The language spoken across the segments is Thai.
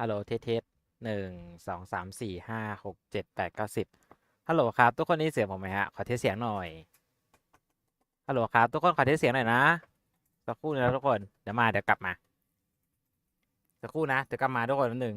ฮัลโหลเทส1 2 3 4 5 6 7 8 9 10ฮัลโหลครับทุกคนได้ยินเสียงผมไหมฮะขอเทสเสียงหน่อยฮัลโหลครับทุกคนขอเทสเสียงหน่อยนะสักครู่นึงนะทุกคนเดี๋ยวกลับมาสักครู่นะเดี๋ยวกลับมาทุกคนนิดนึง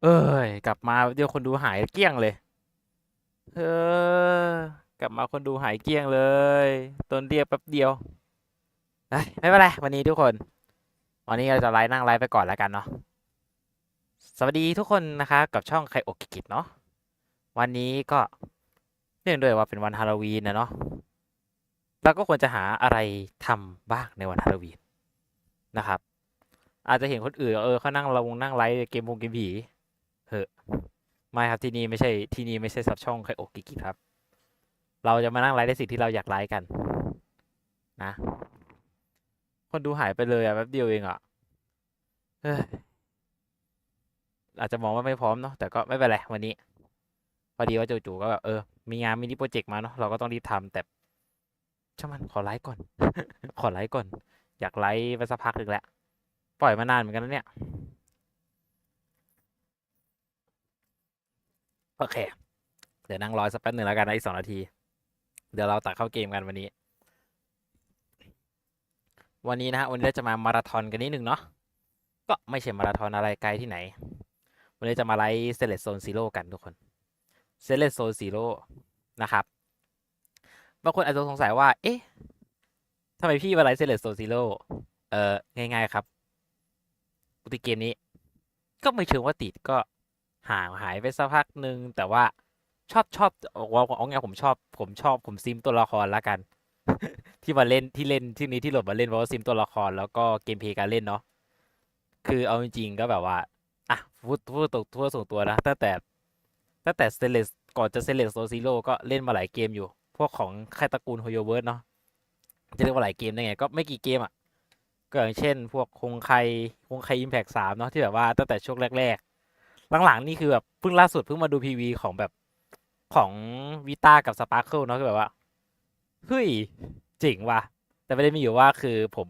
เอ้กลับมาเดี๋ยวคนดูหายเกลี้ยงเลยเออกลับมาคนดูหายเกลี้ยงเลยต้นเดียวแป๊บเดียวไม่เป็นไรวันนี้ทุกคนวันนี้เราจะนั่งไลฟ์ไปก่อนแล้วกันเนาะสวัสดีทุกคนนะคะกับช่องไคโอกิกิเนาะวันนี้ก็เนื่องด้วยว่าเป็นวันฮาโลวีนนะเนาะเราก็ควรจะหาอะไรทำบ้างในวันฮาโลวีนนะครับอาจจะเห็นคนอื่นเขานั่งไลฟ์เกมผีเหอะไม่ครับที่นี่ไม่ใช่ซับช่องไคโอกิกิครับเราจะมานั่งไลฟ์ในสิ่งที่เราอยากไลฟ์กันนะคนดูหายไปเลยอะแป๊บเดียวเองอะเฮ้ยอาจจะมองว่าไม่พร้อมเนาะแต่ก็ไม่เป็นไรวันนี้พอดีว่าจู่ๆก็แบบมีงานมินิโปรเจกต์มาเนาะเราก็ต้องรีบทำแต่ช่างมันขอไลฟ์ก่อน ขอไลฟ์ก่อนอยากไลฟ์ไปสักพักหนึ่งแล้วปล่อยมานานเหมือนกันแล้วเนี่ยโอเคเดี๋ยวนั่งรอสักแป๊บหนึ่งแล้วกันนะอีก2 นาทีเดี๋ยวเราตัดเข้าเกมกันวันนี้นะฮะวันนี้เราจะมามาราธอนกันนิดนึงเนาะก็ไม่ใช่มาราธอนอะไรไกลที่ไหนวันนี้จะมาไลฟ์เซเลสโซนซีโร่กันทุกคนเซเลสโซนซีโร่นะครับบางคนอาจจะสงสัยว่าเอ๊ะทำไมพี่มาไลฟ์เซเลสโซนซีโร่ง่ายๆครับปกติเกมนี้ก็ไม่เชิงว่าติดก็ห่างหายไปสักพักหนึ่งแต่ว่าชอบเอาไงผมซิมตัวละครละกัน ที่มาเล่นที่โหลดมาเล่นเพราะว่าซิมตัวละครแล้วก็เกมเพลย์การเล่นเนาะคือเอาจริงๆก็แบบว่าอ่ะพูดส่วนตัวนะตั้งแต่สเตเลสก่อนจะสเตเลสโซซิโร่ก็เล่นมาหลายเกมอยู่พวกของค่ายตระกูลโฮโยเวิร์ดเนาะจะเรียกว่าหลายเกมได้ไงก็ไม่กี่เกมอ่ะก็อย่างเช่นพวกคงไคอิมแพก3เนาะที่แบบว่าตั้งแต่ช่วงแรกๆหลังๆนี่คือแบบเพิ่งล่าสุดเพิ่งมาดูพีวีของแบบของวิต้ากับสปาร์เคิลเนาะคือแบบว่าเฮ้ยเจ๋งว่ะแต่ประเด็นมีอยู่ว่าคือผม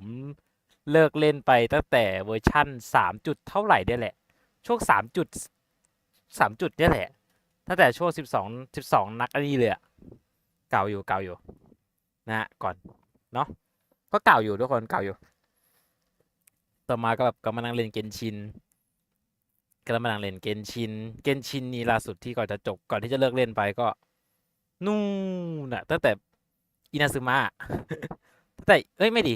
เลิกเล่นไปตั้งแต่เวอร์ชั่น3จุดเท่าไหร่เนี่ยแหละช่วง3 จุดเนี่ยแหละตั้งแต่ช่วง12นักอันนี้เลยอะเก่าอยู่นะฮะก่อนเนาะก็เก่าอยู่ทุกคนเก่าอยู่ต่อมาก็แบบก็มานั่งเล่นเกนชินเกนชินนี่ล่าสุดที่ก่อนจะจบก่อนที่จะเลิกเล่นไปก็นู่นน่ะตั้งแต่อินาซึมะ ตั้งแต่ไม่ดิ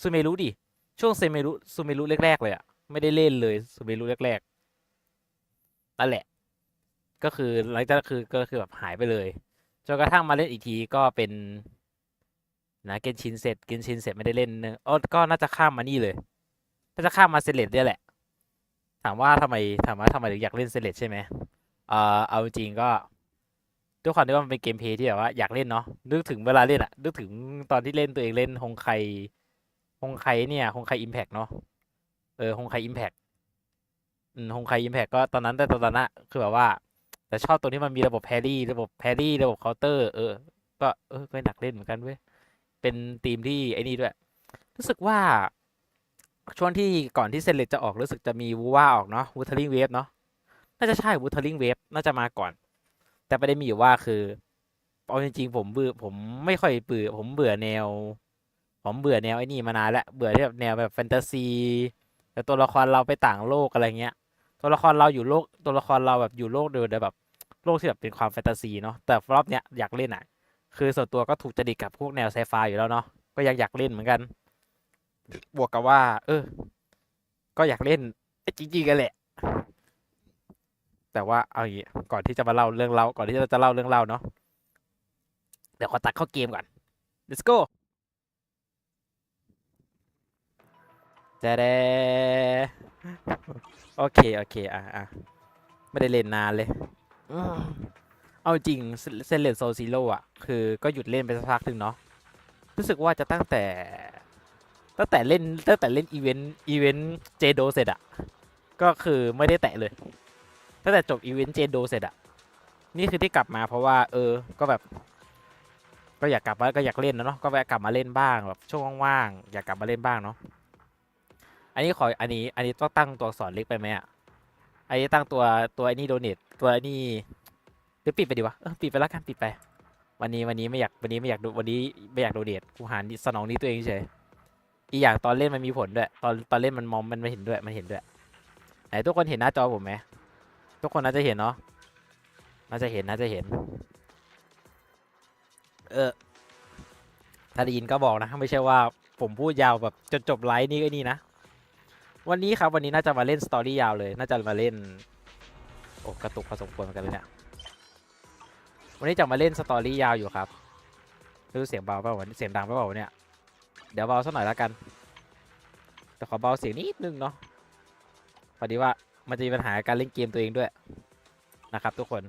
ซูเมรุดิช่วงซูเมรุแรกๆเลยอะไม่ได้เล่นเลยซูเมรุแรกๆนั่นแหละก็คือหลังจากนั้นก็คือแบบหายไปเลยจนกระทั่งมาเล่นอีกทีก็เป็นนะเกนชินเสร็จไม่ได้เล่นเนอะก็น่าจะข้ามมานี่เลยน่าจะข้ามมาเซเลตเนี่ยแหละถามว่าทำไมถึงอยากเล่นเซเลตใช่ไหมเอาจริงก็ด้วยความที่ว่ามันเป็นเกมเพลย์ที่แบบว่าอยากเล่นเนาะนึกถึงเวลาเล่นอะนึกถึงตอนที่เล่นตัวเองเล่นฮงไคอิมแพกเนาะฮงไคอิมแพกฮงไคอิมแพกก็ตอนนั้นอะคือแบบว่าแต่ชอบตรงที่มันมีระบบเคาน์เตอร์ก็หนักเล่นเหมือนกันเว้ยเป็นทีมที่ไอ้นี่ด้วยรู้สึกว่าช่วงที่ก่อนที่เซเลตจะออกรู้สึกจะมีวูว่าออกเนาะวูเทอริงเวฟเนาะน่าจะใช่วูเทอริงเวฟน่าจะมาก่อนแต่ประเด็นมีอยู่ว่าคือเอาจริงๆผมไม่ค่อยผมเบื่อแนวไอ้นี่มานานแล้วเบื่อที่แบบแนวแบบแฟนตาซีแต่ตัวละครเราไปต่างโลกอะไรเงี้ยตัวละครเราแบบอยู่โลกเดียวแต่แบบโลกที่แบบเป็นความแฟนตาซีเนาะแต่รอบเนี้ยอยากเล่นอ่ะคือส่วนตัวก็ถูกจริตกับพวกแนวไซไฟอยู่แล้วเนาะก็อยากเล่นเหมือนกันบวกกับว่าก็อยากเล่นจริงๆกันแหละแต่ว่าเอาอย่างงี้ก่อนที่จะมาเล่าเรื่องเล่าก่อนที่จะเล่าเรื่องเล่าเนาะเดี๋ยวขอตัดเข้าเกมก่อน let's go จะได้โอเคไม่ได้เล่นนานเลยอืมเอาจริงเซเลนโซซิโร่อะคือก็หยุดเล่นไปสักพักหนึ่งเนาะรู้สึกว่าจะตั้งแต่เล่นอีเวนต์เจโดเสร็จอะก็คือไม่ได้แตะเลยตั้งแต่จบอีเวนต์เจโดเสร็จอะนี่คือที่กลับมาเพราะว่าก็แบบก็อยากกลับมาก็อยากเล่นนะเนาะก็แวะกลับมาเล่นบ้างแบบช่วงว่างๆอยากกลับมาเล่นบ้างเนาะอันนี้ต้องตั้งตัวอักษรเล็กไปไหมอะอันนี้ตั้งตัวไอ้นี่โดเนทตัวไอ้นี่หรือปิดไปดีวะปิดไปแล้วกันปิดไปวันนี้ไม่อยากดูวันนี้ไม่อยากโดเนทกูหาสนองนี้ตัวเองเฉยอีกอย่างตอนเล่นมันมีผลด้วยตอนเล่นมันมองมันไม่เห็นด้วยไหนทุกคนเห็นหน้าจอผมไหม ทุกคนน่าจะเห็นเนาะน่าจะเห็นถ้าได้ยินก็บอกนะไม่ใช่ว่าผมพูดยาวแบบจนจบไลฟ์นี่ก็นี่นะวันนี้ครับวันนี้น่าจะมาเล่นสตอรี่ยาวเลยน่าจะมาเล่นโอ้กระตุกพอสมควรเหมือนกันเลยเนี่ยวันนี้จะมาเล่นสตอรี่ยาวอยู่ครับไม่รู้เสียงเบาเปล่าเสียงดังเปล่าเนี่ยเดี๋ยวเบาสักหน่อยแล้วกันแต่ขอเบาเสียงนิดนึงเนาะพอดีว่ามันจะมีปัญหาการเล่นเกมตัวเองด้วยนะครับทุกคน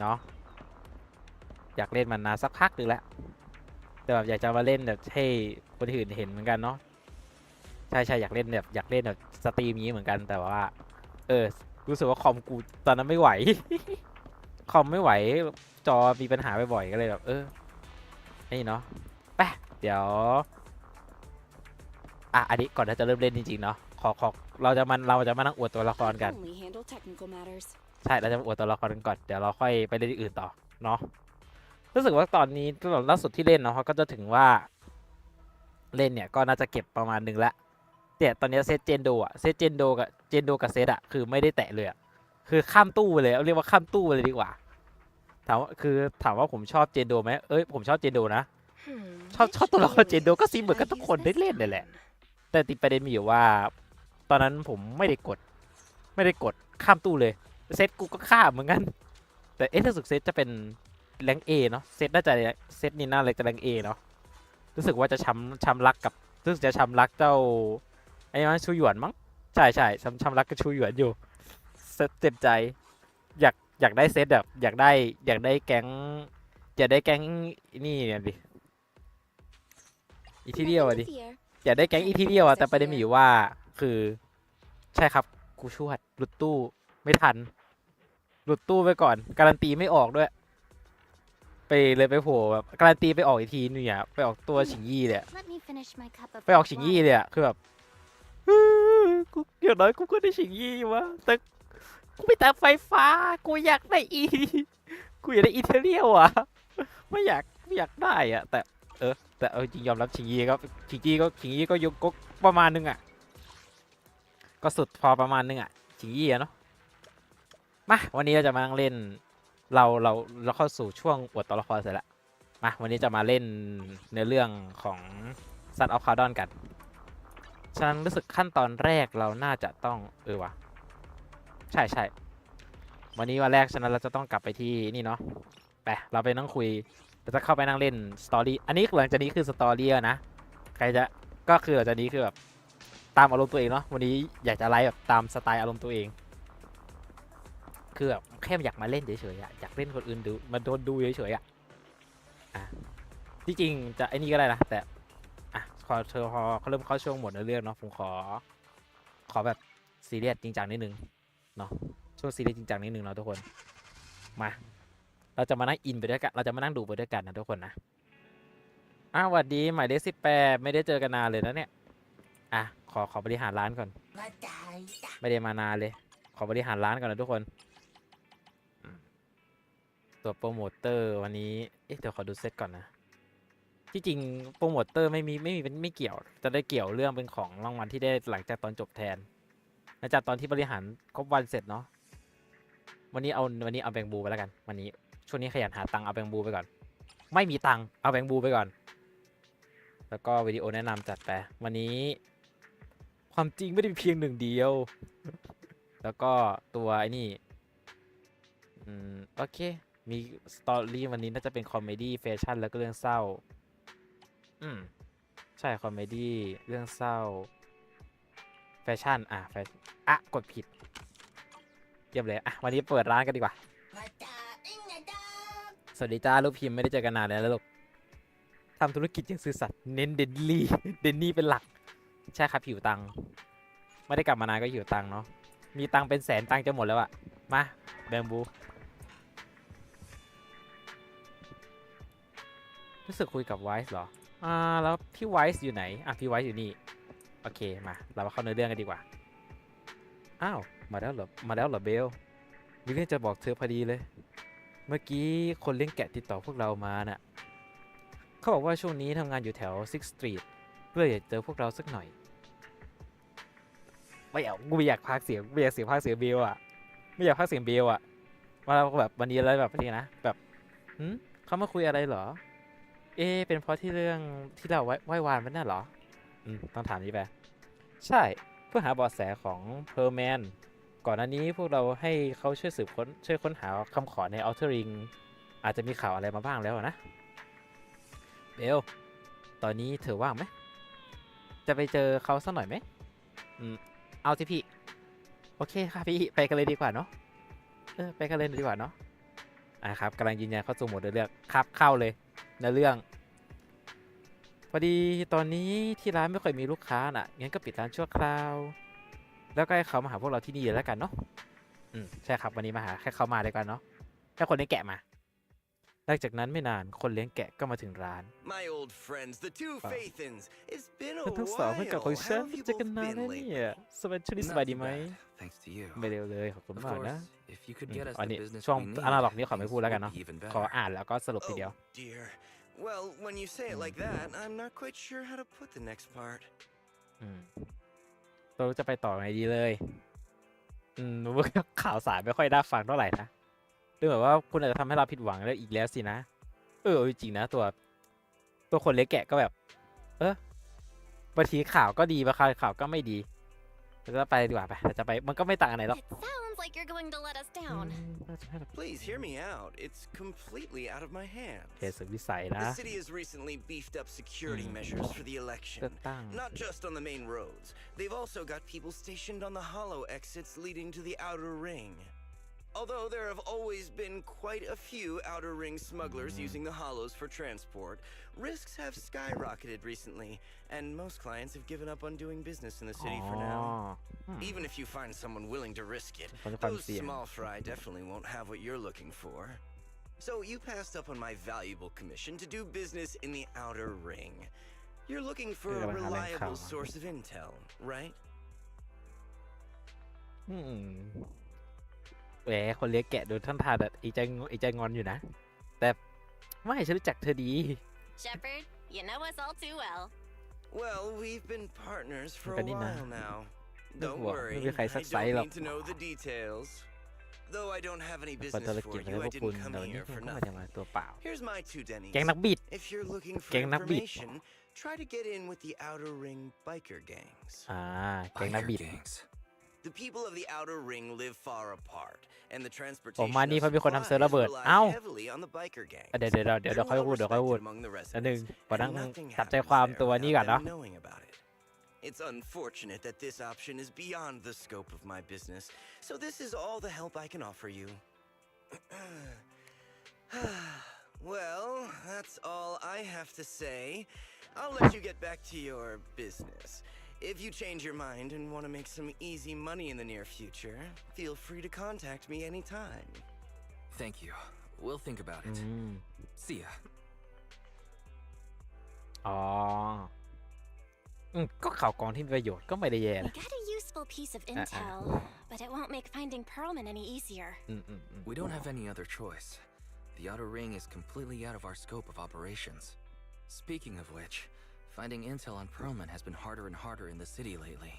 เนาะอยากเล่นมันนานสักพักหนึ่งแล้วแต่แบบอยากจะมาเล่นแบบให้คนอื่นเห็นเหมือนกันเนาะใช่อยากเล่นแบบสตรีมนี้เหมือนกันแต่ว่ารู้สึกว่าคอมกูตอนนั้นไม่ไหว คอมไม่ไหวจอมีปัญหาบ่อยๆก็เลยแบบนี่เนาะไปเดี๋ยวอันนี้ก่อนที่จะเริ่มเล่นจริงๆเนาะขอเราจะมานั่งอวดตัวละครกันใช่เราจะมาอวดตัวละครกันก่อนเดี๋ยวเราค่อยไปเล่นอื่นต่อเนาะรู้สึกว่าตอนนี้ตอนล่าสุดที่เล่นเนาะเขาก็จะถึงว่าเล่นเนี่ยก็น่าจะเก็บประมาณนึงละแต่ตอนนี้เซตเจนโดกับเซตอะคือไม่ได้แตะเลยอะคือข้ามตู้เลยเรียกว่าข้ามตู้เลยดีกว่าถามว่าผมชอบเจนโดไหมผมชอบเจนโดนะชอบตัวละครเจนโดก็ซีเหมือนกันทุกคนได้เล่นเลยแหละแต่ติดประเด็นมีอยู่ว่าตอนนั้นผมไม่ได้กดข้ามตู้เลยเซตกูก็ข้ามเหมือนกันแต่รู้สึกเซตจะเป็นแรงเอเนาะเซตน่าจะเซตนี่น่าเลยจะแรงเอเนาะรู้สึกว่าจะช้ำรักกับรู้สึกจะช้ำรักเจ้าไอ้มันชูหยวนมั้งใช่ช้ำรักกับชูหยวนอยู่เจ็บใจอยากได้เซตแบบอยากได้แก๊งนี่เนี่ยดิอีทีเดียวดิอยากได้แก๊งอีทีเดียวแต่ประเด็นมีอยู่ว่าคือใช่ครับกูชวดหลุดตู้ไม่ทันหลุดตู้ไปก่อนการันตีไม่ออกด้วยไปโผล่แบบการันตีไปออกอีกทีนึงอ่ะไปออกตัวฉิงยี่เลยไปออกฉิงยี่เลยอ่ะคือแบบกูอย่างน้อยกูก็ได้ฉิงยี่วะแต่กูไม่ตามไฟฟ้ากูอยากได้กูอยากได้อีเทเรียลอ่ะไม่อยากได้อ่ะแต่จริงยอมรับฉิงยี่ก็ยกก็ประมาณนึงอ่ะก็สุดพอประมาณนึงอ่ะฉิงยี่อ่ะเนาะมาวันนี้เราจะมานั่งเล่นเราเข้าสู่ช่วงอวดตัวละครเสร็จแล้วมาวันนี้จะมาเล่นเนื้อเรื่องของ Son of Calydon กันฉะนั้นรู้สึกขั้นตอนแรกเราน่าจะต้องวะใช่วันนี้วันแรกฉะนั้นเราจะต้องกลับไปที่นี่เนาะไปเราไปนั่งคุยเราจะเข้าไปนั่งเล่นสตอรี่อันนี้หลังจากนี้คือสตอรี่นะใครจะก็คือหลังจากนี้คือแบบตามอารมณ์ตัวเองเนาะวันนี้อยากจะไลฟ์แบบตามสไตล์อารมณ์ตัวเองคือแบบแค่อยากมาเล่นเฉยๆอยากเล่นคนอื่นดูมาโดนดูเฉยๆที่จริงจะไอ้นี่ก็ได้นะแต่พอเขาเริ่มเข้าช่วงหมดในเรื่องเนาะผมขอแบบซีเรียสจริงจังนิดนึงเนาะช่วงซีเรียสจริงจังนิดนึงเนาะทุกคนมาเราจะมานั่งอินไปด้วยกันเราจะมานั่งดูไปด้วยกันนะทุกคนนะสวัสดีหมายเลข18ไม่ได้เจอกันนานเลยนะเนี่ยขอบริหารร้านก่อนไม่ได้มานานเลยขอบริหารร้านก่อนนะทุกคนตัวโปรโมเตอร์วันนี้เดี๋ยวขอดูเซตก่อนนะที่จริงโปรโมเตอร์ไม่เกี่ยวจะได้เกี่ยวเรื่องเป็นของรางวัลที่ได้หลังจากตอนจบแทนหลังจากตอนที่บริหารครบวันเสร็จเนาะวันนี้เอาแบงบูไปแล้วกันวันนี้ช่วงนี้ขยันหาตังค์เอาแบงบูไปก่อนไม่มีตังค์เอาแบงบูไปก่อนแล้วก็วิดีโอแนะนำจัดไปวันนี้ความจริงไม่ได้เพียงหนึ่งเดียวแล้วก็ตัวไอ้นี่โอเคมีสตอรี่วันนี้น่าจะเป็นคอมเมดี้แฟชั่นแล้วก็เรื่องเศร้าใช่คอมเมดี้เรื่องเศร้าแฟชั่นกดผิดเยี่ยมเลยวันนี้เปิดร้านกันดีกว่าสวัสดีจ้าลูกพิมพ์ไม่ได้เจอกันนานแล้วลูกทำธุรกิจอย่างซื่อสัตย์เน้นเดนนี่เป็นหลักใช่ครับหิวตังค์ไม่ได้กลับมานานก็หิวตังค์เนาะมีตังค์เป็นแสนตังค์จะหมดแล้วอะมาแบมบูรู้สึกคุยกับไวส์เหรอแล้วพี่ไวส์อยู่ไหนพี่ไวส์อยู่นี่โอเคมาเรามาเข้าเนื้อเรื่องกันดีกว่ามาแล้วเหรอเบลมีเรื่องจะบอกเธอพอดีเลยเมื่อกี้คนเลี้ยงแกะติดต่อพวกเรามาน่ะเขาบอกว่าช่วงนี้ทำงานอยู่แถว Sixth Street เพื่ออยากเจอพวกเราสักหน่อย ไม่เอากูไม่อยากพากย์เสียงไม่อยากเสียงพากย์เสียงเบลอ่ะไม่อยากพากย์เสียงเบลอ่ะว่าแบบวันนี้อะไรแบบนี้นะแบบเขามาคุยอะไรเหรอเป็นเพราะที่เรื่องที่เราไหว้วานมันน่ะเหรอต้องถามนี้ไปใช่เพื่อหาเบาะแสของเพอร์แมนก่อนหน้านี้พวกเราให้เขาช่วยสืบค้นช่วยค้นหาคำขอในอัลเทอร์ริงอาจจะมีข่าวอะไรมาบ้างแล้วนะเบลตอนนี้เธอว่างไหมจะไปเจอเขาสักหน่อยไหมเอาสิพี่โอเคค่ะพี่ไปกันเลยดีกว่าเนาะไปกันเลยดีกว่าเนาะครับกำลังยืนยันเข้าสู่โหมดเรื่องครับเข้าเลยในเรื่องพอดีตอนนี้ที่ร้านไม่ค่อยมีลูกค้าน่ะงั้นก็ปิดร้านชั่วคราวแล้วก็ให้เขามาหาพวกเราที่นี่แล้วกันเนาะใช่ครับวันนี้มาหาแค่เขามาเลยกันเนาะแค่คนเลี้ยงแกะมาหลังจากนั้นไม่นานคนเลี้ยงแกะก็มาถึงร้านทั้งสองเพื่อนกับของฉันเจอกันนานแล้วเนี่ยสบายช่วงนี้สบายดีไหมไม่เร็วเลยขอบคุณมากนะอันนี้ช่วงอนาล็อกนี้ขอไม่พูดแล้วกันเนาะขออ่านแล้วก็สรุปทีเดียวWell, when you say it like that, I'm not quite sure how to put the next part. เราจะไปต่อไงดีเลยข่าวสารไม่ค่อยน่าฟังเท่าไหร่นะดูแบบว่าคุณอาจจะทำให้เราผิดหวังแล้วอีกแล้วสินะจริงนะตัวคนเลี้ยงแกะก็แบบบางทีข่าวก็ดีบางข่าวก็ไม่ดีเราจะไปดีกว่าไปเราจะไปมันก็ไม่ต่างอะไรหรอก Like you're going to let us down. Please hear me out. It's completely out of my hands. เหตุสุดวิสัยนะ The city has recently beefed up security measures for the election. Not just on the main roads. They've also got people stationed on the hollow exits leading to the outer ring. Although there have always been quite a few outer ring smugglers using the hollows for transport, risks have skyrocketed recently, and most clients have given up on doing business in the city for now. Even if you find someone willing to risk it, those small fry definitely won't have what you're looking for. So you passed up on my valuable commission to do business in the outer ring. You're looking for a reliable source of intel, right? แหมคนเลี้ยงแกะโดนท่านทาแบบไอ้ใจงอนอยู่นะแต่ไม่ฉันรู้จักเธอดี Shepard, you know us all too well. Well, we've been partners for a while now. Don't worry, I don't need to know the details. Though I don't have any business for you, I didn't come here for nothing. Here's my 2 dennies. แก๊งนักบิด If you're looking for information, try to get in with the outer ring biker gangs. แก๊งนักบิด The people of the outer ring live far apart, and the ผม transportation มานี่เพราะมีคนทำเซิร์ฟระเบิด relies heavily on the biker gangs. เดี๋ยวค่อยพูดamong the อันหนึ่ง residents, ขอนั่ง and nothing ตัดใจ happens ความ there ตัวนี้ก่อน without เนาะ them knowing about it. It's unfortunate that this option is beyond the scope of my business, so this is all the help I can offer you. Well, that's all I have to say. I'll let you get back to your business. If you change your mind and want to make some easy money in the near future, feel free to contact me anytime. Thank you. We'll think about it. See ya. ก็ข่าวกองที่มีประโยชน์ก็ไม่ได้แย่นะ We got a useful piece of intel, but it won't make finding Perlman any easier. We don't have any other choice. The outer ring is completely out of our scope of operations. Speaking of which, finding intel on Perlman has been harder and harder in the city lately.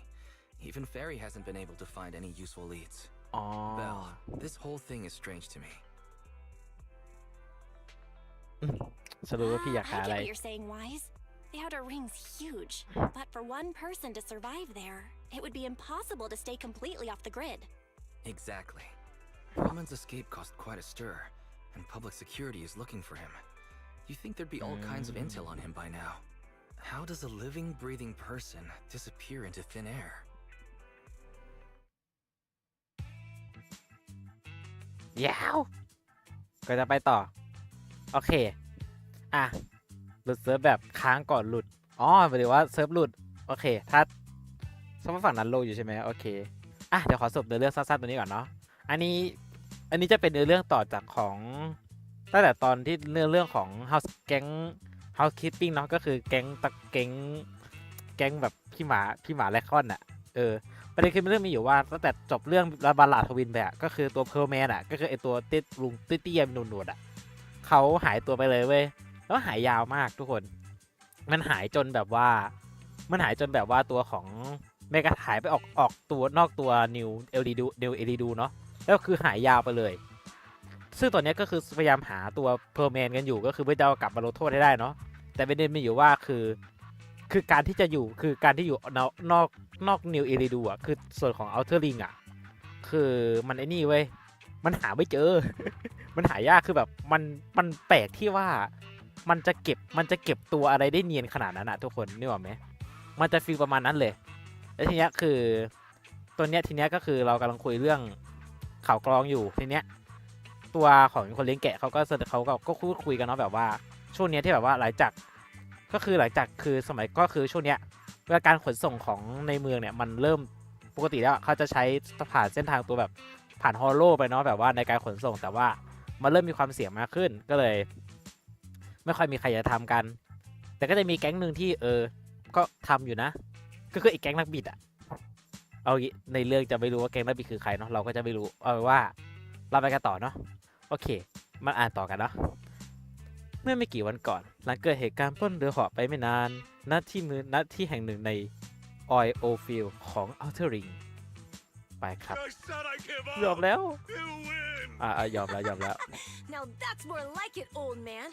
Even Ferry hasn't been able to find any useful leads. Belle, this whole thing is strange to me. สรุปว่าพี่อยากหา I อะ get ไร what you're saying, Wise. The outer ring's huge, but for one person to survive there, it would be impossible to stay completely off the grid. Exactly. Perlman's escape caused quite a stir, and public security is looking for him. You think there'd be all kinds of intel on him by now. How does a living, breathing person disappear into thin air? ยาวก็จะไปต่อโอเคหลุดเซิร์ฟแบบค้างก่อนหลุดหมายถึงว่าเซิร์ฟหลุดโอเคถ้าสมมติฝั่งนั้นโลอยู่ใช่ไหมโอเคเดี๋ยวขอสรุปเนื้อเรื่องสั้นๆตัวนี้ก่อนเนาะอันนี้จะเป็นเนื้อเรื่องต่อจากของตั้งแต่ตอนที่เนื้อเรื่องของ House แก๊ง Housekeeping เนาะก็คือแก๊งแบบพี่หมาแรคคอนประเด็นคือเรื่องมีอยู่ว่าตั้งแต่จบเรื่องบาลาดทวินไปก็คือตัวเพร์ลแมนก็คือไอตัวเตี้ยลุงเตี้ยๆหนวดเขาหายตัวไปเลยเว้ยแล้วหายยาวมากทุกคนมันหายจนแบบว่าตัวของ เมกาหายไปออกตัวนอกตัวนิวเอลิดูเนาะแล้วคือหายยาวไปเลยซึ่งตอนนี้ก็คือพยายามหาตัวเพอร์แมนกันอยู่ก็คือเพื่อจะกลับมาลงโทษให้ได้เนาะแต่ประเด็นมีอยู่ว่าคือการที่จะอยู่คือการที่อยู่นอกนิวเอลิดูอ่ะคือส่วนของอัลเทอร์ลิงอ่ะคือมันไอ้นี่เว้ยมันหาไม่เจอ มันหายากคือแบบมันแปลกที่ว่ามันจะเก็บตัวอะไรได้เนียนขนาดนั้นอะทุกคนนึกออกไหมมันจะฟีลประมาณนั้นเลยแล้วทีเนี้ยคือตัวเนี้ยทีเนี้ยก็คือเรากำลังคุยเรื่องข่าวกรองอยู่ทีเนี้ยตัวของคนเลี้ยงแกะเขาก็พูดคุยกันเนาะแบบว่าช่วงเนี้ยที่แบบว่าหลังจากคือสมัยก็คือช่วงเนี้ยเวลาการขนส่งของในเมืองเนี่ยมันเริ่มปกติแล้วเขาจะใช้ผ่านเส้นทางตัวแบบผ่านฮอลโลไปเนาะแบบว่าในการขนส่งแต่ว่ามันเริ่มมีความเสี่ยงมากขึ้นก็เลยไม่ค่อยมีใครจะทำกันแต่ก็จะมีแก๊งหนึ่งที่ก็ทำอยู่นะก็คือไอ้แก๊งนักบิดอะเอาในเรื่องจะไม่รู้ว่าแก๊งนักบิดคือใครเนาะเราก็จะไม่รู้เอาว่าเราไปกันต่อเนาะโอเคมาอ่านต่อกันเนาะเมื่อไม่กี่วันก่อนหลังเกิดเหตุการณ์ปล้นเรือเหาะไปไม่นานณที่แห่งหนึ่งในออยโอฟิลของอัลเทอร์ริงไปครับยอมแล้วยอมแล้ว Now that's more like it, old man.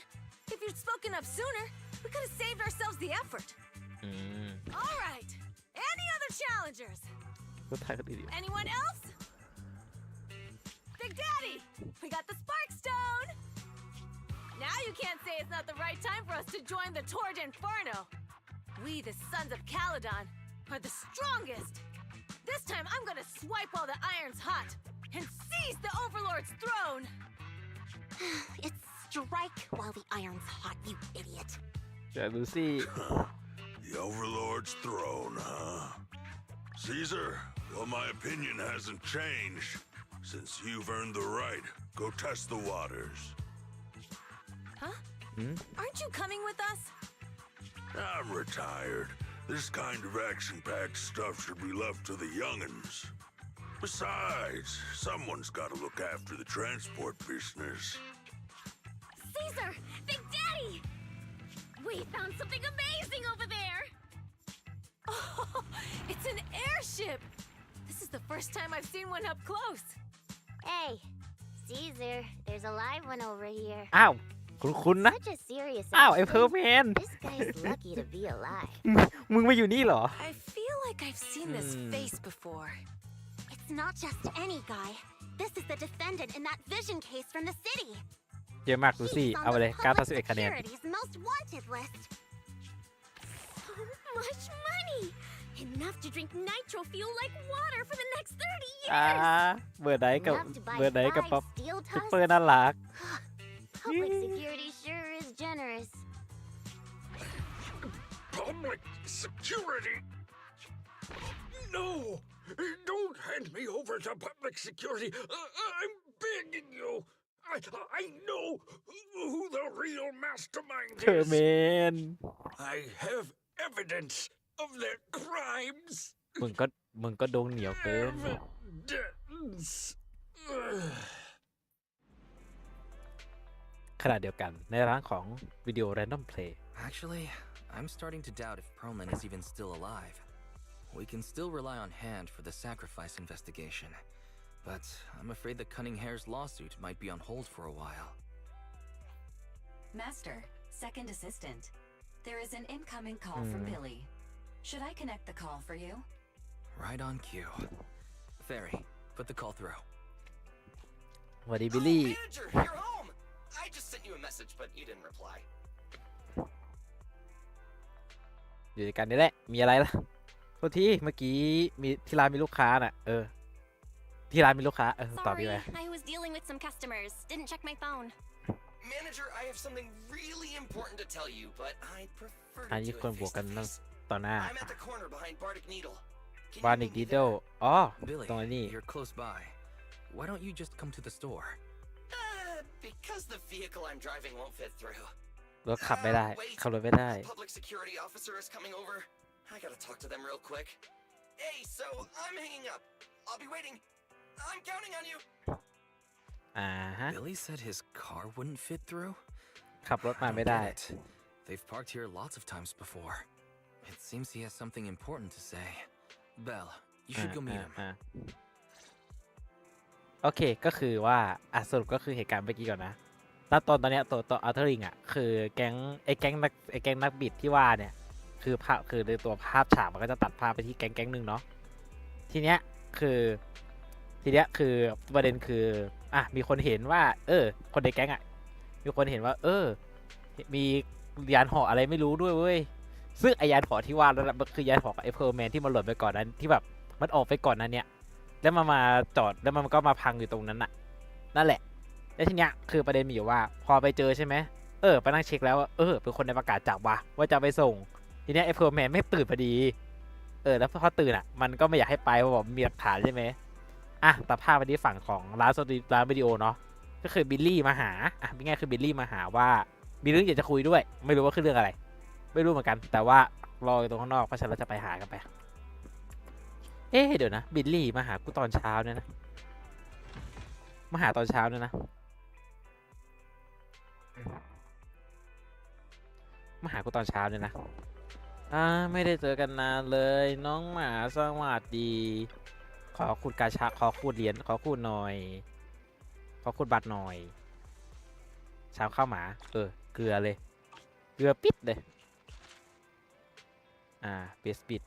If you'd spoken up sooner, we could have saved ourselves the effort. All right. Any other challengers? ก็ถ่ายกันดี Anyone else? Big Daddy, we got the Spark Stone. Now you can't say it's not the right time for us to join the Torrid Inferno. We, the Sons of Calydon, are the strongest. This time I'm gonna swipe while the iron's hot and seize the Overlord's throne. It's strike while the iron's hot, you idiot. เดี๋ยวดูสิ The Overlord's throne, huh? Caesar, well, my opinion hasn't changed. Since you've earned the right, go test the waters. Huh? Aren't you coming with us? I'm retired. This kind of action-packed stuff should be left to the young'uns. Besides, someone's got to look after the transport business. Caesar! Big Daddy! We found something amazing over there! Oh, it's an airship! This is the first time I've seen one up close. Hey, Caesar, there's a live one over here. อ้าวคุ้นๆนะ Such a serious อ้าวไอ้ accident. เพอร์แมน This guy's lucky to be alive. มึงมาอยู่นี่เหรอ I feel like I've seen this face before. It's not just any guy. This is the defendant in that vision case from the city. เยอะมากดูสิ He's เอา on ไปเลย the public 91คะแนน security's most wanted list. So much money! Enough to drink nitro fuel like water for the next 30 years! เบอร์ไหนกับ Enough to buy เบอร์ไหนกับ 5 ป๊อป steel ซุป tusks. เปอร์น่ารัก Public security sure is generous. Public security? No! Don't hand me over to public security. I'm begging you. I know who the real mastermind เพอร์แม is. น I have evidence of their crimes. มึงก็ดงเหนียวเกิน Evidence. ขณะเดียวกันในร้านของวิดีโอ Random Play Actually, I'm starting to doubt if Perlman is even still alive. We can still rely on Hand for the sacrifice investigation, but I'm afraid the Cunning Hare's lawsuit might be on hold for a while. Master, second assistant. There is an incoming call from Billy. Should I connect the call for you? Right on cue. Fairy, put the call through. สวัสดีบิลลี่ Manager, you're home! I just sent you a message, but you didn't reply. อยู่ด้วยกันนี่แหละมีอะไรล่ะโทษทีเมื่อกี้มีที่ร้านมีลูกค้าน่ะที่ร้านมีลูกค้าตอบพี่ Sorry, ไป I was dealing with some customers. Didn't check my phone. Manager, I have something really important to tell you, but I'd prefer อัน to นี้ do คน it บวก face กัน to นั่น face. ต่อหน้า I'm at the corner behind Bardic Needle. Can บา you นิก meet ดิ me โด there? อ๋อ Billy, ตรงนี้ you're close by. Why don't you just come to the store? Because the vehicle I'm driving won't fit through. รถขับไม่ได้ Wait. ขับรถไม่ได้ The public security officer is coming over. I gotta talk to them real quick. Hey, so I'm hanging up. I'll be waiting. I'm counting on you. ฮะ Billy said his car wouldn't fit through? ขับรถมา I ไม่ don't ได้ get it. They've parked here lots of times before. It seems he has something important to say. Belle, you should go meet him. โอเคก็คือว่าสรุปก็คือเหตุการณ์เมื่อกี้ก่อนนะแล้วตอนเนี้ยตัวอัลเทอร์ริงคือแก๊งแก๊งนักบิดที่ว่าเนี่ยคือภาพคือในตัวภาพฉากมันก็จะตัดภาพไปที่แก๊งหนึ่งเนาะทีเนี้ยคือประเด็นคือมีคนเห็นว่าคนในแก๊งมีคนเห็นว่ามียานหออะไรไม่รู้ด้วยเว้ยซึ่งไอยานหอที่ว่าแล้วมันคือยานหอกับไอเพอร์แมนที่มันหล่นไปก่อนนั้นที่แบบมันออกไปก่อนนั้นเนี่ยแล้วมาจอดแล้วมันก็มาพังอยู่ตรงนั้นนั่นแหละแล้วทีเนี้ยคือประเด็นมีอยู่ว่าพอไปเจอใช่ไหมไปนั่งเช็คแล้วว่าเป็นคนในประกาศจับว่าจะไปส่งทีเนี้ยไอเพอร์แมนไม่ตื่นพอดีแล้วพอตื่นมันก็ไม่อยากให้ไปเพราะบอกมีหลักฐานใช่ไหมตัดภาพไปที่ฝั่งของร้านวิดีโอเนาะก็คือบิลลี่มาหาง่ายคือบิลลี่มาหาว่ามีเรื่องอยากจะคุยด้วยไม่รู้ว่าคือเรื่องอะไรไม่รู้เหมือนกันแต่ว่ารออยู่ตรงข้างนอกเพราะฉะนั้นเราจะไปหากันไปเดี๋ยวนะบิลลี่มาหากูตอนเช้าเนี่ยนะมาหาตอนเช้าเนี่ยนะมาหากูตอนเช้าเนี่ยนะไม่ได้เจอกันนานเลยน้องหมาสวัสดีขอคูดกาชาขอคูดเหรียญขอคูดหน่อยขอคูดบัตรหน่อยเช้าข้าวหมาเกลือเลยเกลือปิดเลยเบสปิด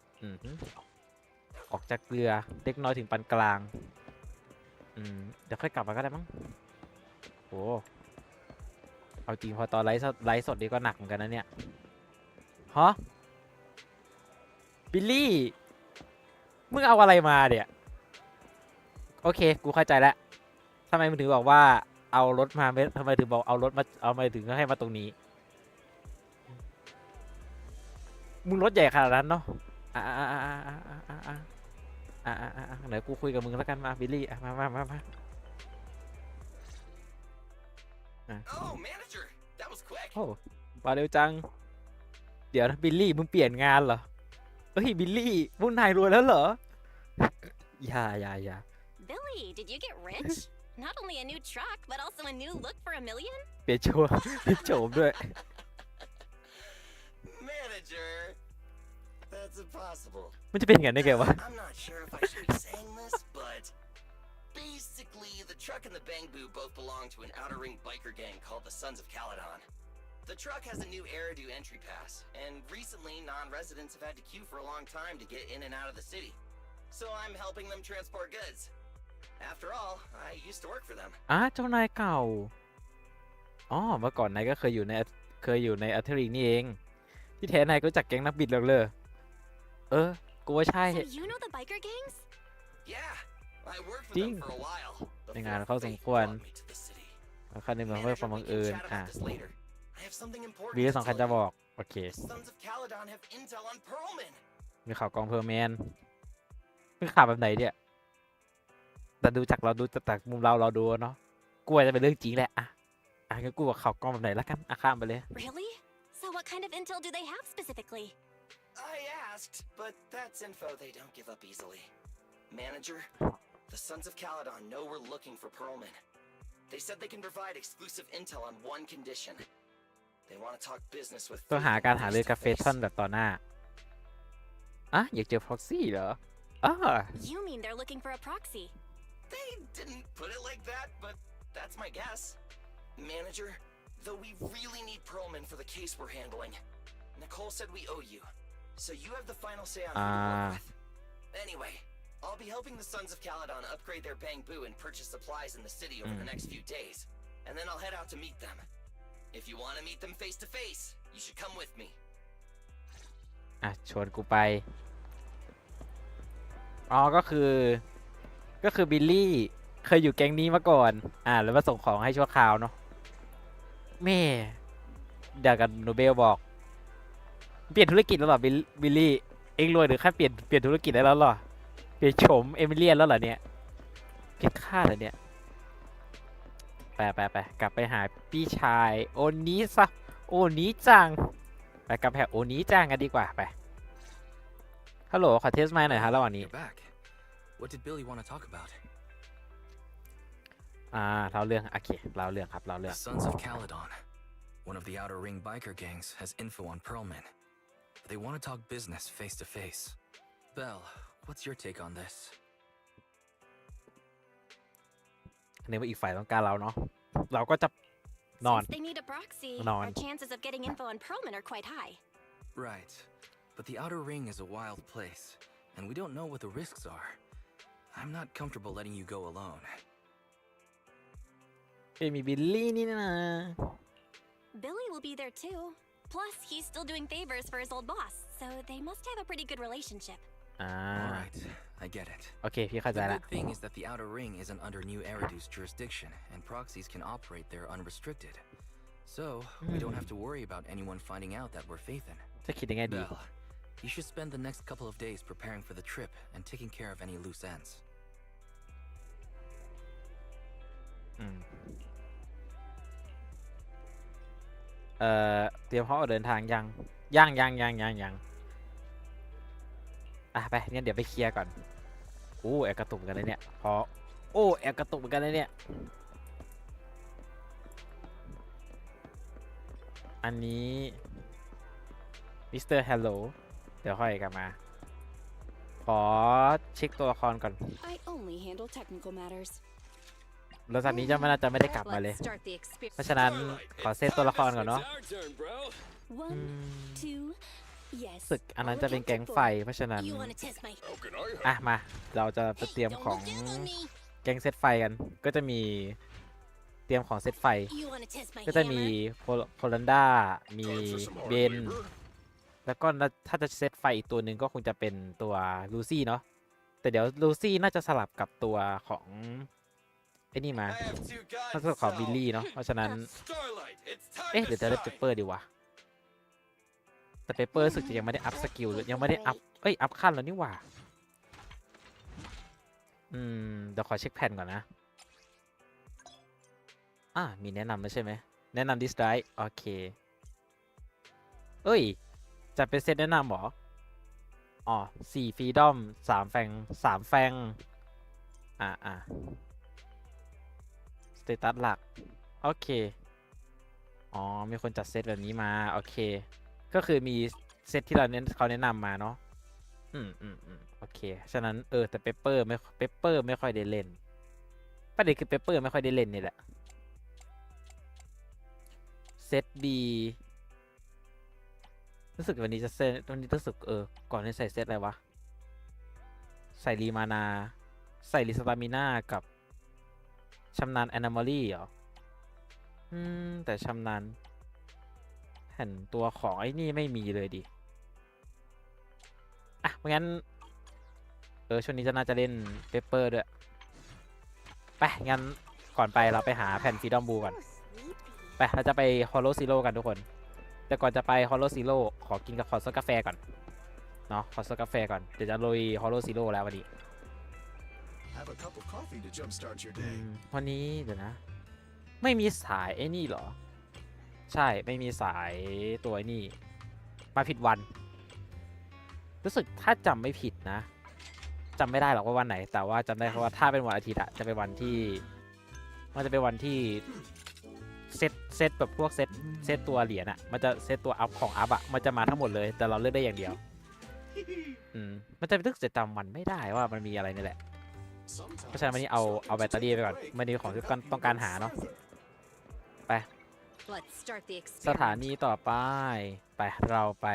ออกจากเกลือเล็กน้อยถึงปานกลางเดี๋ยวค่อยกลับมาก็ได้มั้งโอ้เอาจริงพอตอนไลฟ์สดนี่ก็หนักเหมือนกันนะเนี่ยฮะบิลลี่มึงเอาอะไรมาเนี่ยโอเคกูเข้าใจแล้วทำไมมึงถึงบอกว่าเอารถมาไม่ทำไมถึงบอกเอารถมาเอามาถึงให้มาตรงนี้มึงรถใหญ่ขนาดนั้นเนาะไหนกูคุยกับมึงแล้วกันมาบิลลี่มา Oh, manager, that was quick. โอ้มาเร็วจังเดี๋ยวนะบิลลี่มึงเปลี่ยนงานเหรอบิลลี่มึงนายรวยแล้วเหรออย่า Billy, did you get rich? Not only a new truck, but also a new look for $1 million? เปลี่ยนโฉมด้วย Manager, that's impossible. มันจะเป็นอย่างนั้นได้ไงวะ I'm not sure if I should be saying this, but basically, the truck and the Bang Boo both belong to an outer ring biker gang called the Sons of Calydon. The truck has a new Eridu entry pass, and recently non-residents have had to queue for a long time to get in and out of the city. So I'm helping them transport goods. After all, I used to work for them. เจ้านายเก่าเมื่อก่อนนายก็เคยอยู่ในอัลเทอริงนี่เองที่แท้นายก็รู้จักแก๊งนักบิดเลยกูว่าใช่ So you know the biker gangs? Yeah, I worked with จริง them for a while. ในงาน before เขาสม fate ควร brought me to the city. แล้วคันหนึ่งมันเพื่อความบังเอิญ Manager, we can chat about this later. I have something important มีเรื่อง to สำคัญ tell จะ you. บอกโอเค The Sons of Calydon have intel on Pearlman. มีข่าวกองเพอร์แมนเป็นข่าวแบบไหนเนี่ยแต่ดูจากมุมเราดูเนาะกูว่าจะเป็นเรื่องจริงแหละงั้นกูบอกข่าวกองแบบไหนแล้วกันข้ามไปเลย Really? So what kind of intel do they have specifically? I asked, but that's info they don't give up easily. Manager, the Sons of Calydon know we're looking for Pearlman. They said they can provide exclusive intel on one condition. They want to talk business with ต้องหา Freeman การหา face รือ to กับเฟ face. ทันแบบต่อหน้าอยากเจอพ็อกซี่เหรอYou mean they're looking for a proxy? They didn't put it like that, but that's my guess. Manager, though we really need Pearlman for the case we're handling. Nicole said we owe you, so you have the final say on who to work with. Anyway, I'll be helping the Sons of Calydon upgrade their Bang Boo and purchase supplies in the city over the next few days, and then I'll head out to meet them. If you want to meet them face to face, you should come with me. ชวนกูไปก็คือบิลลี่เคยอยู่แก๊งนี้มาก่อนแล้วมาส่งของให้ชั่วคราวเนาะแม่เดี๋ยวกันโนเบลบอกเปลี่ยนธุรกิจแล้วเหรอบิลลี่เอ็งรวยหรือแค่เปลี่ยนธุรกิจได้แล้วเหรอเปลี่ยนโฉมเอมิเลียนแล้วเหรอเนี่ยเก็บค่าเหรอเนี่ยไปกลับไปหาพี่ชายโอนี้จังไปกลับไปหาโอนี้จังกันดีกว่าไปฮัลโหลขอเทสไมค์หน่อยฮะระหว่างนี้ You're back. What did Billy want to talk about? เล่าเรื่องโอเคเล่าเรื่องครับเล่าเรื่ The อง Sons of Calydon, one of the outer ring biker gangs, has info on Pearlman. They want to talk business face to face. Belle, What's your take on this? อันนี้ว่าอีกฝ่ายต้องการเราเนาะเราก็จะนอน Since they need a proxy, Non. our chances of getting info on Perlman are quite high. Right. But the Outer Ring is a wild place, and we don't know what the risks are. I'm not comfortable letting you go alone. มีบิลลี่นี่นะ Billy will be there too. Plus, he's still doing favors for his old boss, so they must have a pretty good relationship. Alright, I get it. โอเคพี่เข้าใจ The ละ good thing is that the Outer Ring isn't under New Eridu's jurisdiction, and proxies can operate there unrestricted. So, we don't have to worry about anyone finding out that we're Phaethon. จะคิดยังไงดี Belle, you should spend the next couple of days preparing for the trip and taking care of any loose ends. เตรียมพร้อมออกเดินทางยังไปงั้นเดี๋ยวไปเคลียร์ก่อนโอ้แอบกระตุกกันเลยเนี่ยแอบกระตุกกันเลยเนี่ยอันนี้มิสเตอร์ฮัลโหลเดี๋ยวค่อยกลับมาขอเช็คตัวละครก่อน I only handle technical matters. แล้วจากนี้ไม่น่าจะไม่ได้กลับมาเลย Let's start the experience. เพราะฉะนั้นขอเซตตัวละครก่อนเนาะ One, two, yes. สึกอันนั้นจะเป็นแก๊งไฟเพราะฉะนั้น You wanna test my... มาเราจะไปเตรียมของ แก๊งเซตไฟกันก็จะมีเตรียมของเซตไฟ You wanna test my ก็จะมี hammer? โคลันด้ามีเบนแล้วก็ถ้าจะเซตไฟอีกตัวหนึ่งก็คงจะเป็นตัวลูซี่เนาะแต่เดี๋ยวลูซี่น่าจะสลับกับตัวของไอ้นี่มาน่าจะของบิลลี่เนาะเพราะฉะนั้นเดี๋ยวจะเล่นเปเปอร์ดีวะแต่เปเปอร์รู้สึกจะยังไม่ได้อัพสกิลหรือยังไม่ได้อัพอัพขั้นแล้วนี่หว่าเดี๋ยวขอเช็คแผ่นก่อนนะมีแนะนำแล้วใช่ไหมแนะนำดิสไดโอเคจะเป็นเซตแนะนำหรอ4ฟรีดอม3แฟงสเตตัสหลักโอเคมีคนจัดเซตแบบนี้มาโอเคก็คือมีเซตที่เขาแนะนำมาเนาะโอเคฉะนั้นแต่เปเปอร์ไม่ค่อยได้เล่นประเด็นคือเปเปอร์ไม่ค่อยได้เล่นนี่แหละเซต B รู้สึกวันนี้จะเซตวันนี้รู้สึกก่อนที่ใส่เซตอะไรวะใส่รีมานาใส่รีสตามิน่ากับชำนาญแอนิมอลี่เหรอแต่ชำนาญแผ่นตัวของไอ้นี่ไม่มีเลยดิเพราะงั้นช่วงนี้จะน่าจะเล่นเปเปอร์ด้วยไปงั้นก่อนไปเราไปหาแผ่นฟรีดอมบูก่อนไปเราจะไปฮอลโลซิโร่กันทุกคนแต่ก่อนจะไปฮอลโลซิโร่ขอกินกับขอซดกาแฟก่อนเนาะขอซดกาแฟก่อนเดี๋ยวจะลุยฮอลโลซิโร่แล้ววันนี้วันนี้เดี๋ยวนะไม่มีสายไอ้นี่เหรอใช่ไม่มีสายตัวไอ้นี่มาผิดวันรู้สึกถ้าจำไม่ผิดนะจำไม่ได้หรอกว่าวันไหนแต่ว่าจำได้เพราะว่าถ้าเป็นวันอาทิตย์จะเป็นวันที่มันจะเป็นวันที่เซตแบบพวกเซตตัวเหรียญมันจะเซตตัวอัพของอัพมันจะมาทั้งหมดเลยแต่เราเลือกได้อย่างเดียวมันจะรู้สึกจะจำวันไม่ได้ว่ามันมีอะไรนี่แหละเพราะฉะนั้นวันนี้เอาแบตเตอรี่ไปก่อนมันมีของที่ต้องการหาเนาะไป Let's start the สถา experiment. นีต่อไปเราไ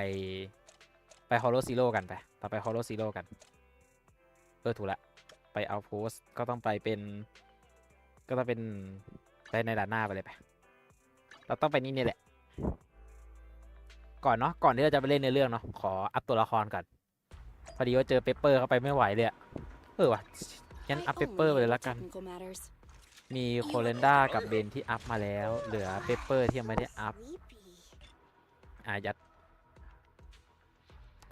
ปฮอลโลซิโร่กันเราไปฮอลโลซิโร่กันถูกละไปเอาโพสก็ต้องไปเป็นไปในด่านหน้าไปเลยเราต้องไปนี่แหละก่อนเนาะก่อนที่เราจะไปเล่นในเรื่องเนาะขออัพตัวละครก่อนพอดีว่าเจอเปเปอร์เข้าไปไม่ไหวเลยว่ะงั้น I อัพเปเปอร์ only ไปเลย handle ละกัน technical matters. มีโคเลนด้ากับเบนที่อัพมาแล้วเหลือเปเปอร์ที่ยังไม่ได้อัพยัด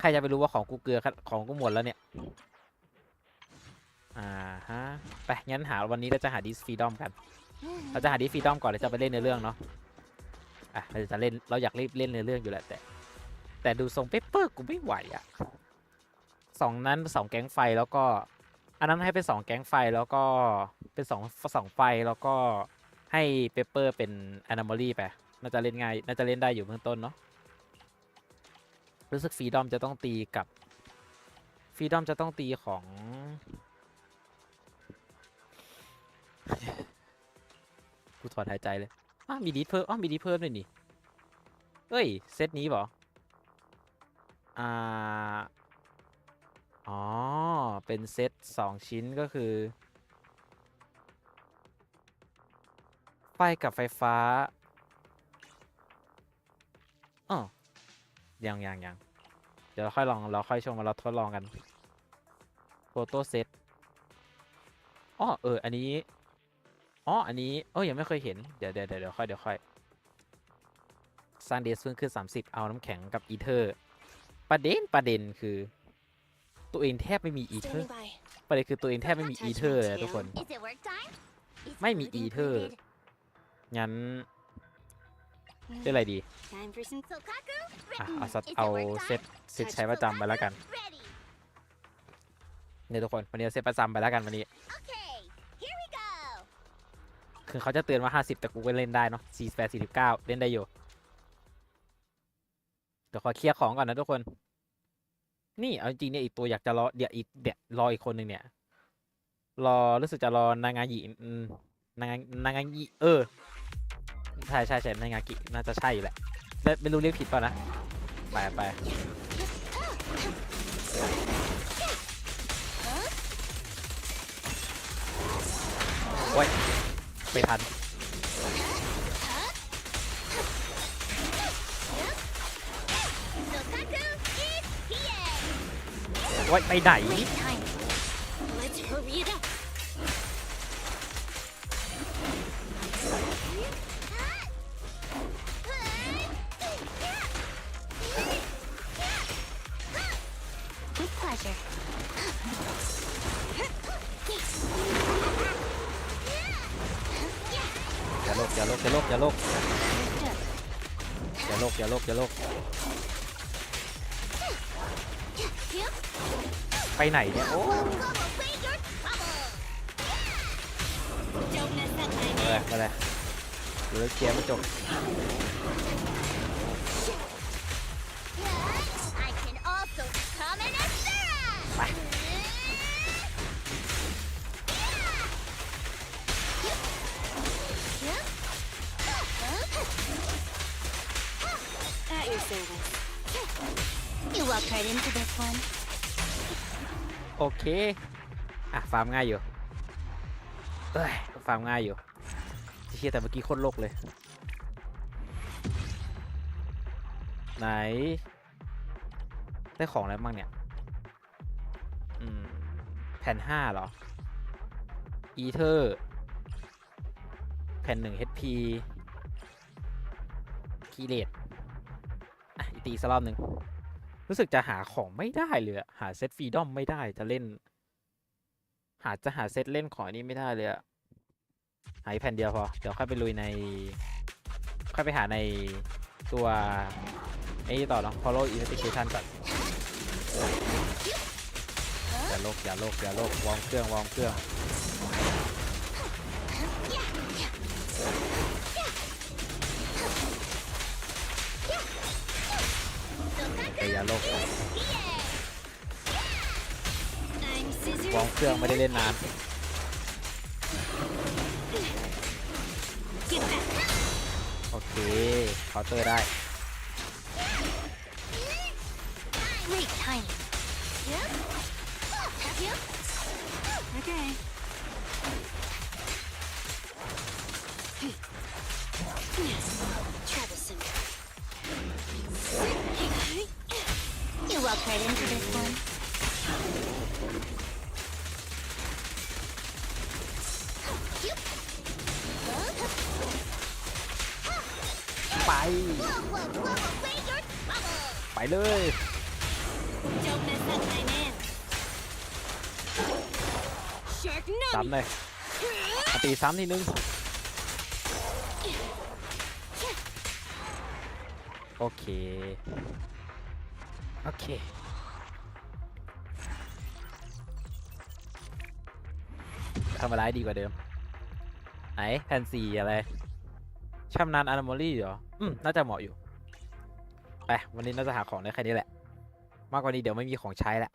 ใครจะไปรู้ว่าของกูเกลือของกูหมดแล้วเนี่ยไปงั้นวันนี้เราจะหาดิสฟรีดอมกันเราจะหาดิสฟรีดอมก่อนเราจะไปเล่นในเรื่องเนาะเราอยากเล่นในเรื่องอยู่แหละแต่ดูทรงเปเปอร์กูไม่ไหว2แก๊งไฟแล้วก็อันนั้นให้เป็น2แก๊งไฟแล้วก็เป็น2ไฟแล้วก็ให้เปเปอร์เป็นแอนิมอลี่ไปน่าจะเล่นง่ายน่าจะเล่นได้อยู่เบื้องต้นเนาะรู้สึกฟรีดอมจะต้องตีกับ ฟรีดอมจะต้องตีของกูถอนหายใจเลยมีดีเพิ่มมีดีเพิ่มด้วยนี่เอ้ยเซตนี้เปล่าอ๋อเป็นเซต2 ชิ้นก็คือไฟกับไฟฟ้ายังเดี๋ยวเราค่อยลองเราค่อยชมมาเราทดลองกันโฟโต้เซตอันนี้อันนี้ยังไม่เคยเห็นเดี๋ยวค่อยสร้างเดสเพิ่งขึ้น30เอาน้ำแข็งกับอีเทอร์ประเด็นคือตัวเองแทบไม่มีอีเทอร์ Standing by. ประเด็นคือตัวเองแทบไม่มีอีเทอร์เลยทุกคน Is it work time? It's ไม่มี food อีเทอร์ included. งั้นเรื่องอะไรดี Time for some. Sokaku, เอา ready. Is it work เซ time? ตใช้ประจำไปแล้วกัน Ready. เนี่ยทุกคนวันนี้เอาเซตประจำไปแล้วกันวันนี้ Okay, here we go. คือเขาจะเตือนว่า50แต่กูก็เล่นได้เนาะ48 49เล่นได้อยู่เดี๋ยวขอเคลียร์ของก่อนนะทุกคนนี่เอาจริงๆเนี่ยอีกตัวอยากจะรอเดี๋ยวรออีกคนหนึ่งเนี่ยรอรู้สึกจะรอนางางินางางิใช่นางากิน่าจะใช่แหละไม่รู้เรียกผิดป่ะนะไปโอ้ยไม่ทันโอ้ยไปไหน Wait time. Let's hurry it up. With pleasure. อย่าโลกไปไหนเนี่ยโอ้ Go away your trouble. Don't mess up my มาเลยเดี๋ยวเคลียร์ไม่จบ I can also become an Asura. ไป At your service. You walk right into this one. โอเคฟาร์มง่ายอยู่ฟาร์มง่ายอยู่เชี่ยแต่เมื่อกี้โคตรโลกเลยไหนได้ของอะไรบ้างเนี่ยแผ่น5เหรออีเทอร์แผ่น1 HP คีเลตอีตีสักรอบหนึ่งรู้สึกจะหาของไม่ได้เลยหาเซตฟรีดอมไม่ได้จะเล่นหาเซตเล่นของนี้ไม่ได้เลยหาแผ่นเดียวพอเดี๋ยวค่อยไปลุยในค่อยไปหาในตัวไอ้ต่อเนาะ follow investigation ก่อนอย่าโลกวอร์มเครื่องอย่าโลก I'm scissors. วอร์มเครื่องไม่ได้เล่นนาน Get back. โอเคเคาน์เตอร์ได้ Wait time. Okay. Troublesome. You walk right into this one. ไป Whoa, away your trouble. ไปเลย Don't mess up my man. Shark ซ้ำเลยตีซ้ำทีนึงโอเคทำอะไรดีกว่าเดิมไหนแผ่น4อะไรชำนาญอนาโมลี่เหรอน่าจะเหมาะอยู่ไปวันนี้น่าจะหาของได้แค่นี้แหละมากกว่านี้เดี๋ยวไม่มีของใช้ละ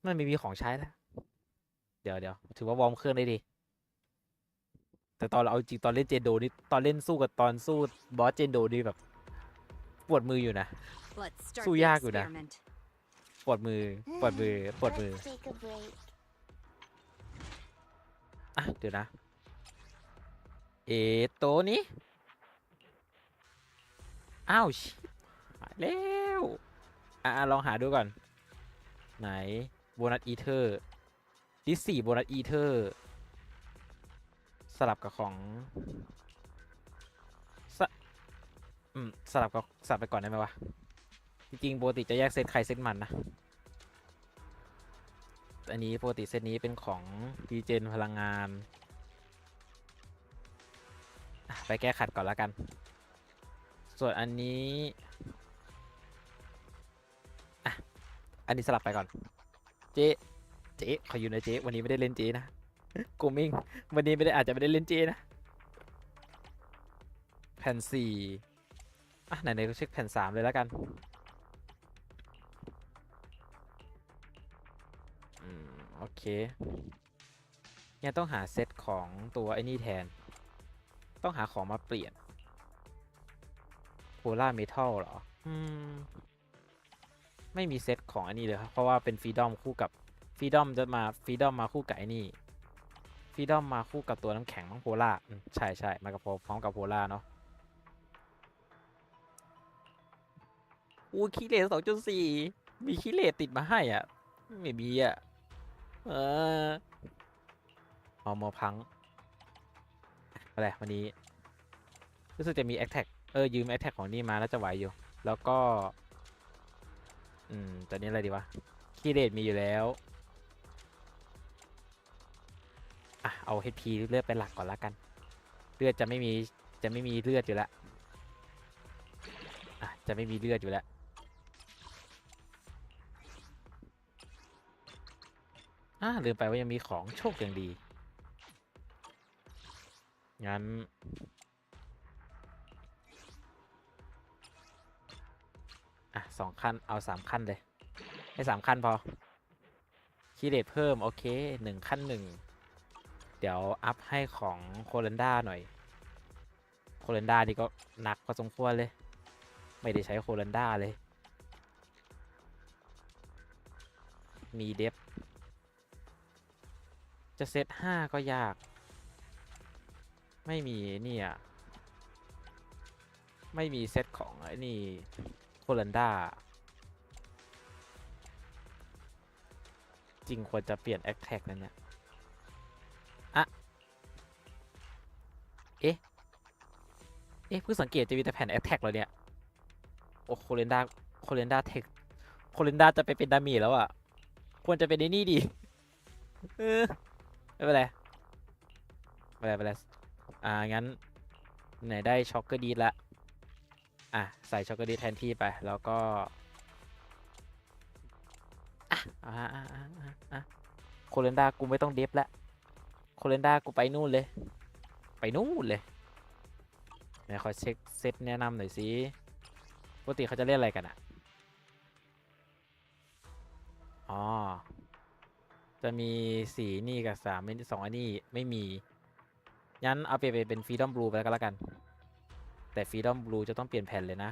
มันไม่มีของใช้แล้วเดี๋ยวถือว่าวอร์มเครื่องได้ดีแต่ตอนเราเอาจริงตอนเล่นเจนโดนี่ตอนเล่นสู้กับตอนสู้บอสเจนโดนี่แบบปวดมืออยู่นะ Let's start Su the yag udah. experiment. ปวดมือปวดมือปวดมือ Let's take a break. อ่ะเดี๋ยวนะโตัวนี้อ้าวชิบหายแล้วลองหาดูก่อนไหนโบนัสอีเทอร์ดิสี่โบนัสอีเทอร์สลับกับของสลับกับสับไปก่อนได้ไหมวะจริงๆปกติจะแยกเซตใครเซตมันนะอันนี้ปกติเซตนี้เป็นของดีเจนพลังงานไปแก้ขัดก่อนแล้วกันส่วนอันนี้อันนี้สลับไปก่อนเจ๊ขออยู่นะเจ๊วันนี้ไม่ได้เล่นเจ๊นะกูมิ่งวันนี้อาจจะไม่ได้เล่นเจ๊นะแผ่นสี่ไหนๆก็เช็คแผ่นสามเลยแล้วกันโอเคยังต้องหาเซตของตัวไอ้นี่แทนต้องหาของมาเปลี่ยนโพล่าเมทัลเหรอไม่มีเซตของอันนี้เลยครับเพราะว่าเป็นฟรีดอมคู่กับฟรีดอมจะมาฟรีดอมมาคู่กับไอ้นี่ฟรีดอมมาคู่กับตัวน้ำแข็งของโพล่าใช่มากับพร้อมกับโพล่าเนาะคีเลส 2.4 มีคีเลสติดมาให้อ่ะไม่มีอ่ะเอามาพังอะไรวันนี้รู้สึกจะมีแอคแท็กยืมแอคแท็กของนี่มาแล้วจะไหวอยู่แล้วก็ตอนนี้อะไรดีวะคีเลสมีอยู่แล้วเอา HP เลือดเป็นหลักก่อนละกันเลือดจะไม่มีเลือดอยู่แล้วจะไม่มีเลือดอยู่แล้วลืมไปว่ายังมีของโชคอย่างดีงั้น2 ขั้นเอา3 ขั้นเลยให้3 ขั้นพอคีเลตเพิ่มโอเค1 ขั้น 1เดี๋ยวอัพให้ของโคลันดาหน่อยโคลันดานี่ก็หนักพอสมควรเลยไม่ได้ใช้โคลันดาเลยมีเดฟจะเซต5ก็ยากไม่มีนี่ไม่มีเซตของไอ้นี่โคลันดาจริงควรจะเปลี่ยนแอคแท็กนั่นเนี่ยเพิ่งสังเกตจะมีแต่แผ่นแอคแท็กแล้วเนี่ยโอ้โคลันดาเทคโคลันดาจะไปเป็นดาเมจแล้วอ่ะควรจะเป็นไอ้นี่ดีไม่เป็นไรงั้นไหนได้ช็อกเกอร์ดีละใส่ช็อกโกแลตแทนที่ไปแล้วก็โคลันดากูไม่ต้องเดฟแล้วโคลันดากูไปนู่นเลยไหนขอเช็คเซตแนะนำหน่อยสิปกติเขาจะเล่นอะไรกันจะมี4นี่กับ3ไม่2อันนี้ไม่มีงั้นเอาไปเป็นฟรีดอมบลูไปแล้วกันแต่ฟรีดอมบลูจะต้องเปลี่ยนแผ่นเลยนะ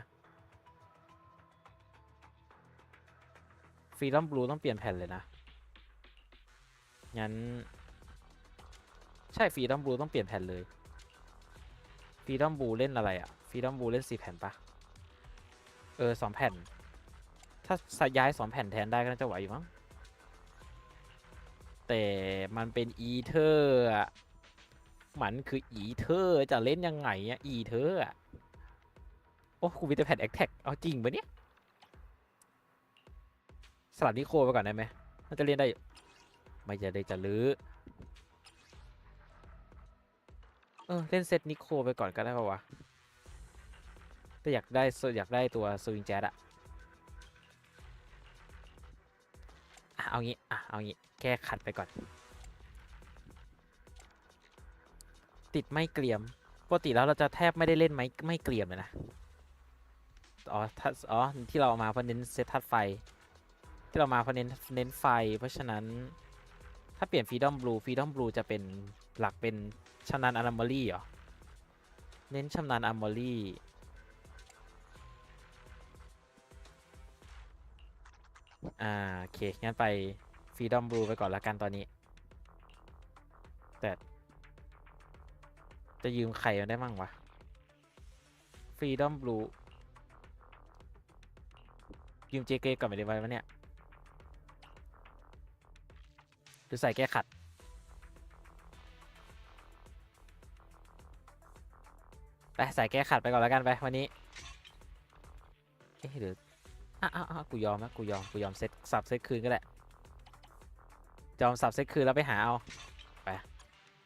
ฟรีดอมบลูต้องเปลี่ยนแผ่นเลยนะงั้นใช่ฟรีดอมบลูต้องเปลี่ยนแผ่นเลยฟรีดอมบลูเล่นอะไรฟรีดอมบลูเล่น4 แผ่นปะ2 แผ่นถ้าย้าย2 แผ่นแทนได้ก็น่าจะไหวอยู่มั้งแต่มันเป็นอีเทอร์มันคืออีเทอร์จะเล่นยังไงอีเทอร์โอ้กูมีแต่แผ่นแอคแท็กเอาจริงปะเนี่ยสลับนิโคไปก่อนได้ไหมมันจะเล่นได้ไม่จะได้จะลื้อเล่นเซตนิโคไปก่อนก็ได้ปะวะแต่อยากได้ตัวสวิงแจ๊ดเอางี้แก้ขัดไปก่อนติดไม่เกลี่ยมปกติแล้วเราจะแทบไม่ได้เล่นไม่เกลี่ยมเลยนะที่เราเอามาเพราะเน้นเซตธาตุไฟ ที่เรามาเพราะเน้นไฟเพราะฉะนั้นถ้าเปลี่ยนฟรีดอมบลูจะเป็นหลักเป็นชำนาญอะนาโมลี่เหรอเน้นชำนาญอะนาโมลี่โอเคงั้นไปฟรีดอมบลูไปก่อนละกันตอนนี้แต่จะยืมใครมาได้มั่งวะฟรีดอมบลูยืมเจเกก่อนไปได้ไหมเนี่ยหรือใส่แก้ขัดไปใส่แก้ขัดไปก่อนแล้วกันไปวันนี้หรือกูยอมนะกูยอมเซตสับเซตคืนก็แหละยอมสับเซตคืนแล้วไปหาเอาไป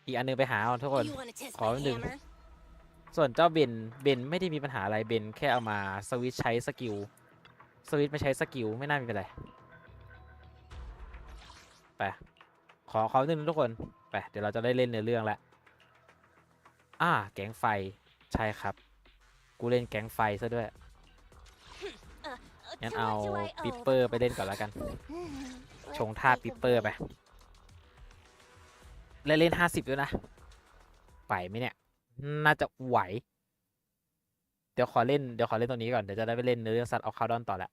อีกอันนึงไปหาเอาทุกคน You wanna test ขอ my หนึ่ง hammer? ส่วนเจ้าเบนไม่ได้มีปัญหาอะไรเบนแค่เอามาสวิตช์ใช้สกิลสวิตช์ไม่ใช้สกิลไม่น่ามีเป็นไรไปขอหนึ่งทุกคนไปเดี๋ยวเราจะได้เล่นในเรื่องแล้วแก๊งไฟใช่ครับกูเล่นแก๊งไฟซะด้วยงั้น To เอา what do I ปิป owe? เปอร์ไปเล่นก่อนแล้วกัน ชงท่าปิปเปอร์ไปเล่น50ด้วยนะไหวไหมเนี่ยน่าจะไหวเดี๋ยวขอเล่นตรงนี้ก่อนเดี๋ยวจะได้ไปเล่นเนื้อเรื่อง Son of Calydon ต่อแล้ว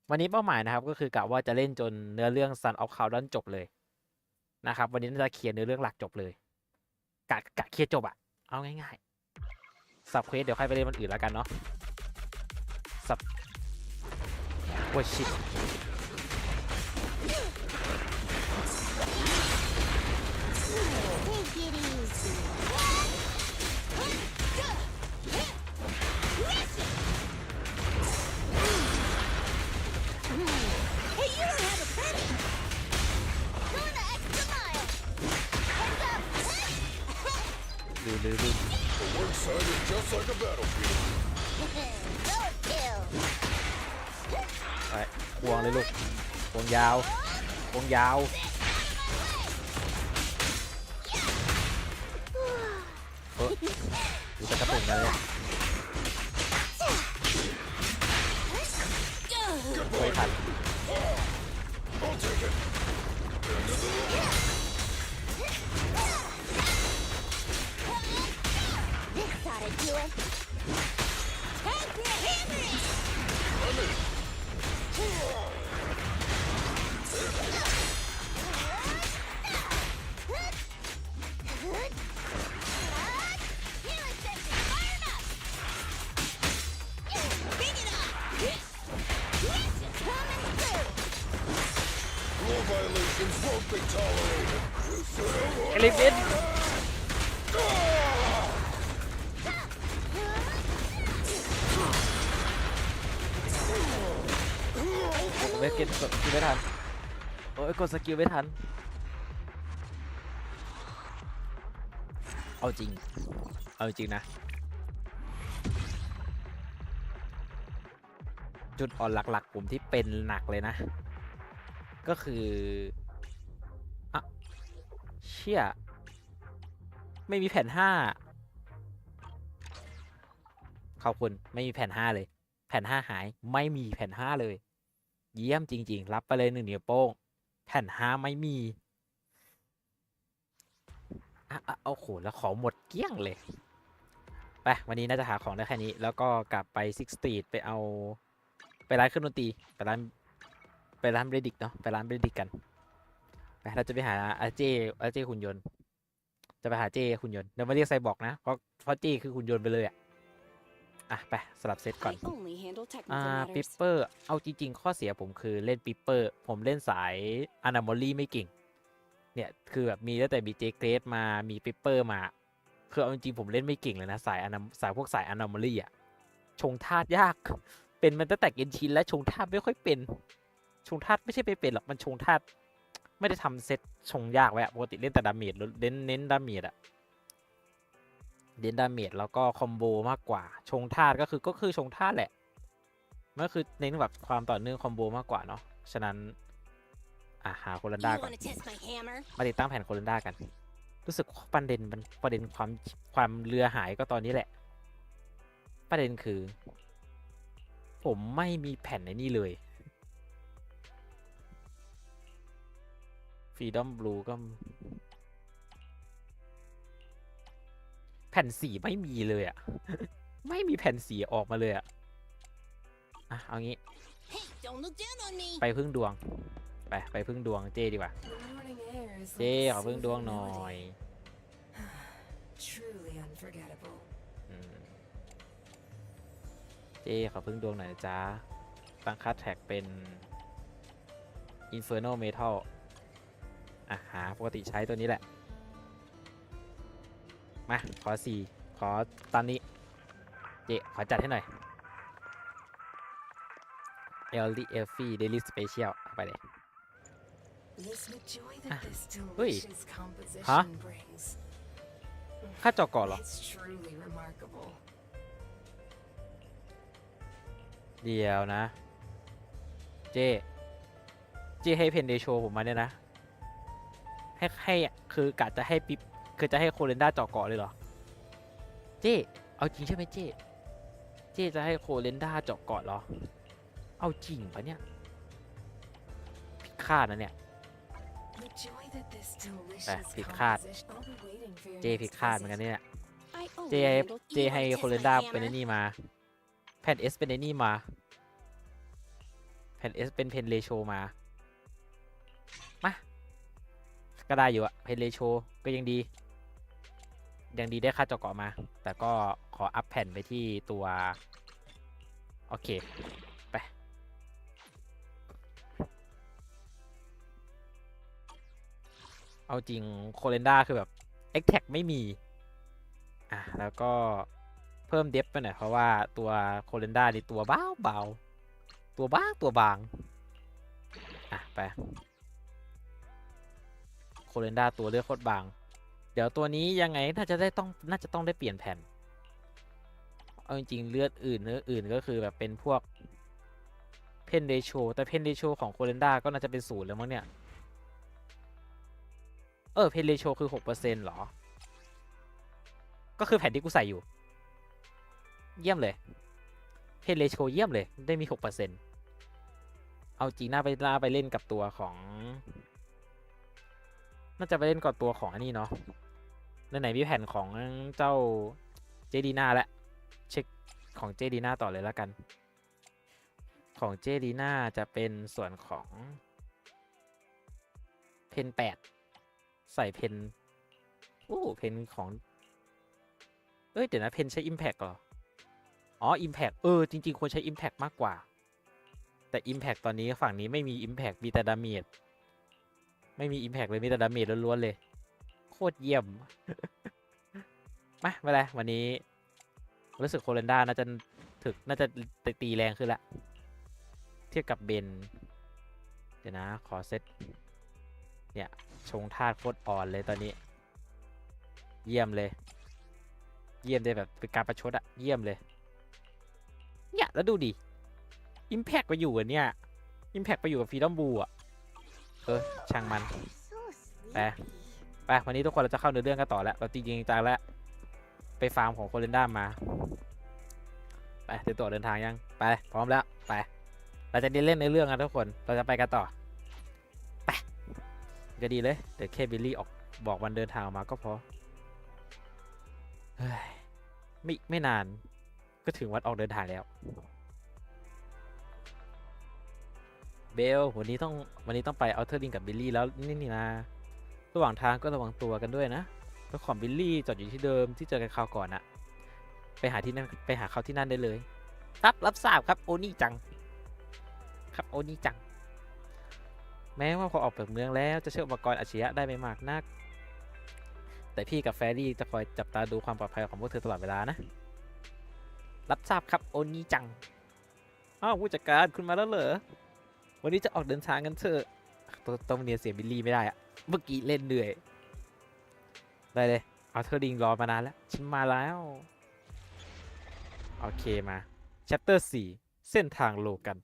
วันนี้เป้าหมายนะครับก็คือกะว่าจะเล่นจนเนื้อเรื่อง Son of Calydon จบเลยนะครับวันนี้น่าจะเคลียร์เนื้อเรื่องหลักจบเลยกะเคลียร์จบอะเอาง่ายๆสับเควสเดี๋ยวค่อยไปเล่นมันอื่นแล้วกันเนาะสับโอ้ยชิตลื The work site is just like a battlefield. ไปควงเลยลูกควงยาวดูจะกระตุกกันเลยไม่ทัน I'll take it. This ought to do it. Take your hammer! I'm in. 'Law violations won't be tolerated. เอลิเวนไม่เก็ตกดสกิลไม่ทันโอ้ยกดสกิลไม่ทันเอาจริงนะจุดอ่อนหลักๆผมที่เป็นหนักเลยนะก็คือเชี่ยไม่มีแผ่น5ขอบคุณไม่มีแผ่น5เลยแผ่น5หายไม่มีแผ่น5เลยเยี่ยมจริงๆรับไปเลย1นิ้วโป้งแผ่น5ไม่มีเอาโหแล้วของหมดเกลี้ยงเลยไปวันนี้น่าจะหาของได้แค่นี้แล้วก็กลับไปซิกสตรีทไปเอาไปร้านเครื่องดนตรีไปร้านเบรดิกเนาะไปร้านเบรดิกกันไปเราจะไปหาอาเจหุ่นยนต์จะไปหาเจหุ่นยนต์เดี๋ยวมาเรียกไซบอร์กนะเพราะเจคือหุ่นยนต์ไปเลยไปสลับเซตก่อน I only handle technical ปิป matters. เปอร์เอาจริงๆข้อเสียผมคือเล่นปิปเปอร์ผมเล่นสายอนาโมลี่ไม่เก่งเนี่ยคือแบบมีตั้งแต่มีเจเกรสมามีปิปเปอร์มาคือเอาจริงๆผมเล่นไม่เก่งเลยนะพวกสายอนาโมลี่ชงธาตุยากเป็นมันตั้งแต่เกนชินและชงธาตุไม่ค่อยเป็นชงธาตุไม่ใช่ไม่เป็นหรอกมันชงธาตุไม่ได้ทำเซตชงยากไว้ปกติเล่นแต่ดาเมจเน้นดาเมจเน้นดาเมจแล้วก็คอมโบมากกว่าชงธาตุก็คือชงธาตุแหละมันก็คือเน้นแบบความต่อเนื่องคอมโบมากกว่าเนาะฉะนั้นหาโคลัน You ดาก่อน wanna test my hammer? มาติดตั้งแผ่นโคลันดากันรู้สึกประเด็นความเรือหายก็ตอนนี้แหละประเด็นคือผมไม่มีแผ่นในนี่เลย Freedom Blue ก็แผ่นสีไม่มีเลยอะ ไม่มีแผ่นสีออกมาเลยอะเอางี้ Hey, don't look down on me. ไปพึ่งดวงไปพึ่งดวงเจดีกว่า The morning air is เจ like a ขอพึ่งดวง soothing หน่อย melody. Truly unforgettable. เจขอพึ่งดวงหน่อยจ้าตั้งค่าแท็กเป็น Inferno Metal หาปกติใช้ตัวนี้แหละ มาขอ4ขอตอนนี้เจขอจัดให้หน่อย Elfie Daily Special เอาไปเลย Listen to joy that this Ui. delicious composition Hả? brings. ค่าจอก่อนเหรอ It's truly remarkable. เดี๋ยวนะ เจให้เพนเดโชผมมาเนี่ยนะ ให้คือกะจะให้ปิ๊บคือจะให้โคเรนด้าเจาะเกาะเลยเหรอ เจเอาจริงใช่ไหมเจจะให้โคเรนด้าเจาะเกาะเหรอ เอาจริงปะเนี่ยผิดคาดนะเนี่ย The joy that this delicious ผิดคาด composition. I'll be waiting for your เจ next ผิดคาดเหมือนกัน visit. เนี่ย I owe เจ you a little. เจ You ให้ want to โค test เรน my ด้าเป็น hammer? ไอ้นี่มาแผ่น S เป็นไอ้นี่มาแผ่น S เป็นเพนเลโชมาก็ได้อยู่อะเพนเลโชก็ยังดีได้ค่าเจาะเกาะมา แต่ก็ขออัพแผ่นไปที่ตัวโอเคไปเอาจริงโคเรนด้าคือแบบ X Tag ไม่มีแล้วก็เพิ่มเดฟไปหน่อยเพราะว่าตัวโคเรนด้านี่ตัวเบาตัวบางไปโคเรนด้าตัวเลือดโคตรบางเดี๋ยวตัวนี้ยังไงน่าจะต้องได้เปลี่ยนแผ่นเอาจริงๆเลือดอื่นก็คือแบบเป็นพวกเพนเดโชแต่เพนเดโชของโคเรนด้าก็น่าจะเป็น0แล้วมั้งเนี่ยเพนเดโชคือ 6% หรอก็คือแผ่นที่กูใส่อยู่เยี่ยมเลยเพนเดโชเยี่ยมเลยได้มี 6%เอาจริงน่าไปเล่นกับตัวของน่าจะไปเล่นกับตัวของอันนี้เนาะไหนมีแผ่นของเจ้าเจดีน่าและเช็คของเจดีน่าต่อเลยแล้วกันของเจดีน่าจะเป็นส่วนของเพน8ใส่เพนเพนของเดี๋ยวนะเพนใช้ Impact เหรอImpact จริงๆควรใช้ Impact มากกว่าแต่ Impact ตอนนี้ฝั่งนี้ไม่มี Impact มีแต่ดาเมจไม่มี Impact เลยมีแต่ดาเมจล้วนๆเลยโคตรเยี่ยม ไม่เป็นไรวันนี้รู้สึกโคเรนด้าน่าจะตีแรงขึ้นละเทียบกับเบนเดี๋ยวนะขอเซตเนี่ยชงธาตุโคตรอ่อนเลยตอนนี้เยี่ยมเลยแบบเป็นการประชดเยี่ยมเลยเนี่ยแล้วดูดิ Impact ไปอยู่เนี่ย Impact ไปอยู่กับ Freedom Blue ช่างมัน ไปวันนี้ทุกคนเราจะเข้าเนื้อเรื่องกันต่อแล้วเราจริงจังแล้วไปฟาร์มของโคเรนด้ามาไปเตรียมตัวเดินทางยังไปพร้อมแล้วไปเราจะเล่นในเรื่องกันทุกคนเราจะไปกันต่อไปก็ดีเลยเดี๋ยวแค่บิลลี่ออกบอกวันเดินทางมาก็พอไม่นานก็ถึงวันออกเดินทางแล้วเบลวันนี้ต้องไปเอาเทอร์ลิงกับบิลลี่แล้วนี่นะระหว่างทางก็ระวังตัวกันด้วยนะรถของบิลลี่จอดอยู่ที่เดิมที่เจอกันคราวก่อนอะไปหาเขาที่นั่นได้เลยครับรับทราบครับโอนี่จังครับโอนี่จังแม้ว่าพอออกจากเมืองแล้วจะเชื่ออุปกรณ์อาชญะได้ไม่มากนักแต่พี่กับแฟรี่จะคอยจับตาดูความปลอดภัยของพวกเธอตลอดเวลานะรับทราบครับโอนี่จังผู้จัดการคุณมาแล้วเหรอวันนี้จะออกเดินทางกันเถอะต้องเนียนเสียบิลลี่ไม่ได้อะเมื่อกี้เล่นเหนื่อยได้เลยเอาเธอดิงรอมานานแล้วฉันมาแล้วโอเคมา chapter 4เส้นทางโลกัน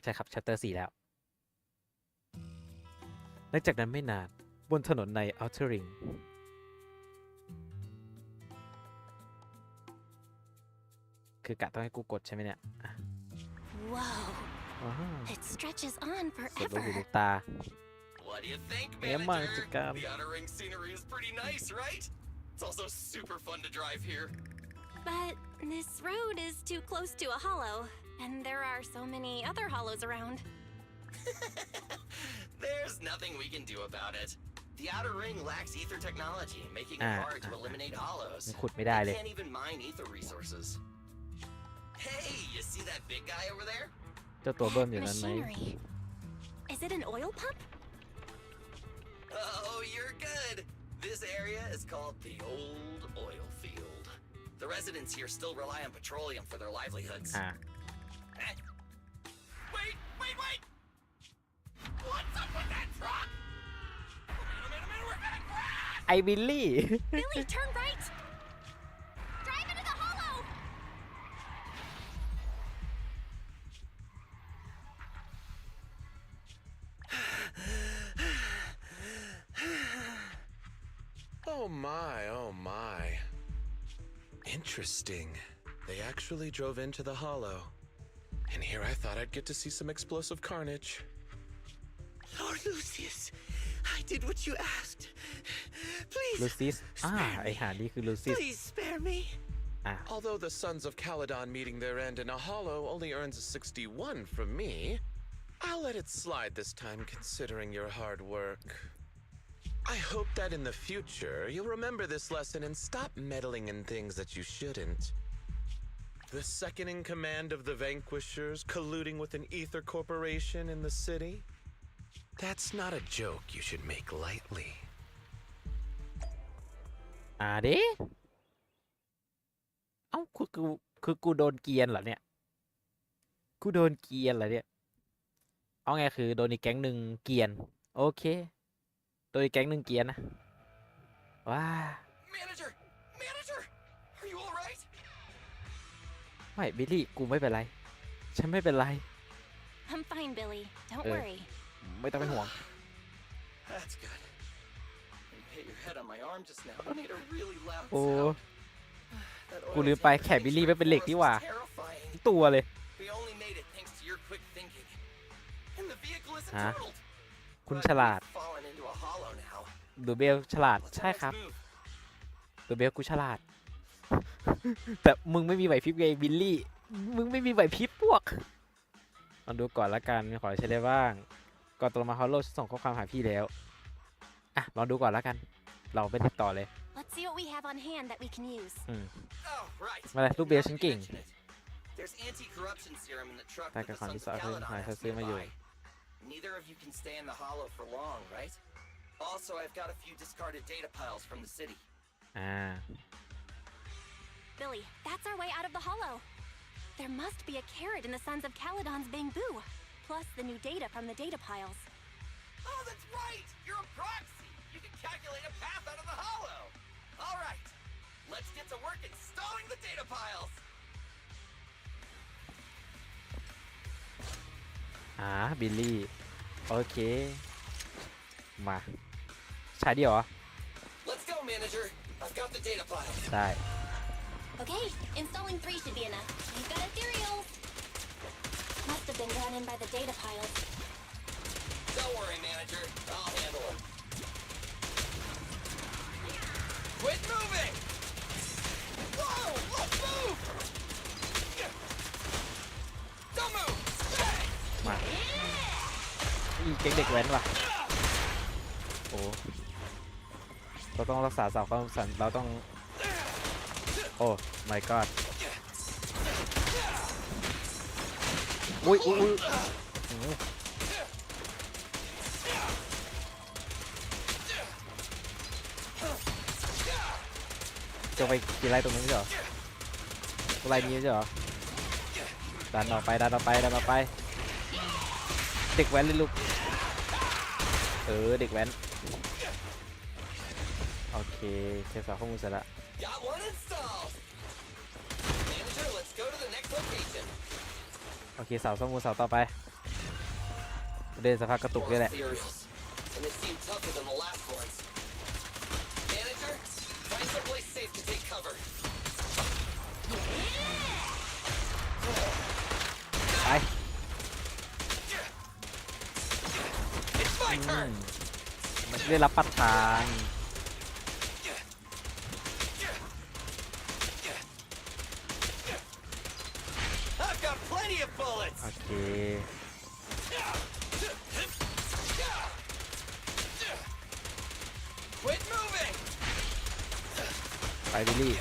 ใช่ครับ chapter 4แล้วหลังจากนั้นไม่นานบนถนนใน Outer Ring คือกะต้องให้กูกดใช่ไหมเนี่ย Whoa. It stretches on สุดลูก forever. หูลูกตา What do you think, เอ๊ะมากิจกรรม The outer ring scenery is pretty nice, right? It's also super fun to drive here. But this road is too close to a hollow, and there are so many other hollows around. There's nothing we can do about it. The outer ring lacks ether technology, making it hard to eliminate hollows. ขุดไม่ได้เลย They can't even mine ether resources. Hey, you see that big guy over there? เจ้าตัวเบิ้มอยู่นั้นไหม Machinery. Is it an oil pump? Oh, you're good. This area is called the Old Oil Field. The residents here still rely on petroleum for their livelihoods. อ่า Wait! What's up with that truck? Wait a minute, we're gonna crash! ไอ้บิลลี่ Billy, turn right! Drive into the hollow! Oh my. Interesting. They actually drove into the hollow. And here I thought I'd get to see some explosive carnage. Lord Lucius, I did what you asked. ลู Please, ซิสไอหานี่คือลูซิส please spare me. Although the Sons of Calydon meeting their end in a hollow only earns a 61 from me, I'll let it slide this time considering your hard work. I hope that in the future you'll remember this lesson and stop meddling in things that you shouldn't. The second in command of the Vanquishers colluding with an ether corporation in the city? That's not a joke you should make lightly. ดิเอ้าคือกูโดนเกียนเหรอเนี่ยกูโดนเกียนเหรอเนี่ยเอาไงคือโดนอีกแก๊งหนึ่งเกียนโอเคโดนอีกแก๊งหนึ่งเกียนนะว้า Manager, are you all right? ไม่บิลลี่กูไม่เป็นไรฉันไม่เป็นไร I'm fine, Billy. Don't worry. ไม่ต้องเป็นห่วง That's good. When you hit your head on my arm just now, it made a really loud โอ้ sound. That กู oil ลืมไป tank แขนบิลลี่ไม่เป็นเหล็กนี่หว่า was terrifying. ตัวเลย We only made it thanks to your quick thinking. And the vehicle isn't ฮะ totaled. คุณ But ฉลาด we've fallen into a hollow now. ดูเบลฉลาด What's ใช่ our ครับ next move? ดูเบลกูฉลาด แต่มึงไม่มีไหวพริบไงบิลลี่มึงไม่มีไหวพริบพวกลองดูก่อนละกันมีขอใช้ได้บ้างก่อนตกลงมาฮอลโลส่งข้อความหาพี่แล้วอ่ะลองดูก่อนละกันเราไปติดต่อเลย Let's see what we have on hand that we can use. Oh, right. มาเลยลูกเบลฉันเก่ง Mention it. There's anti-corruption serum in the truck แต่ that กับ the ของ Sons ที่ of สอนคือ Calydon หาย has ซื้อมาอยู่ nearby. Neither of you can stay in the hollow for long, right? Also, I've got a few discarded data piles from the city. อ่า Billy, that's our way out of the hollow. There must be a carrot in the Sons of Calydon's bamboo, plus the new data from the data piles. Oh, that's right! You're a proxy! You can calculate a path out of the hollow! All right, let's get to work installing the data piles! บิลลี่โอเคมาใช้ดีเหรอ Let's go, manager! I've got the data piles. ได้ Okay, installing 3 should be enough. You've got ethereals. Must have been run in by the data piles. Don't worry, manager. I'll handle them. Quit moving! Whoa! Let's move! Don't move! Stay! มาอีเก่งเด็กแว้นว่ะโอ้เราต้องรักษาเสาความสันเราต้องโอ้ my god อุ้ยจะไปกี่ไรตรงนี้เหรอไรนี้เหรอดันออกไปเด็กแว้นเลยลูกเด็กแว้นโอเคเช็คสาวข้อมูลเสร็จละ Got one installed! Manager, let's go to the next location. โอเคเสาข้อมูลเสาต่อไปเดินสภาพกระตุกด้วยแหละ Ethereals, and they seem tougher than the last ones. Manager, find someplace safe to take cover. ไป It's my turn! มันได้รับประทาน I've got plenty of bullets. โอเค Quit moving. ไปบิลลี่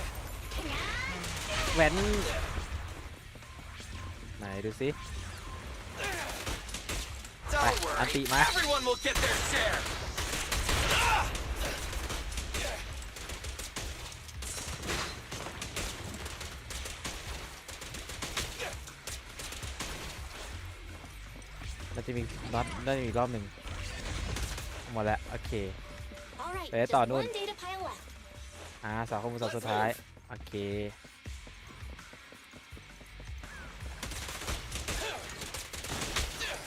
แหวนไหนดูสิ Don't worry. Anti-ma. Everyone will get their share. มันจะมีน็อตได้อีกรอบหนึ่งหมดแล้วโอเค All right, Để just tỏ one luôn. data pile left. สองข้อมูลสุดท้ายโอเค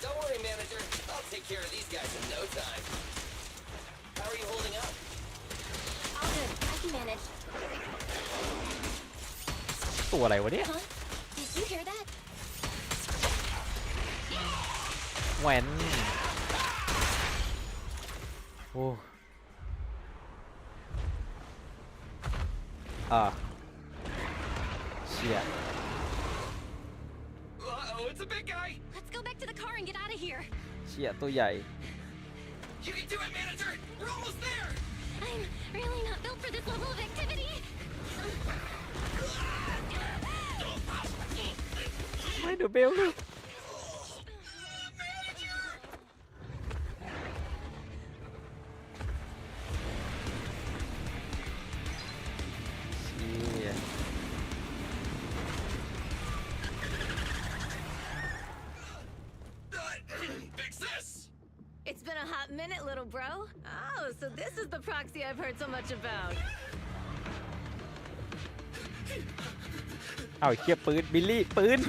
Don't worry, manager. I'll take care of these guys in no time. How are you holding up? All good. I can manage. ตัวอะไรวะเนี่ย Huh? Did you hear that? แหวนโอ้เชี่ย Uh-oh, it's a big guy. Let's go back to the car and get out of here. เชี่ยตัวใหญ่ You can do it, manager. We're almost there. I'm really not built for this level of activity. ไม่ดูเบลเลยเชี่ย Big sis. It's been a hot minute, little bro. Oh, so this is the proxy I've heard so much about. เอาเชี่ยปืนบิลลี่ปืน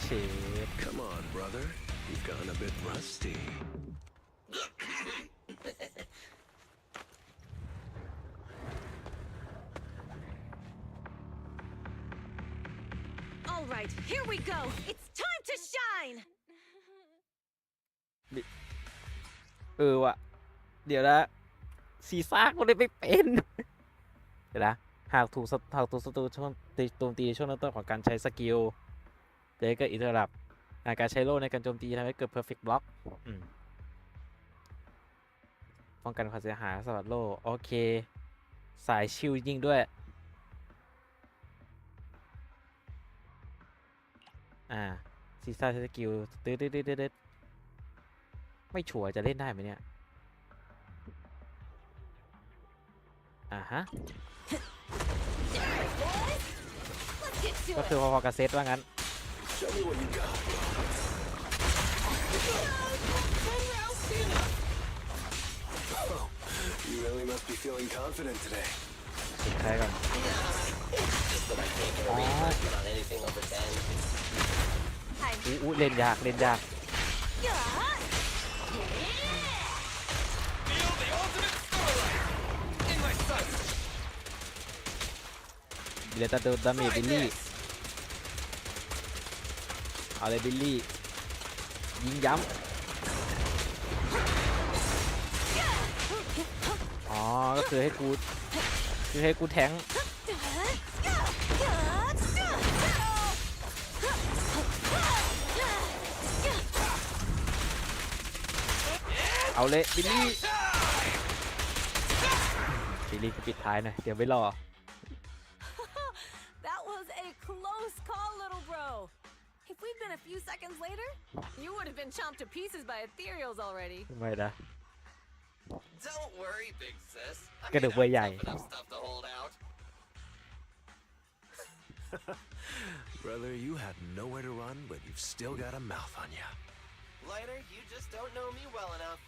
เชฟ Come on, brother. You've gone a bit rusty. All right, here we go. It's time to shine. ว่ะเดี๋ยวนะซีซ่าก็เลยไม่เป็น เดี๋ยวนะหากถูกศัตรูช่วงโจมตีช่วงเริ่มต้นของการใช้สกิลจะเกิดอินเทอร์รับการใช้โล่ในการโจมตีทำให้เกิด perfect block ป้องกันความเสียหายสำหรับโล่โอเคสายชิลยิงด้วยซีซ่าใช้สกิลตืดไม่ชัวร์จะเล่นได้ไหมเนี่ยฮะ Let's get to ก็ it. คือพอๆกับเซตว่างั้น Show me what you got. Oh, you really must be feeling confident today. สุดท้ายก่อน Just that I can't get a reimbursement on anything over 10. เล่นยากเล่นยาก Yeah. Feel the ultimate starlight in my sights. เดี๋ยวจะโดนดาเมจบิลลี่ เอาเลยบิลลี่ ยิงย้ำก็คือให้กูแทงเอาเลยบิลลี่กูปิดท้ายหน่อยเดี๋ยวไม่รอ That was a close call, little bro. If we'd been a few seconds later, you would have been chomped to pieces by ethereals already. ไม่นะ Don't worry, big sis. I Cái mean, được quay I've dài. tough enough stuff to hold out. Brother, you have nowhere to run, but you've still got a mouth on you. Lighter, you just don't know me well enough.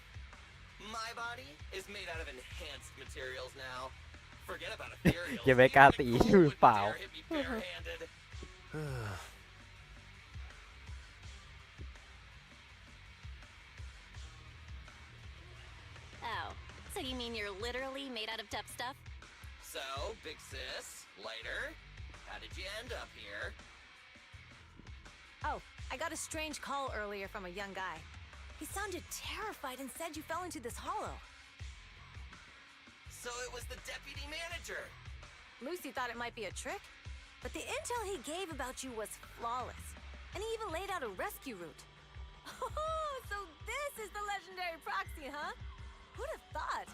My body is made out of enhanced materials now. Forget about ethereals. อย่าไปกล้าตี Even the มือ cold เปล่า wouldn't dare hit me barehanded. Oh, so you mean you're literally made out of tough stuff? So, big sis, Lighter, how did you end up here? Oh, I got a strange call earlier from a young guy. He sounded terrified and said you fell into this hollow. So it was the deputy manager. Lucy thought it might be a trick, but the intel he gave about you was flawless. And he even laid out a rescue route. Oh, so this is the legendary proxy, huh? Who'd have thought?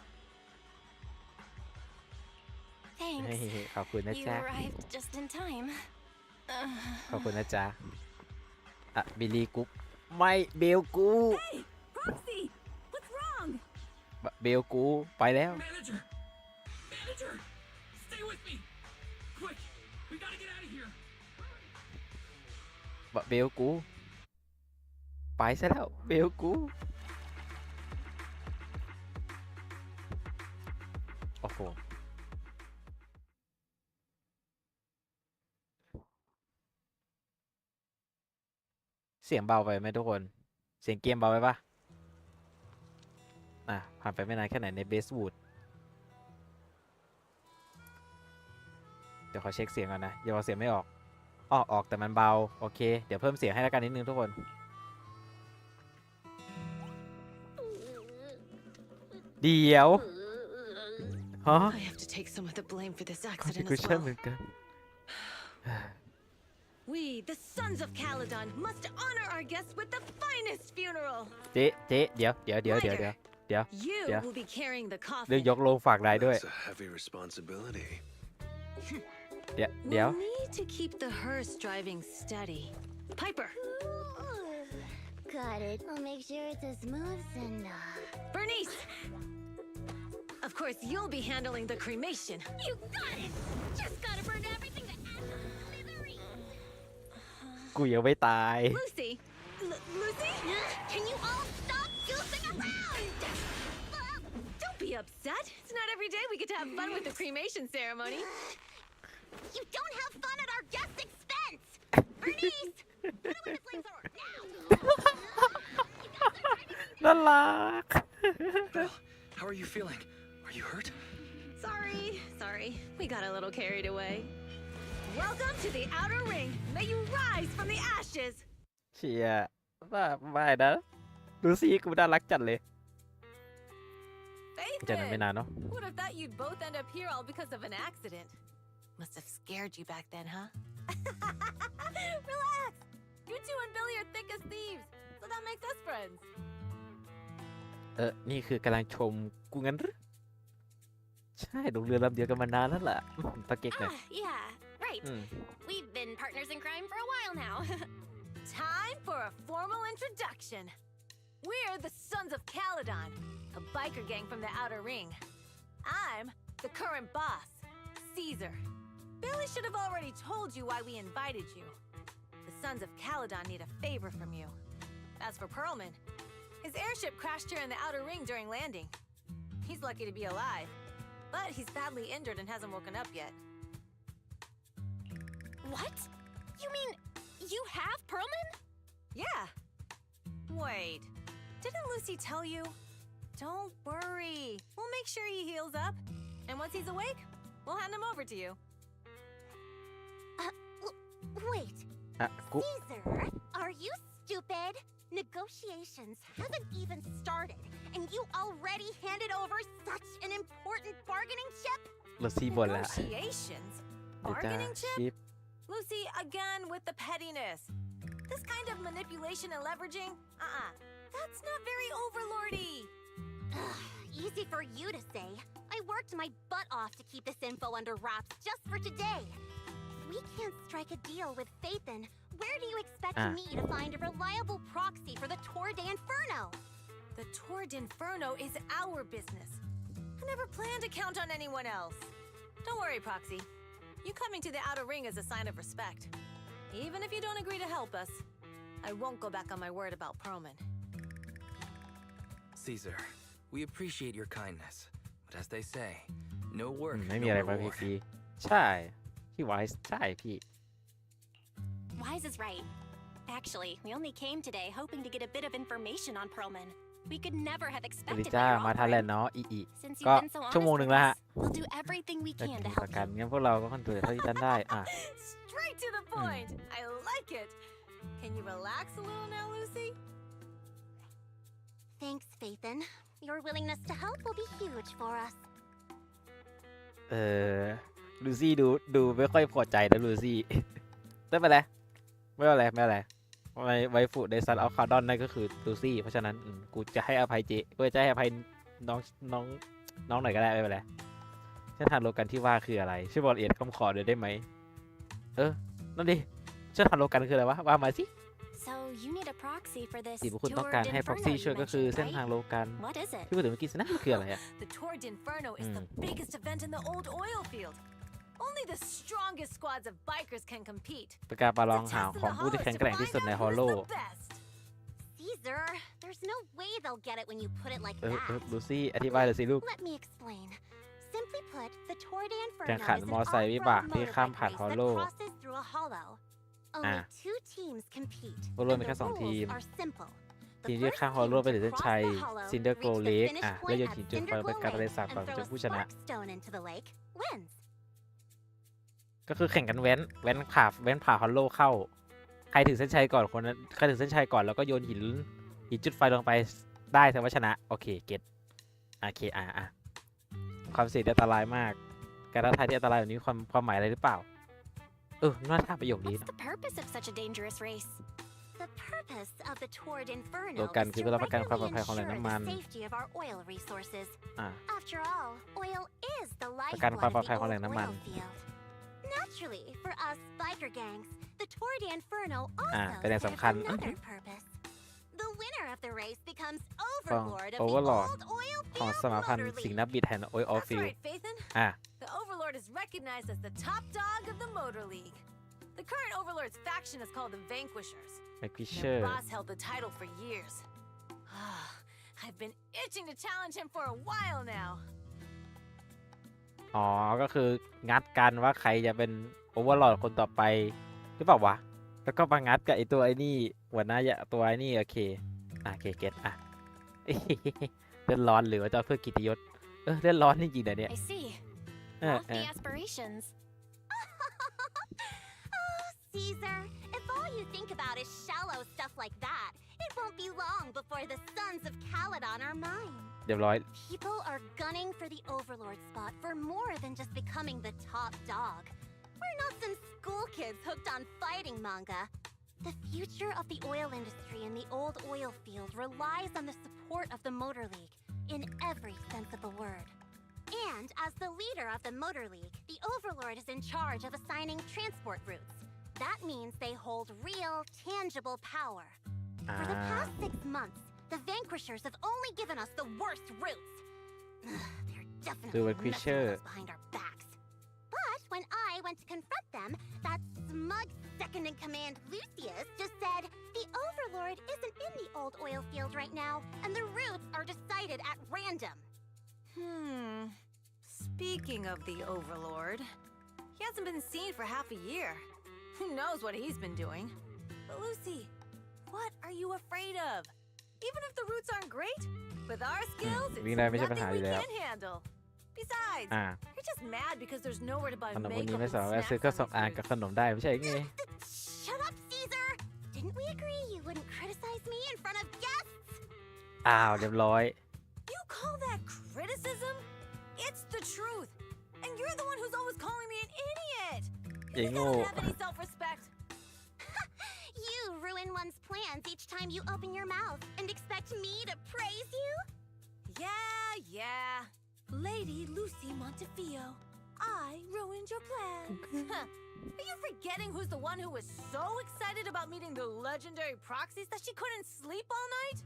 Thanks. ขอบคุณนะ You จ๊ะ arrived just in time. ขอบคุณนะจ๊ะอ่ะบิลลี่กุ๊บไม่เบลกู Hey, Proxy! What's wrong? เบลกูไปแล้ว Manager! Manager! Stay with me! Quick! We gotta get out of here! เบลกูไปซะแล้วเบลกูโอ้โหเสียงเบาไปไหมทุกคนเสียงเกมเบาไปปะผ่านไปไม่นานแค่ไหนในเบสวูดเดี๋ยวขอเช็คเสียงก่อนนะอย่าเอาเสียงไม่ออกออกแต่มันเบาโอเคเดี๋ยวเพิ่มเสียงให้แล้วกันนิดนึงทุกคนเดี๋ยวฮะ I have to take some of the blame for this ก็ accident กู as เชื่อ well. เหมือนกัน We, the Sons of Calydon, must honor our guests with the finest funeral. เจ๊เดี๋ยว You Yeah. will be carrying the เรื่อง coffin. ยกโลงฝากรายด้วย That's a heavy responsibility. เดี๋ยว We'll need to keep the hearse driving steady. Piper, Got it. I'll make sure it's as smooth and Bernice. Of course, you'll be handling the cremation. You got it! Just gotta burn everything to smithereens! กูยังไม่ตาย Lucy, Lucy, Can you all stop goofing around? don't be upset. It's not every day we get to have fun with the cremation ceremony. You don't have fun at our guest expense! Bernice! Put away the flamethrower now! You guys are driving me น่ารัก Belle, how are you feeling? Are you hurt? Sorry. We got a little carried away. Welcome to the outer ring. May you rise from the ashes. เชียไม่นะดูสิกูน่ารักจัดเลยจากนั้นไม่ Faithin, นานเนาะ would have thought you'd both end up here all because of an accident. Must have scared you back then, huh? Relax. You two and Billy are thick as thieves, so that makes us friends. นี่คือกำลังชมกูงั้นหรือใช่ลงเรือลำเดียวกันมานานแล้วล่ะตะเก๊กหน่อย Yeah, right. อืม We've been partners in crime for a while now. Time for a formal introduction. We're the Sons of Calydon, a biker gang from the Outer Ring. I'm the current boss, Caesar. Billy should have already told you why we invited you. The Sons of Calydon need a favor from you. As for Perlman, his airship crashed here in the Outer Ring during landing. He's lucky to be alive, but he's badly injured and hasn't woken up yet. What? You mean you have Perlman? Yeah. Wait, didn't Lucy tell you? Don't worry. We'll make sure he heals up. And once he's awake, we'll hand him over to you. Wait, กู Caesar, are you stupid? Negotiations haven't even started, and you already handed over such an important bargaining chip? รถซีบ่นแล้ว Negotiations? เดี๋ยวจะ Bargaining chip? ชิป Lucy, again with the pettiness. This kind of manipulation and leveraging? That's not very overlordy. Easy for you to say. I worked my butt off to keep this info under wraps just for today. If we can't strike a deal with Faithin, where do you expect me to find a reliable proxy for the Tour d'Inferno? The Tour d'Inferno is our business. I never planned to count on anyone else. Don't worry, Proxy. You coming to the Outer Ring is a sign of respect. Even if you don't agree to help us, I won't go back on my word about Perlman. Caesar, we appreciate your kindness. But as they say, no work, ไม่ no มีอะไรมา reward. พี่ใช่พี่ไวส์ใช่พี่ Wise is right. Actually, we only came today hoping to get a bit of information on Perlman. We could never have สวัสดี expected จ้า that มา you're ทันแล้ว offering. เนาะอี Since ก็ you've been so ชั่ว honest โมงหนึ่ง with แล้วฮะ us, we'll do everything we จะ can กิ to น help ประกัน you. งั้นพวกเราก็คอนโทรลเท่าที่ท่านได้ Straight to the point. I like it. Can you relax a little now, Lucy? Thanks, Phaethon. Your willingness to help will be huge for us. ลูซี่ดูไม่ค่อยพอใจนะลูซี่ ไม่เป็นไรไวฟูในซันออฟคาร์ดอนนั่นก็คือลูซี่เพราะฉะนั้นกูจะให้อภัยเจกูจะให้อภัยน้องหน่อยก็ได้ไม่เป็นไรเส้นทางโลกันที่ว่าคืออะไรช่วยบอกละเอียดคำขอได้ไหมนั่นดิเส้นทางโลกันคืออะไรวะว่ามาสิ So you need a proxy for this สิ่งที่คุณต้อง Tour การให้ d'Inferno พ็อกซี่ you ช่วยก็คือ mentioned, เส้น right? ทางโลกัน What is it? ที่พูดถึงเมื่อกี้สินะมันคืออะไรอะ The Tour d'Inferno is the biggest event in the old oil field. Only the strongest squads of bikers can compete. เป็นการประล It's อง a หา test in ของ the ผู้ที่ hollows แข็ง to แกร่งที่ find สุดใน out ฮอล who's โล the best. Caesar, there's no way they'll get it when you put it like ลู that. ซี่อธิบายเลยสิลูก Let me explain. Simply put, the Tour d'Inferno แข่งขัน is มอ an ไซค์วิบาก off-road ที่ข้าม motorbike ผ่าน race ฮอล that โล crosses through a hollow. Only 2 teams compete. รวม and มี the แค่2 ที rules ม are simple. ที The มที่ first ข้ามฮอลโล team ไปถึง to เส้น cross ชัย the hollow, ซินเดอร์โกล reach เล the ก finish แล้ว point โยน at หินจุดไฟ Cinder เป็น Glow การทะเล Lake สาบก่อน and จะ throw a ผู้ชนะ spark stone into the lake wins. ก็คือแข่งกันแว้นผ่าฮอลโลเข้าใครถึงเส้นชัยก่อนคนนั้นใครถึงเส้นชัยก่อนแล้วก็โยนหินจุดไฟลงไปได้ถือว่าชนะโอเคเก็ตโอเคความเสี่ยงอันตรายมากการท้าทายที่อันตรายแบบนี้ความหมายอะไรหรือเปล่าน่าถามประโยคนี้ What's the purpose of such a dangerous race? The purpose of the Tour d'Inferno โลกัน is คือ to เพื่อรับประกันความปลอด regularly ภัยของแหล่ง ensure น้ำมัน the safety of our oil resources. อ่า After all, oil is the ประกัน lifeblood ความปลอ of ดภัย the ของแหล่ old งน้ำมัน oil field. Naturally, for us biker gangs, the Tour d'Inferno เป็นแหล่ง also สำคัญ serves another purpose. The winner of the race becomes ของ overlord of the Overlord old oil ของ field สมาพันธ์ motor สิ่ง league. นักบิดแห่งโออ That's ฟิล right, Phaethon. อ่ะ The Overlord is recognized as the top dog of the Motor League. The current Overlord's faction is called the Vanquishers. แมควิเชอ Their ร์ boss held the title for years. I've been itching to challenge him for a while now. อ๋อก็คืองัดกันว่าใครจะเป็นโอเวอร์ลอดคนต่อไปหรือเปล่าวะแล้วก็มางัดกับไอตัวไอ้นี่หัวหน้าตัวไอ้นี่โอเคเก็ตเล่นร้อนหรือว่าจะเพื่อกิตยศเล่นร้อนจริงๆนะเนี่ย I see. เออ Lofty aspirations. Oh, Caesar, if all you think about is shallow stuff like that, it won't be long before the Sons of Calydon are mine. เรียบร้อย People are gunning for the Overlord spot for more than just becoming the top dog. We're not some school kids hooked on fighting manga. The future of the oil industry in the old oil field relies on the support of the Motor League, in every sense of the word. And as the leader of the Motor League, the Overlord is in charge of assigning transport routes. That means they hold real, tangible power. For the past 6 months, the Vanquishers have only given us the worst routes. They're definitely messing with us behind our backs. But when I went to confront them, that smug second-in-command Lucius just said the Overlord isn't in the old oil field right now, and the routes are decided at random. Speaking of the Overlord, he hasn't been seen for half a year. Who knows what he's been doing? But Lucy, what are you afraid of? Even if the routes aren't great, with our skills, it's วิ่งได้ไม่ใช่ปัญหา nothing อยู่ we แล้ว can't handle. Besides, you're just mad because there's nowhere to buy ขนมพวก makeup นี้ไม่ and สามารถ snacks ซื้อเครื่อง on these สำอางกับ routes. ขนมได้ไม่ใช่ไง Shut up, Caesar! Didn't we agree you wouldn't criticize me in front of guests? เรียบร้อย You call that criticism? It's the truth. And you're the one who's always calling me an idiot. You think I don't have any self-respect? You ruin one's plans each time you open your mouth and expect me to praise you? Yeah. Lady Lucy Montefiore, I ruined your plans. Are you forgetting who's the one who was so excited about meeting the legendary proxies that she couldn't sleep all night?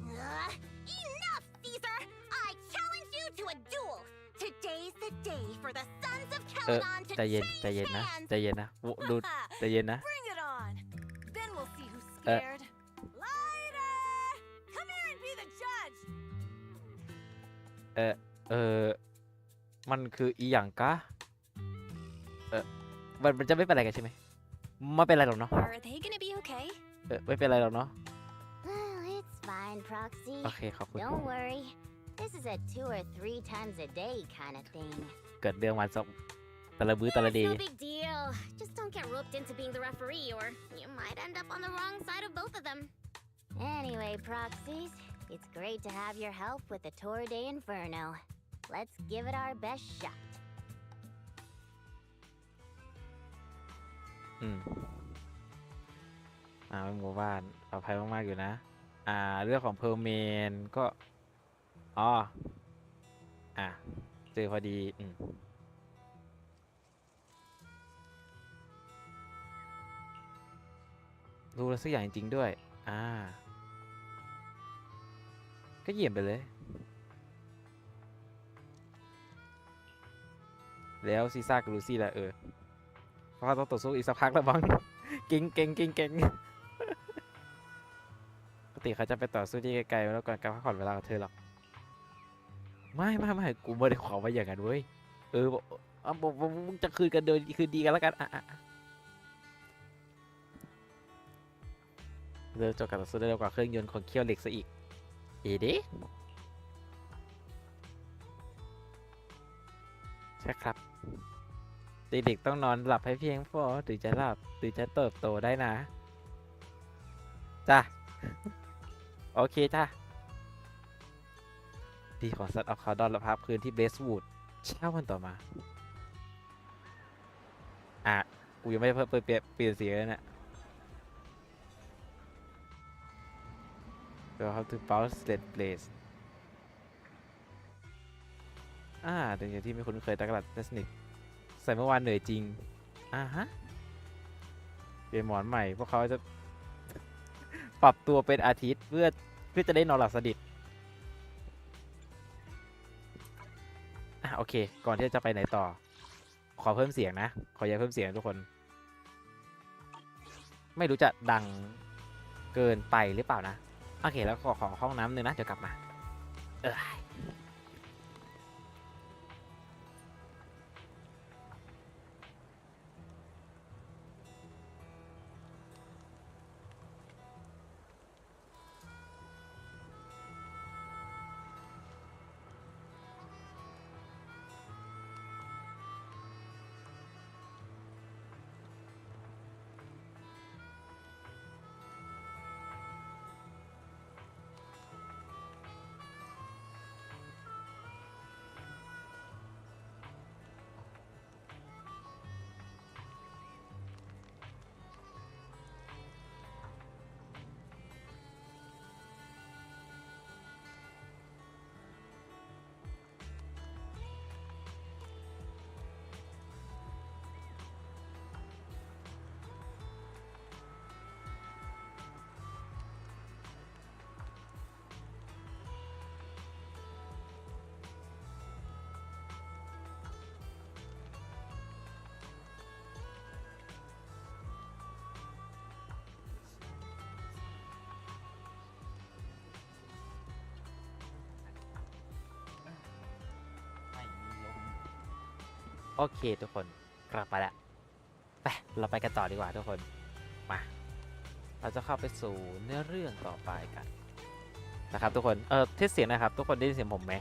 Enough, Caesar! I challenge you to a duel! Today's the day for the Sons of Calydon to ใจเย็น change ใจเย็นนะ hands! ใจเย็นนะดูใจเย็นนะ Bring it on. Then we'll see who's scared. Lighter! Come here and be the judge. มันคืออีหยังกะมันจะไม่เป็นไรกันใช่ไหมไม่เป็นไรหรอกเนาะ Are they gonna be okay? ไม่เป็นไรหรอกเนาะ It's fine, Proxy. โอเคขอบคุณ Don't worry. This is a 2 or 3 times a day kind of thing. เกิดเรื่องวันสอง แต่ละมื้อแต่ละเด It's ย์ no big deal. Just don't get roped into being the referee, or you might end up on the wrong side of both of them. Anyway, proxies, it's great to have your help with the Tour de Inferno. Let's give it our best shot. เป็นหมู่บ้านปลอดภัยมากๆอยู่นะเรื่องของเพอร์เมนก็เจอพอดีรู้แล้วสักอย่างจริงๆด้วยก็เยี่ยมไปเลยแล้วซีซ่ากับลูซี่แหละเพราะเขาต้องต่อสู้อีกสักพักแล้วบ้าง เก่งปกติเขาจะไปต่อสู้ที่ไกลๆแล้วก่อนการพักผ่อนเวลากับเธอหรอกไม่กูไม่ได้ขอไว้อย่างนั้นเว้ยมึงจะคืนกันโดยคืนดีกันแล้วกันเริ่มจบการต่อสู้ได้เร็วกว่าเครื่องยนต์ของเขี้ยวเหล็กซะอีกดิใช่ครับเด็กๆต้องนอนหลับให้เพียงพอถึงจะหลับถึงจะเติบโตได้นะจ้ะโอเคจ้ะดีของSon of Calydonและภาพคืนที่เบสวูดเช้าวันต่อมากูยังไม่ได้เปลี่ยนสีเลยเนี่ยเดี๋ยวเขาถึง Bounce Red Blaze แต่อย่างที่ไม่คุ้นเคยตะกรัดเทสนิคใส่เมื่อวานเหนื่อยจริงฮะเปลี่ยนหมอนใหม่พวกเขาจะปรับตัวเป็นอาทิตย์เพื่อจะได้นอนหลับสนิทโอเคก่อนที่จะไปไหนต่อขอเพิ่มเสียงนะขออย่าเพิ่มเสียงทุกคนไม่รู้จะดังเกินไปหรือเปล่านะโอเคแล้วขอห้องน้ำนึงนะเดี๋ยวกลับมาโอเคทุกคนกลับมาแล้วไปเราไปกันต่อดีกว่าทุกคนมาเราจะเข้าไปสู่เนื้อเรื่องต่อไปกันนะครับทุกคนเทสเสียงนะครับทุกคนได้ยินเสียงผมไหม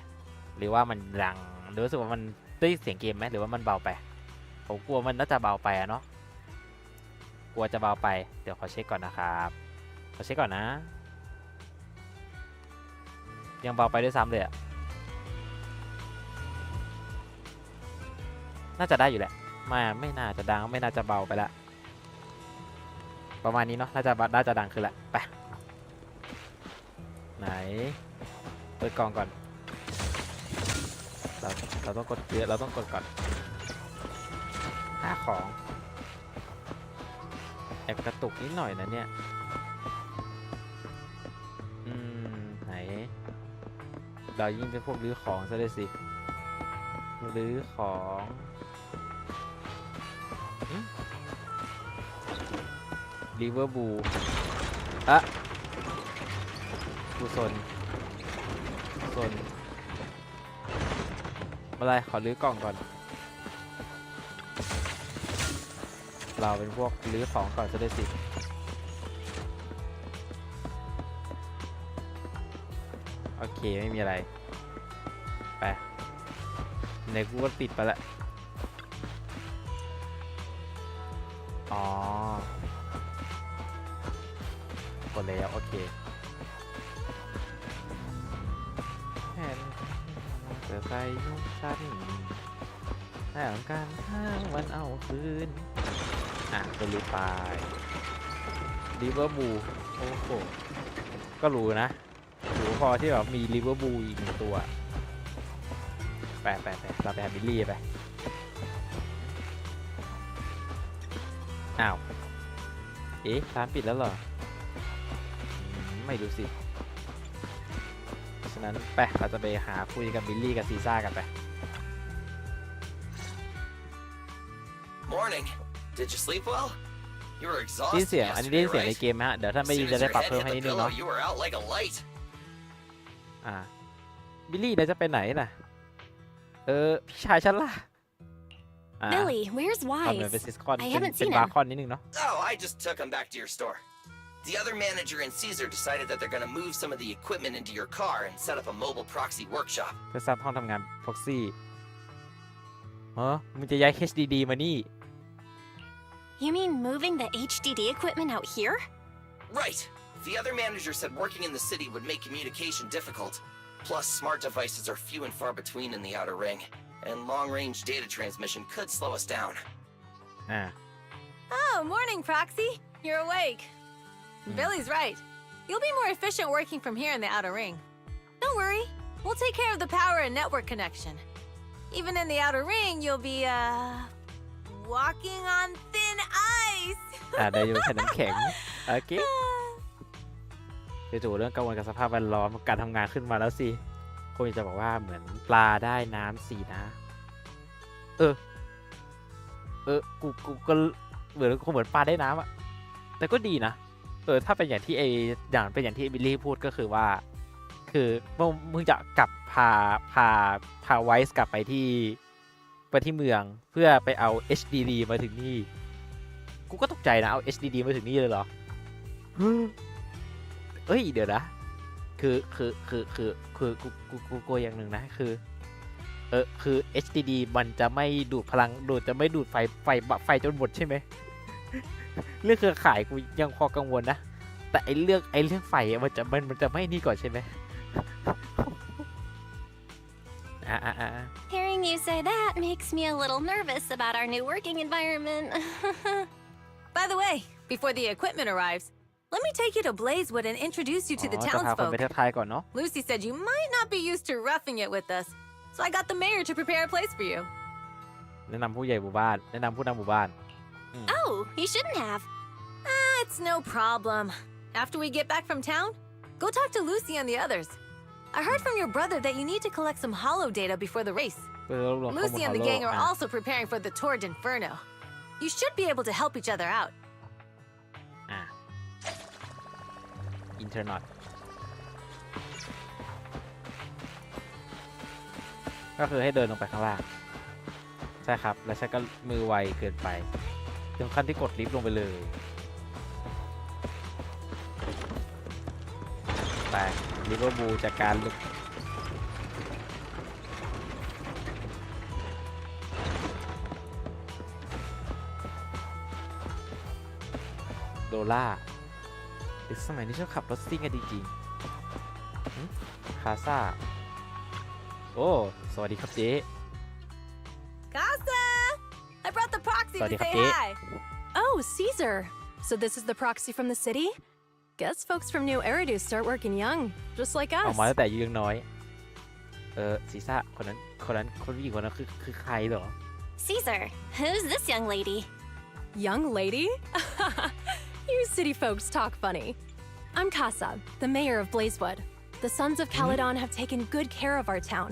หรือว่ามันดังหรือรู้สึกว่ามันได้เสียงเกมไหมหรือว่ามันเบาไปผมกลัวมันน่าจะเบาไปเนาะกลัวจะเบาไปเดี๋ยวขอเช็คก่อนนะครับขอเช็คก่อนนะยังเบาไปด้วยซ้ำเลยน่าจะได้อยู่แหละไม่น่าจะดังไม่น่าจะเบาไปละประมาณนี้เนาะน่าจะดังขึ้นละไปไหนเปิดกล่องก่อนเราต้องกดเยอะเราต้องกดก่อนของแอบกระตุกนิดหน่อยนะเนี่ยไหนเรายิ่งเป็นพวกรื้อของซะเลยสิรื้อของริเวอร์บูกูโซนอะไรขอรื้อกล่องก่อนเราเป็นพวกรื้อของก่อนซะด้วยสิโอเคไม่มีอะไรไปในกูก็ปิดไปละ อ๋อ กดแล้วโอเคแผนเสือไฟยุ่งชั้นแต่ของการห้างวันเอาคืนตัวรีไปริเวอร์บูโอ้โหก็รู้นะรู้พอที่แบบมีริเวอร์บูอีกหนึ่งตัวไปเราไปหาบิลลี่ไปอ้าวเอ๊ะร้านปิดแล้วเหรอไม่รู้สิฉะนั้นไปเราจะไปหาคุยกับบิลลี่กับซีซ่ากันไป Morning. Did you sleep well? You were ได้ยิน exhausted เสียงอันนี้ได้ยินเสียงใน yesterday, เก right? มไหมฮะเดี๋ยวถ้าไม่ As ยิน soon จะ as ได้ your ปรับ head เพิ่ม hit ให้ the นิดนึง pillow, เนาะ you were out like a light. บิลลี่เราจะไปไหนน่ะพี่ชายฉันล่ะBilly, where's ทำเหมือน Wise? เป็นซิสคอน I haven't เป็น seen บา him. ร์คอนนิดนึงเนาะ Oh, I just took him back to your store. The other manager and Caesar decided that they're gonna move some of the equipment into your car and set up a mobile proxy workshop. เพื่อสร้างห้องทำงานพ็อกซี่มึงจะย้าย HDD มานี่ You mean moving the HDD equipment out here? Right. The other manager said working in the city would make communication difficult. Plus, smart devices are few and far between in the outer ring, and long-range data transmission could slow us down. Oh, morning, Proxy. You're awake. Billy's right. You'll be more efficient working from here in the outer ring. Don't worry. We'll take care of the power and network connection. Even in the outer ring, you'll be, walking on thin ice. ได้อยู่แค่น้ำแข็งโอเคจู่ๆเรื่องกังวลกับสภาพแวดล้อมการทำงานขึ้นมาแล้วสิคงจะบอกว่าเหมือนปลาได้น้ำสีนะกูก็เหมือนปลาได้น้ำอะแต่ก็ดีนะถ้าเป็นอย่างที่เป็นอย่างที่บิลลี่พูดก็คือว่าคือมึงจะกลับพาไวส์กลับไปที่เมืองเพื่อไปเอา HDD มาถึงนี่กูก็ตกใจนะเอา HDD มาถึงนี่เลยเหรอเดี๋ยวนะคือกูกลัวอย่างหนึ่งนะคือ HDD มันจะไม่ดูดพลังจะไม่ดูดไฟจนหมดใช่ไหมเรื่องเครือข่ายกูยังพอกังวลนะแต่ไอเรื่องไฟมันจะไม่นี่ก่อนใช่ไหมHearing you say that makes me a little nervous about our new working environment. By the way, before the equipment arrives, let me take you to Blazewood and introduce you to the จะพาคน townsfolk. ไปทักทายก่อนเนาะ Lucy said you might not be used to roughing it with us, so I got the mayor to prepare a place for you. แนะนำผู้ใหญ่หมู่บ้านแนะนำผู้นำหมู่บ้าน Oh, you shouldn't have. It's no problem. After we get back from town, go talk to Lucy and the others. I heard from your brother that you need to collect some holo data before the race. เพื่อรวบรวมข้อมูล Lucy and the ฮอลโล gang are also preparing for the Torrid Inferno. You should be able to help each other out. อินเทอร์เน็ตก็คือให้เดินลงไปข้างล่างใช่ครับแล้วฉันก็มือไวเกินไปถึงขั้นที่กดลิฟต์ลงไปเลยไปลิเวอร์พูลจากการลุกโดล่าสมัยนี้ชอบขับรถซิ่งกันจริงๆคาซ่าโอ้สวัสดีครับเจ๊ Casa! I brought the proxy to say hi. Oh, Caesar. So this is the proxy from the city? Guess folks from New Eridu start working young, just like ออก us. มาตั้งแต่อายุยังน้อยซีซ่าคนผู้หญิงคนนั้นคือใครเหรอ Caesar, who's this young lady? Young lady? You city folks talk funny. I'm Casa, the mayor of Blazewood. The Sons of Calydon have taken good care of our town.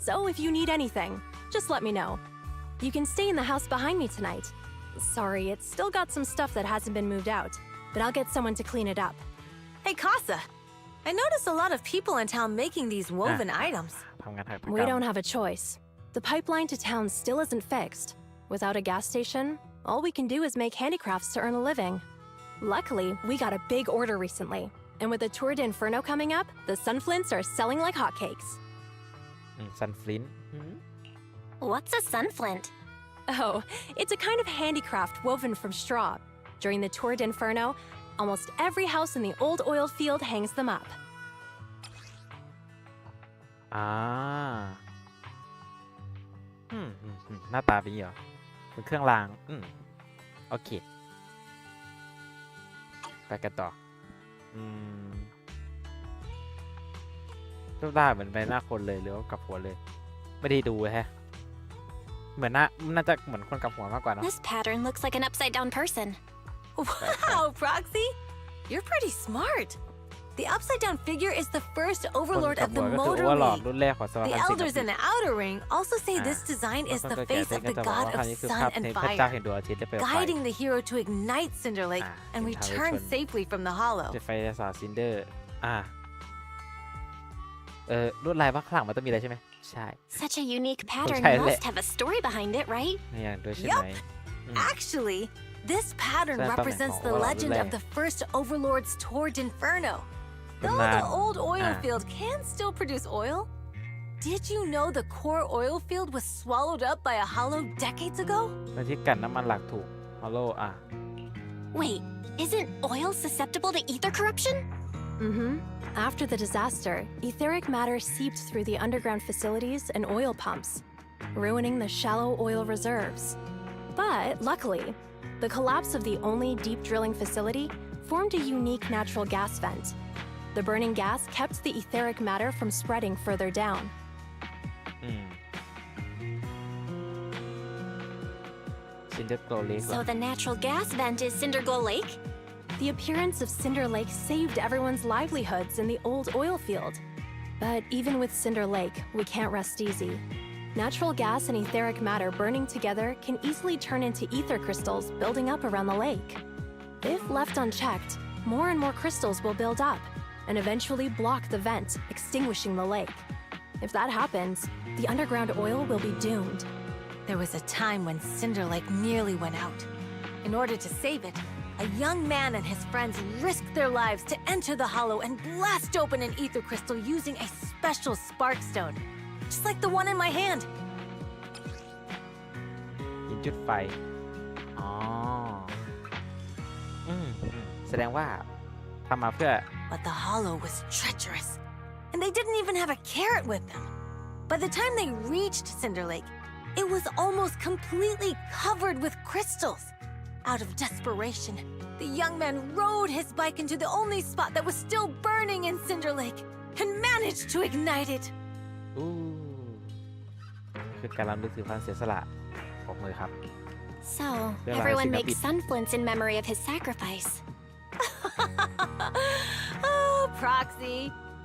So if you need anything, just let me know. You can stay in the house behind me tonight. Sorry, it's still got some stuff that hasn't been moved out, but I'll get someone to clean it up. Hey, Casa. I noticed a lot of people in town making these woven items. ทำงานหัตถกรรม We don't have a choice. The pipeline to town still isn't fixed. Without a gas station, all we can do is make handicrafts to earn a living. Luckily, we got a big order recently. And with the Torrid Inferno coming up, the sunflints are selling like hotcakes. ซันฟลิน What's a sunflint? Oh, it's a kind of handicraft woven from straw. During the Tour d'Inferno, almost every house in the old oil field hangs them up. หน้าตาเป็นเหรอเป็นเครื่องรางโอเคไปกันต่อรูปร่างเหมือนใบหน้าคนเลยหรือว่ากับหัวเลยไม่ได้ดูแฮะเหมือนน่าจะเหมือนคนกับหัวมากกว่าเนาะ This pattern looks like an upside down person. Wow, Proxy! You're pretty smart. The upside down figure is the first overlord of the Motor League. The elders in the outer ring also say this design is the face of the god of sun and fire, guiding the hero to ignite Cinder Lake and return safely from the hollow. ไฟศาสตร์ซินเดอร์ลวดลายว่าข้างหลังมันต้องมีอะไรใช่ไหมใช่ Such a unique pattern must have a story behind it, right? อย่างด้วยใช่ไหม Actually, this pattern represents the legend of the first overlord's Tour d'Inferno. Though the old oil field can still produce oil, did you know the core oil field was swallowed up by a hollow decades ago? ตอนที่กันน้ำมันหลักถูกฮอลโลWait, isn't oil susceptible to ether corruption? After the disaster, etheric matter seeped through the underground facilities and oil pumps, ruining the shallow oil reserves. But luckily, the collapse of the only deep drilling facility formed a unique natural gas vent. The burning gas kept the etheric matter from spreading further down. So the natural gas vent is Cinderglow Lake? The appearance of Cinder Lake saved everyone's livelihoods in the old oil field. But even with Cinder Lake, we can't rest easy. Natural gas and etheric matter burning together can easily turn into ether crystals building up around the lake. If left unchecked, more and more crystals will build up and eventually block the vent, extinguishing the lake. If that happens, the underground oil will be doomed. There was a time when Cinder Lake nearly went out. In order to save it, a young man and his friends risked their lives to enter the hollow and blast open an ether crystal using a special spark stone, just like the one in my hand. หินจุดไฟแสดงว่าทำมาเพื่อ But the hollow was treacherous, and they didn't even have a carrot with them. By the time they reached Cinder Lake, it was almost completely covered with crystals. Out of desperation, the young man rode his bike into the only spot that was still burning in Cinder Lake and managed to ignite it. คือการรำลึกถึงความเสียสละของมือครับ So everyone makes sun flints in memory of his sacrifice. Oh, Proxy!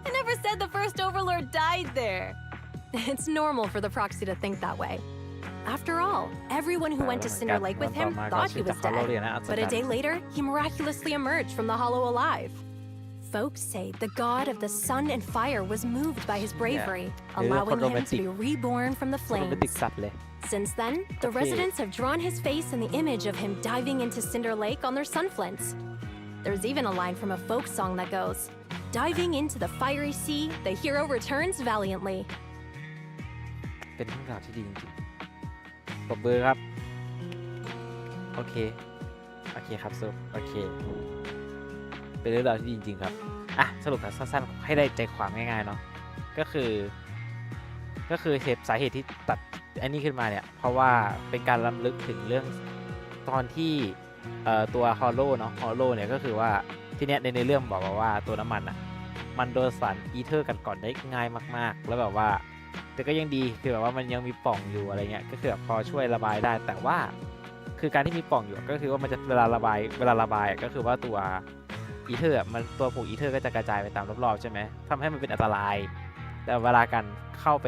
I never said the first overlord died there. It's normal for the proxy to think that way. After all, everyone who went to Cinder Lake with him thought he was dead, but a day later, he miraculously emerged from the hollow alive. Folks say the god of the sun and fire was moved by his bravery, allowing him to be reborn from the flames. Since then, the residents have drawn his face and the image of him diving into Cinder Lake on their sunflints. There's even a line from a folk song that goes, "Diving into the fiery sea, the hero returns valiantly." เป็นเรื่องราวที่ดีจริงๆปรบมือครับโอเคครับซุปโอเคเป็นเรื่องราวที่ดีจริงๆครับสรุปสั้นๆให้ได้ใจความง่ายๆเนาะก็คือสาเหตุที่ตัดอันนี้ขึ้นมาเนี่ยเพราะว่าเป็นการรำลึกถึงเรื่องตอนที่ตัวฮอลโลเนาะฮอลโลเนี่ยก็คือว่าทีเนี้ยในเรื่องบอกว่าตัวน้ำมันอ่ะมันโดนสารอีเทอร์กันก่อนได้ง่ายมากๆแล้วแบบว่าแต่ก็ยังดีคือแบบว่ามันยังมีป่องอยู่อะไรเงี้ยก็คือแบบพอช่วยระบายได้แต่ว่าคือการที่มีป่องอยู่ก็คือว่ามันจะเวลาระบายก็คือว่าตัวอีเทอร์มันตัวผงอีเทอร์ก็จะกระจายไปตามรอบๆใช่ไหมทำให้มันเป็นอันตรายแต่เวลาการเข้าไป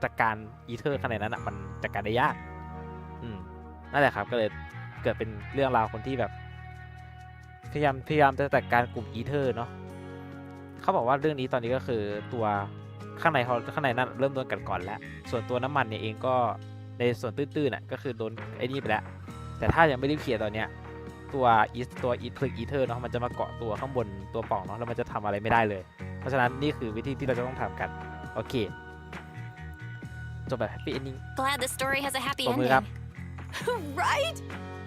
จัดการอีเทอร์ขนาดนั้นอ่ะมันจัดการได้ยากนั่นแหละครับก็เลยเกิดเป็นเรื่องราวคนที่แบบพยายามจะจัดการกลุ่มอีเทอร์เนาะเขาบอกว่าเรื่องนี้ตอนนี้ก็คือตัวข้างในนั้นเริ่มโดนกันก่อนแล้วส่วนตัวน้ำมันเนี่ยเองก็ในส่วนตื้นๆน่ะก็คือโดนไอ้นี่ไปแล้วแต่ถ้ายังไม่ได้เคลียร์ตอนเนี้ยตัวอีเทอร์เนาะมันจะมาเกาะตัวข้างบนตัวป่องเนาะแล้วมันจะทำอะไรไม่ได้เลยเพราะฉะนั้นนี่คือวิธีที่เราจะต้องทำกันโอเคจบแบบแฮปปี้เอนดิ้ง Glad the story has a happy ปรบมือ ending. ครับ Right?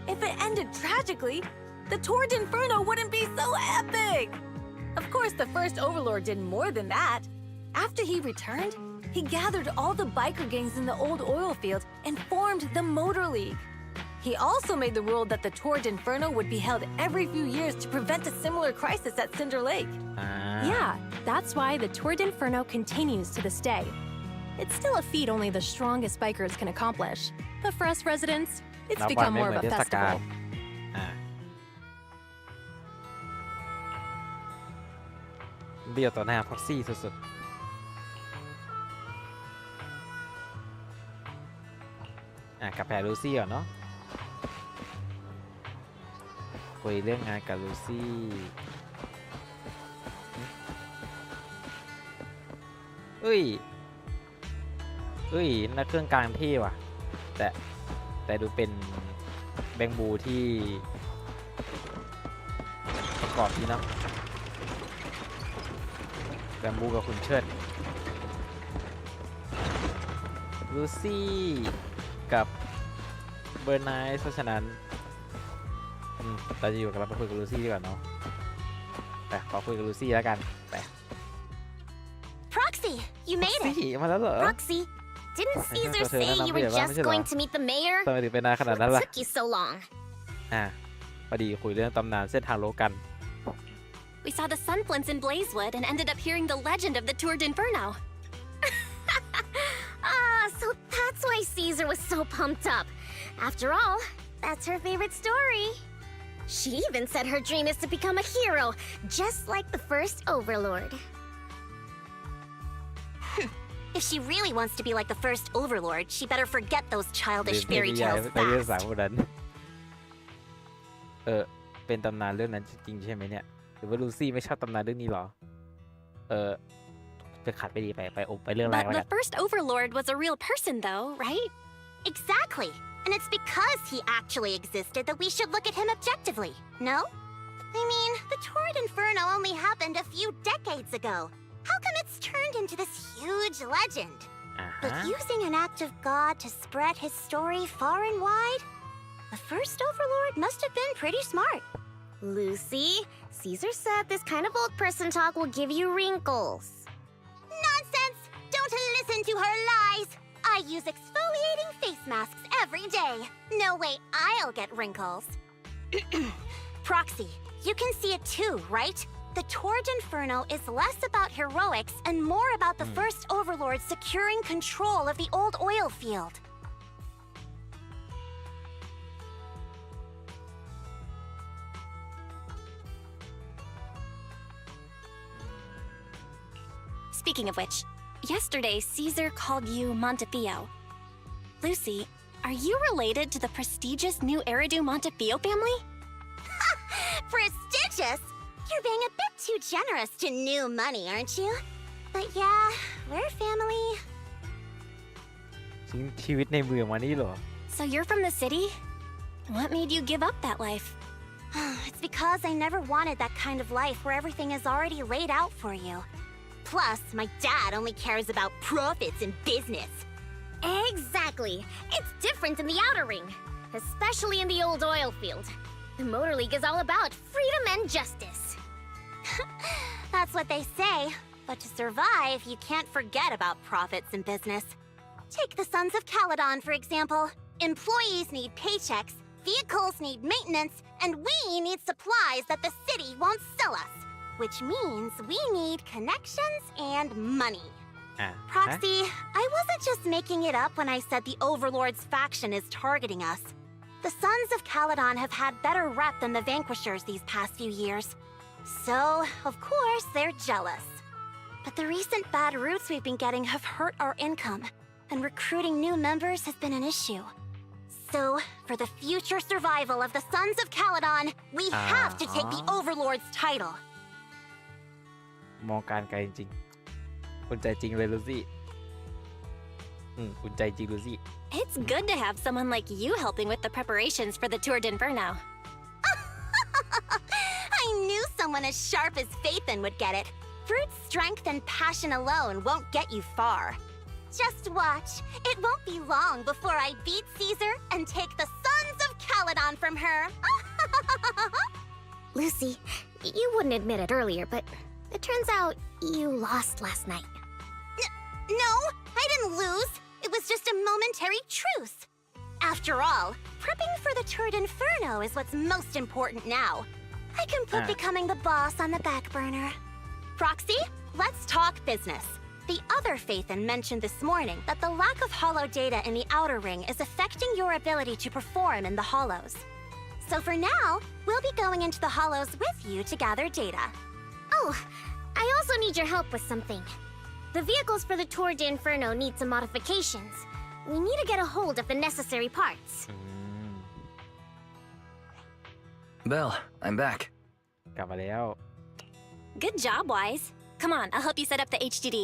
If it ended tragically, the Tour d'Inferno wouldn't be so epic! Of course, the first Overlord did more than that. After he returned, he gathered all the biker gangs in the old oil field and formed the Motor League. He also made the rule that the Tour d'Inferno would be held every few years to prevent a similar crisis at Cinder Lake. Yeah, that's why the Tour d'Inferno continues to this day. It's still a feat only the strongest bikers can accomplish. But for us residents, it's นับวัน become ไม่ more เห of มือน a เทศกาล festival. เบี้ยวต่อหน้าพ็อกซี่สุดๆกับแพรลูซี่ก่อนเนาะคุยเรื่องงานกับลูซี่เอ้ยนักเครื่องกลางที่ว่ะแต่ดูเป็นแบงบูที่ประกอบดีเนาะแบมบูกับคุณเชิดลูซี่กับเบอร์ไนท์เพราะฉะนั้นเราจะอยู่กับเราไปคุยกับลูซี่ดีกว่าเนาะไปขอคุยกับลูซี่แล้วกันไป Proxy, you made ซี่ it. มาแล้วเหรอ Proxy, didn't Caesar Proxy, say you were Proxy, just going to meet the mayor? ทำไมถึงเป็นนานขนาดนั้น What ล่ะ took you so long? พอดีคุยเรื่องตำนานเส้นทางโลกัน We saw the sunflints in Blazewood and ended up hearing the legend of the Tour d'Inferno. So that's why Caesar was so pumped up. After all, that's her favorite story. She even said her dream is to become a hero, just like the first Overlord. If she really wants to be like the first Overlord, she better forget those childish fairy tales ในเรื่องสาม fast. คนนั้นเป็นตำนานเรื่องนั้นจริงๆใช่ไหมเนี่ยหรือว่าลูซี่ไม่ชอบตำนานเรื่องนี้หรอจะขัดไปดีไปเรื่องแรก But แล้วกั the น first Overlord was a real person, though, right? Exactly. And it's because he actually existed that we should look at him objectively, no? I mean, the Tour d'Inferno only happened a few decades ago. How come it's turned into this huge legend? But using an act of God to spread his story far and wide? The first Overlord must have been pretty smart. Lucy, Caesar said this kind of old person talk will give you wrinkles. Nonsense! Don't listen to her lies! I use exfoliating face masks every day. No way I'll get wrinkles. Proxy, you can see it too, right? The Tour d'Inferno is less about heroics and more about the first Overlord securing control of the old oil field. Speaking of which, yesterday Caesar called you Montefiore. Lucy, are you related to the prestigious new Eridu Montefiore family? Prestigious? You're being a bit too generous to new money, aren't you? But yeah, we're family. ทิ้งชีวิตในเมืองมานี่เหรอ So you're from the city? What made you give up that life? It's because I never wanted that kind of life where everything is already laid out for you. Plus, my dad only cares about profits and business. Exactly. It's different in the outer ring, especially in the old oil field. The Motor League is all about freedom and justice. That's what they say, but to survive, you can't forget about profits and business. Take the Sons of Calydon, for example. Employees need paychecks, vehicles need maintenance, and we need supplies that the city won't sell us. Which means we need connections and money. Proxy, I wasn't just making it up when I said the Overlord's faction is targeting us. The Sons of Calydon have had better rep than the Vanquishers these past few years. So, of course, they're jealous. But the recent bad routes we've been getting have hurt our income, and recruiting new members has been an issue. So, for the future survival of the Sons of Calydon, we have to take the Overlord's title. มองการไกลจริงๆคุณใจจริงเลยลูซี่คุณใจจริงลูซี่ It's good to have someone like you helping with the preparations for the Tour d'Inferno. I knew someone as sharp as Faithin would get it. Brute strength and passion alone won't get you far. Just watch. It won't be long before I beat Caesar and take the Calydon from her. Lucy, you wouldn't admit it earlier, but it turns out you lost last night. No, I didn't lose. It was just a momentary truce. After all, prepping for the Turd Inferno is what's most important now. I can put becoming the boss on the back burner. Proxy, let's talk business. The other Phaethon mentioned this morning that the lack of hollow data in the Outer Ring is affecting your ability to perform in the Hollows. So for now, we'll be going into the Hollows with you to gather data. Oh, I also need your help with something. The vehicles for the Tour de Inferno need some modifications. We need to get a hold of the necessary parts. Belle, I'm back. กลับมาแล้ว Good job, Wise. Come on, I'll help you set up the HDD.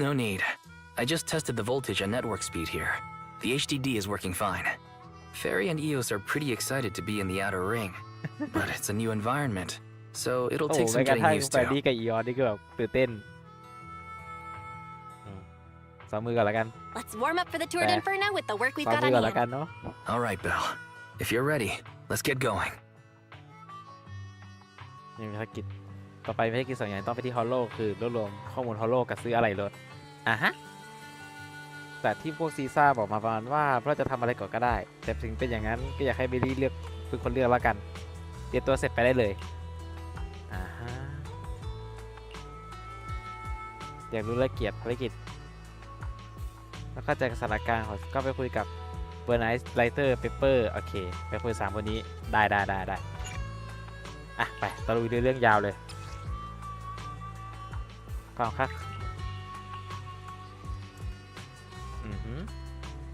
No need. I just tested the voltage and network speed here. The HDD is working fine. Fairy and Eos are pretty excited to be in the Outer Ring, but it's a new environment, so it'll โอ้ take ไม่ some กระ getting ทั่ง used แฟนดี้ to. กับอีออนนี่ก็แบบตื่นเต้นสองมือก่อนละกัน Let's warm up for the Tour de Inferno with the work ส we've อง got มือ on ก่อนละ hand. กันเนาะ All right, Belle. If you're ready, let's get going. นี่มีภารกิจต่อไปภารกิจสองอย่างต้องไปที่ฮอลโลคือรวบรวมข้อมูลฮอลโลกับซื้ออะไรรถฮะแต่ที่พวกซีซ่าบอกมาประมาณว่าเราจะทำอะไรก่อนก็ได้แต่ถึงเป็นอย่างนั้นก็อยากให้เบลลี่เลือกเป็นคนเลือกแล้วกันเตรียมตัวเสร็จไปได้เลยฮะอยากรู้รายละเอียดภารกิจแล้วก็จากสถานการณ์ก็ไปคุยกับเบอร์ไนท์ไลเตอร์เปเปอร์โอเคไปคุย3คนนี้ได้ไปตะลุยเรื่องยาวเลยก่อนครับ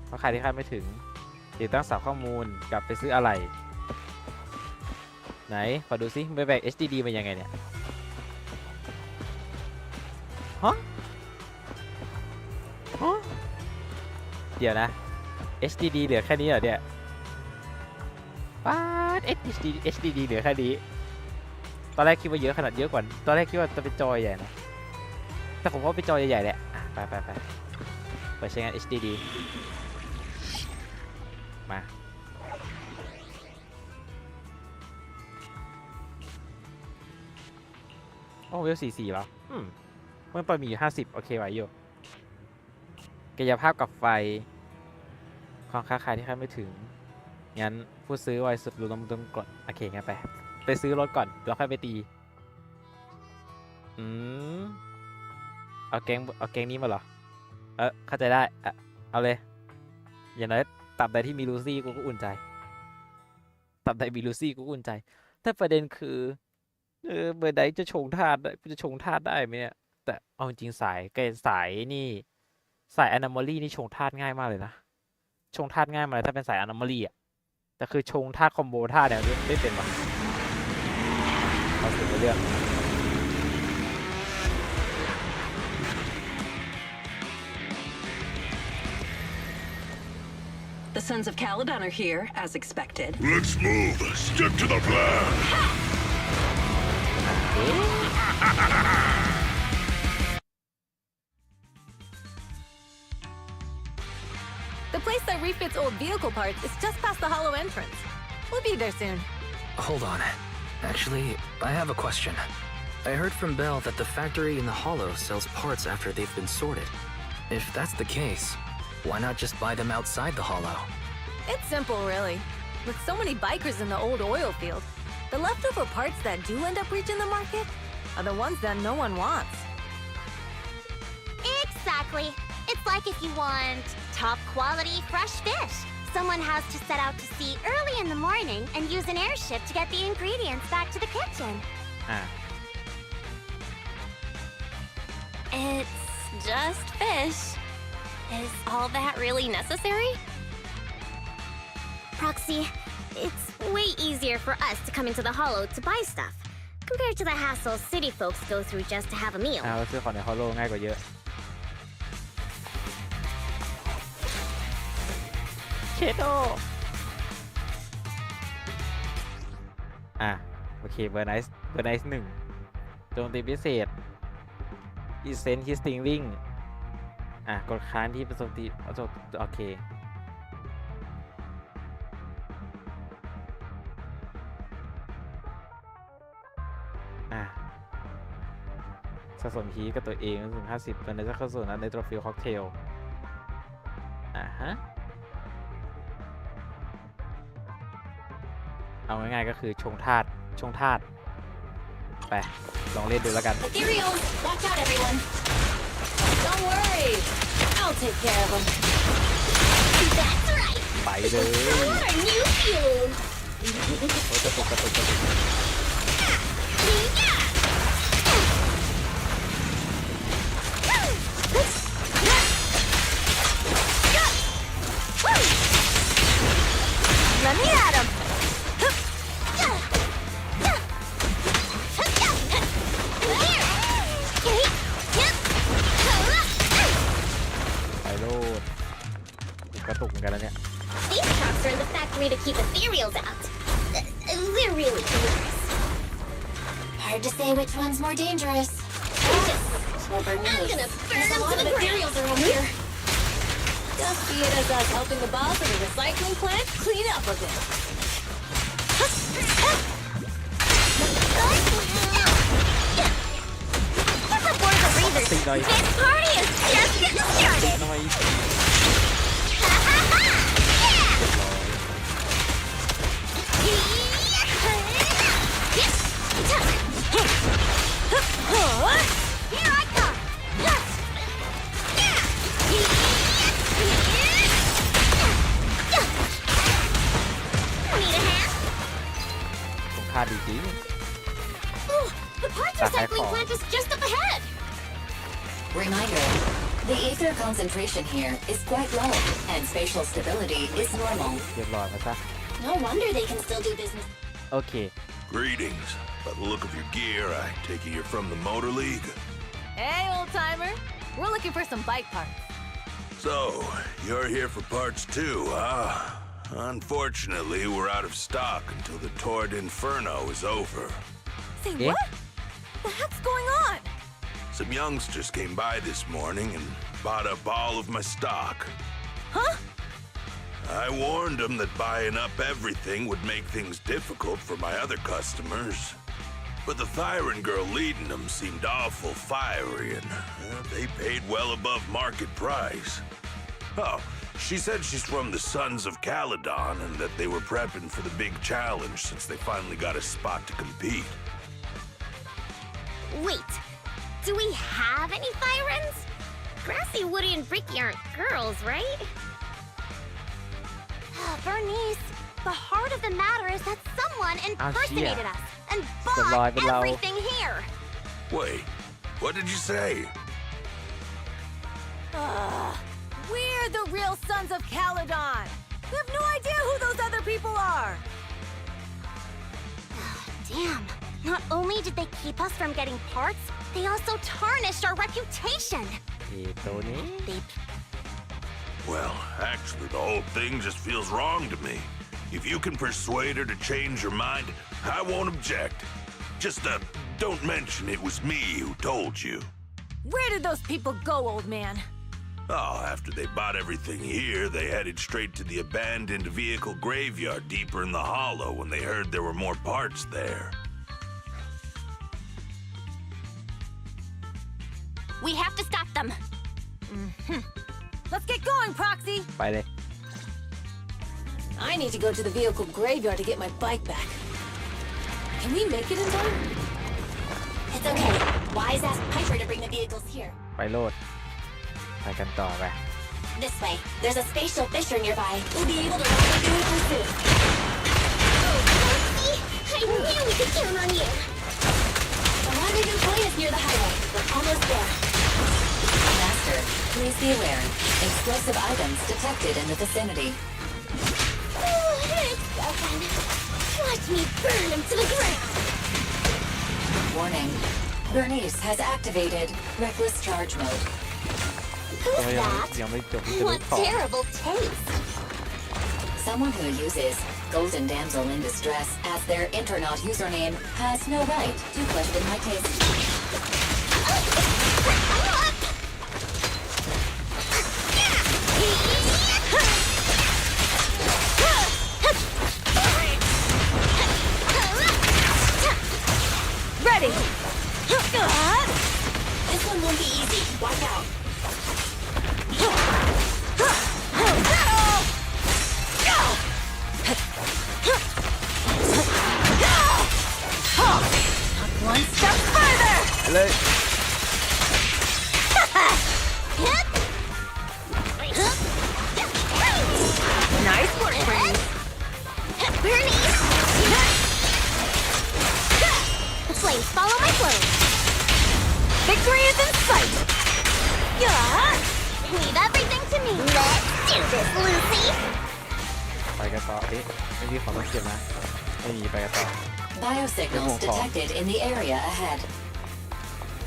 เพราะใครที่คาดไม่ถึงติดตั้งเสาข้อมูลกับไปซื้ออะไรไหนขอดูซิไปแบก HDD เป็นยังไงเนี่ยฮะเดี๋ยวนะ HDD เหลือแค่นี้เหรอเนี่ยป๊าด HDD เหลือแค่นี้ตอนแรกคิดว่าเยอะขนาดเยอะกว่าตอนแรกคิดว่าจะเป็นจอใหญ่นะแต่ผมว่าเป็นจอใหญ่ๆแหละไปเปิดใช้งาน HDD มาโอ้เวล44แล้วมันปล่อยมีอยู่50โอเคไหวอยู่กายภาพกับไฟความค้าขายที่คาดไม่ถึงงั้นผู้ซื้อไวสุดรู้ต้องกดโอเคงั้นไปซื้อรถก่อนแล้วค่อยไปตีเอาแกงนี้มาเหรอเข้าใจได้เอาเลยอย่างน้อยตับใดที่มีลูซี่กูก็อุ่นใจตับใดมีลูซี่กูก็อุ่นใจแต่ประเด็นคือเบอร์ใดจะชงธาตุได้ไหมเนี่ยแต่เอาจริงสายนี่สาย anomaly นี่ชงธาตุง่ายมากเลยนะชงธาตุง่ายมากเลยถ้าเป็นสาย anomaly อ่ะแต่คือชงธาตุคอมโบธาตุเนี่ยไม่เป็นวะเอาถึงเรื่อง The Sons of Calydon are here, as expected. Let's move. Stick to the plan. The place that refits old vehicle parts is just past the hollow entrance. We'll be there soon. Hold on. Actually, I have a question. I heard from Belle that the factory in the Hollow sells parts after they've been sorted. If that's the case, why not just buy them outside the Hollow? It's simple, really. With so many bikers in the old oil field, the leftover parts that do end up reaching the market are the ones that no one wants. Exactly. It's like if you want top quality fresh fish. Someone has to set out to sea early in the morning and use an airship to get the ingredients back to the kitchen. It's just fish. Is all that really necessary? Proxy, it's way easier for us to come into the Hollow to buy stuff, compared to the hassle city folks go through just to have a meal. ซื้อของในฮอลโลง่ายกว่าเยอะเชโดโอเคเบอร์ไนซ์1โจมตีพิเศษอีเซนฮิสติงลิงกดค้างที่เป็นโจมตีโอเค สะสมฮีกับตัวเองถึง50เป็นจะเข้าสู่นั้นในตัวฟิลค็อกเทลฮะเอาง่ายๆก็คือชงธาตุไปลองเล่นดูแล้วกัน Ethereal, watch out, everyone. Don't worry. I'll take care of them. That's right. ไปเลย Our new fuel. โอ้กระตุก Let me at him. ไปโลดกระตุกเหมือนกันแล้วเนี่ย These trucks are in the factory to keep ethereals out. They're really dangerous. Hard to say which one's more dangerous. I'm gonna burn them to the ground. around here. Just see it as us helping the boss of the recycling plant clean up a bit. What's up, board of reasons? ตีหน่อย This party is just getting started. หน่อย Here I come. Need a hand? ชงธาตุดีจริง Oh, the parts recycling plant is just up ahead. Reminder, the ether concentration here is quite low, and spatial stability is normal. เรียบร้อยมาซะ No wonder they can still do business. โอเค Greetings. By the look of your gear, I take it you're from the Motor League. Hey, old timer. We're looking for some bike parts. So, you're here for parts too, huh? Unfortunately, we're out of stock until the Torrid Inferno is over. Say Yeah. what? The heck's going on? Some youngsters came by this morning and bought up all of my stock. Huh? I warned them that buying up everything would make things difficult for my other customers. But the Thyron girl leading them seemed awful fiery, and they paid well above market price. Oh, she said she's from the Sons of Calydon and that they were prepping for the big challenge since they finally got a spot to compete. Wait, do we have any Thyrans? Grassy, Woody, and Bricky aren't girls, right? Bernice, the heart of the matter is that someone impersonated us and bought everything here. Wait, what did you say? We're the real Sons of Calydon. We have no idea who those other people are. Damn, not only did they keep us from getting parts, they also tarnished our reputation. ตัวนี้ They Well, actually, the whole thing just feels wrong to me. If you can persuade her to change her mind, I won't object. Just, don't mention it was me who told you. Where did those people go, old man? Oh, after they bought everything here, they headed straight to the abandoned vehicle graveyard deeper in the hollow when they heard there were more parts there. We have to stop them. Let's get going, Proxy. ไปเลย I need to go to the vehicle graveyard to get my bike back. Can we make it in time? It's okay. Wise asked Piper to bring the vehicles here. ไปโลดไปกันต่อไป This way. There's a spatial fissure nearby. We'll be able to ride the vehicle soon. See? I knew we could count on you. The rendezvous point is near the highway. We're almost there. Master, please be aware. Explosive items detected in the vicinity. Oh, it's broken. Watch me burn him to the ground. Warning. Bernice has activated reckless charge mode. Who's ยังไม่ that? จบที่จะรู้ What ต่อ terrible taste. Someone who uses Golden Damsel in Distress as their Internaut username has no right to question my taste. Ready. This one won't be easy. Watch out. One step further! เลย Nice work, Bernice! Bernice! The flames follow my flow. Victory is in sight! Leave everything to me. Let's do this, Lucy. ไปกันต่อนี่ไม่มีของต้องเก็บนะไม่มีไปกันต่อ Biosignals detected in the area ahead.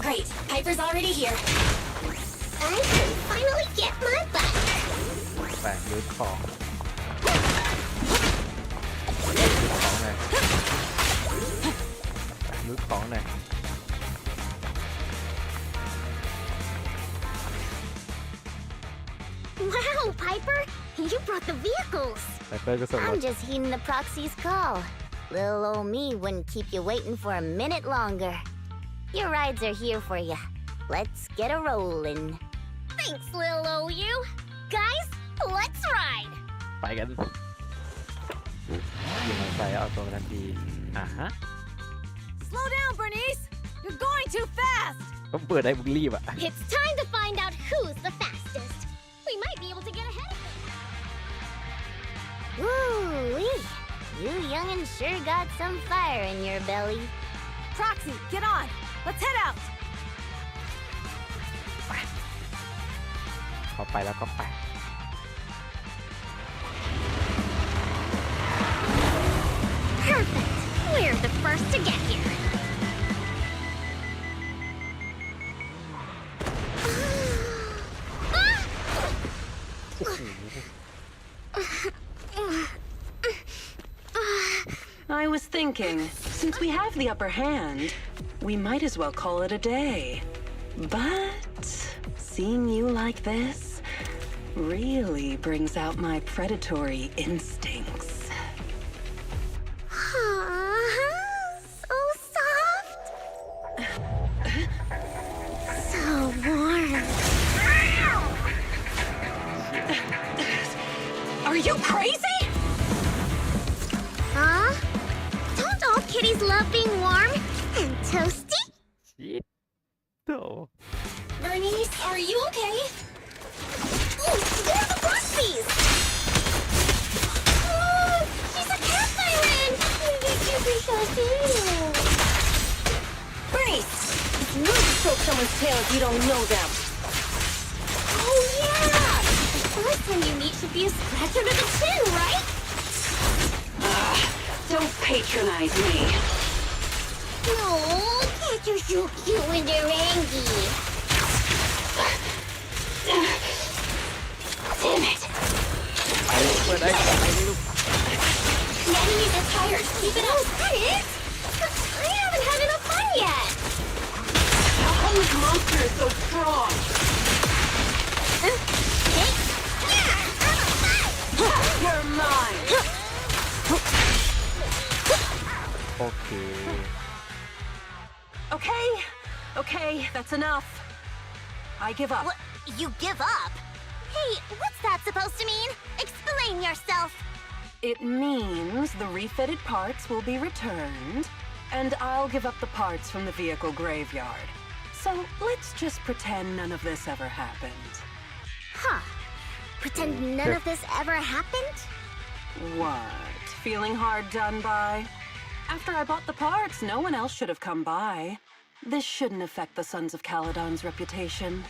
Great. Piper's already here. I can finally get my butt. ไปรื้อของรื้อของหน่อยรื้อของหน่อย Wow, Piper! You brought the vehicles. ไซเปอร์ก็ส่งรถ I'm just heeding the proxy's call. Little old me wouldn't keep you waiting for a minute longer. Your rides are here for you. Let's get a rollin'. Thanks, little old you. Guys, let's ride. ไปกันยิงมันไปเอาตัวทันทีฮะ Slow down, Bernice! You're going too fast! ต้องเปิดได้มึงรีบอ่ะ It's time to find out who's the fastest. We might be able to get ahead of them. Woo-wee. You young'uns sure got some fire in your belly. Proxy, get on! Let's head out! พอไปแล้วก็ไป Perfect. We're the first to get here. I was thinking, since we have the upper hand, we might as well call it a day. But seeing you like this really brings out my predatory instincts. So soft. So warm. Are you crazy? Huh? Don't all kitties love being warm and toasty? โต Bernice, are you okay? Oh, they're the Proxies! Oh, she's a cat siren! Bernice! It's rude to poke someone's tail if you don't know them. Oh, yeah! The first time you meet should be a scratch under the chin, right? Don't patronize me. No, cats are so cute when they're angry. Damn it. เปิดได้ไปนี่ลูก The enemies are tired. Keep it up. That is? I haven't had enough fun yet. How come this monster is so strong? Hey. Yeah, You're mine. โอเค Okay, that's enough. I give up. What? You give up? Hey, what's that supposed to mean? Explain yourself. It means the refitted parts will be returned, and I'll give up the parts from the vehicle graveyard. So let's just pretend none of this ever happened. Huh. Pretend none of this ever happened? What? Feeling hard done by? After I bought the parts, no one else should have come by. This shouldn't affect the Sons of Calydon's reputation.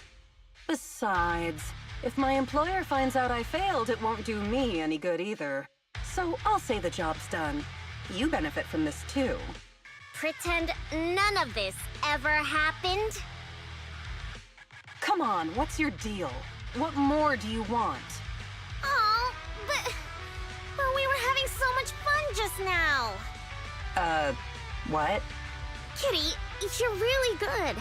Besides, if my employer finds out I failed, it won't do me any good either. So I'll say the job's done. You benefit from this too. Pretend none of this ever happened? Come on, what's your deal? What more do you want? Oh, but we were having so much fun just now. What? Kitty, you're really good.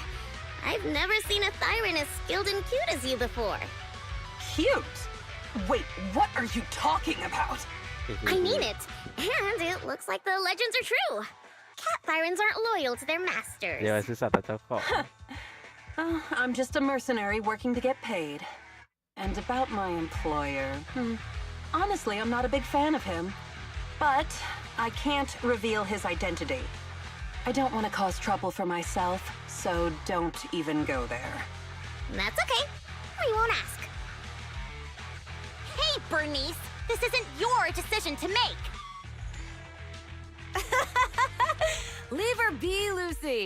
I've never seen a Thyran as skilled and cute as you before. Cute? Wait, what are you talking about? I mean it. And it looks like the legends are true. Cat Thyrans aren't loyal to their เดี๋ยว masters. ซื่อสัตย์ต่อเจ้าของ I'm just a mercenary working to get paid. And about my employer, honestly, I'm not a big fan of him. But I can't reveal his identity. I don't want to cause trouble for myself, so don't even go there. That's okay. We won't ask. Hey, Bernice! This isn't your decision to make! Leave her be, Lucy.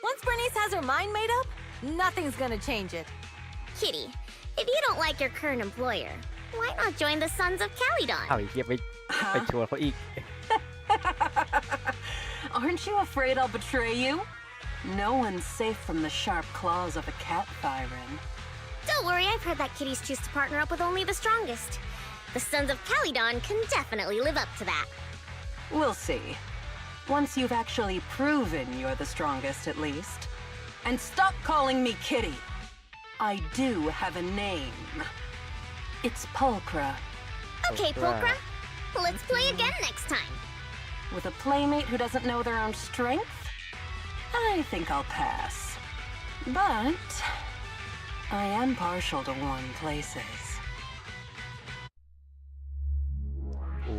Once Bernice has her mind made up, nothing's gonna change it. Kitty, if you don't like your current employer, why not join the Sons of Calydon? เอาอีกเหี้ยไปชวนเขาอีก Aren't you afraid I'll betray you? No one's safe from the sharp claws of a cat Thyran. Don't worry, I've heard that kitties choose to partner up with only the strongest. The Sons of Calydon can definitely live up to that. We'll see. Once you've actually proven you're the strongest, at least. And stop calling me Kitty. I do have a name. It's Pulchra. Okay, Pulchra, let's play again next time. With a playmate who doesn't know their own strength? I think I'll pass. But I am partial to warm places. โอ้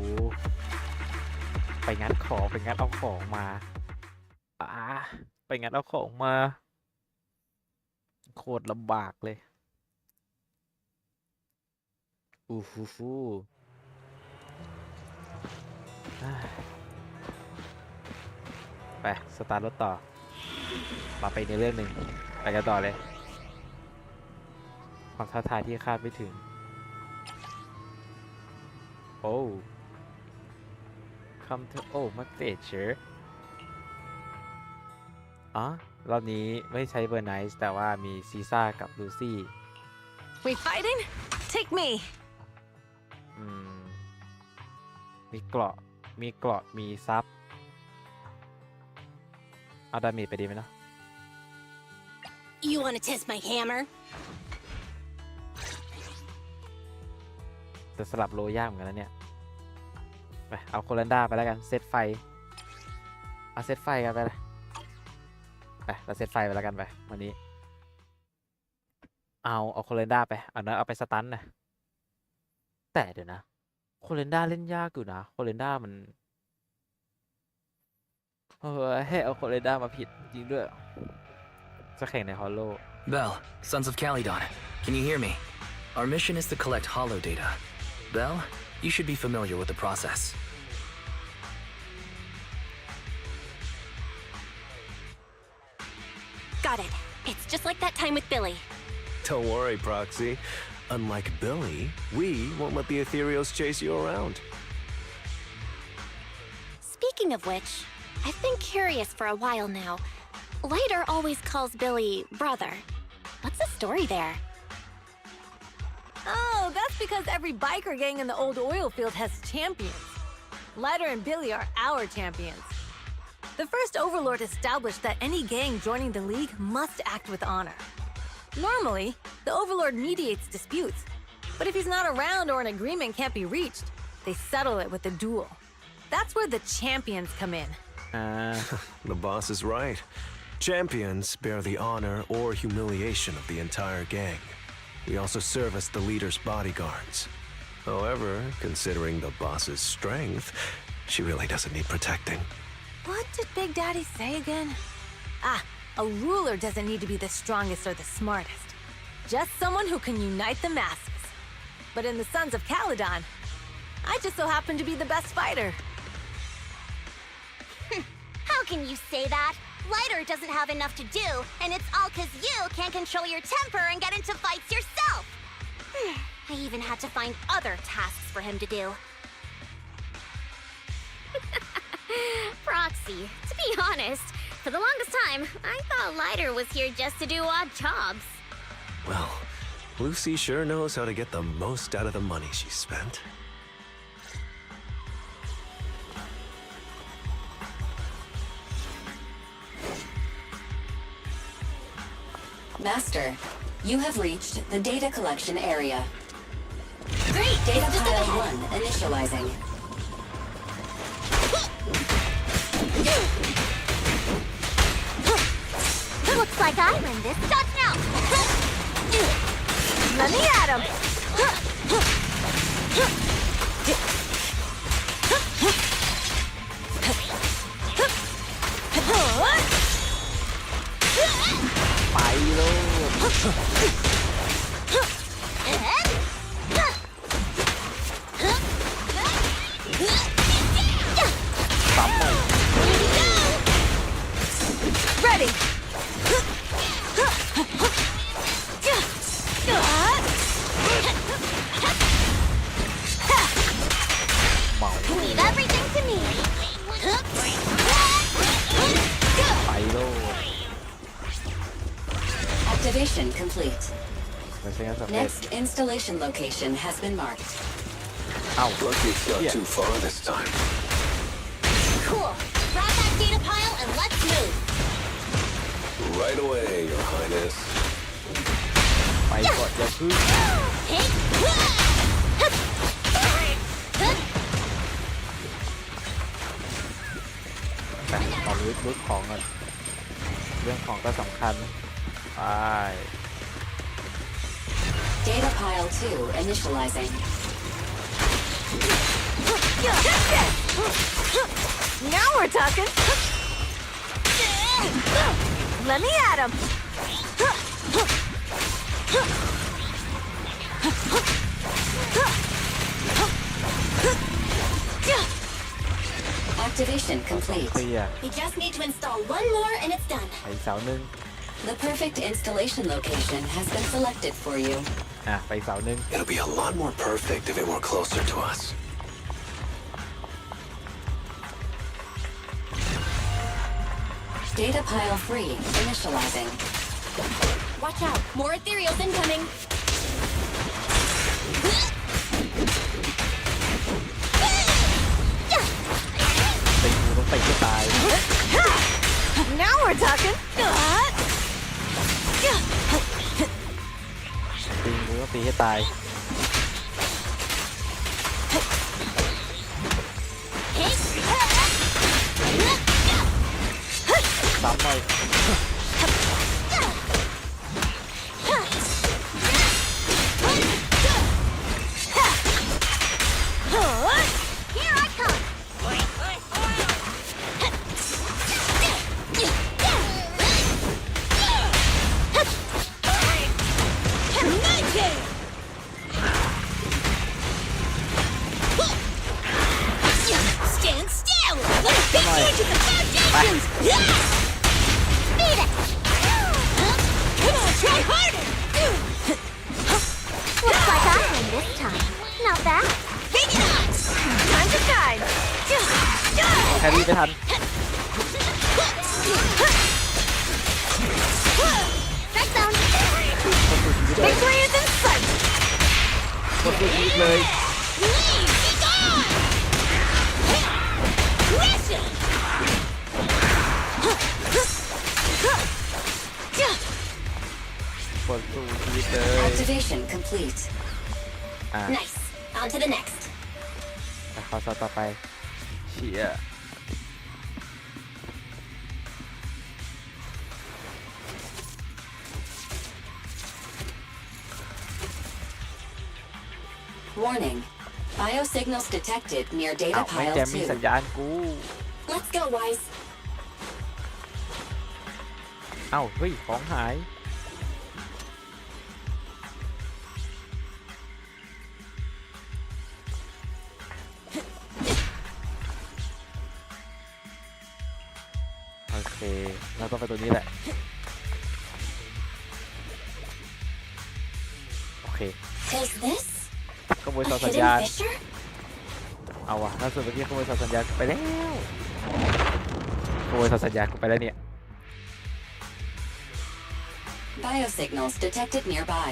ไปงัดของไปงัดเอาของมาไปงัดเอาของมาโคตรลำบากเลยฟูไปสตาร์ทรถต่อมาไปในเรื่องหนึ่งไปกันต่อเลยความท้าทายที่คาดไม่ถึงโอ้คำเธอโอ้มาเตะเชอร์อ๋อรอบนี้ไม่ใช้เบอร์ไนซ์แต่ว่ามีซีซ่ากับลูซี่ We fighting? Take me. มีเกราะมีซับเอาดาเมจไปดีไหมเนาะ You wanna test my hammer? แต่สลับโลยากเหมือนกันนะเนี่ยไปเอาโคลันดาไปแล้วกันเซตไฟเอาเซตไฟกันไปเลยไปเราเซตไฟไปแล้วกันไปวันนี้เอาโคลันดาไปเอาไปสตันนะแต่เดี๋ยวนะโคลันดาเล่นยากอยู่นะโคลันดามันให้เอาโคลันดามาผิดจริงด้วยจะแข่งในฮอลโล Belle, Sons of Calydon, can you hear me? Our mission is to collect holo data. Belle, you should be familiar with the process. Got it. It's just like that time with Billy. Don't worry, Proxy. Unlike Billy, we won't let the Ethereals chase you around. Speaking of which, I've been curious for a while now. Lighter always calls Billy brother. What's the story there? Oh, that's because every biker gang in the old oil field has champions. Lighter and Billy are our champions. The first overlord established that any gang joining the league must act with honor. Normally, the overlord mediates disputes, but if he's not around or an agreement can't be reached, they settle it with a duel. That's where the champions come in. The boss is right. Champions bear the honor or humiliation of the entire gang. We also serve as the leader's bodyguards. However, considering the boss's strength, she really doesn't need protecting. What did Big Daddy say again? A ruler doesn't need to be the strongest or the smartest. Just someone who can unite the masses. But in the Sons of Calydon, I just so happen to be the best fighter. How can you say that? Lighter doesn't have enough to do, and it's all because you can't control your temper and get into fights yourself. I even had to find other tasks for him to do. Proxy, to be honest, for the longest time, I thought Lighter was here just to do odd jobs. Well, Lucy sure knows how to get the most out of the money she spent. Master, you have reached the data collection area. Great! Data It's just up pile ahead. 1 initializing. like I win this. Stop now. Let me at him. ไปเลย ซ้ำเลย Ready. เมา Leave everything to me. ไปเลย Activation complete. ไม่ใช่งั้นสำเร็จ Next installation location has been marked. เอ้า Lucky it's not Yeah. too far this time. Cool. Grab that data pile and let's move. Right away, Your Highness. ไปก่อนอย่าพึ่ง Hey. แต่ตอนนี้รุดของก่อนเรื่องของก็สำคัญไป Data pile 2 initializing. Now we're talking. Let me at him. Activation complete. เคลียร์ We just need to install one more and it's done. ไปเสาหนึ่ง The perfect installation location has been selected for you. ไปเสาหนึ่ง It'll be a lot more perfect if it were closer to us. Data pile 3 initializing. Watch out. More ethereals incoming. ตีกูต้องตีให้ตาย Now we're talking. ตีกูต้องตีให้ตายซ้ำหน่อย Here I come. Stand still. Let's beat you to the foundations. Beat it. Come on, try harder. Looks like I win this time. Not bad. Take it on. Time to shine. แฮร์รี่ไม่ทัน Strike zone. คนสุดชีวิตเลย Victory is in sight. คนสุดชีวิตเลย Leave. Be gone. Listen. คนสู้ชีวิตเลย Activation complete. Nice. On to the next. ขอสอบต่อไปเชีย Warning. Biosignals detected near อ้า data วไม่ pile แกมีสัญ 2. ญาณกู Let's go, Wise. เอ้าเฮ้ยของหายโอเคเราต้องไปตัวนี้แหละโอเค Is this ขโมย a ต่อสัญ hidden ญาณ fissure? เอาวะล่าสุดเมื่อกี้ขโมยต่อสัญญาณไปแล้วขโมยต่อสัญญาณกูไปแล้วเนี่ย Biosignals detected nearby.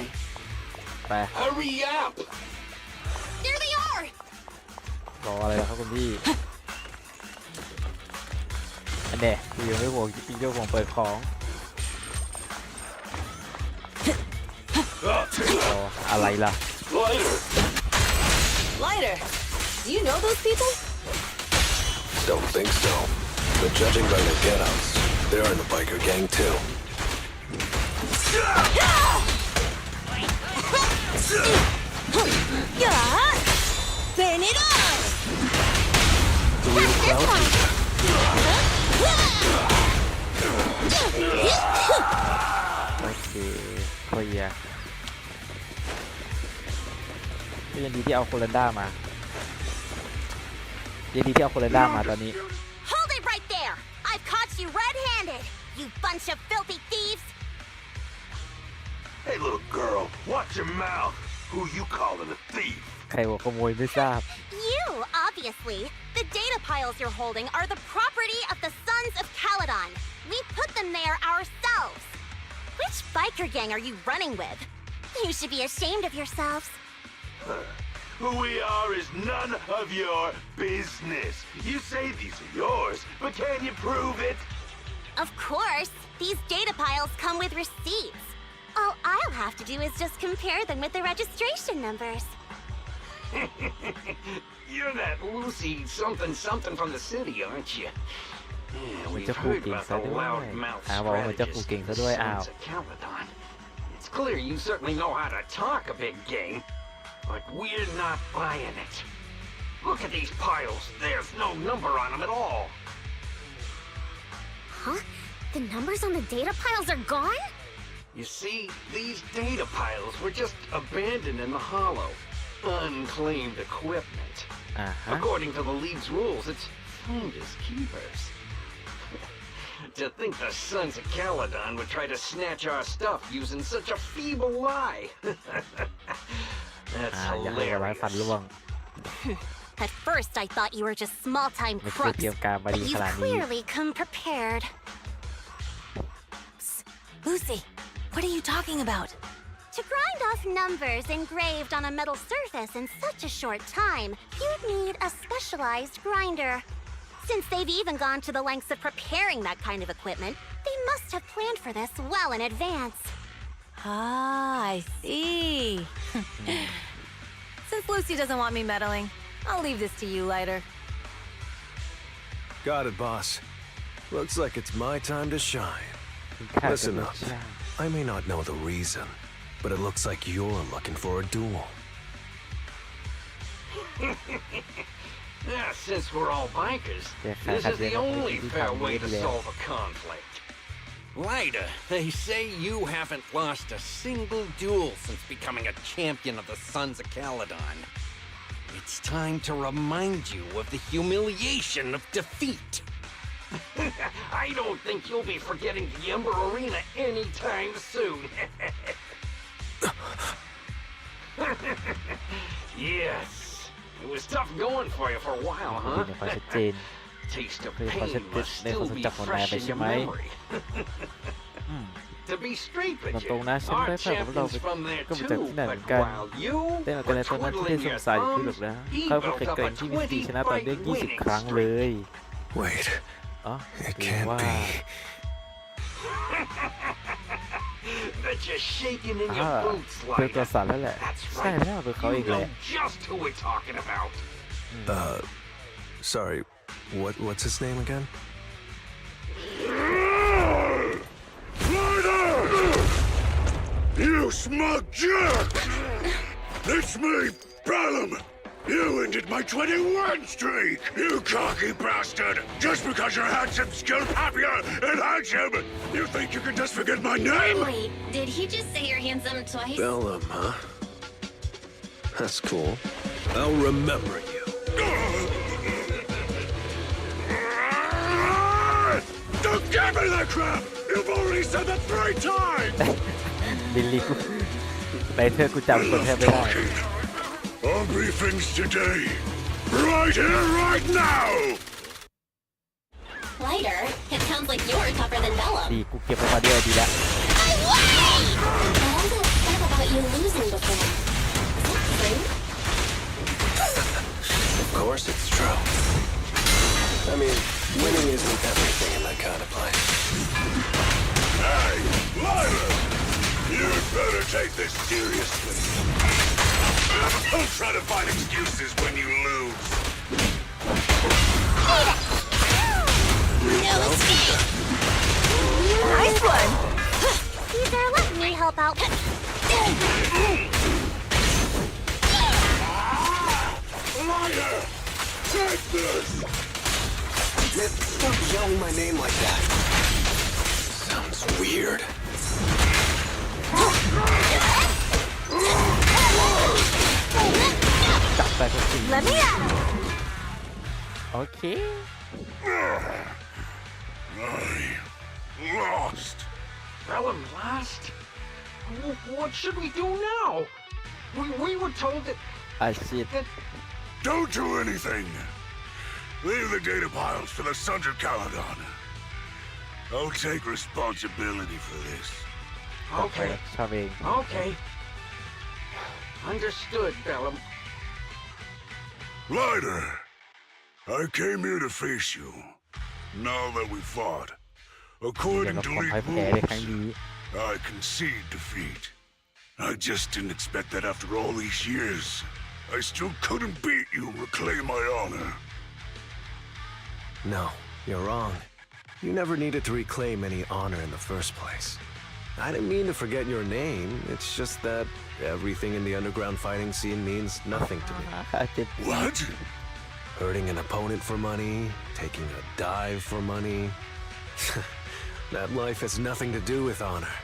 ไป Hurry up! There they are. รออะไรล่ะครับคุณพี่อันเนี้ยกูยังไม่ห่วงจริงๆก็ห่วงเปิดของรออะไรล่ะ Lighter! Lighter. Do you know those people? Don't think so. But judging by their get-ups, they're in the biker gang too. Burn it all! ดูแล้ว โอเคเคลียร์ก็ยังดีที่เอาโคลันด้ามายังดีที่เอาโคลันด้ามาตอนนี้ Hold it right there! I've caught you red-handed, you bunch of filthy thieves! Hey, little girl, watch your mouth. Who you calling a thief? ใครหัวขโมยไม่ทราบ You, obviously. The data piles you're holding are the property of the Sons of Calydon. We put them there ourselves. Which biker gang are you running with? You should be ashamed of yourselves. Who we are is none of your business. You say these are yours, but can you prove it? Of course, these data piles come with receipts. All I'll have to do is just compare them with the registration numbers. You're that Lucy something from the city, aren't you? Yeah, มัน we've จะขู่ heard เก่ง about ซะ the ด้วย loudmouth บอกว่ามันจะขู่ strategist เก่ง of ซะ the ด้วยอ้าว Sons of Calydon. It's clear you certainly know how to talk a big game, but we're not buying it. Look at these piles. There's no number on them at all. Huh? The numbers on the data piles are gone? You see, these data piles were just abandoned in the hollow. Unclaimed equipment. According to the League's rules, it's finders keepers. To think the Sons of Calydon would try to snatch our stuff using such a feeble lie. That's hilarious. At first, I thought you were just small-time crooks, but you clearly come prepared. Psst. Lucy, what are you talking about? To grind off numbers engraved on a metal surface in such a short time, you'd need a specialized grinder. Since they've even gone to the lengths of preparing that kind of equipment, they must have planned for this well in advance. Ah, I see. Since Lucy doesn't want me meddling, I'll leave this to you, Lighter. Got it, boss. Looks like it's my time to shine. Listen up. I may not know the reason, but it looks like you're looking for a duel. Since we're all bikers, this is the only fair way to solve a conflict. Lighter, they say you haven't lost a single duel since becoming a champion of the Sons of Calydon. It's time to remind you of the humiliation of defeat. I don't think you'll be forgetting the Ember Arena anytime soon. Yes, it was tough going for you for a while, huh? Taste of pain must still be fresh in your memory. To be straight with you, our champions from there too, but while you were twiddling your thumbs, he built up a 20-point winning streak. Wait, it can't be. Bet you're shaking in your boots, like that's right. You know just who we're talking about. Sorry, what's his name again? You smug jerk! It's me, Bellum! You ended my 21 streak, you cocky bastard! Just because you're handsome, skilled, happier, and handsome, you think you can just forget my name? Wait, did he just say you're handsome twice? Bellum, huh? That's cool. I'll remember you. Don't give me that crap! You've already said that 3 times! บิลลี่กูไรเธอกูจำคนแทบไม่ได้ I'll brief things today. Right here, right now! Lighter, it sounds like you're tougher than Bellum. ดีกูเก็บมาด้วยดีแล้ว All that stuff about you losing before. Is that true? Of course it's true. I mean, winning isn't everything in that kind of place. Hey, Lila! You'd better take this seriously. Don't try to find excuses when you lose. No escape! Nice one! Caesar, let me help out. Liar! Take this! Man, stop yelling my name like that. Sounds weird. Let me at him. Okay. I lost. Vellum lost? What should we do now? We were told that... Shit. Don't do anything. Leave the data piles for the Sons of Calydon. I'll take responsibility for this. Okay. Okay. Understood, Vellum. Lighter, I came here to face you. Now that we fought, according to league rules, I concede defeat. I just didn't expect that after all these years. I still couldn't beat you and reclaim my honor. No, you're wrong. You never needed to reclaim any honor in the first place. I didn't mean to forget your name. It's just that everything in the underground fighting scene means nothing to me. What? Hurting an opponent for money, taking a dive for money. That life has nothing to do with honor.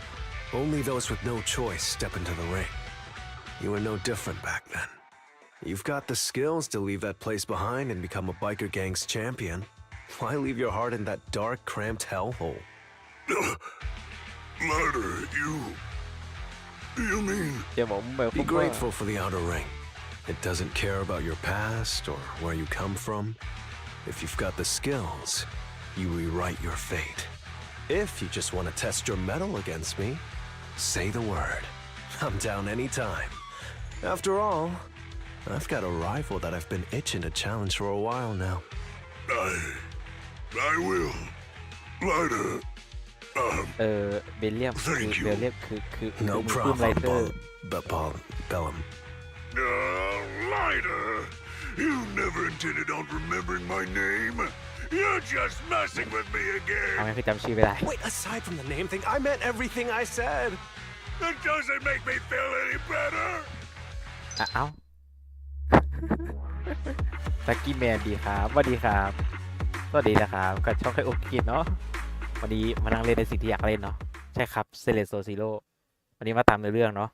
Only those with no choice step into the ring. You were no different back then. You've got the skills to leave that place behind and become a biker gang's champion. Why leave your heart in that dark, cramped hellhole? Lighter, you mean... Be grateful for the outer ring. It doesn't care about your past or where you come from. If you've got the skills, you rewrite your fate. If you just want to test your mettle against me, say the word. I'm down anytime. After all, I've got a rival that I've been itching to challenge for a while now. I will. Lighter. Thank you. No problem, Bellum. Lighter. You never intended on remembering my name. You're just messing with me again. Wait, aside from the name thing, I meant everything I said. That doesn't make me feel any better. เอ้าลักกี้แมนดีครับสวัสดีครับสวัสดีนะครับกับช่องไคโอะกินเนาะวันนี้มานั่งเล่นในสิ่งที่อยากเล่นเนาะใช่ครับ Zenless Zone Zero วันนี้มาตามในเรื่องเนาะ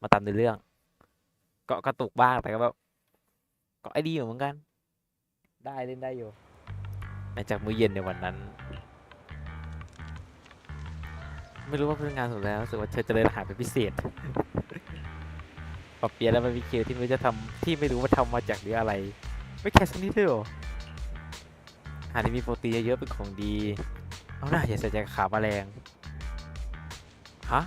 มาตามในเรื่องก็กระตุกบ้างแต่ก็แบบก็ไอดีอยู่เหมือนกันได้เล่นได้อยู่หลังจากมื้อเย็นในวันนั้นไม่รู้ว่าเพื่อนงานสุดแล้วรู้สึกว่าเธอจะเลยหายไปพิเศษปรับเปลี่ยนแล้วมันมีคิวที่ไม่รู้จะทำที่ไม่รู้ว่าทำมาจากหรืออะไรไม่แค่สักนิดเดียวอาหารที่มีโปรตีนเยอะๆเป็นของดีเอาหน้าอย่าใส่ใจขาแมลงฮะ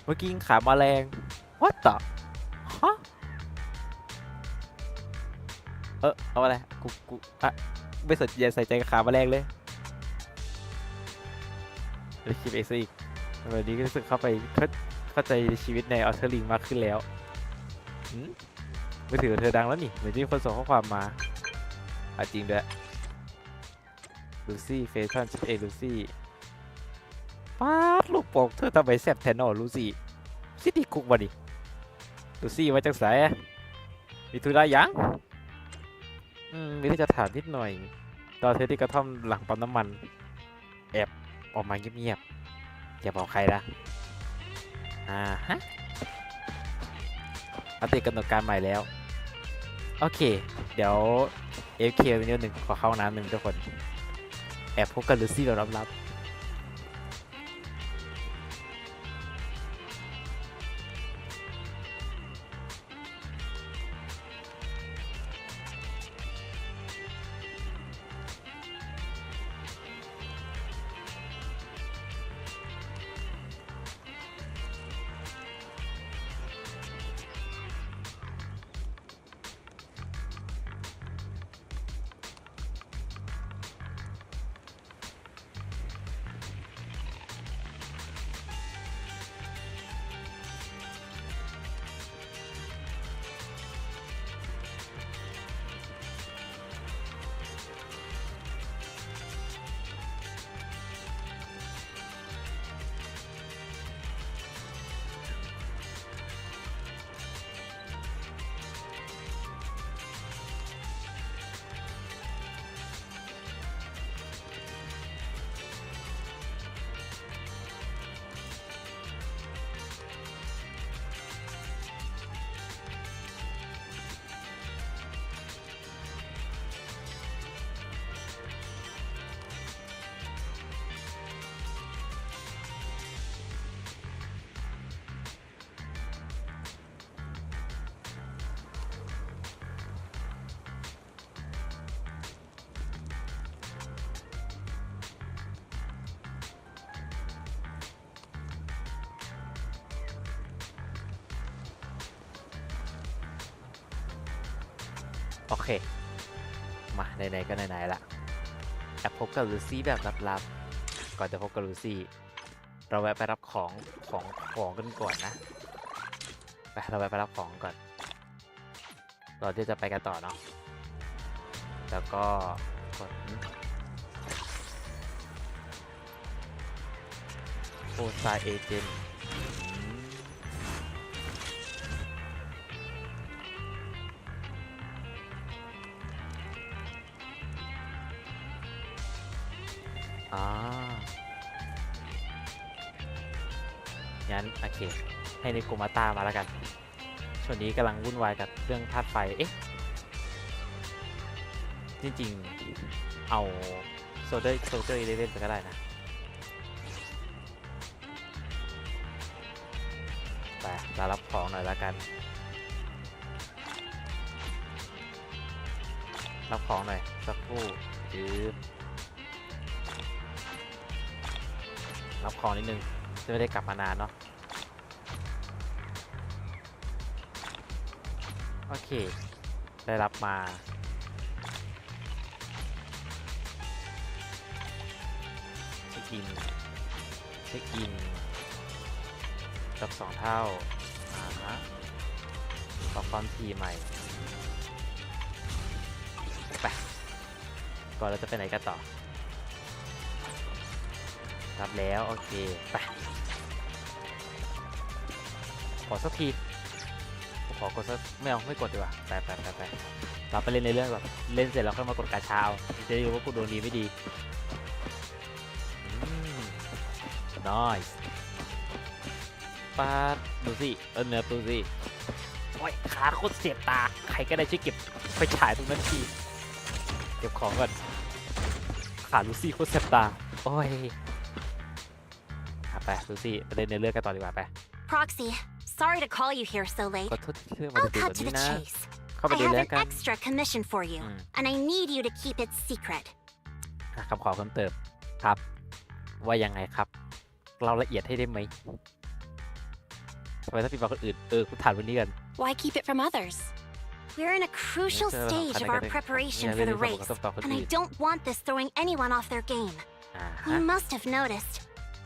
เมื่อกี้ขาแมลง what the ฮะเอาอะไรกูอะไม่สนใจใส่ใจขาแมลงเลยเลยคลิปเอ็กซ์อีกวันนี้ก็รู้สึกเข้าใจชีวิตในอัลเทอร์ลิงมากขึ้นแล้วมือถือเธอดังแล้วนี่เหมือนที่คนส่งข้อความมาจริงด้วยลูซี่เฟชั่นชิปลูซี่ป๊าดลูกโป่งเธอทำไมแซ่บแทนลูซี่ซิตี้คุกวะดิลูซี่มาจากไหนมีธุระยังมีเรื่องจะถามนิดหน่อยตอนเธอที่กระท่อมหลังปั๊มน้ำมันแอบออกมาเงียบๆอย่าบอกใครนะฮะอัปเดตกำหนดการใหม่แล้วโอเคเดี๋ยว FK เป็นนิดหนึ่งขอเข้าน้ำหนึ่งทุกคนแอบพบกับลูซี่เราลับ โอเคมาไหนๆก็ไหนๆละแอบพบกับลูซี่แบบลับๆก่อนจะพบกับลูซี่เราแวะไปรับของกันก่อนนะไปเราแวะไปรับของก่อนเราที่จะไปกันต่อเนาะแล้วก็กดโอซาเอเจนงั้นโอเคให้นิโกมาต้ามาแล้วกันช่วงนี้กำลังวุ่นวายกับเรื่องธาตุไฟเอ๊ะจริงๆเอาโซเจอร์11ไปก็ได้นะไปเรารับของหน่อยแล้วกันรับของหน่อยสักครู่รับของนิดนึงจะไม่ได้กลับมานานเนาะโอเคได้รับมาเช็คอินกับ2 เท่าปรับความถี่ใหม่ไปก่อนเราจะไปไหนกันต่อรับแล้วโอเคไปขอสักทีขอกดสักไม่กดดีกว่าไปเราไปเล่นในเรื่องแบบเล่นเสร็จแล้วค่อยมากดกาชาจะรู้ว่ากูโดนดีไม่ดีnice ปาดดูสิเนื้อดูสิโอ้ยขาโคตรเสียบตาใครก็ได้ช่วยเก็บไฟฉายตรงนั้นทีเก็บของก่อนขาลูซี่โคตรเสียบตาโอ้ยไปลูซี่ไปเล่นในเรื่องกันต่อดีกว่าไป Proxy, sorry to call you here so late. ขอโทษที่เรื่องมัน I'll จะ cut แบบ to นี้ the นะ chase. เข้าไป I ดู have แล้ว an กัน extra commission for you, and I need you to keep it secret. คำขอเพิ่มเติมครับว่ายังไงครับเราละเอียดให้ได้ไหมทำไมถ้าพี่บอกคนอื่นกูถามวันนี้กัน Why keep it from others? We're in a crucial stage of our preparation for the race, and I don't want this throwing anyone off their game. You must have noticed.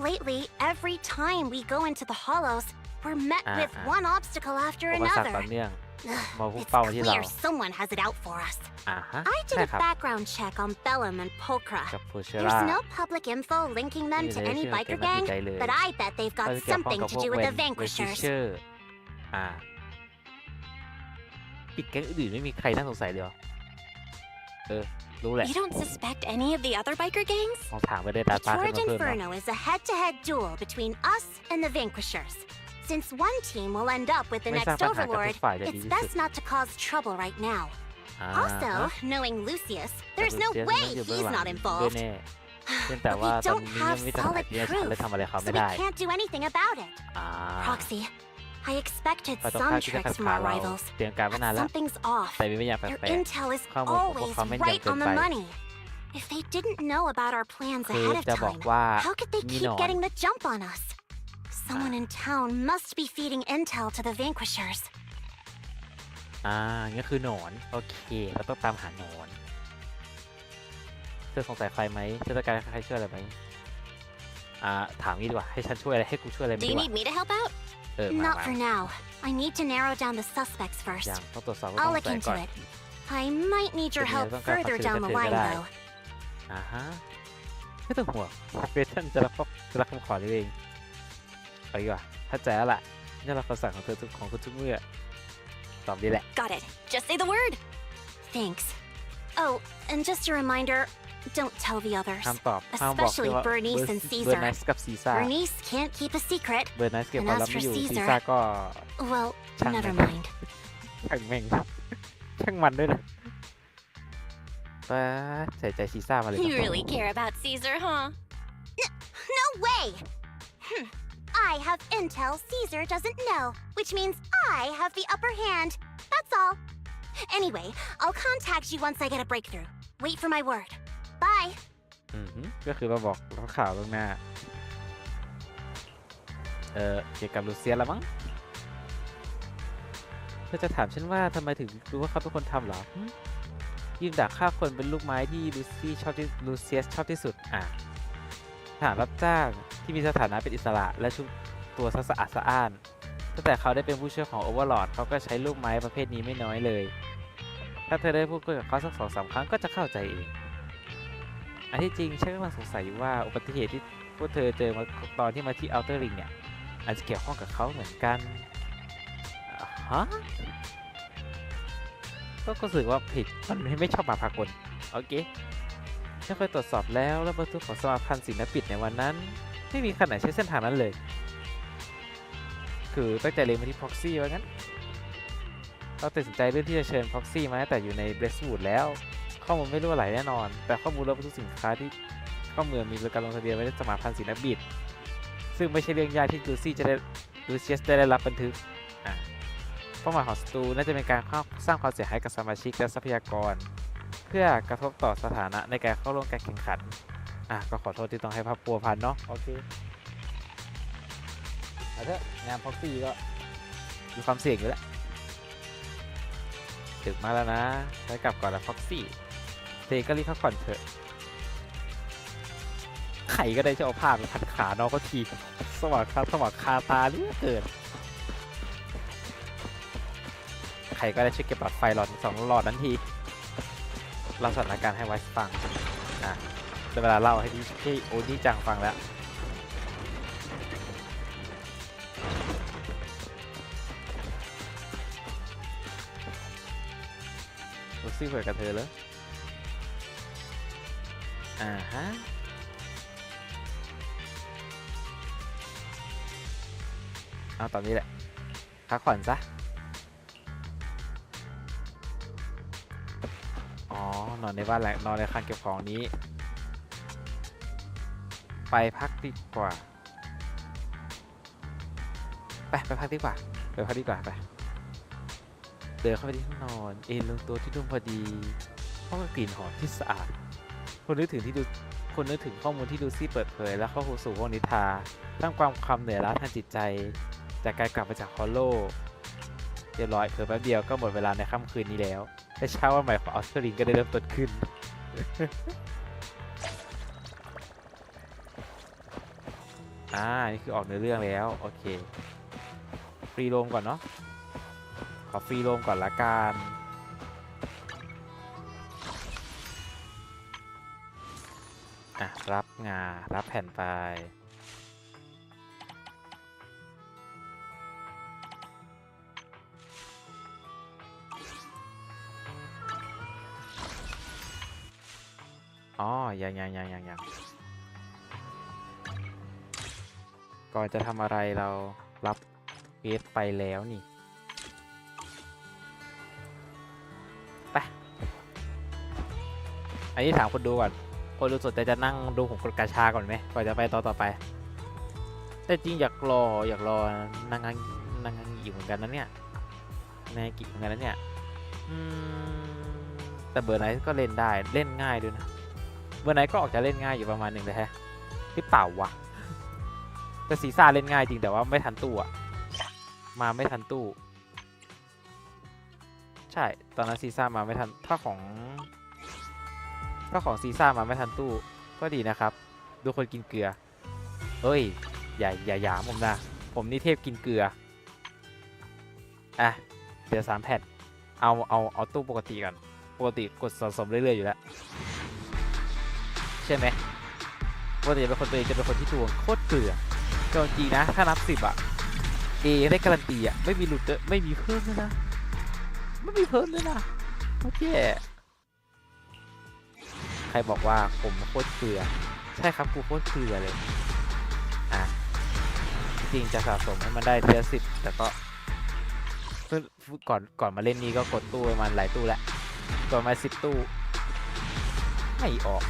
Lately, every time we go into the hollows, we're met with one obstacle after อุปสรรค another. ต่อเนื่อง มาพุ่ง It's เป้าที่เรา clear someone has it out for us. I did ใช่ a ครับ background check on Bellum and Pokra. กับโพเช There's รา no public info linking them to ไม่ any ได้ biker เกี่ยวกับ gang, ใครเลย but I bet they've เขา got จะเกี่ยวข้อง something กับ to พวก do เว with น the เว Vanquishers. เชอร์ปิดแก๊งอื่นไม่มีใครน่าสงสัยเลยเหรอรู้แหละ You don't suspect any of the other biker gangs? ลองถามไปได้ตา The ตาขึ้น Torrid มาเพิ่มเนาะ Inferno is a head-to-head duel between us and the Vanquishers. Since one team will end up with the ไม่สร้าง next ปัญหากับ Overlord, ทุกฝ่ายจะดี it's ที่สุด best not to cause trouble right now. Also, knowing Lucius, there's no way he's not ด้วย involved. แน่เพียงแต่ But ว่า we ตอน don't นี้ยัง have ไม่สถาน solid ที่ฉันเลย proof, ทำอะไรเขา so ไม่ we ได้ can't do anything about it. Proxy, I expected ฝ่ายตรง some ข้ามที่จะขั tricks ด from ขา our เรา rivals, เตรียมการไว้ but นานแล้ว something's off. แต่มีบางอย่างแป Their ลก intel is ๆข้อมูลของพวก always เขาไม่นยำ right เกิน on ไป the money. If they didn't know about our plans คือ ahead of จะบอก time, ว่า how could they มี keep หนอน getting the jump on us? Someone in town must be feeding intel to the Vanquishers. งั้นคือหนอนโอเคเราต้องตามหาหนอนเธอสงสัยใครไหมเธอต้องการให้ใครช่วยอะไรไหมถามงี้ดีกว่าให้ฉันช่วยอะไรให้กูช่วยอะไรไหม Do ดี you กว่า need me to help out? มา Not for now. I need to narrow down the suspects first. ยังต้องตรวจสอบว่า I'll ต้อง look ใส่ into ก่อน it. I might need your เป็น help ต้องการ further ความช่วย down เหลื the อ line, ก็ได้ though. ไม่ต้องห่วงเวทันจะรับคำขอได้เองไปดีกว่าถ้าใจแล้วล่ะนี่เราคำสั่งของเธอของคุณทุกเมื่อตอบดีแหละ Got it. Just say the word. Thanks. Oh, and just a reminder, don't tell the others. ห้ามตอบห้ามบอก Especially ว่า Bernice and เบอร์ Caesar. ไนซ์กับซีซ่า Bernice can't keep a secret. เบอร์ไนซ์เก็บ And ความลั as บ for ไม่อยู่ซี Caesar, ซ่าก็ well, ช่าง never แม่ง mind. ช่างแม่งช่างมันด้วยนะป้าใส่ใจซีซ่ามาเลย You really care about Caesar, huh? No way! I have intel Caesar doesn't know, which means I have the upper hand. That's all. Anyway, I'll contact you once I get a breakthrough. Wait for my word. Bye. ก็คือมาบอกข่าวล่วงหน้าเกี่ยวกับลูเซียละมั้งเธอจะถามฉันว่าทำไมถึงรู้ว่าเขาเป็นคนทำเหรอ ทีมดักฆ่าคนเป็นลูกไม้ที่ลูซี่ชอบที่ลูเซียสชอบที่สุดทหารรับจ้างที่มีสถานะเป็นอิสระและชุบตัวสะอาดสะอ้านตั้งแต่เขาได้เป็นผู้ช่วยของโอเวอร์ลอร์ดเขาก็ใช้ลูกไม้ประเภทนี้ไม่น้อยเลยถ้าเธอได้พูดคุยกับเขาสัก2-3 ครั้งก็จะเข้าใจเองอันที่จริงฉันกำลังสงสัยอยู่ว่าอุบัติเหตุที่พวกเธอเจอมาตอนที่มาที่อัลเทอร์ริงเนี่ยอาจจะเกี่ยวข้องกับเขาเหมือนกันฮะก็รู้สึกว่าผิดมันไม่ชอบมาพากลโอเคฉันเคยตรวจสอบแล้วบรรทุกของสมาพันธ์ศิลปิดในวันนั้นไม่มีคันไหนใช้เส้นทางนั้นเลยคือตั้งใจเล็งมาที่พ็อกซี่ว่างั้นเราตัดสินใจเรื่องที่จะเชิญพ็อกซี่มาตั้งแต่อยู่ในเบรสวูดแล้วข้อมูลไม่รั่วไหลแน่นอนแต่ข้อมูลรถบรรทุกสินค้าที่เข้าเมืองมีการลงทะเบียนไว้ในสมาพันธ์ศิลปิดซึ่งไม่ใช่เรื่องยากที่ลูเซียสจะได้รับบันทึกเป้าหมายของศัตรูน่าจะเป็นการสร้างความเสียหายกับสมาชิกและทรัพยากรเพื่อกระทบต่อสถานะในการเข้าร่วมการแข่งขันก็ขอโทษที่ต้องให้พับปัวพันเนาะโอเคเอาเถอะงานพ็อกซี่ก็มีความเสี่ยงอยู่แล้วถึงมาแล้วนะไปกลับก่อนแล้วพ็อกซี่เธอก็รีบพักผ่อนเถอะไข่ก็ได้จะเอาผ้ามาพันขาน้องก็ทีสว่างคาตาเหลือเกินไข่ก็ได้ช่วยเก็บหลอดไฟหลอด2 หลอดนั้นทีเราสถานการณ์ให้ไว้ฟังได้เวลาเล่าให้ที่โอนี่จังฟังแล้วลูซี่คุยกับเธอเลยฮะเอาตอนนี้แหละพักผ่อนซะนอนในบ้านแหละนอนในคลังเก็บของนี้ไปพักดีกว่าไปพักดีกว่าไปเดินเข้าไปที่ห้องนอนลงตัวที่นุ่มพอดีห้องกลิ่นหอมที่สะอาดคนนึกถึงข้อมูลที่ลูซี่เปิดเผยและเข้าสู่ห้องนิทราตั้งความเหนื่อยล้าทางจิตใจจากการกลับมาจากฮอลโลเรียบร้อยเผลอแป๊บเดียวก็หมดเวลาในค่ำคืนนี้แล้วและเช้าวันใหม่ของอัลเทอร์ริงก็ได้เริ่มต้นขึ้น นี่คือออกเนื้อเรื่องแล้วโอเคฟรีโรมก่อนเนาะขอฟรีโรมก่อนละกันรับงานรับแผ่นไปยังก่อนจะทำอะไรเรารับเอสไปแล้วนี่ไปอันนี้ถามคนดูก่อนคนดูสนใจจะนั่งดูของคนกาชาก่อนไหมก่อนจะไปต่อไปแต่จริงอยากรอนางกิเหมือนกันนะเนี่ยนางกิเหมือนกันนะเนี่ยแต่เบอร์ไหนก็เล่นได้เล่นง่ายด้วยนะเบอร์ไหนก็ออกจะเล่นง่ายอยู่ประมาณหนึ่งเลยฮะที่เปล่าวะแต่ซีซ่าเล่นง่ายจริงแต่ว่าไม่ทันตู้มาไม่ทันตู้ใช่ตอนนั้นซีซ่ามาไม่ทันถ้าของซีซ่ามาไม่ทันตู้ก็ดีนะครับดูคนกินเกลือเฮ้ยอย่าหยามผมนะผมนี่เทพกินเกลือเดี๋ยว3 แผ่นเอาตู้ปกติก่อนปกติกดสะสมเรื่อยๆอยู่แล้วใช่ไหมว่าจะเป็นคนตัวเองจะเป็นคนที่ดวงโคตรเกลือจริงนะถ้านับ10ได้การันตีไม่มีหลุดไม่มีเพิ่มเลยนะโอเคใครบอกว่าผมโคตรเกลือใช่ครับกูโคตรเกลือเลยจริงจะสะสมให้มันได้เทียร์10แต่ก็ก่อนมาเล่นนี้ก็กดตู้ประมาณหลายตู้แล้วก่อนมา10 ตู้ไม่ออก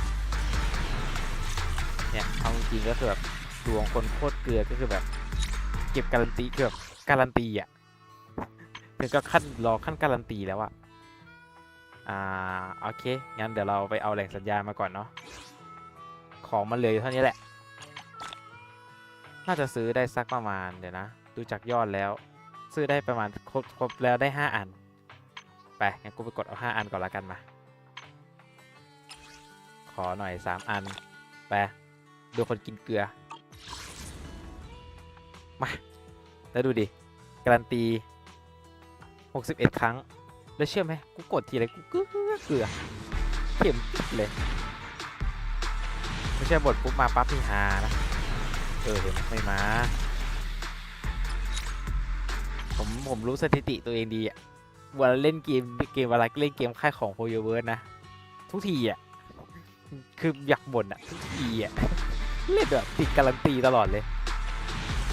เนี่ยเอาจริงก็คือแบบดวงคนโคตรเกลือก็คือแบบเก็บการันตีแบบการันตีถึงก็รอขั้นการันตีแล้วโอเคงั้นเดี๋ยวเราไปเอาแหล่งสัญญาณมาก่อนเนาะของมันเลยเท่านี้แหละน่าจะซื้อได้สักประมาณเดี๋ยวนะดูจากยอดแล้วซื้อได้ประมาณครบแล้วได้5 อันไปงั้นกูไปกดเอา5 อันก่อนละกันมา ขอหน่อย3 อันไปดูคนกินเกลือมาแล้วดูดิการันตี61 ครั้งแล้วเชื่อไหมกูกดทีไรกูเกลือเข็มเลยไม่ใช่บทปุ๊บมาปั๊บมีฮานะเห็นไม่มาผมรู้สถิติตัวเองดีอะเวลาเล่นเกมอะไรเล่นเกมค่ายของโฮโยเวิร์สนะทุกทีอะคืออยากบ่นอะทุกทีอะเล่นแบบติดการันตีตลอดเลย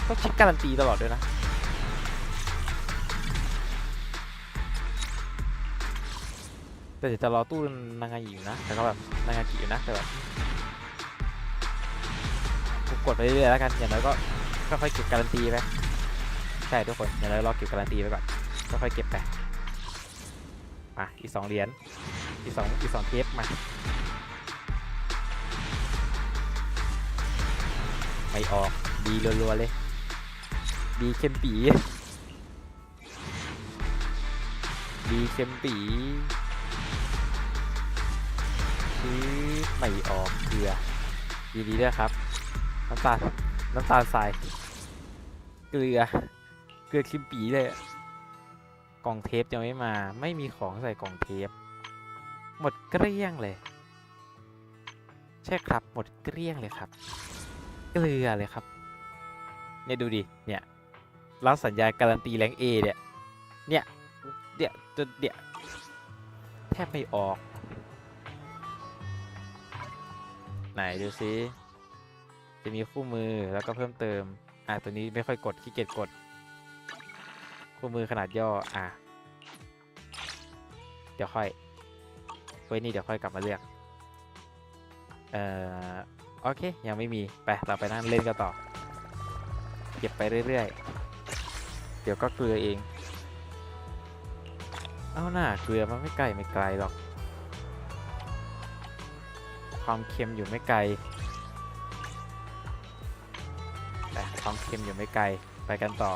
ต้องเช็คการันตีตลอดด้วยนะแต่จะรอตู้นางากิอยู่นะแต่ก็แบบนางากิอยู่นะแต่แบบกดไปเรื่อยๆแล้วกันอย่างน้อยก็ค่อยๆเก็บการันตีไปใช่ทุกคนอย่างน้อยรอเก็บการันตีไปก่อนค่อยๆเก็บไปอีก2 เหรียญอีก2เทปมาไม่ออกดีรัวๆเลยดีเข้มปีไม่ออกเกลือดีด้วยครับน้ำตาลทรายเกลือเข้มปีเลยกล่องเทปยังไม่มีของใส่กล่องเทปหมดเกลี้ยงเลยใช่ครับหมดเกลี้ยงเลยครับเกลือเลยครับเนี่ยดูดิเนี่ยรับสัญญาการันตีแรง A เนี่ยจนแทบไม่ออกไหนดูซิจะมีคู่มือแล้วก็เพิ่มเติมตัวนี้ไม่ค่อยกดขี้เกียจกดคู่มือขนาดย่อเดี๋ยวค่อยไว้นี่เดี๋ยวค่อยกลับมาเลือกโอเคยังไม่มีไปเราไปนั่งเล่นกันต่อเก็บไปเรื่อยๆเดี๋ยวก็เกลือเองเอาหน้าเกลือมันไม่ไกลหรอกความเค็มอยู่ไม่ไกลแต่ความเค็มอยู่ไม่ไกลไปกันต่อ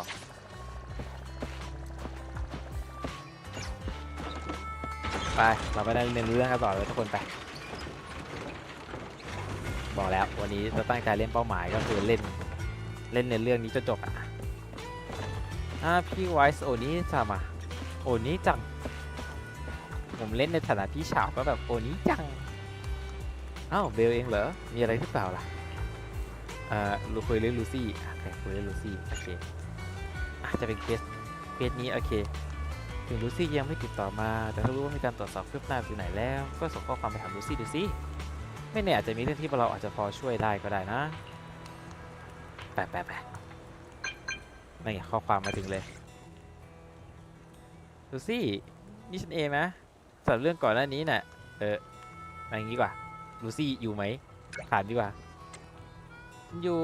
ไปเราไปได้เรียนรู้เรื่องกันต่อเลยทุกคนไปบอกแล้ววันนี้เราตั้งใจเล่นเป้าหมายก็คือเล่นในเรื่องนี้จนจบพี่ไวส์โอนี้โอนี้จังผมเล่นในฐานะพี่สาวก็แบบโอนี้จังเบลเองเหรอมีอะไรหรือเปล่าล่ะคุยเรื่องลูซี่คุยเรื่องลูซี่โอเคจะเป็นเคสนี้โอเคถึงลูซี่ยังไม่ติดต่อมาแต่ถ้ารู้ว่ามีการตรวจสอบคืบหน้าอยู่ไหนแล้วก็ส่งข้อความไปถามลูซี่ดูสิไม่แน่อาจจะมีเรื่องที่เราอาจจะพอช่วยได้ก็ได้นะไปนี่ข้อความมาถึงเลยลูซี่นี่ฉันเองนะสำหรับเรื่องก่อนหน้านี้น่ะอะไรอย่างงี้กว่าลูซี่อยู่ไหมถามดีกว่าอยู่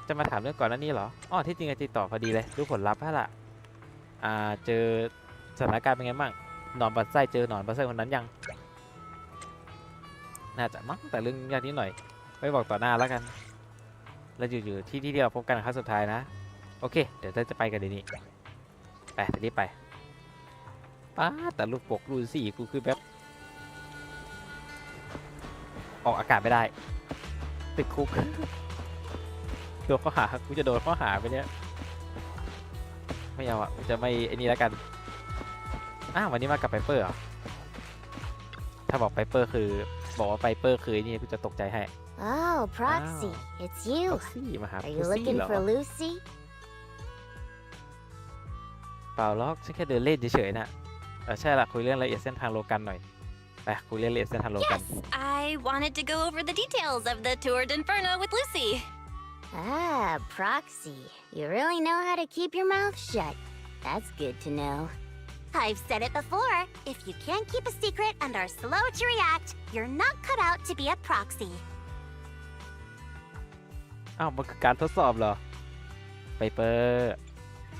จะมาถามเรื่องก่อนหน้านี้เหรอที่จริงติดต่อพอดีเลยรู้ผลลัพธ์แล้วล่ะเจอสถานการณ์เป็นไงบ้างหนอนบัดไส้เจอหนอนบัดไส้คนนั้นยังน่าจะมั้งแต่เรื่องยากนิดหน่อยไม่บอกต่อหน้าแล้วกันแล้วอยู่ที่เราพบกันครั้งสุดท้ายนะโอเคเดี๋ยวจะไปกันเดี๋ยวนี้ไปเดี๋ยวนี้ไปแต่ลูกปกรูซี่กูคือแบบออกอากาศไม่ได้ติดคุกโดนข้อหากูจะโดนข้อหาไปเนี้ยไม่เอาจะไม่ไอ้นี่แล้วกันวันนี้มากับไพเปอร์เหรอถ้าบอกไพเปอร์คือบอกว่าไพเปอร์คือนี่กูจะตกใจให้Oh, Proxy, it's you. Are you looking for Lucy? เปล่าหรอกฉันแค่เดินเล่นเฉยๆน่ะใช่ละคุยเรื่องรายละเอียดเส้นทางโลกันหน่อยไปคุยเรื่องรายละเอียดเส้นทางโลกัน Yes, I wanted to go over the details of the Tour d'Inferno with Lucy. Proxy, you really know how to keep your mouth shut. That's good to know. I've said it before. If you can't keep a secret and are slow to react, you're not cut out to be a proxy. มันคือการทดสอบเหรอไพเปอร์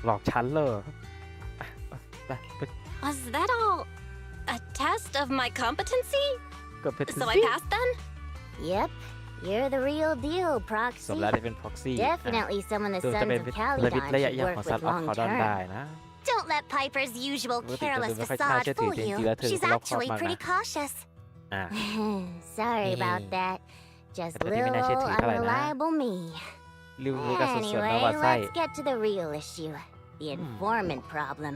หลอกฉันเหรอ Was that all a test of my competency? So I passed then? Yep, you're the real deal, Proxy. สมแล้วที่เป็น proxy Definitely someone the Sons of Calydon should work with long term. Don't let Piper's usual careless facade fool you. She's actually pretty cautious. Sorry about that. Just แต่ตัวนี้ไม่ little น่าเชื่อ old ถือเท่าไหร่นะ unreliable me. ริวกับสุดๆนะว่า Anyway, ไส้ let's get to the real issue. The informant problem.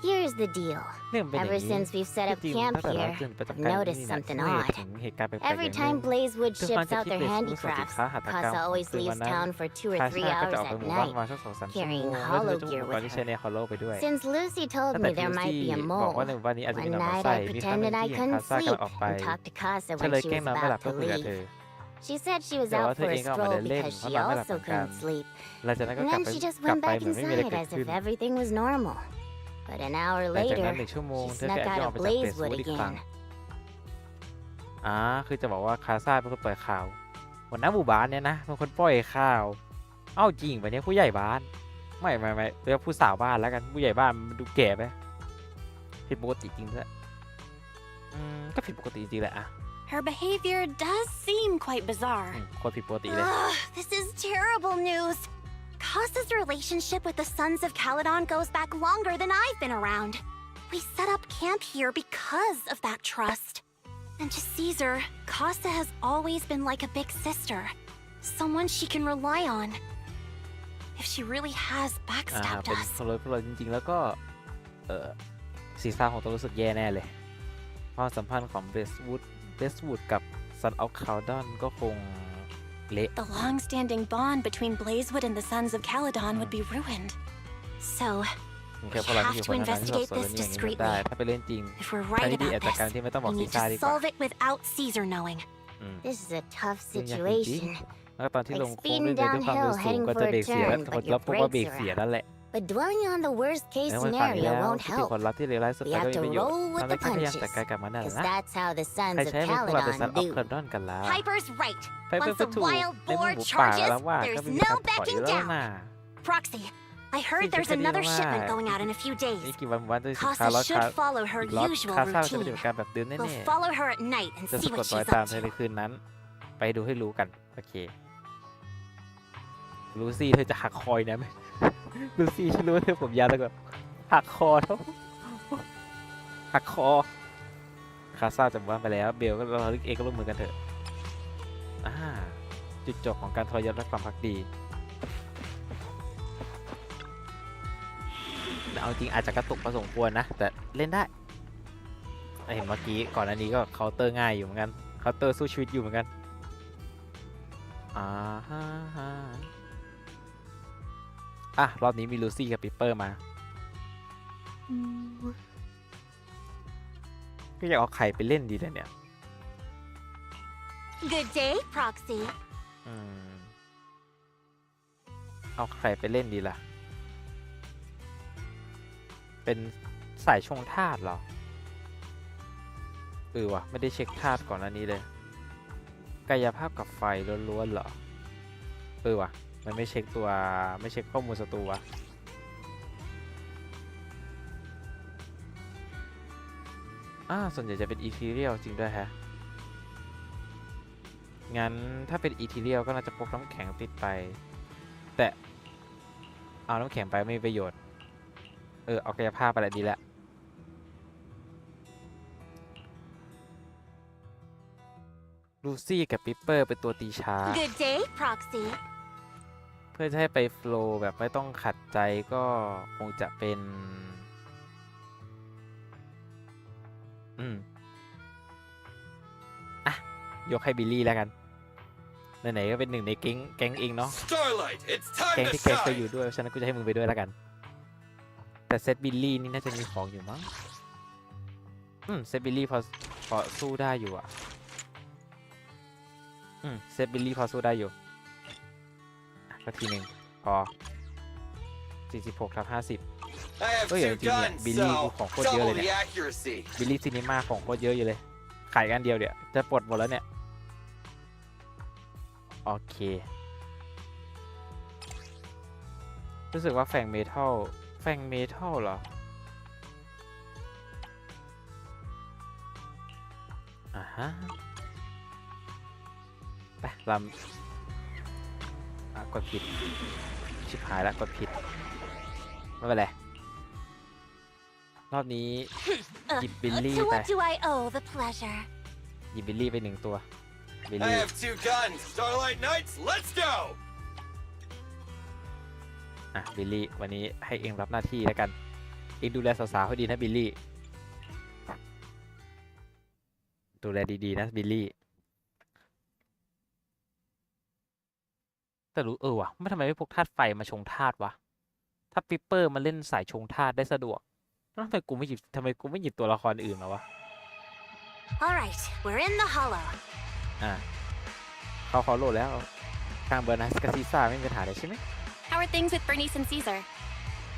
Here's the deal. เรื่องเป็นอย่าง Ever นี้ since we've set ที่ up จริง camp ตั้งแต่เรา here, ขึ้นประ I've จำการ noticed นี่นะ something ช่วย odd. ถึงเหตุการณ์แปลกๆ Every อย่างห time นึ่ง Blazewood ทุกครั้ง ships ที่ out เบ their สรู้สึกสิน handicrafts, ค้าหัตถกรรม Casa ของ always คืนวัน leaves นั้น town for 2 or คา 3 ชาก็จะ hours ออกไป at หมู่บ้าน night, มาสัก2-3 ชั่วโม carrying งแล้วจะ hollow จุก gear อุปกร with ณ์ที่ใช้ her. ในฮอลโลไปด้วย Since Lucy told ตั้งแต่ me ที่ there ลู might ซี่ be a บอก mole, ว่าในหมู่บ้านนี้อาจจะมี one หนอน night ไส้ I มีครั้งหนึ่ง pretended I ที่ couldn't คาซ่ากำ sleep ลังออกไป and talked to Casa ฉัน when เลย she แกล้ง was นอนไม่หลับ about เพื่อ to คุยกับ leave. เธอ She said she was แต่ว่า out เธอ for เอ a งก็ออกมา stroll เดินเล่น because เพราะ she นอนไม่หลับ also เหมือนกัน couldn't sleep. หลังจากนั้นก็ And กลับ then ไป she just กลับ went ไป back เหมือนไม่มีอะไร inside เกิด as ขึ้ if น everything was normal. But an hour หลังจากนั้น later, 1 ชั่วโมง she เธอก็ snuck แอบ out ย่องออก of ไปจากเบสวู Blazewood ดอีกครั้ง again. คือจะบอกว่าคาซ่าเป็นคนปล่อยข่าวหัวหน้าหมู่บ้านเนี่ยนะเป็นคนปล่อยข่าว เอ้าจริงปะเนี่ยผู้ใหญ่บ้านไม่เรียกผู้สาวบ้านแล้วกันผู้ใหญ่บ้านมันดูแก่ไปผิดปกติจริงด้วยก็ผิดปกติจริงแหละอะ Her behavior does seem quite bizarre. โคตรผิดปกติเลย This is terrible news. Casa's relationship with the Sons of Calydon goes back longer than I've been around. We set up camp here because of that trust. And to Caesar, Casa has always been like a big sister. Someone she can rely on. If she really has เป็น backstabbed us. พลอยจริงๆแล้วก็ซีซ่าของตัวรู้สึกแย่แน่เลยความสัมพันธ์ของเบสวูดกับ Son of Calydon ก็คงเละ The long-standing bond between Blazewood and the Sons of Calydon would be ruined. So, แค่พวกเราที่อยู่คนนั้นที่สอบสวนเรื่องนี้ไม่ได้ถ้าเป็นเรื่องจริง if we're ใคร right ที่ดีอาจ about จะการ this, ที่ไม่ต้องบอก we ซี need ซ่า to ดีกว่า solve it without Caesar knowing. This is a tough จริงจริง situation. แล้วตอนที่ลง Like โค้ง speeding ด้วยความเร็ว downhill สูง heading ก็ for จะ a เบรกเสีย turn, คน but รับ your พบว่าเบร brakes ก are เสีย out. นั่นแหละ But dwelling on the worst แล้ case วมันฝัน scenario แล้ว won't ที่ help. ผลลัพธ์ที่เลวร้ายสุด We ไป have ก็ to มีประโยชน์ roll with เรา the ได้แค่พยายาม punches. จัดการกับมันนั่นแหละ Because นะ that's how the ใคร Sons of ใช้เป็นพวกเราเป็น Son Calydon of do. Calydon กันล่ะ Piper's right. ไปเป็น Once ประ the ตู wild ในห boar มู่ป่า charges, แล้วว่าก็ there's มี no การถอย backing แล้ว down. นะ Proxy, I heard there's another shipment going out in a few นี่ days. กี่วันจะสินค้า Casa ล็อต should follow her อีกล็อต usual คาซ่าจะป routine. ฏิบัติการแบบเดิมแน่ We'll follow her at night and ๆจะ see สะก what ดรอย she's ตาม up เธอ to. ในคืนนั้น ไปดูให้รู้กันโอเคลูซี่เธอจะหักคอยนะลูซี่ฉันรู้ว่าเธอผมยาวแล้วก็หักคอแล้วหักคอคาซ่าจำว่าไปแล้วเบลก็เราเองก็ร่วมมือกันเถอะจุดจบของการทรยศและความภักดีเอาจริงอาจจะกระตุกพอสมควรนะแต่เล่นได้เห็นเมื่อกี้ก่อนอันนี้ก็เคาน์เตอร์ง่ายอยู่เหมือนกันเคาน์เตอร์สู้ชีวิตอยู่เหมือนกันรอบนี้มีลูซี่กับปิปเปอร์มาก็อยากเอาไข่ไปเล่นดีเลยเนี่ย Good day, Proxy. เอาไข่ไปเล่นดีล่ะเป็นสายชงธาตุเหรอวะไม่ได้เช็คธาตุก่อนอันนี้เลยกายภาพกับไฟล้วนๆเหรอวะมันไม่เช็คตัวไม่เช็คข้อมูลศัตรูวะส่วนใหญ่จะเป็นอีทีเรียลจริงด้วยฮะงั้นถ้าเป็นอีทีเรียลก็น่าจะพกน้ำแข็งติดไปแต่เอาน้ำแข็งไปไม่มีประโยชน์เอากายภาพอะไรดีละลูซี่กับปิปเปอร์เป็นตัวตีช้า Good day, Proxy. เพื่อจะให้ไปโฟลว์แบบไม่ต้องขัดใจก็คงจะเป็นยกให้บิลลี่แล้วกันไหนๆก็เป็นหนึ่งในแก๊งเองเนาะแก๊งที่แกเคยอยู่ด้วยฉะนั้นกูจะให้มึงไปด้วยแล้วกันแต่เซตบิลลี่นี่น่าจะมีของอยู่มั้งเซตบิลลี่พอสู้ได้อยู่อ่ะเซตบิลลี่พอสู้ได้อยู่ก็ทีหนึ่งพอ46/50ก็อย่างจริงเนี่ยบิลลี่กูของโคตรเยอะเลยเนี่ยบิลลี่ซินิม่าของโคตรเยอะอยู่เลยขายกันเดียวเดี๋ยวจะปลดหมดแล้วเนี่ยโอเครู้สึกว่าแฟงเมทัลเหรอไปลำกดผิดชิบหายแล้วกดผิดไม่เป็นไรรอบนี้หยิบบิลลี่ To ไป what do I owe the pleasure? ยิงบิลลี่ไป1 ตัวบิล I ลี่ have 2 guns. Starlight Knights, let's go. บิลลี่วันนี้ให้เองรับหน้าที่แล้วกันเองดูแลสาวๆให้ดีนะบิลลี่ดูแลดีๆนะบิลลี่แต่รู้ว่ะไม่ทำไมไม่พกธาตุไฟมาชงธาตุวะถ้าปิปเปอร์มาเล่นสายชงธาตุได้สะดวกแล้วทำไมกูไม่หยิบตัวละครอื่นมาวะ Alright, we're in the hollow. เขาโหลดแล้วทางเบอร์นัสกับซีซ่าไม่มีปัญหาเลยใช่ไหม How are things with Bernice and Caesar?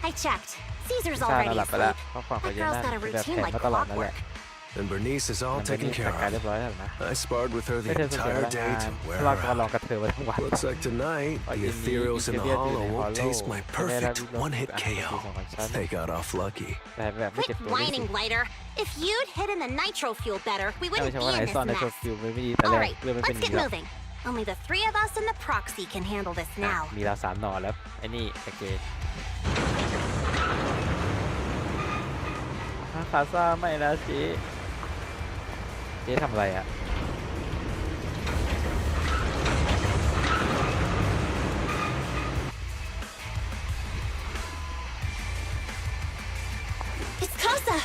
I checked. Caesar's ซ่า already นอนหลับไปแล้ว asleep. เพราะความข That ยัน girl's นั่น got a แบบ routine แผน like มาตลอดนั่นแหละ clockwork. And Bernice is all มัน taken จั care ดการเรีย of. บร้อยแล้วนะ I sparred with her the ไม่เธอส่งเสีย entire พลัง day งาน to เพ wear ราะว่า her ก็ลอง out. กระเทอมาทั้งวัน Looks like tonight the ethereals in the hollow won't taste my perfect one-hit KO. They got off lucky. แต่แบบไม่ Quit เจ็บตัวไม่สิ whining, Lighter. If you'd hidden the nitro fuel better, we ไม่ wouldn't ใช่ be ว่าไหน in ซ่อนใน this ตัว mess. ฟิวไม่ดีแต่แรก Alright, เรื่องมันเป็น let's อย่าง get นี้หรอก moving. Only the 3 of us and the proxy can handle this now. มีเรา3 หน่อแล้วไอ้นี่โอเคคาซ่าไม่นะเจ๊ทำอะไรอ่ะ It's Casa!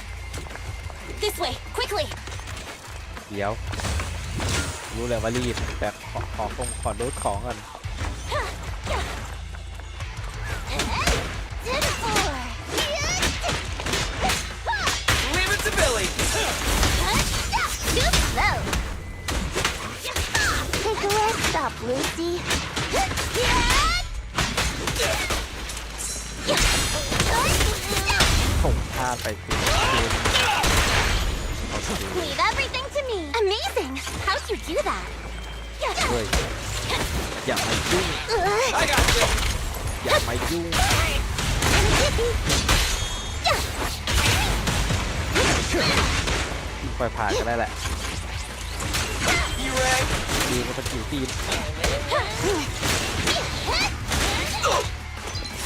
This way, quickly! เดี๋ยวรู้เลยว่ารีบแต่ขอรูดของก่อน Leave it to Billy. Too slow. Take a rest stop, Lucy. ส่งท่าไปคือ Leave everything to me. Amazing. How'd you do that? ด้วยอย่ามายุ่ง I got this. อย่ามายุ่งปล่อยผ่านก็ได้แหละ You ready? ดีมันเป็นผิวตีน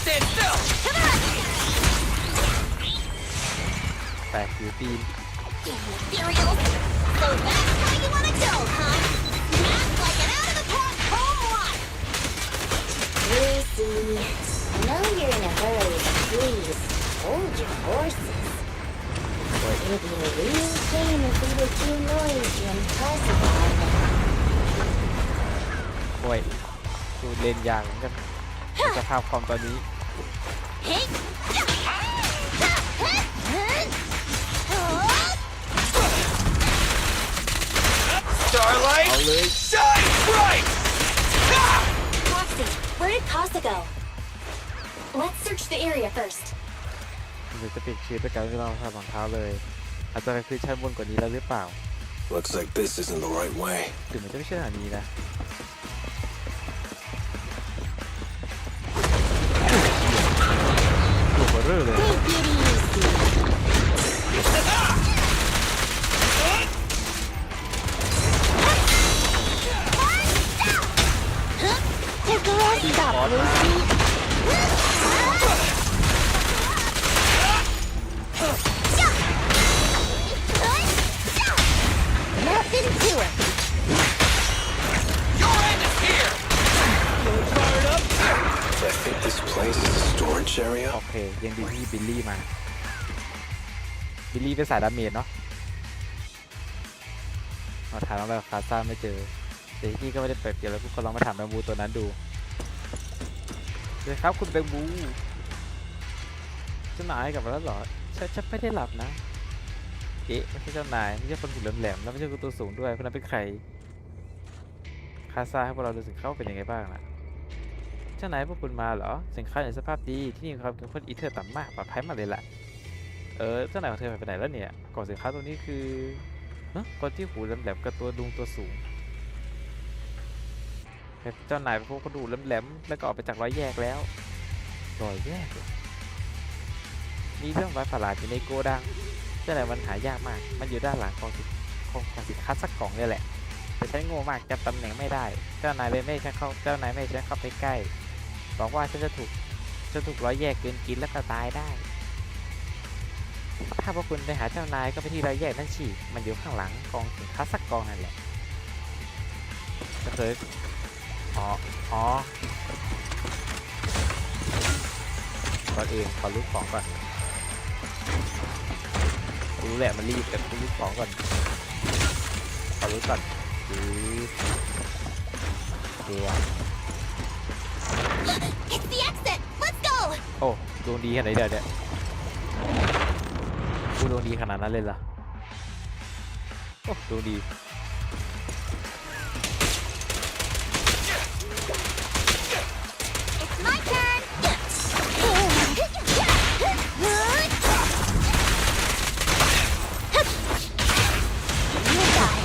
Stand still. แต่ผิวตีน Ethereal. So that's how you want to go, huh? Smash like an out of the park home run. Lucy, I know you're in a hurry, but please, hold your horses. It'd be a real shame if we were too noisy and fussy about it. โอ้ยดูเลนยางเหมือนกันสภาพความตอนนี้ Hey. Starlight, เอาเลย shine bright. Proxy, where did Casa go? Let's search the area first. หรือจะปิดชีวิตด้วยการที่เราทำรองเท้าเลยอาจจะไปคือชั้นบนกว่านี้แล้วหรือเปล่า Looks like this isn't the right way. ถึงมันจะไม่ใช่ทางนี้นะตัวเบอร์เร่อเลย Take it easy. Take a rest stop, Lucy. Nothing to it. Your end is here. Fired up. I think this place is a storage area. โอเคยังดีที่บิลลี่มาบิลลี่เป็นสายดาเมจเนาะเราถามว่าคาซ่าไม่เจอแต่ที่นี่ก็ไม่ได้เปิดเกี่ยวแล้วก็ลองมาถามแบงบูตัวนั้นดูเลยครับคุณแบงบูเจ้านายกลับมาแล้วเหรอฉันไม่ได้หลับนะเอ๊ะไม่ใช่เจ้านายไม่ใช่คนหุ่นแหลมๆแล้วไม่ใช่คนตัวสูงด้วยคนนั้นเป็นใครคาซ่าให้พวกเราดูสิเขาเป็นยังไงบ้างล่ะเจ้านายพวกคุณมาเหรอสินค้าในสภาพดีที่นี่ความเข้มข้นอีเทอร์ต่ำมากปลอดภัยมากเลยแหละเจ้านายของเธอไปไหนแล้วเนี่ยกล่องสินค้าตัวนี้คือคนที่หูแหลมๆกับตัวดุงตัวสูงเจ้านายเป็นพวกกระดูกแหลมๆแล้วก็ออกไปจากรอยแยกแล้วรอยแยกมีเรื่องไว้ประหลาดอยู่ในโกดังเจ้านายมันหายากมากมันอยู่ด้านหลังของสินค้าสักกล่องนี่แหละแต่ฉันโง่มากจำตำแหน่งไม่ได้เจ้านายเลยไม่ให้ฉันเข้าไปใกล้บอกว่าฉันจะถูกรอยแยกเกินกินแล้วก็ตายได้ ถ้าพวกคุณไปหาเจ้านายก็ไปที่รอยแยกนั่นสิมันอยู่ข้างหลังกองสินค้าสักกองนั่นแหละก็คืออ๋อก่อนอื่นขอรูปของก่อนรู้แหละมันรีบแต่รูปของก่อนขอรูปก่อนเดี๋ยว It's the exit. Let's go. โอ้ดวงดีขนาดไหนเดี๋ยวเนี่ยกูดวงดีขนาดนั้นเลยเหรอโอ้ดวงดี It's my turn. You die.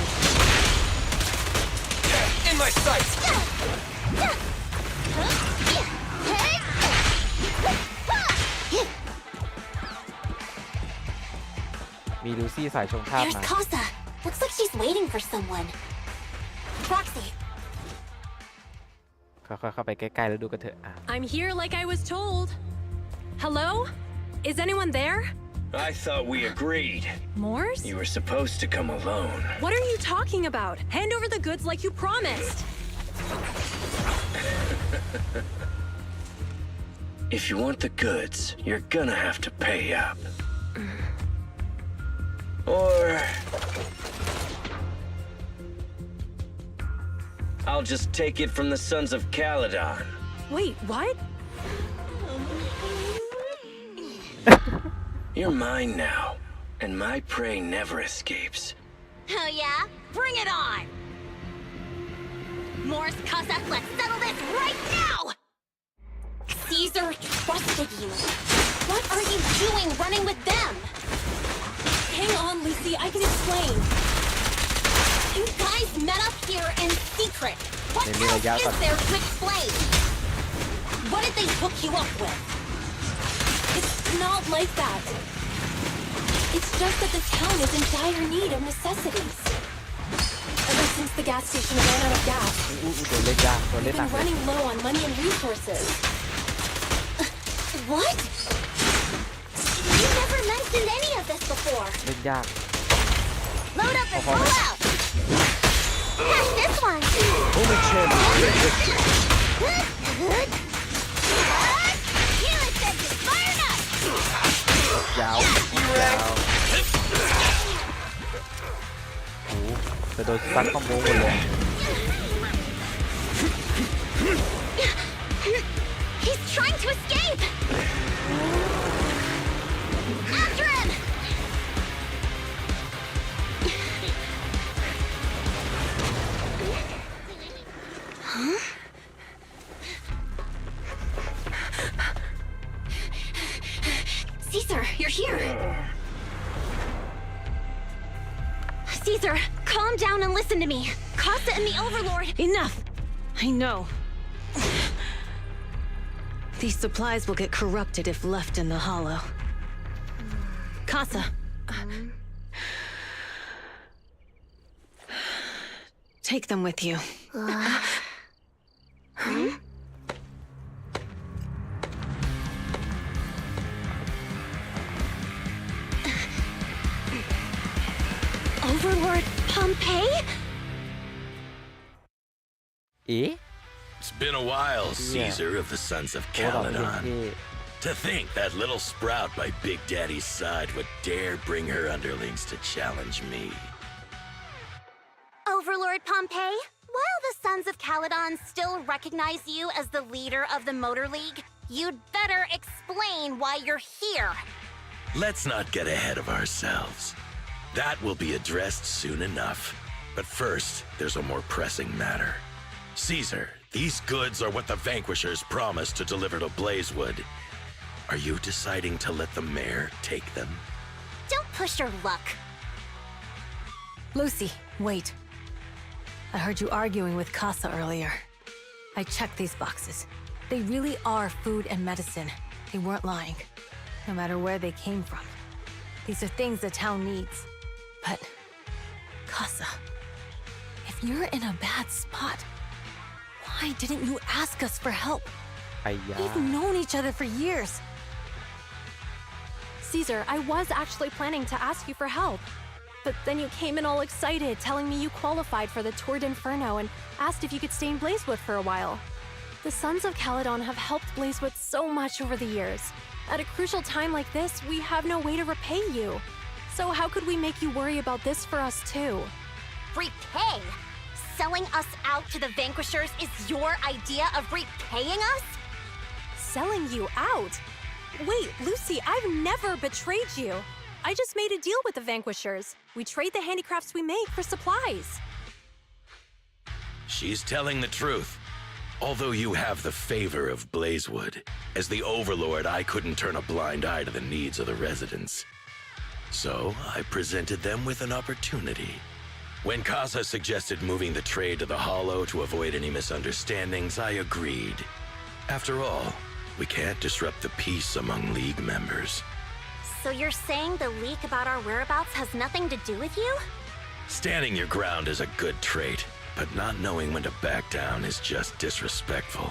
In my sights! มีลูซี่สายชงข้าม There's มา Casa. Looks like she's waiting for someone. Roxy. ค่อยๆเข้าไปใกล้ๆแล้วดูกันเถอะI'm here like I was told. Hello? Is anyone there? I thought we agreed. Morse? You were supposed to come alone. What are you talking about? Hand over the goods like you promised. If you want the goods, you're gonna have to pay up. Or I'll just take it from the Sons of Calydon. Wait, what? You're mine now, and my prey never escapes. Oh yeah? Bring it on! Morse, Casa, let's settle this right now! Caesar trusted you. What are you doing running with them? Hang on, Lucy, I can explain. You guys met up here in secret. What else is there to explain? What did they hook you up with? It's not like that. It's just that the town is in dire need of necessities. Ever since the gas station ran out of gas, we've been running low on money and resources. What? You never mentioned any of this before. เล่นยาก Load up and pull out. Catch this one. Only champion get victory. Keyless said to fire up. ยาวโอ้จะโดนซัดคอมโบหมดเลย He's trying to escape. After him. Huh? Caesar, you're here. Caesar, calm down and listen to me. Casa and the Overlord. Enough! I know. These supplies will get corrupted if left in the hollow. Casa. Take them with you. Overlord Pompeii? เอ๊ะ It's been a while, Caesar of the Sons of Calydon. To think that little sprout by Big Daddy's side would dare bring her underlings to challenge me. Overlord Pompeii, while the Sons of Calydon still recognize you as the leader of the Motor League, you'd better explain why you're here. Let's not get ahead of ourselves. That will be addressed soon enough. But first, there's a more pressing matter. Caesar, these goods are what the Vanquishers promised to deliver to Blazewood. Are you deciding to let the mayor take them? Don't push your luck. Lucy, wait. I heard you arguing with Casa earlier. I checked these boxes. They really are food and medicine. They weren't lying, no matter where they came from. These are things the town needs. But, Casa, if you're in a bad spot, why didn't you ask us for help? We've known each other for years. Caesar, I was actually planning to ask you for help. But then you came in all excited, telling me you qualified for the Tour d'Inferno and asked if you could stay in Blazewood for a while. The Sons of Calydon have helped Blazewood so much over the years. At a crucial time like this, we have no way to repay you. So how could we make you worry about this for us too? Repay? Selling us out to the Vanquishers is your idea of repaying us? Selling you out? Wait, Lucy, I've never betrayed you. I just made a deal with the Vanquishers. We trade the handicrafts we make for supplies. She's telling the truth. Although you have the favor of Blazewood, as the Overlord, I couldn't turn a blind eye to the needs of the residents. So I presented them with an opportunity. When Casa suggested moving the trade to the Hollow to avoid any misunderstandings, I agreed. After all, we can't disrupt the peace among League members. So you're saying the leak about our whereabouts has nothing to do with you? Standing your ground is a good trait, but not knowing when to back down is just disrespectful.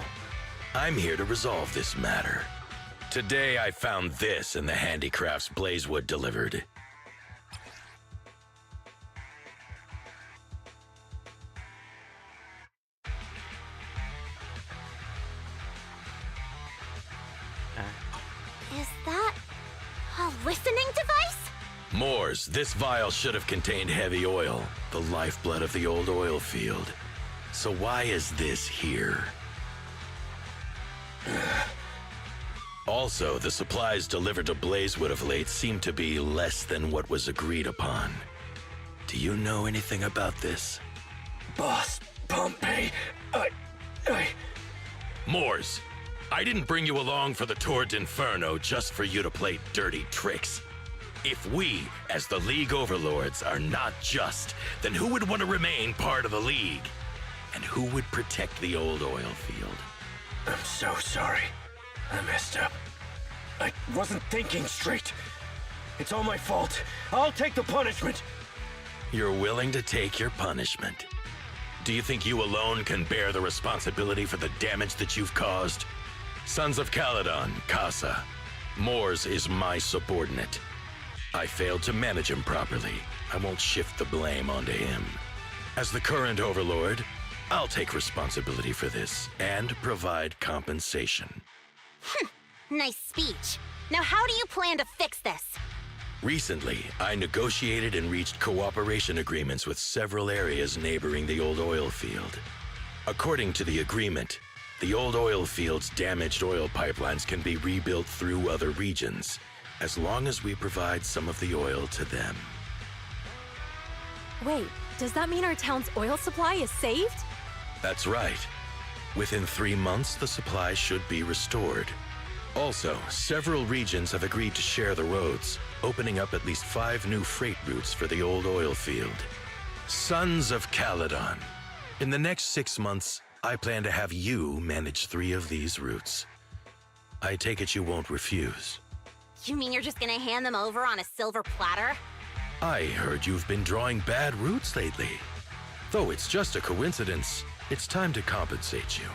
I'm here to resolve this matter. Today I found this in the handicrafts Blazewood delivered. Is that a listening device? Moors, this vial should have contained heavy oil, the lifeblood of the old oil field. So why is this here? Also, the supplies delivered to Blazewood of late seem to be less than what was agreed upon. Do you know anything about this? Boss, Pompey, Moors, I didn't bring you along for the Tour d'Inferno just for you to play dirty tricks. If we, as the League Overlords, are not just, then who would want to remain part of the League? And who would protect the old oil field? I'm so sorry. I messed up. I wasn't thinking straight. It's all my fault. I'll take the punishment. You're willing to take your punishment. Do you think you alone can bear the responsibility for the damage that you've caused? Sons of Calydon, Casa. Moors is my subordinate. I failed to manage him properly. I won't shift the blame onto him. As the current Overlord, I'll take responsibility for this and provide compensation. Nice speech. Now how do you plan to fix this? Recently, I negotiated and reached cooperation agreements with several areas neighboring the old oil field. According to the agreement, the old oil field's damaged oil pipelines can be rebuilt through other regions, as long as we provide some of the oil to them. Wait, does that mean our town's oil supply is saved? That's right. Within 3 months, the supply should be restored. Also, several regions have agreed to share the roads, opening up at least 5 new freight routes for the old oil field. Sons of Calydon. In the next 6 months, I plan to have you manage 3 of these routes. I take it you won't refuse. You mean you're just gonna hand them over on a silver platter? I heard you've been drawing bad routes lately. Though it's just a coincidence, it's time to compensate you.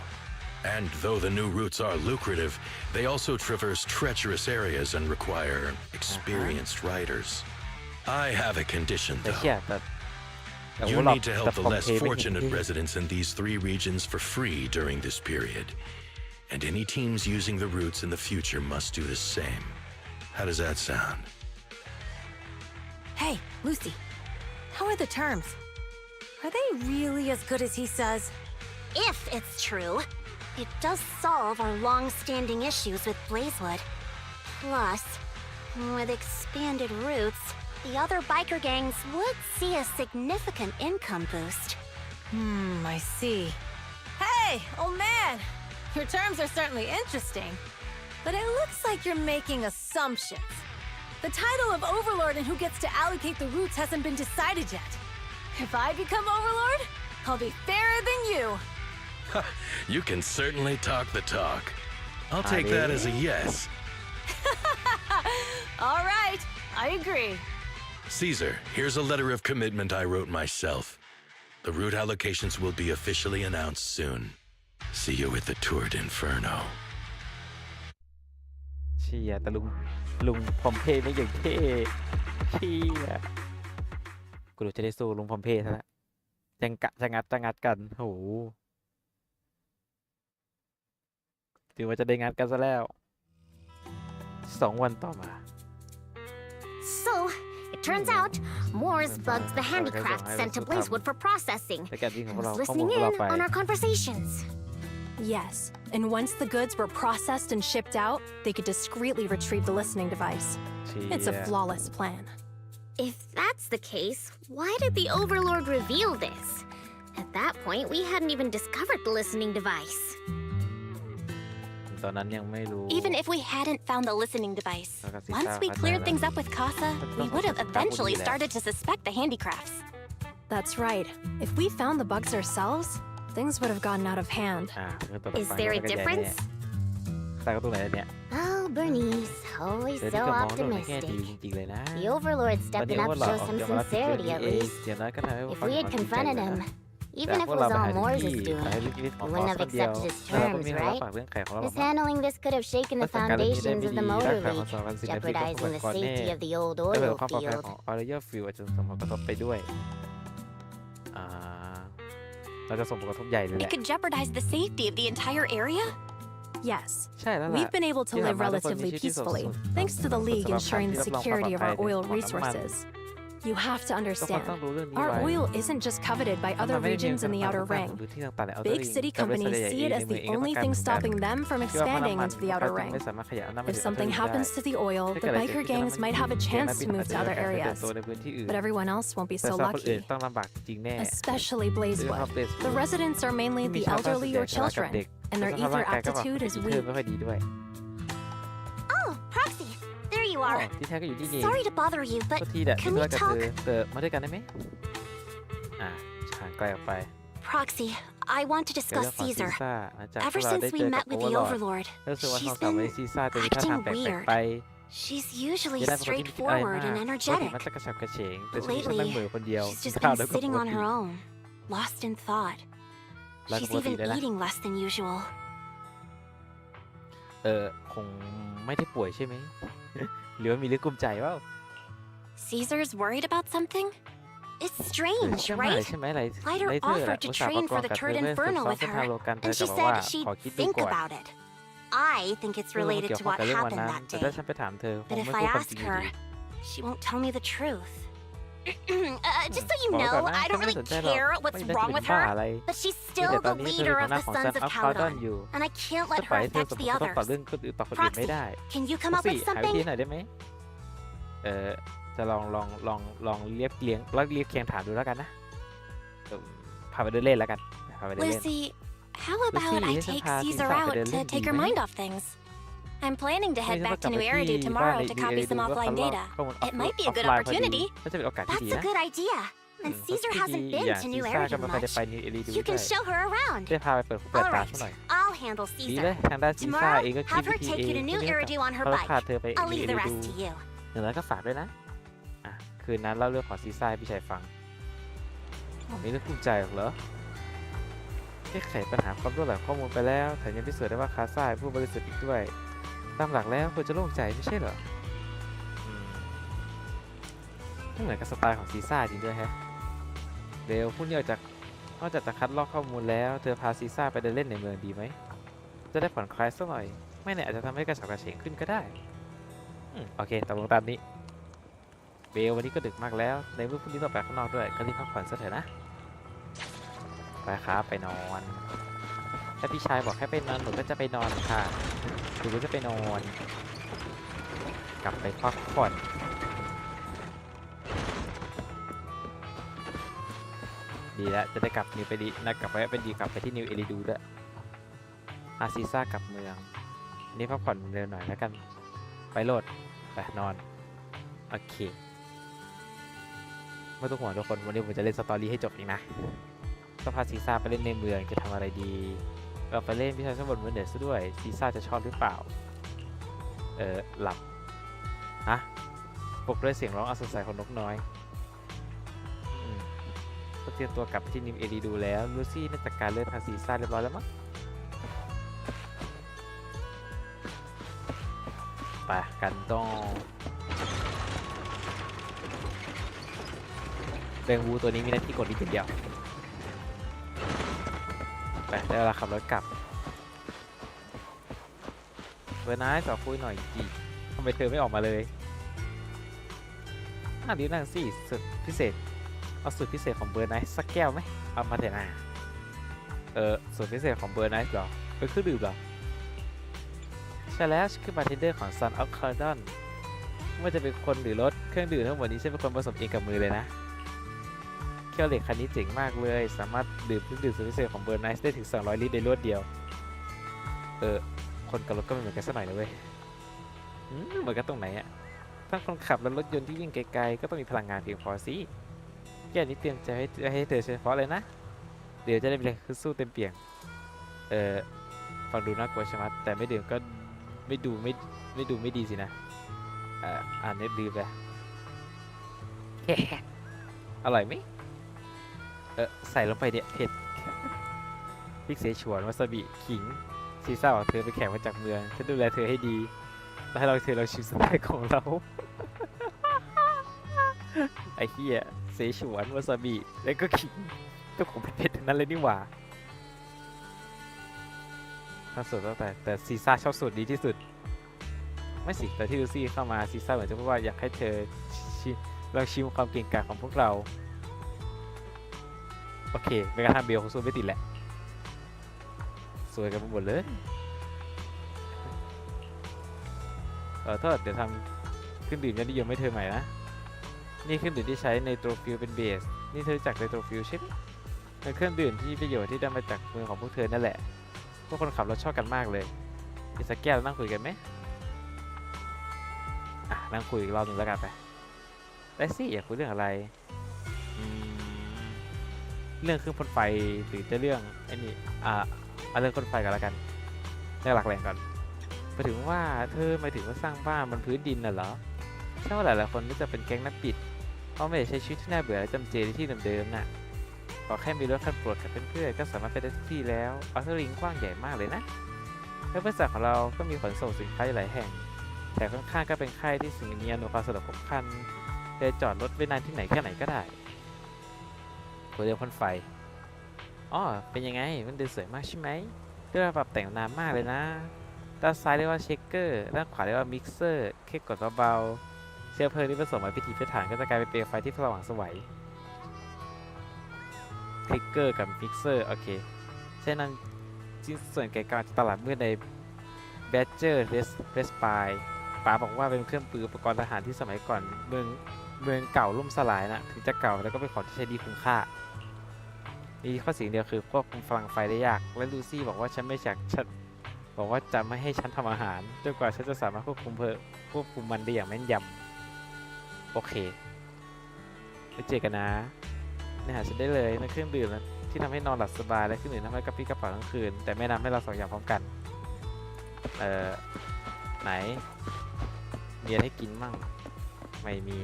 And though the new routes are lucrative, they also traverse treacherous areas and require experienced riders. I have a condition, though. You need to help the less fortunate residents in these 3 regions for free during this period. And any teams using the routes in the future must do the same. How does that sound? Hey, Lucy. How are the terms? Are they really as good as he says? If it's true, it does solve our long-standing issues with Blazewood. Plus, with expanded routes, the other biker gangs would see a significant income boost. I see. Hey, old man! Your terms are certainly interesting, but it looks like you're making assumptions. The title of Overlord and who gets to allocate the routes hasn't been decided yet. If I become Overlord, I'll be fairer than you. You can certainly talk the talk. I'll take that as a yes. All right, I agree. Caesar, here's a letter of commitment I wrote myself. The route allocations will be officially announced soon. See you at the Tour d'Inferno. เชียแต่ลุงพอมเพ่ไม่อย่างเท่เชียกูรู้จะได้สู้ลุงพอมเพ่ซะแล้วจะงัดกันโหถือว่าจะได้งัดกันซะแล้ว2 วันต่อมา So, it turns out, Moore's bugged the handicraft sent to Blazewood for processing. And was listening in on our conversations. Yes, and once the goods were processed and shipped out, they could discreetly retrieve the listening device. It's a flawless plan. If that's the case, why did the Overlord reveal this? At that point, we hadn't even discovered the listening device. ตอนนั้นยังไม่รู้ Even if we hadn't found the listening device, once we cleared things up with Casa, we would have eventually started to suspect the handicrafts. That's right. If we found the bugs ourselves, things would have gotten out of hand. Is there a difference? ตายก็ตรงไหนเนี่ย Oh, Bernice, always so optimistic. The Overlord stepping up shows some sincerity at least. If we had confronted him, even if it was all Moore's doing, we wouldn't have accepted his terms, right? Mishandling this could have shaken the foundations of the Motor League, jeopardizing the safety of the old oil field. เราจะส่งผลกระทบใหญ่เลยแห It ละ could jeopardize the safety of the entire area? Yes. ใช่แล้วล่ะ We've been able to ที่ live ทำให้ทุกคนมี relatively ชีวิตที่สงบ peacefully, สุข thanks to the League สำหรับ ensuring การ the ที่รับรองความ security of our ปลอดภัย oil ของน้ำมัน resources. You have to ทุกคน understand, ต้องรู้เรื่องนี้ our ไว้ oil isn't just coveted by มัน other ไม่ได้มี regions in the แค่ outer ต่าง ring. ๆหรือที่ต่างๆใน outer Big ring city แต่บริษัท companies ใหญ่ see it ใน as เมือง the เองก็ต้อง only การ thing เหมือนกัน stopping them from คิดว่าเพราะ expanding น้ำมัน into the พวก outer เขาจึง ring. ไม่สามารถขยายน้ำมัน If something happens to the oil, the biker gangs might have a chance to move to other areas, ในพื้นที่อื่น but everyone else won't be แต่ so สำหรับคนอื่น lucky. ต้องลำบากจริงแน่ Especially โดยเฉพาะ Blazewood. The Blazewood residents are mainly ที่มี the ชาวบ้านส่วน elderly ใหญ่ or ทะเลาะกับ children, เด็ก and และ their สภาพ ether ร่างกายก็แบบ aptitude is เธอ weak. ไม่ค่อยดีด้วย Oh, Proxy, there you อ๋อ are. ที่แท้ก็อยู่ที่นี่ Sorry to bother you, โท but ษทีแหละที่ can ธุ we ระกับ talk? เธอมาด้วยกันได้ไหมห่างไกลออกไป Proxy, I want to เกี่ยว discuss กับซี Caesar. ซ่าหลังจากพว Ever กเรา since ได้ we เจอกั met บ with โอเว the อร์ลอร์ด Overlord, รู้สึกว่า she's สาวๆ been ในซีซ่าจะมีท่าทาง acting แปลก weird. ๆไป She's usually จะได้เป็นคนที่ไม่คิดอะไร straightforward มาก and ปกติ energetic. มักจะกระฉับกระเฉงแต่ช่วงนี้ฉัน Lately, นั่งเหม่อคนเดียว she's just ข้าว been แล้วก็ป sitting ก on ติ her own, lost in thought. แล้วก็ She's ปกติ even เลยนะ eating less than usual. คงไม่ได้ป่วยใช่ไหม หรือว่ามีเรื่องกุมใจเปล่า Caesar's worried about something? It's หรือ strange, เชื่อมั่น right? ใช่ไหมไร Lighter ไรเธอ offered to อุตส่าห์ train ประก for อบ the กับเธอ Turd เพื่อฝึก Inferno ซ้อม with เส้นทาง her, โลกันเธอ and กลั she บมาว่า said she'd ขอคิดดู think ก่อน about it. I think it's เรื่องมัน related เกี่ยว to ข้อง what กับเรื่องวัน happened นั้น that แต่ถ้า day. ฉันไปถามเธอค But ง if ไม่ I พูดความ ask จริงอยู่ her, ดี she won't tell me the truth. Just so you บอกไว้ก่อน know, นะ I ฉัน don't ไม่ได้ really สนใจหรอก care ไม่ what's ได้จะ wrong เป็น with บ้า her, อะไร but she's เพียง still แต่ตอน the นี้เธอ leader เป็น of หัวหน้า the ของ Sons ซัน of อัพคาร์ดอน Calydon, อยู่ and I can't จะ let ปล่อย her ให้เธอ affect สม the มติต่อ others. เรื่องคนอื่นต่อคนอื่นไม่ Proxy, ได้ can you come พ็อก up ซี่ with หาวิ something? ธีหน่อยได้ไหมจะลองเรียบเคียงถามดูแล้วกันนะพาไปเดินเล่นแล้วกันพาไปเดินเล่น Lucy, how about I Lucy, take isn't Caesar her out Caesar to take her Caesar mind off things? I'm planning to head back to New Eridu tomorrow to copy some offline data. It might be a good opportunity. ก็จะเป็นโอกาสที่ That's ดี a นะ good idea. And Caesar hasn't been อย่าง to ซี New ซ่าก็ Eridu ไม่ค่อยได้ much. ไปนิวเอรีดู You ด้ can วย show her around. ได้พาไปเปิดหูเปิด All ตา right, ซะหน่อย I'll handle ดีเลย Caesar. ทางด้านซีซ่า Tomorrow, เองก็คิด have วิ her ธี take เอ you ง to New Eridu on her เขาพา bike. เธอไป I'll นิว leave เอ the รีดู rest to you. อย่างนั้นก็ฝากด้วยนะคืนนั้นเล่าเรื่องของซีซ่าให้พี่ชายฟังมีเรื่องภูมิใจเหรอแก้ไขปัญหาความรั่วไหลข้อมูลไปแล้วแถมยังพิสูจน์ได้ว่าคาซ่าเป็นผู้บริสุทธิ์อีกด้วยตามหลักแล้วควรจะโล่งใจไม่ใช่เหรอไม่เหมือนกับสไตล์ของซีซ่าจริงด้วยแฮะเดี๋ยวพรุ่งนี้นอกจากจะคัดลอกข้อมูลแล้วเธอพาซีซ่าไปเดินเล่นในเมืองดีไหมจะได้ผ่อนคลายสักหน่อยไม่แน่อาจจะทำให้กระฉับกระเฉงขึ้นก็ได้โอเคตกลงตามนี้เบลวันนี้ก็ดึกมากแล้วในเมื่อพรุ่งนี้ต้องไปข้างนอกด้วยก็รีบพักผ่อนซะเถอะนะไปครับไปนอนถ้าพี่ชายบอกให้ไปนอนหนูก็จะไปนอนค่ะหนูก็จะไปนอนกลับไปพักผ่อนดีแล้วจะได้กลับนิวไปดีนะกลับไปเป็นดีกลับไปที่นิวเอริดูด้วยอาซีซ่ากลับเมืองนี่พักผ่อนเร็วหน่อยแล้วกันไปโหลดไปนอนโอเคไม่ต้องห่วงทุกคนวันนี้ผมจะเล่นสตอรี่ให้จบเองนะก็พาซีซ่าไปเล่นในเมืองจะทำอะไรดีก็ไปเล่นพิชาชนบนเมืองเด็ดซะด้วยซีซ่าจะชอบหรือเปล่าหลับฮะปลุกด้วยเสียงร้องอัศจรรย์ของนกน้อยก็เตรียมตัวกลับที่นิมเอรีดูแล้วลูซี่น่าจะการเล่นพาซีซ่าเรียบร้อยแล้วมั้ง ไปกันต้องแบงวูตัวนี้มีหน้าที่กดนี้เป็นเดียวไปได้เวลาขับรถกลับเบอร์น้อยขอคุยหน่อยจีทำไมเธอไม่ออกมาเลยดีนั่งสิสุดพิเศษเอาสูตรพิเศษของเบอร์ไนท์สักแก้วไหมเอามาเถอะนะสูตรพิเศษของเบอร์ไนท์เหรอเป็นเครื่องดื่มเหรอใช่แล้วฉันคือบาร์เทนเดอร์ของ Son of Calydon ไม่ว่าจะเป็นคนหรือรถเครื่องดื่มทั้งหมดนี้ฉันเป็นคนผสมเองกับมือเลยนะเครื่องเหล็กคันนี้เจ๋งมากเลยสามารถดื่มเครื่องดื่มสูตรพิเศษของเบอร์ไนท์ได้ถึง200 ลิตรในรวดเดียวคนกับรถก็ไม่เหมือนกันสักหน่อยนะเว้ยเหมือนกันตรงไหนอะทั้งคนขับและรถยนต์ที่วิ่งไกลๆก็ต้องมีพลังงานเพียงพอสิแค่นี้เตรียมใจให้เธอเฉพาะเลยนะเดี๋ยวจะได้มีแรงสู้เต็มเปี่ยมฟังดูน่ากลัวใช่ไหมแต่ไม่ดื่มก็ไม่ดูไม่ดีสินะอ่านเน็ตดื่มไปอร่อยไหมใส่ลงไปเนี่ยเผ็ดพริกเสฉวนวาซาบิขิงซีซ่าบอกเธอไปแข่งมาจากเมืองฉันดูแลเธอให้ดีแล้วให้เราเธอชิมสไตล์ของเรา ไอ้เหี้ยเสฉวนวาซาบิแล้วก็ขิงตัวของเผ็ดๆทั้งนั้นเลยนี่หว่าทั้งสูตรแต่ซีซ่าชอบสูตรดีที่สุดไม่สิแต่ที่ลูซี่เข้ามาซีซ่าเหมือนจะพูดว่าอยากให้เธอลองชิมความเก่งกาจของพวกเราโอเคไม่กระทั่งเบลของสู้ไม่ติดแหละสวยกันไปหมดเลยโทษเดี๋ยวทำเครื่องดื่มยอดนิยมให้เธอใหม่นะนี่เครื่องดื่มที่ใช้ไนโตรฟิลเป็นเบสนี่เธอรู้จักไนโตรฟิลใช่ไหมเป็นเครื่องดื่มที่ประโยชน์ที่ได้มาจากมือของพวกเธอนั่นแหละพวกคนขับรถชอบกันมากเลยมีสักแก้วนั่งคุยกันไหมนั่งคุยอีกรอบหนึ่งแล้วกันไปได้สิอยากคุยเรื่องอะไรเรื่องเครื่องพ่นไฟหรือจะเรื่องไอ้นี่เรื่องพ่นไฟกันแล้วกันเรื่องหลักแหล่งก่อนไปถึงว่าเธอหมายถึงว่าสร้างบ้านบนพื้นดินน่ะเหรอใช่ว่าหลายๆคนก็จะเป็นแก๊งนักปิดเพราะไม่ได้ใช้ชีวิตที่น่าเบื่อและจำเจในที่เดิมๆน่ะขอแค่มีรถคันโปรดกับเพื่อนๆก็สามารถไปได้ทุกที่แล้วอัลเทอร์ลิงกว้างใหญ่มากเลยนะและบริษัทของเราก็มีขนส่งสินค้าหลายแห่งแต่ข้างๆก็เป็นค่ายที่สิ่งนี้อำนวยความสะดวกครบครันจะจอดรถไว้นานที่ไหนแค่ไหนก็ได้ตัวเรือพ่นไฟเป็นยังไงมันดูสวยมากใช่ไหมด้วยปรับแต่งนานมากเลยนะด้านซ้ายเรียกว่าเช็คเกอร์ด้านขวาเรียกว่ามิกเซอร์แค่กดเบาๆเชื้อเพลิงที่ผสมมาพิธีพิถันก็จะกลายเป็นเปลวไฟที่สว่างไสวคลิกเกอร์กับมิกเซอร์โอเคเช่นนั้นชิ้นส่วนไกลกลางตลาดมืดในแบดเจอร์เรสปายป๋าบอกว่าเป็นเครื่องปืนอุปกรณ์ทหารที่สมัยก่อนเมืองเก่าล่มสลายนะถึงจะเก่าแล้วก็เป็นของที่ใช้ดีคุ้มค่ามีข้อเสียเดียวคือควบคุมพลังไฟได้ยากและลูซี่บอกว่าฉันบอกว่าจะไม่ให้ฉันทำอาหารจนกว่าฉันจะสามารถควบคุมมันได้อย่างแม่นยำโอเคไปเจอกันนะนี่หาฉันได้เลยนั่นเครื่องดื่มที่ทำให้นอนหลับสบายและเครื่องดื่มทำให้กระปรี้กระเป๋าทั้งคืนแต่ไม่นำให้เราสองอย่างพร้อมกันไหนมีอะไรให้กินมั่งไม่มี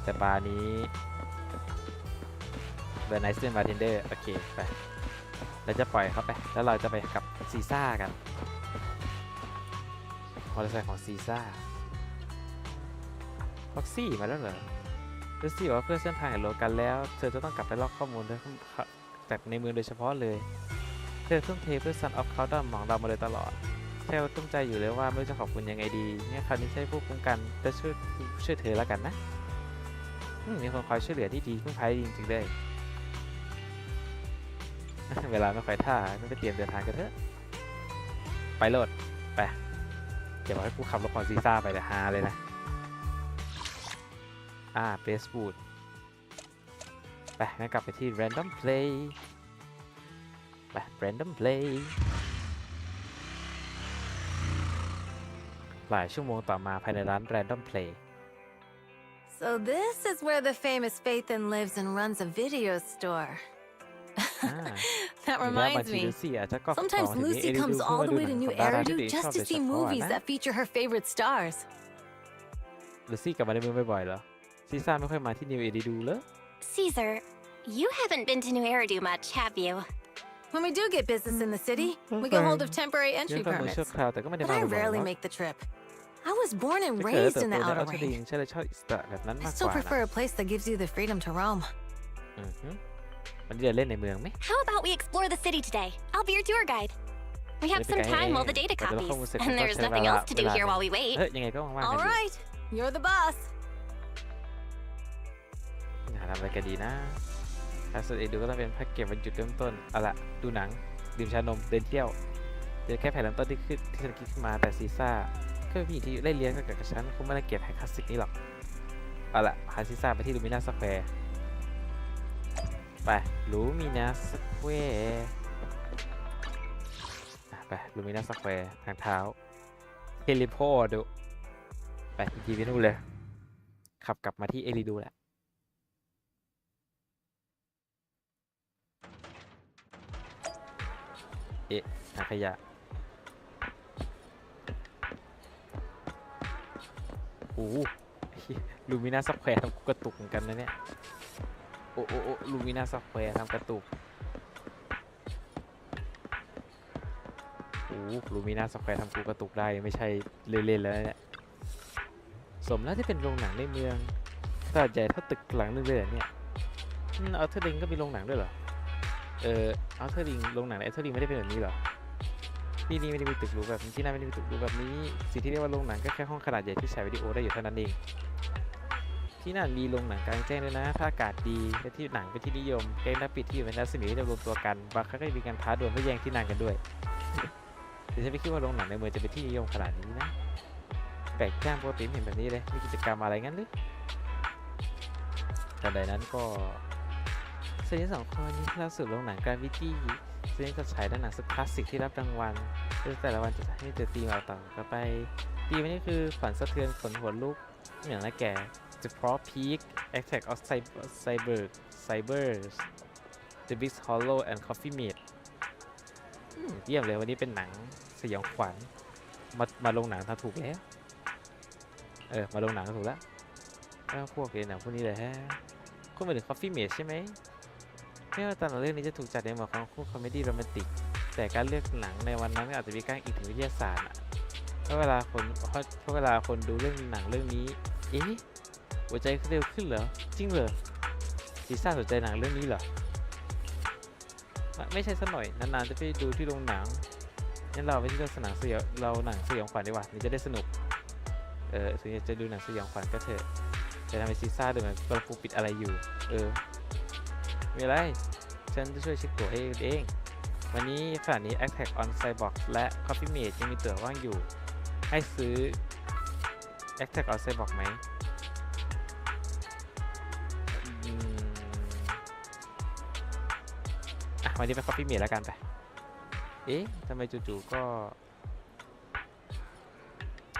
แต่บาร์นี้เบอร์ไนท์เป็นบาร์เทนเดอร์โอเคไปเราจะปล่อยเขาไปแล้วเราจะไปกับซีซ่ากันมอเตอร์ไซค์ของซีซ่าฟ็อกซี่มาแล้วเหรอลูซี่บอกว่าเพื่อเส้นทางแห่งโลกันแล้วเธอจะต้องกลับไปลอกข้อมูลจากในเมืองโดยเฉพาะเลยเธอทุ่มเทเพื่อ Son of Calydon ของเรามาเลยตลอดแค่เราตุ้มใจอยู่เลยว่าไม่รู้จะขอบคุณยังไงดีเนี่ยคราวนี้ใช้ผู้คุ้มกันจะช่วยเธอแล้วกันนะมีคนคอยช่วยเหลือที่ดีพึ่งพาจริงๆเลยเวลาไม่ค่อยท่าไม่ไปเตรียมเดินทางกันเถอะไปโหลดไปเดี๋ยวให้กูขับรถของซีซ่าไปเดี๋ยวฮาเลยนะเบสบูดไปงั้นกลับไปที่ Random Play ไป Random Play หลายชั่วโมงต่อมาภายในร้าน Random Play So this is where the famous Phaethon lives and runs a video store. That reminds me. Sometimes Lucy comes all the way to New Eridu just to see movies that feature her favorite stars. Lucy กลับมาในเมืองบ่อยๆเหรอซีซ่าไม่ค่อยมาที่ New Eridu เลย Caesar, you haven't been to New Eridu much, have you? When we do get business in the city, we get hold of temporary entry permits. But I rarely make the trip. I was born and raised in the outer ring. I still prefer a place that gives you the freedom to roam. วันนี้เดินเล่นในเมืองไหม How about we explore the city today? I'll be your tour guide. We have some time while the data copies, and there's nothing else to do here while we wait. ยังไงก็ว่างๆกัน All อยู่ right, you're the boss. หาทำอะไรกันดีนะถ้าสุดเองดูก็ต้องเป็นแพ็กเกจวันหยุดเริ่มต้นเอาละดูหนังดื่มชานมเดินเที่ยวเดี๋ยวแค่แผนเริ่มต้นที่ฉันคิดขึ้นมาแต่ซีซ่าก็เป็นผู้หญิงที่ไล่เลี้ยงกับฉันคงไม่รังเกียจแผนคลาสสิกนี้หรอกเอาละพาซีซ่าไปที่ลูมิน่าสแควร์ไปลูมิน่าสแควร์ไปลูมิน่าสแควร์ทางเท้าเฮลิโพดดูไปทีไปนู่นเลยขับกลับมาที่เอริดูแหละเอ๊ะหาขยะโอ้ลูมิน่าสแควร์ทำกระตุกเหมือนกันนะเนี่ยโอ้ลูมิน่าสแควร์ทำกระตุกโอ้ลูมิน่าสแควร์ทำกูกระตุกได้ไม่ใช่เล่นๆแล้วเนี่ยสมแล้วที่เป็นโรงหนังในเมืองขนาดใหญ่เท่าตึกหลังนึงเลยเนี่ยเอาเทอร์ดิงก็มีโรงหนังด้วยเหรอเอาเทอร์ดิงโรงหนังเทอร์ดิงไม่ได้เป็นแบบนี้เหรอที่นี่ไม่ได้มีตึกหรูแบบนี้ที่นั่นไม่ได้มีตึกหรูแบบนี้สิ่งที่เรียกว่าโรงหนังก็แค่ห้องขนาดใหญ่ที่ฉายวิดีโอได้อยู่เท่านั้นเองที่นั่นมีโรงหนังกลางแจ้งด้วยนะถ้าอากาศดีและที่หนังเป็นที่นิยมแก๊งนักปิดที่อยู่ในรัศมีจะรวมตัวกันบางครั้งก็มีการท้าดวลเพื่อแย่งที่นั่งกันด้วยแต่ฉันไม่คิดว่าโรงหนังในเมืองจะเป็นที่นิยมขนาดนี้นะแปลกจ้างปกติเห็นแบบนี้เลยมีกิจกรรมอะไรงั้นหรือแต่ใดนั้นก็เซนสองคนนี้ล่าสุดโรงหนังการวิตี้เซนจะฉายหนังสุดคลาสสิกที่รับรางวัลแต่ละวันจะให้เจอตีมาต่อกันไปตีมันนี่คือฝันสะเทือนขนหัวลุกอย่างละแก่ The Pro Peak Attack of Cybers The Big Hollow and Coffee Mate เยี่ยมเลยวันนี้เป็นหนังสยองขวัญมาลงหนังทำถูกแล้วมาลงหนังถูกแล้วพวกหนังพวกนี้เลยฮะคุณหมายถึง Coffee Mate ใช่ไหมไม่ว่าตอนเรื่องนี้จะถูกจัดในหมวดของคู่คอมเมดี้โรแมนติกแต่การเลือกหนังในวันนั้นอาจจะมีการอิงถึงวิทยาศาสตร์เพราะเวลาคนดูเรื่องหนังเรื่องนี้หัวใจเร็วขึ้นเหรอจริงเหรอซีซ่าสนใจหนังเรื่องนี้เหรอไม่ใช่สักหน่อยนานๆจะไปดูที่โรงหนังงั้นเราไปที่หนังสยองขวัญดีกว่านี่จะได้สนุกถึงจะดูหนังสยองขวัญก็เถอะแต่ทำไมซีซ่าดูเหมือนกำลังปิดอะไรอยู่มีอะไรฉันจะช่วยเช็คตั๋วให้เองวันนี้ขณะนี้ Attack on Cyborg และ Coffee Mate ยังมีตั๋วว่างอยู่ให้ซื้อ Attack on Cyborg ไหมวันนี้เป็น Coffee Mate แล้วกันไปทำไมจู่ๆก็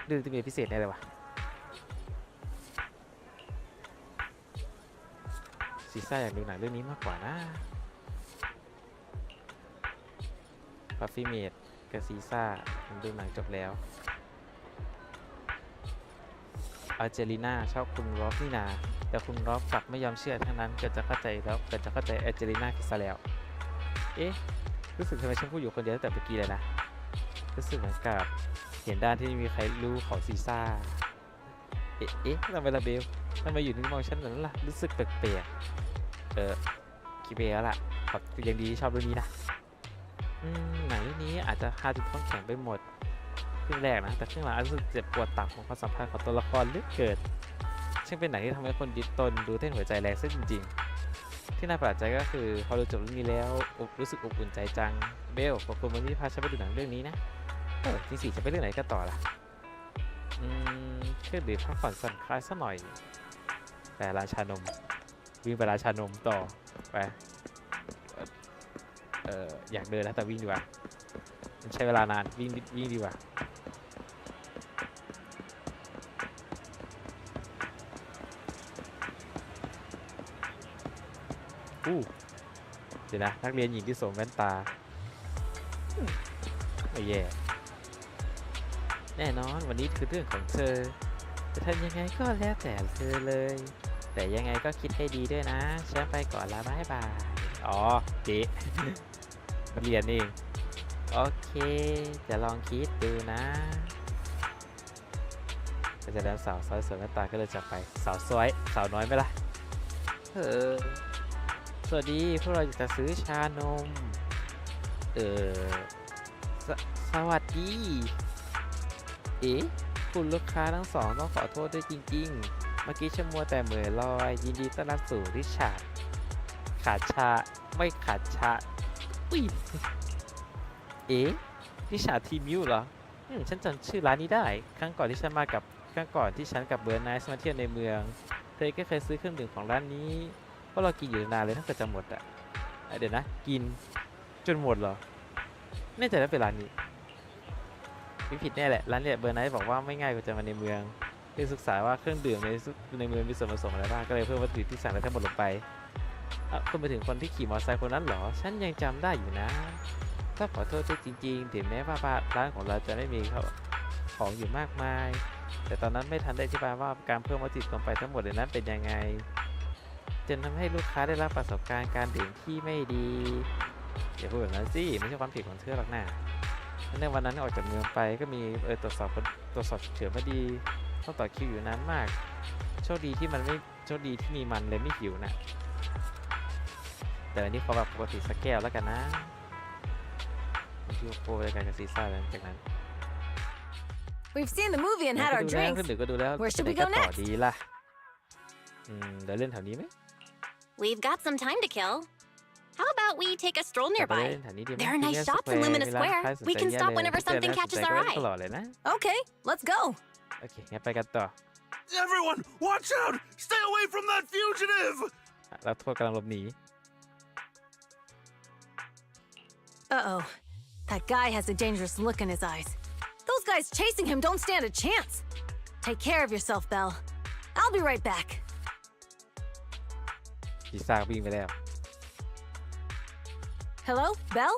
ดูจะมีพิเศษแน่เลยวะซีซ่าอยากดูหนังเรื่องนี้มากกว่านะCoffee Mate กับซีซ่าดูหนังจบแล้วอัลเจลิน่าชอบคุณร็อกนี่นาแต่คุณร็อกกลับไม่ยอมเชื่อทั้งนั้นเกิดจะเข้าใจอัลเจลิน่าผิดซะแล้วรู้สึกทำไมฉันพูดอยู่คนเดียวตั้งแต่เมื่อกี้เลยนะรู้สึกเหมือนกับเห็นด้านที่ไม่มีใครรู้ของซีซ่าทำไมล่ะเบลทำไมอยู่นิ่งมองฉันแบบนั้นล่ะรู้สึกแปลกคิดไปแล้วล่ะขอบยังดีชอบเรื่องนี้นะหนังเรื่องนี้อาจจะฮาจนต้องแข็งไปหมดครึ่งแรกนะแต่ครึ่งหลังรู้สึกเจ็บปวดตับของความสัมพันธ์ของตัวละครเหลือเกินซึ่งเป็นหนังที่ทำให้คนดิตนดูเต้นหัวใจแรงซึ่งจริงๆที่น่าประหลาดใจก็คือพอดูจบเรื่องนี้แล้วรู้สึกอบอุ่นใจจังเบลขอบคุณวันนี้พาฉันไปดูหนังเรื่องนี้นะทีสี่จะไปเรื่องไหนกันต่อล่ะเครื่องดื่มพักผ่อนสั่นคลายซะหน่อยแต่ราชานมวิ่งไปราชานมต่อไปอยากเดินแล้วแต่วิ่งดีกว่ามันใช้เวลานานวิ่งดีกว่าเดี๋ยวนะนักเรียนหญิงที่สวมแว่นตาไม่แย่แน่นอนวันนี้คือเรื่องของเธอจะทำยังไงก็แล้วแต่เธอเลยแต่ยังไงก็คิดให้ดีด้วยนะฉันไปก่อนละบ๊ายบายเจ๊ไป เรียนเองโอเคจะลองคิดดูนะก็จะแล้วสาวซอยสวยแม่ตาก็เลยจะไปสาวซอยสาวน้อยไหมล่ะสวัสดีพวกเราอยากจะซื้อชานมสวัสดีคุณลูกค้าทั้งสองต้องขอโทษด้วยจริงๆเมื่อกี้ฉันมัวแต่เหม่อลอยยินดีต้อนรับสู่ริชาร์ดขาดชาไม่ขาดชาอุ้ยริชาร์ดทีมิวเหรอฉันจำชื่อร้านนี้ได้ครั้งก่อนที่ฉันกับเบอร์ไนซ์มาเที่ยวในเมืองเธอก็เคยซื้อเครื่องดื่มของร้านนี้เพราะเรากินอยู่นานเลยถ้าเกิดจะหมดเดี๋ยวนะกินจนหมดเหรอแน่ใจว่าเป็นร้านนี้ไม่ผิดแน่แหละร้านเนี่ยเบอร์ไนท์บอกว่าไม่ง่ายกว่าจะมาในเมืองได้ศึกษาว่าเครื่องดื่มในเมืองมีส่วนผสมอะไรบ้างก็เลยเพิ่มวัตถุดิบที่สั่งแล้วทั้งหมดลงไปคุณไปถึงคนที่ขี่มอเตอร์ไซค์คนนั้นเหรอฉันยังจำได้อยู่นะถ้าขอโทษด้วยจริงๆถึงแม้ว่าร้านของเราจะไม่มีของอยู่มากมายแต่ตอนนั้นไม่ทันได้อธิบายว่าการเพิ่มวัตถุดิบลงไปทั้งหมดในนั้นเป็นยังไงจนทำให้ลูกค้าได้รับประสบการณ์การดื่มที่ไม่ดีอย่าพูดแบบนั้นสิไม่ใช่ความผิดของเธอหรอกนะในวันนั้นออกจากเมืองไปก็มีตรวจสอบฉุกเฉินพอดีต้องต่อคิวอยู่นานมากโชคดีที่มีมันเลยไม่หิวนะแต่อันนี้เขาแบบปกติสักแก้วแล้วกันนะที่โปรรายการกับซีซ่าแล้วจากนั้น We've seen the movie and had our drinks. Where should we go next? ดีล่ะเดี๋ยวเล่นแถวนี้ไหม We've got some time to kill. How about we take a stroll nearby? There are nice shops in Luminous Square. We can stop whenever something catches our eye. Okay, let's go. โอเคงั้นไปกันต่อ Everyone, watch out! Stay away from that fugitive! แล้วโทษกำลังหลบหนี Uh-oh. That guy has a dangerous look in his eyes. Those guys chasing him don't stand a chance. Take care of yourself, Belle. I'll be right back. พี่ซ่าวิ่งไปแล้ว Hello, Belle?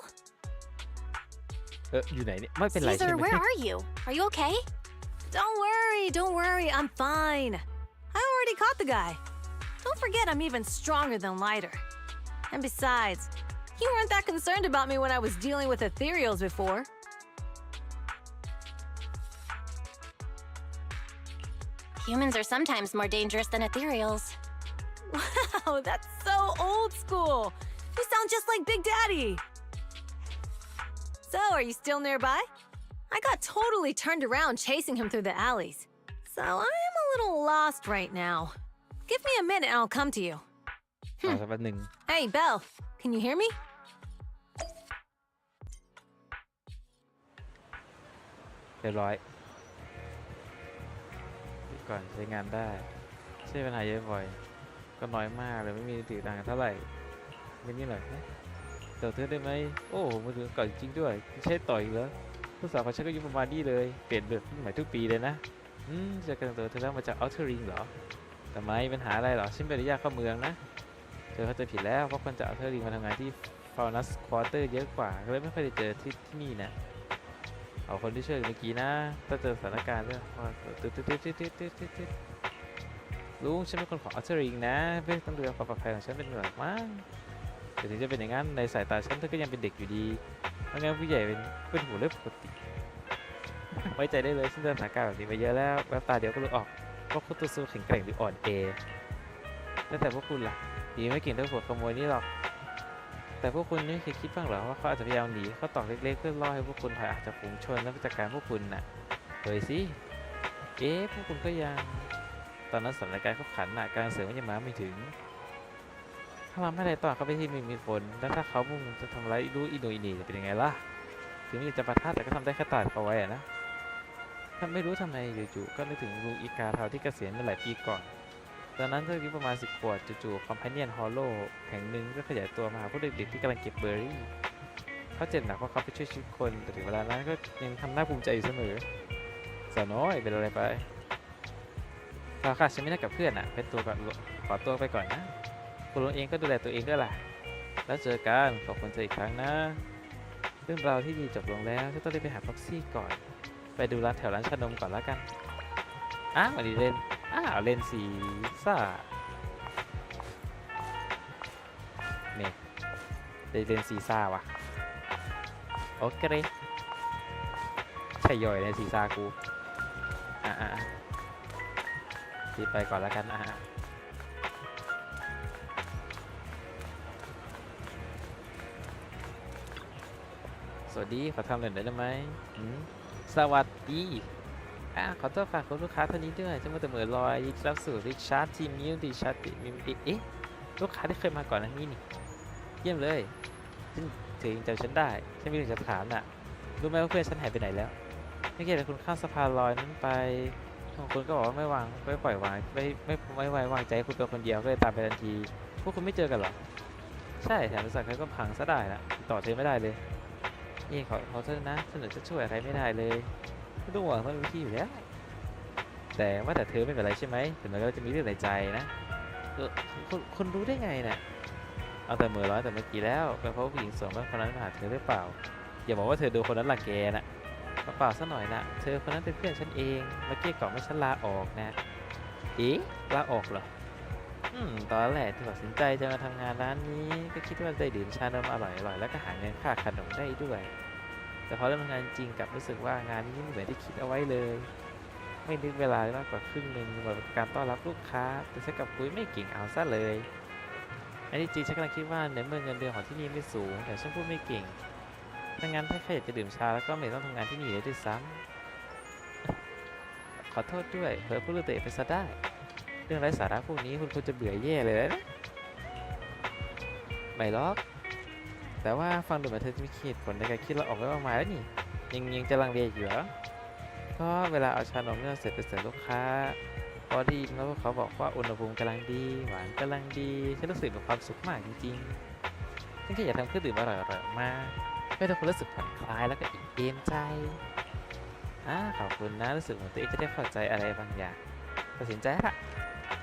อยู่ไหนเนี่ยไม่เป็นไรใช่ไหม Caesar, where are you? Are you okay? Don't worry, I'm fine. I already caught the guy. Don't forget I'm even stronger than Lighter. And besides, you weren't that concerned about me when I was dealing with ethereals before. Humans are sometimes more dangerous than ethereals. Wow, that's so old school. You sound just like Big Daddy. So, are you still nearby? I got totally turned around chasing him through the alleys. So, I am a little lost right now. Give me a minute and I'll come to you. Hey, Belle, can you hear me? เรียบร้อยก่อนใช้งานได้ใช้ปัญหาเยอะบ่อยก็น้อยมากเลยไม่มีติดต่างกันเท่าไหร่ไม่นี่หน่อยนะต่อเธอได้ไหมโอ้มาถึงก่อนจริงด้วยใช้ต่อยแล้วผู้สาวของฉันก็อยู่ประมาณนี้เลยเปลี่ยนแบบใหม่ทุกปีเลยนะจะกันตัวเธอแล้วมาจากอัลเทอร์ริงเหรอทำไมปัญหาอะไรเหรอฉันไม่ได้ยากเข้าเมืองนะเธอเข้าใจผิดแล้วเพราะคนจากอัลเทอร์ริงมาทำงานที่ฟาวนัสควอเตอร์เยอะกว่าก็เลยไม่ค่อยได้เจอที่นี่นะเอาคนที่ช่วยเมื่อกี้นะถ้าเจอสถานการณ์เรื่องลุงฉันเป็นคนของอัลเทอร์ริงนะเพื่อต้องดูแลความปลอดภัยของฉันเป็นหลักมากแต่ถึงจะเป็นอย่างนั้นในสายตาฉันเธอก็ยังเป็นเด็กอยู่ดีเพราะงั้นผู้ใหญ่เป็นหัวเรื่องปกติไว้ใจได้เลยฉันเจอสถานการณ์แบบนี้มาเยอะแล้วแวบตาเดียวก็รู้ออกว่าคุณตัวสู้แข็งแกร่งหรืออ่อนแอแล้วแต่พวกคุณล่ะดีไม่เก่งเท่าหัวขโมยนี่หรอกแต่พวกคุณไม่เคยคิดบ้างเหรอว่าเขาอาจจะพยายามหนีเขาตอกเล็กๆเพื่อล่อให้พวกคุณถอยออกจากฝูงชนและจัดการพวกคุณน่ะเฮ้ยสิพวกคุณก็ยังตอนนั้นสถานการณ์เขาขันน่ะการเสริมก็ยังมาไม่ถึงถ้าเราไม่ได้ต่อเขาไปที่มีฝนแล้วถ้าเขามุ่งจะทำร้ายรู้อินโดอินีจะเป็นยังไงล่ะถึงจะปะทะแต่ก็ทำได้แค่ตัดเขาไว้นะถ้าไม่รู้ทำไมจู่ๆก็นึกถึงลุงอีกาเทาที่เกษียณเมื่อหลายปีก่อนตอนนั้นเธออายุประมาณ10 ขวบจู่ๆคอมพาเนียนฮอลโลแห่งหนึ่งก็ขยายตัวมาหาพวกเด็กๆที่กำลังเก็บเบอร์รี่เขาเจ็บหนักเพราะเขาไปช่วยชีวิตคนแต่ถึงเวลานั้นก็ยังทำหน้าภูมิใจอยู่เสมอสาวน้อยเป็นอะไรไปค่ะฉันไม่ได้กับเพื่อนไปตัวก่อนขอตัวไปก่อนนะคุณลุงเองก็ดูแลตัวเองด้วยล่ะแล้วเจอกันขอบคุณเจออีกครั้งนะเรื่องราวที่ดีจบลงแล้วฉันต้องไปหาพ็อกซี่ก่อนไปดูร้านแถวร้านชานมก่อนแล้วกันมาดีเล่นเล่นสีซ่าเนี่ยได้เล่นซีซ่าวะ โอเคใช่ย่อยในซีซ่ากูรีบไปก่อนแล้วกันสวัสดีขอทำหน่อยได้ไหมสวัสดีขอโทษฝากคุณลูกค้าท่านนี้ด้วยจะมาเสมอรอยรับสู่ริชาร์ดทีมิวดิชาร์ดมิวดิลูกค้าที่เคยมาก่อนหน้านี้นี่เยี่ยมเลยถึงจำฉันได้ฉันมีเรื่องจะถามน่ะรู้ไหมว่าเพื่อนฉันหายไปไหนแล้วไม่เกี่ยวกับคุณข้ามสะพานลอยนั้นไปบางคนก็บอกว่าไม่ปล่อยวางไม่ไว้วางใจคุณเป็นคนเดียวก็เลยตามไปทันทีพวกคุณไม่เจอกันหรอใช่แถมบริษัทเขาก็พังซะได้นะต่อเธอไม่ได้เลยนี่ขอโทษนะฉันจะช่วยอะไรไม่ได้เลยไม่ต้องห่วงต้องมีวิธีอยู่แล้วแต่ว่าแต่เธอไม่เป็นไรใช่ไหมถึงแม้ว่าจะมีเรื่องในใจนะคุณรู้ได้ไงน่ะเอาแต่เมื่อร้อยแต่เมื่อกี้แล้วเป็นเพราะผู้หญิงสวมแว่นคนนั้นมาหาเธอหรือเปล่าอย่าบอกว่าเธอโดนคนนั้นรังแกน่ะเปล่าซะหน่อยนะเธอคนนั้นเป็นเพื่อนฉันเองมาเกลี้ยกล่อมให้ฉันลาออกนะลาออกเหรอตอนแรกที่ตัดสินใจจะมาทำงานร้านนี้ก็คิดว่าได้ดื่มชานมอร่อยๆแล้วก็หาเงินค่าขนมได้ด้วยแต่พอเริ่มทำงานจริงกลับรู้สึกว่างานนี้ไม่เหมือนที่คิดเอาไว้เลยไม่นึกเวลามากกว่าครึ่งหนึ่งสำหรับการต้อนรับลูกค้าแต่ฉันกับคุยไม่เก่งเอาซะเลยอันนี้จริงฉันกำลังคิดว่าในเมื่อเงินเดือนของที่นี่ไม่สูงแต่ฉันพูดไม่เก่งดังนั้นถ้าใครอยากจะดื่มชาแล้วก็ไม่ต้องทำงานที่นี่เลยด้วยซ้ำขอโทษด้วยเผลอพูดเรื่องตัวเองไปซะได้เรื่องไร้สาระพวกนี้คุณควรจะเบื่อแย่เลยนะไม่หรอกแต่ว่าฟังดูเหมือนเธอจะมีเหตุผลในการคิดเราออกไว้มากมายแล้วนี่ยังจะลังเลอยู่เหรอก็เวลาเอาชานมเนี่ยเสร็จไปเสิร์ฟลูกค้าพอดีแล้วเขาบอกว่าอุณหภูมิกำลังดีหวานกำลังดีฉันรู้สึกมีความสุขมากจริงๆฉันแค่อยากทำเครื่องดื่มอร่อยๆมาให้ทุกคนรู้สึกผ่อนคลายแล้วก็อิ่มเอมใจขอบคุณนะรู้สึกเหมือนตัวเองจะได้เข้าใจอะไรบางอย่างตัดสินใจละ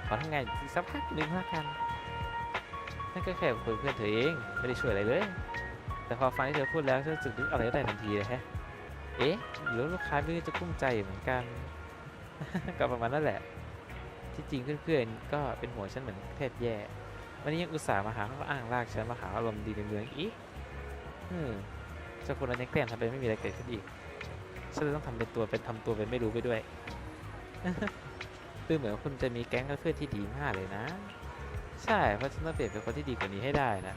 ขอทำงานอีกสักพักหนึ่งละกันนั่นก็แค่คุยเพื่อนเธอเองไม่ได้ช่วยอะไรเลยแต่พอฟังที่เธอพูดแล้วฉันรู้สึกนึกอะไรได้ทันทีเลยหรือลูกค้าไม่ได้จะกุ้มใจเหมือนกัน ก็ประมาณนั่นแหละที่จริงเพื่อนๆก็เป็นห่วงฉันเหมือนแทบแย่วันนี้ยังอุตส่าห์มาหาเขาอ้างลากฉันมาหาอารมณ์ดีในเมืองอีกเจ้าคนนั้นยังแกล้งทำเป็นไม่มีอะไรเกิดขึ้นอีกฉันเลยต้องทำตัวเป็นไม่รู้ไปด้วย ดูเหมือนคุณจะมีแก๊งเพื่อนที่ดีมากเลยนะใช่เพราะฉันต้องเปลี่ยนเป็นคนที่ดีกว่านี้ให้ได้นะ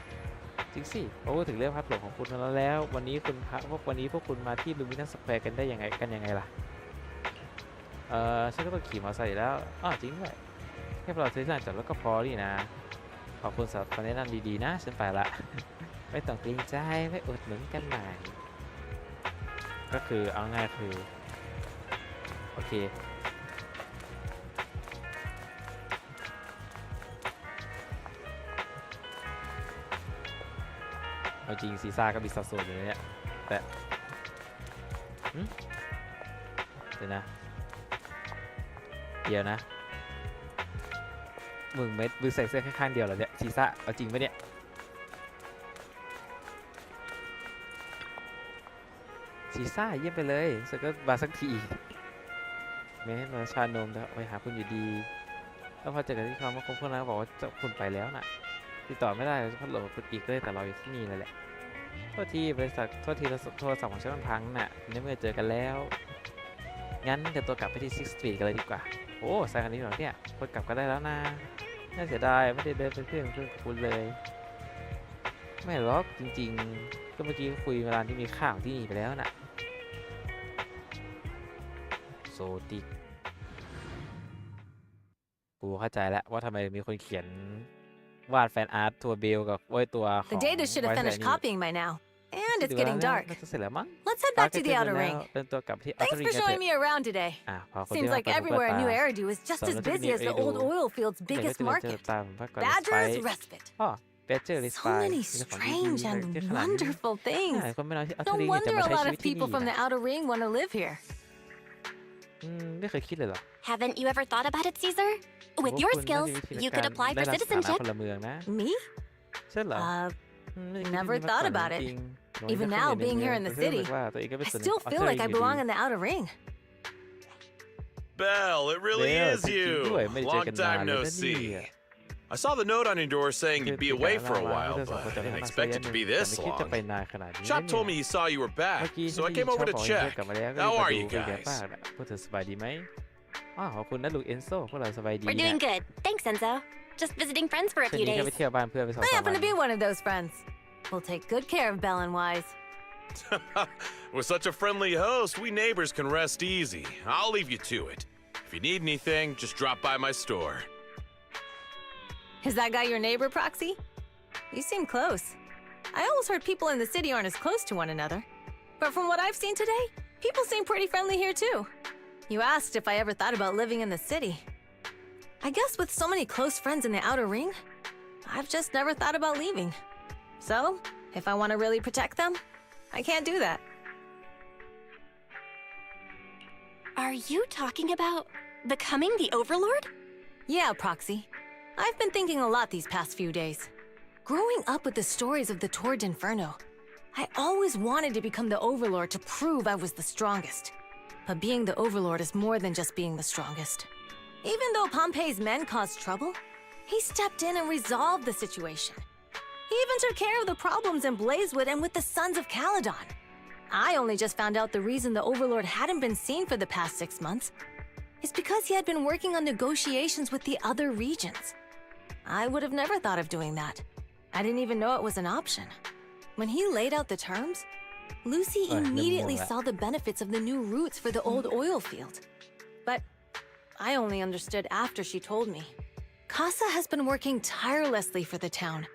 จริงสิเพราะว่าถึงเรื่องพัดหลงของคุณแล้ววันนี้พวกคุณมาที่ลูมินัสสแควร์กันได้ยังไงล่ะฉันก็ต้องขี่มอเตอร์ไซค์แล้วจริงด้วยแค่เราซื้อที่จอดรถก็พอนี่นะขอบคุณสำหรับคำแนะนำดีๆนะฉันไปละ ไม่ต้องเกรงใจไม่อดหนุนกันใหม่ก็คือเอาง่ายคือโอเคเอาจริงซีซ่าก็มีสัดส่วนอยู่เนี่ยแต่เดี๋ยวนะมึงใส่เสื้อแค่ข้างเดียวเหรอเนี่ยซีซ่าเอาจริงไหมเนี่ยซีซ่าเยี่ยมไปเลยสักก็มาสักทีแม้มาชานมแล้วไปหาคุณอยู่ดีแล้วพอเจอกันที่ความว่าคงพวกนั้นบอกว่าจะคุณไปแล้วน่ะติดต่อไม่ได้พัดหลงคุณอีกเลยแต่เราอยู่ที่นี่นั่นแหละโทษทีบริษัทโทรศัพท์ของฉันมันพังน่ะในเมื่อเจอกันแล้วงั้นเดี๋ยวตัวกลับไปที่ Sixth Street กันเลยดีกว่าโอ้สายคันนี้หรอเนี่ยคนกลับก็ได้แล้วนะน่าเสียดายไม่ได้เดินเป็นเพื่อนคุณเลยไม่หรอกจริงๆก็เมื่อกี้คุยเวลาที่มีข่าวที่นี่ไปแล้วน่ะโซติกกูเข้าใจแล้วว่าทำไมมีคนเขียนวาดแฟนอาร์ตตัวเบลกับตัวของ The data should have finished copying by now. And it's getting dark. Let's head back to the outer ring. Thanks for showing me around today. Seems like everywhere in New Eridu is just as busy as the old oil field's biggest market. Badger's Respite. So many strange and wonderful things. No wonder a lot of people from the outer ring want to live here. Haven't you ever thought about it, Caesar? With your skills, you could apply for citizenship. Me? Never thought about it. Even now, being here in the city, I still feel like I belong in the outer ring. Belle, it really is you. Long time no see. I saw the note on your door saying you'd be away for a while, but I didn't expect it to be this long. Shop told me he saw you were back, so I came over to check. How are you guys? พวกเธอสบายดีไหมอ๋อขอบคุณนะลูกเอนโซพวกเราสบายดี We're doing good. Thanks, Enzo. Just visiting friends for a คืน few นี้ก็ days. ไปเที่ยวบ้านเพื่อนไป2-3 I วัน happen to be one of those friends. We'll take good care of Belle and Wise. With such a friendly host, we neighbors can rest easy. I'll leave you to it. If you need anything, just drop by my store. Is that guy your neighbor, Proxy? You seem close. I always heard people in the city aren't as close to one another. But from what I've seen today, people seem pretty friendly here too. You asked if I ever thought about living in the city. I guess with so many close friends in the outer ring, I've just never thought about leaving. So, if I want to really protect them, I can't do that. Are you talking about becoming the Overlord? Yeah, Proxy. I've been thinking a lot these past few days. Growing up with the stories of the Torrid Inferno, I always wanted to become the Overlord to prove I was the strongest. But being the Overlord is more than just being the strongest. Even though Pompey's men caused trouble, he stepped in and resolved the situation. He even took care of the problems in Blazewood and with the Sons of Calydon. I only just found out the reason the Overlord hadn't been seen for the past 6 months is because he had been working on negotiations with the other regions. I would have never thought of doing that. I didn't even know it was an option. When he laid out the terms, Lucy immediately saw the benefits of the new routes for the old oil field. But I only understood after she told me. Casa has been working tirelessly for the town,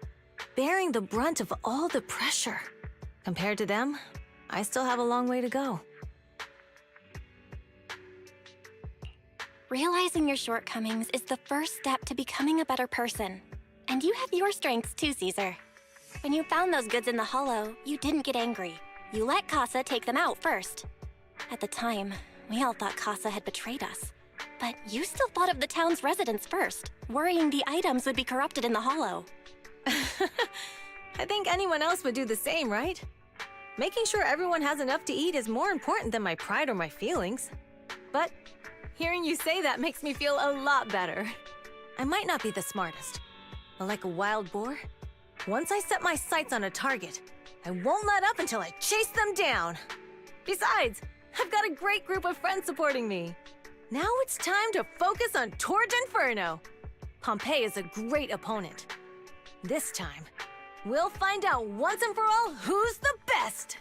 bearing the brunt of all the pressure. Compared to them, I still have a long way to go. Realizing your shortcomings is the first step to becoming a better person. And you have your strengths too, Caesar. When you found those goods in the hollow, you didn't get angry. You let Casa take them out first. At the time, we all thought Casa had betrayed us. But you still thought of the town's residents first, worrying the items would be corrupted in the hollow. I think anyone else would do the same, right? Making sure everyone has enough to eat is more important than my pride or my feelings. But hearing you say that makes me feel a lot better. I might not be the smartest, but like a wild boar, once I set my sights on a target, I won't let up until I chase them down. Besides, I've got a great group of friends supporting me. Now it's time to focus on Torrid Inferno. Pompey is a great opponent. This time, we'll find out once and for all who's the best.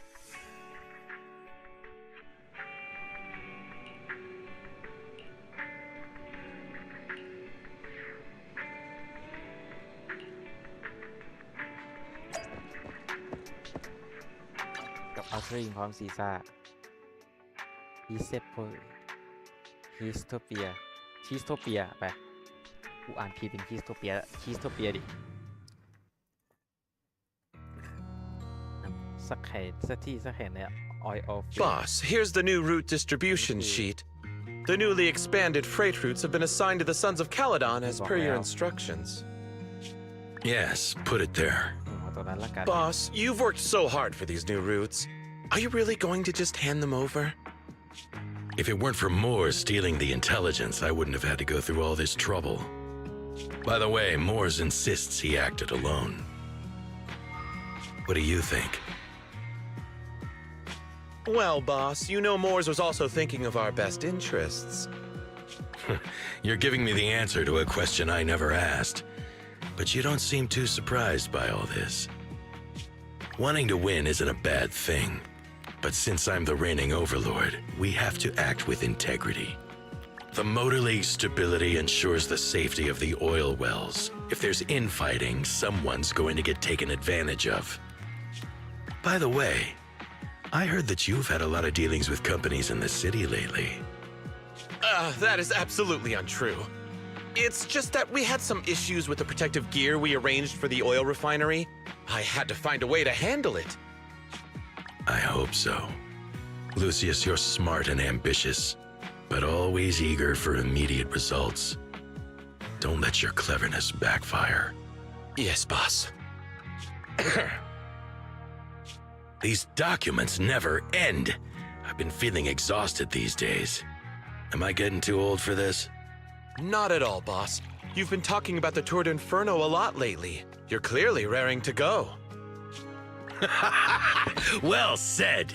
กับอัลเทอร์ยิงพร้อมซีซ่าฮีเซปโพฮีสโทเปียไปกูอ่านผิดเป็นฮีสโทเปียดิสักแห่งเนี่ย oil Boss, here's the new route distribution sheet. The newly expanded freight routes have been assigned to the Sons of Calydon as per your instructions. Yes, put it there. Boss, you've worked so hard for these new routes. Are you really going to just hand them over? If it weren't for Moores stealing the intelligence, I wouldn't have had to go through all this trouble. By the way, Moores insists he acted alone. What do you think? Well, boss, you know Moores was also thinking of our best interests. You're giving me the answer to a question I never asked. But you don't seem too surprised by all this. Wanting to win isn't a bad thing. But since I'm the reigning overlord, we have to act with integrity. The Motor League's stability ensures the safety of the oil wells. If there's infighting, someone's going to get taken advantage of. By the way, I heard that you've had a lot of dealings with companies in the city lately. That is absolutely untrue. It's just that we had some issues with the protective gear we arranged for the oil refinery. I had to find a way to handle it. I hope so. Lucius, you're smart and ambitious, but always eager for immediate results. Don't let your cleverness backfire. Yes, boss. These documents never end. I've been feeling exhausted these days. Am I getting too old for this? Not at all, boss. You've been talking about the Tour d'Inferno a lot lately. You're clearly raring to go. Well said.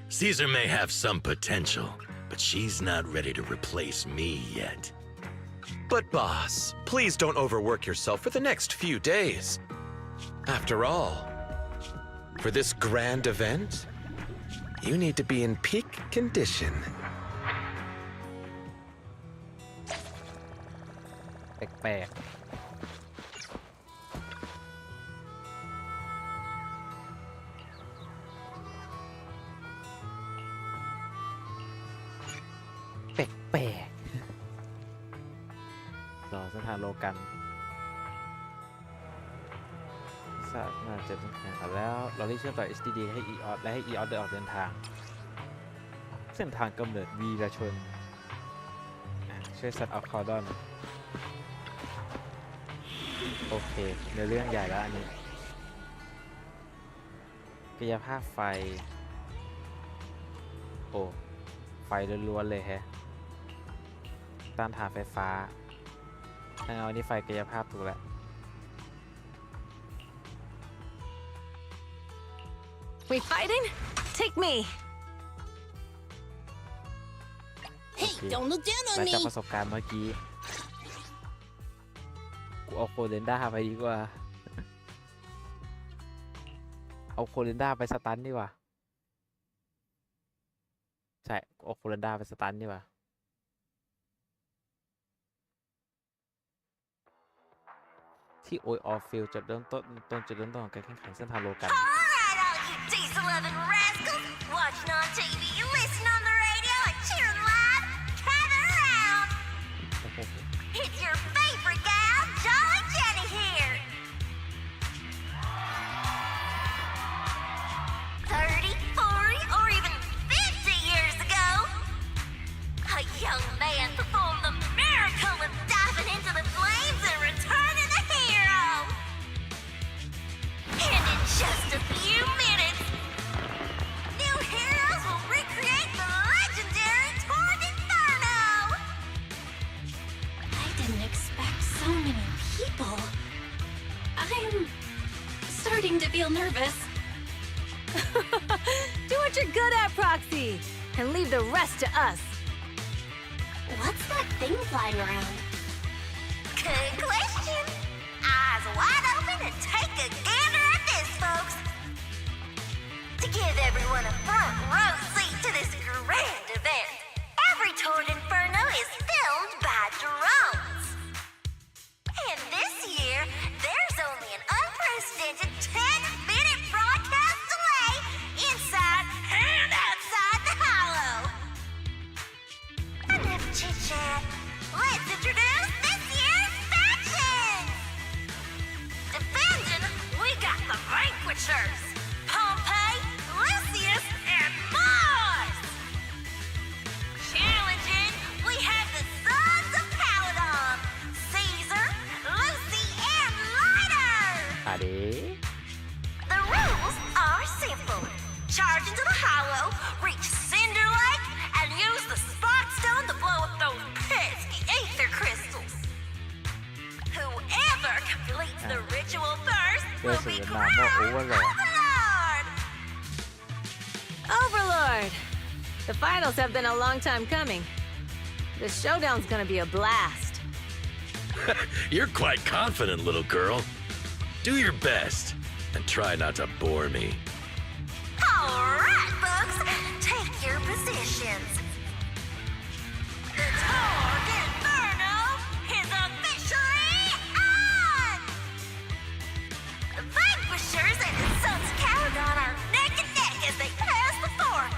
Caesar may have some potential, but she's not ready to replace me yet. But boss, please don't overwork yourself for the next few days. After all, for this grand event, you need to be in peak condition. แปลกแปลกรอเส้นทางโลกันสาน่าจะถึงแล้วเราได้เชื่อมต่อ STD ให้ EOS และให้ EOS เดินออกเดินทางเส้นทางกำเนิดวีรชนช่วย Son of Calydon โอเคในเรื่องใหญ่แล้วอันนี้กายภาพไฟโอ้ไฟล้วนๆเลยแฮะต้านทานไฟฟ้าถ้าเอาอันนี้ไฟกายภาพถูกแล้ว We fighting? Take me. Hey, don't look down on me. จากประสบการณ์เมื่อกี้กูเอาโคเรนด้าไปดีกว่าเอาโคเรนด้าไปสตันดีกว่าใช่เอาโคเรนด้าไปสตันดีกว่าที่โอยออฟฟิลจุดเริ่มต้นของการแข่งขันเส้นทางโลกัน Alright, all you diesel-loving rascals, watching on TV, you listen on the radio, and cheering live, gather around. It's your favorite gal, Jolly Jenny here. 30, 40, or even 50 years ago, a young man performed the miracle of diving into the flames and returning a hero. And in just a few minutes, new heroes will recreate the legendary Tour d'Inferno. I didn't expect so many people. I'm starting to feel nervous. Do what you're good at, Proxy, and leave the rest to us. What's that thing flying around? Good question. Eyes wide open and take a gander at this, folks. To give everyone a front row seat to this grand event, every Tour d'Inferno is filmed by drones. And this year, there's only an unprecedented 10-minute broadcast delay inside and outside the hollow. Enough chit-chat. Let's introduce this year's factions. Defending, we got the Vanquishers, Pompey, Lucius, and Mars. Challenging, we have the Sons of Calydon, Caesar, Lucy, and Lighter. อะเด้ The rules are simple. Charge into the hollow, reach Cinder Lake, and use the Spark Stone to blow up those pesky ether crystals. Whoever completes the ritual first will be crowned Overlord. Overlord! The finals have been a long time coming. The showdown's gonna be a blast. You're quite confident, little girl. Do your best and try not to bore me. All right, folks, take your positions. The Tour d'Inferno is officially on! The Vanquishers and the Sons of Calydon are neck and neck as they pass the fork.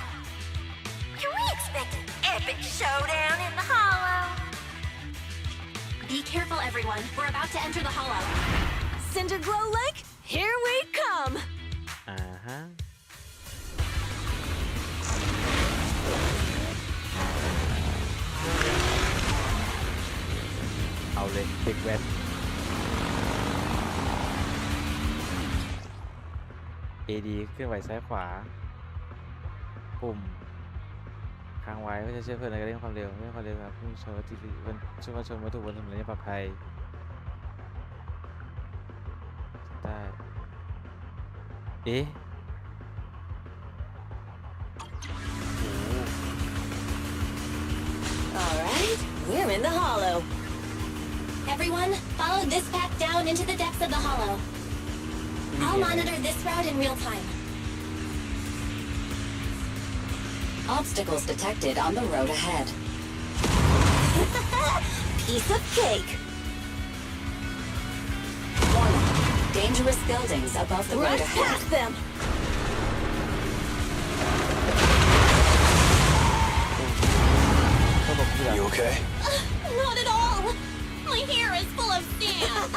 Can we expect an epic showdown in the hollow? Be careful, everyone. We're about to enter the hollow. Cinder Glow Lake, here we come! อ่าฮะเอาเลยเด็กแว้น AD เคลื่อนไหวซ้ายขวาปุ่ม ค้างไว้เพื่อจะช่วยเพื่อนในการเร่งความเร็วครับผู้ชนวัตถุช่วยชนวัตถุบนถนนได้ปลอดภัยได้เอ๊ะ All right, we're in the hollow. Everyone, follow this path down into the depths of the hollow. I'll monitor this route in real time. Obstacles detected on the road ahead. Piece of cake. Warning. Dangerous buildings above the road Rush ahead. past them. You okay? Not at all. My hair is full of sand.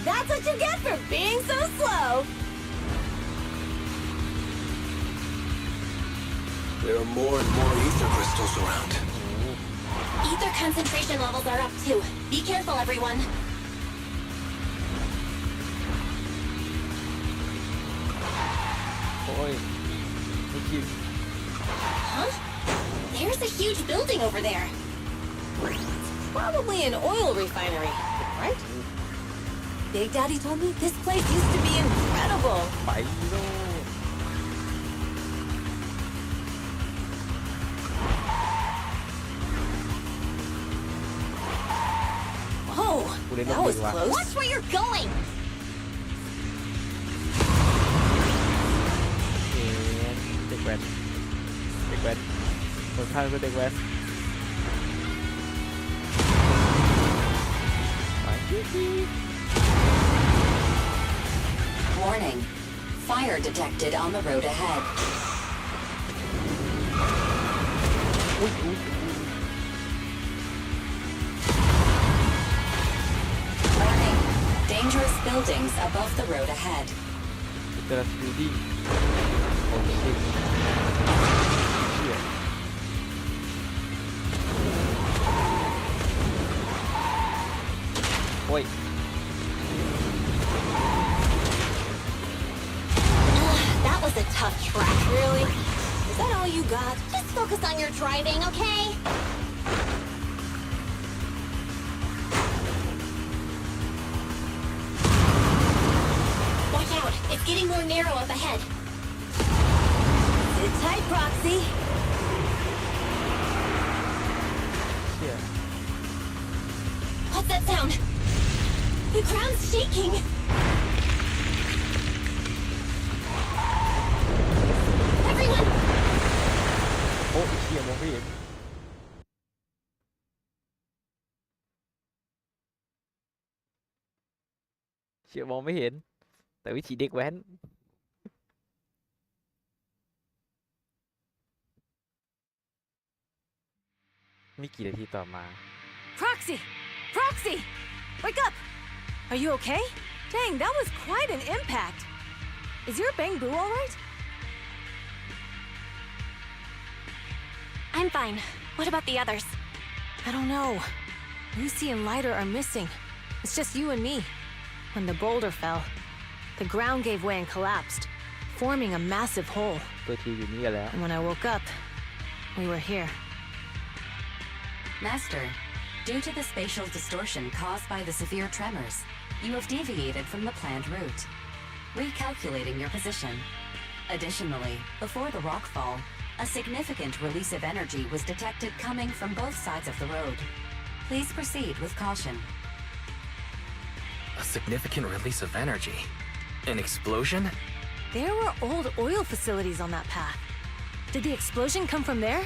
That's what you get for being so slow. There are more and more ether crystals around. Ether concentration levels are up too. Be careful, everyone. Huh? There's a huge building over there. Probably an oil refinery, right? Big Daddy told me this place used to be incredible. Whoa, that was close. Watch where you're going. Big Red. Big Red. คนข้างคือ Big Red. Warning. Fire detected on the road ahead. Warning. Dangerous buildings above the road ahead. Wait. That was a tough track. Really? Is that all you got? Just focus on your driving, okay? Watch out. It's getting more narrow up ahead. Sit tight, Proxy. What's that sound? The ground's shaking. Everyone! โอ้ยเชี่ยมองไม่เห็นเชี่ยมองไม่เห็นแต่วิธีเด็กแว้นมีกี่นาทีต่อมา Proxy! Proxy! Wake up! Are you okay? Dang, that was quite an impact. Is your bamboo all right? I'm fine. What about the others? I don't know. Lucy and Lighter are missing. It's just you and me. When the boulder fell, the ground gave way and collapsed, forming a massive hole. And when I woke up, we were here. Master, due to the spatial distortion caused by the severe tremors, you have deviated from the planned route. Recalculating your position. Additionally, before the rockfall, a significant release of energy was detected coming from both sides of the road. Please proceed with caution. A significant release of energy? An explosion? There were old oil facilities on that path. Did the explosion come from there?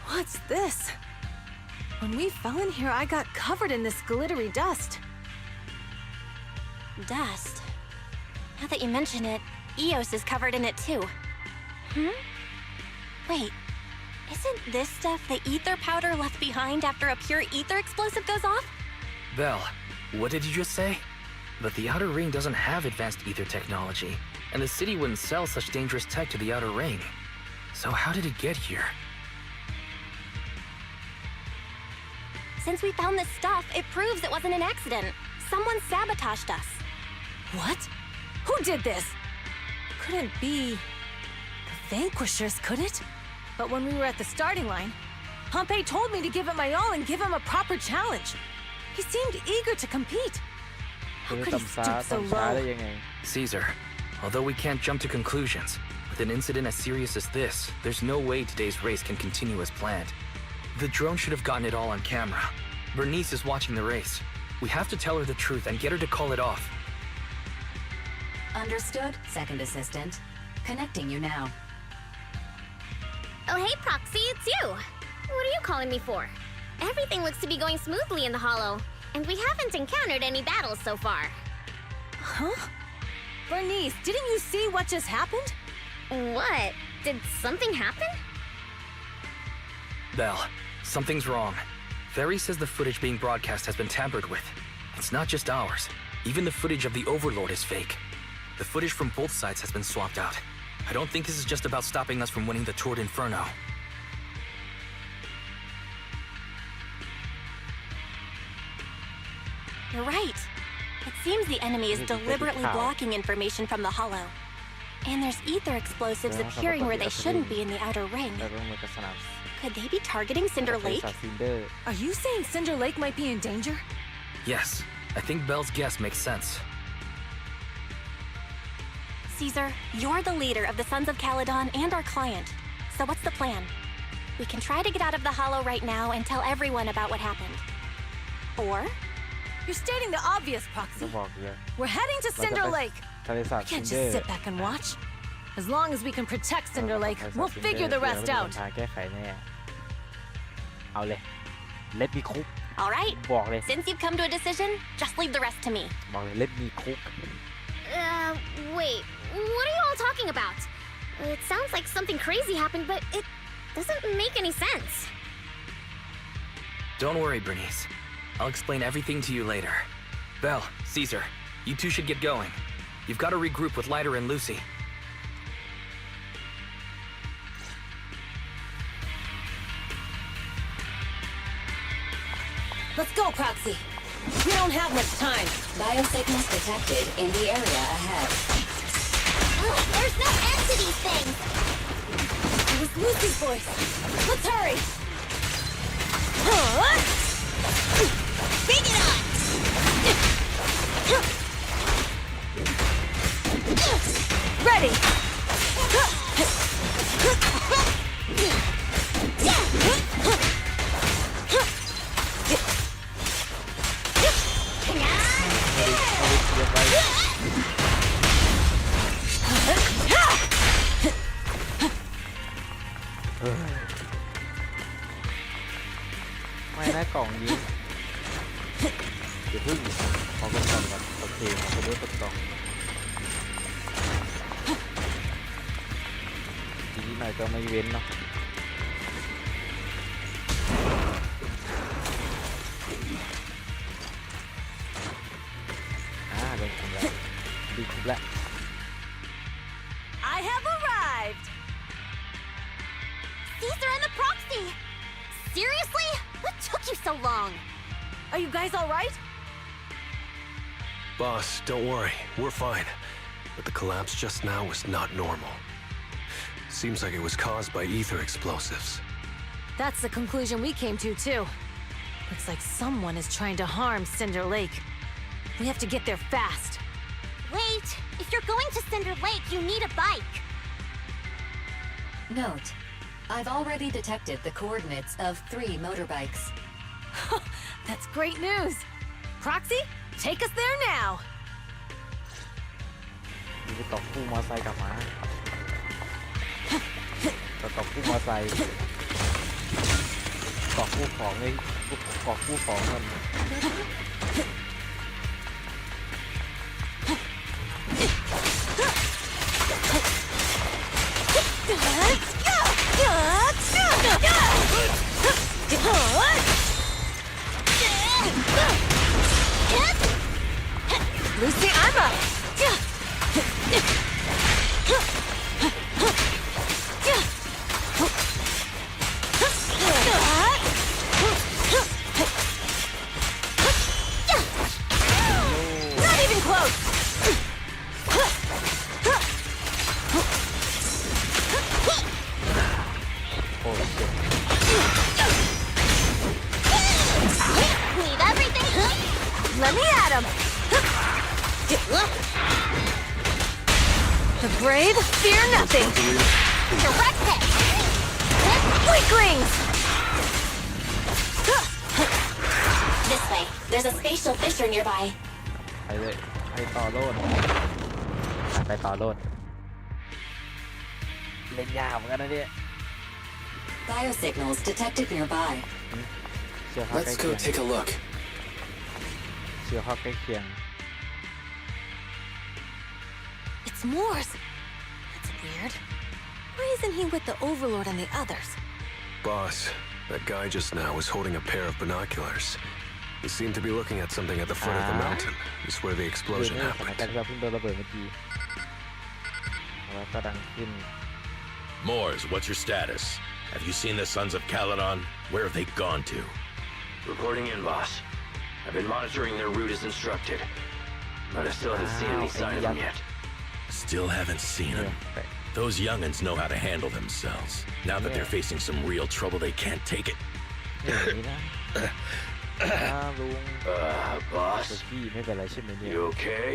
What's this? When we fell in here, I got covered in this glittery dust. Dust? Now that you mention it, Eos is covered in it too. Wait, isn't this stuff the ether powder left behind after a pure ether explosive goes off? Belle, what did you just say? But the Outer Ring doesn't have advanced ether technology, and the city wouldn't sell such dangerous tech to the Outer Ring. So how did it get here? Since we found this stuff, it proves it wasn't an accident. Someone sabotaged us. What? Who did this? Couldn't be vanquishers, could it? But when we were at the starting line, Pompey told me to give it my all and give him a proper challenge. He seemed eager to compete. How could he stoop so low? Caesar, although we can't jump to conclusions, with an incident as serious as this, there's no way today's race can continue as planned. The drone should have gotten it all on camera. Bernice is watching the race. We have to tell her the truth and get her to call it off. Understood, second assistant. Connecting you now. Oh, hey, Proxy, it's you. What are you calling me for? Everything looks to be going smoothly in the Hollow, and we haven't encountered any battles so far. Huh? Bernice, didn't you see what just happened? What? Did something happen? Belle, something's wrong. Ferry says the footage being broadcast has been tampered with. It's not just ours. Even the footage of the Overlord is fake. The footage from both sides has been swapped out. I don't think this is just about stopping us from winning the Tour d'Inferno. You're right. It seems the enemy is deliberately blocking information from the Hollow. And there's ether explosives appearing where they shouldn't be in the outer ring. Could they be targeting Cinder Lake? Are you saying Cinder Lake might be in danger? Yes, I think Belle's guess makes sense. Caesar, you're the leader of the Sons of Calydon and our client. So what's the plan? We can try to get out of the Hollow right now and tell everyone about what happened. Or... You're stating the obvious, Proxy. We're heading to Cinder Lake. We can't just sit back and watch. As long as we can protect Cinder Lake, we'll figure the rest out. Let me cook. All right. Since you've come to a decision, just leave the rest to me. Let me cook. Wait. What are you all talking about? It sounds like something crazy happened, but it doesn't make any sense. Don't worry, Bernice. I'll explain everything to you later. Belle, Caesar, you two should get going. You've got to regroup with Leiter and Lucy. Let's go, Proxy. We don't have much time. Biosignals detected in the area ahead. There's no end to these things! It was Lucy's voice. Let's hurry! Bring it on! Ready!ไม่ได้กล่องนี้เดี๋ยวพึ่งขอกดกล่องก่อนโอเคขอด้วยกดกล่องทีนี้หน่อยก็ไม่เว้นเนาะโดนคุมแล้วดีคุมแล้ว I have arrived! Caesar and the Proxy! Seriously? What took you so long? Are you guys alright? Boss, don't worry. We're fine. But the collapse just now was not normal. Seems like it was caused by ether explosives. That's the conclusion we came to, too. Looks like someone is trying to harm Cinder Lake. We have to get there fast. Wait! If you're going to Cinder Lake, you need a bike. Note. I've already detected the coordinates of 3 motorbikes. That's great news! Proxy, take us there now! ไปตบคู่มอไซค์กลับมาตบคู่มอไซค์ตบคู่ของเลยตบคู่ของมันLucy, I'm up! Not even close! afraid? Fear nothing. Direct hit. Weaklings! This way. There's a spatial fissure nearby. ไปเลยไปต่อโลดไปต่อโลดเล่นยากเหมือนกันนะเนี่ย Biosignals detected nearby. เชื่อข้อใกล้ Let's เคี go ยง take a look. เชื่อข้อใกล้เคียง It's Morse. That's weird. Why isn't he with the Overlord and the others? Boss, that guy just now was holding a pair of binoculars. He seemed to be looking at something at the foot of the mountain. It's where the explosion สถาน happened. การณ์เราเพิ่งโดนระเบิดเมื่อกี้แล้วก็ดังขึ้น Moors, what's your status? Have you seen the Sons of Calydon? Where have they gone to? Reporting in, boss. I've been monitoring their route as instructed, but I still haven't seen any sign of them yet. Still haven't seen them. Those young'uns know how to handle themselves. Now that they're facing some real trouble, they can't take it. ลุง boss? พี่ไม่เป็นไรใช่ไหมเนี่ย You okay?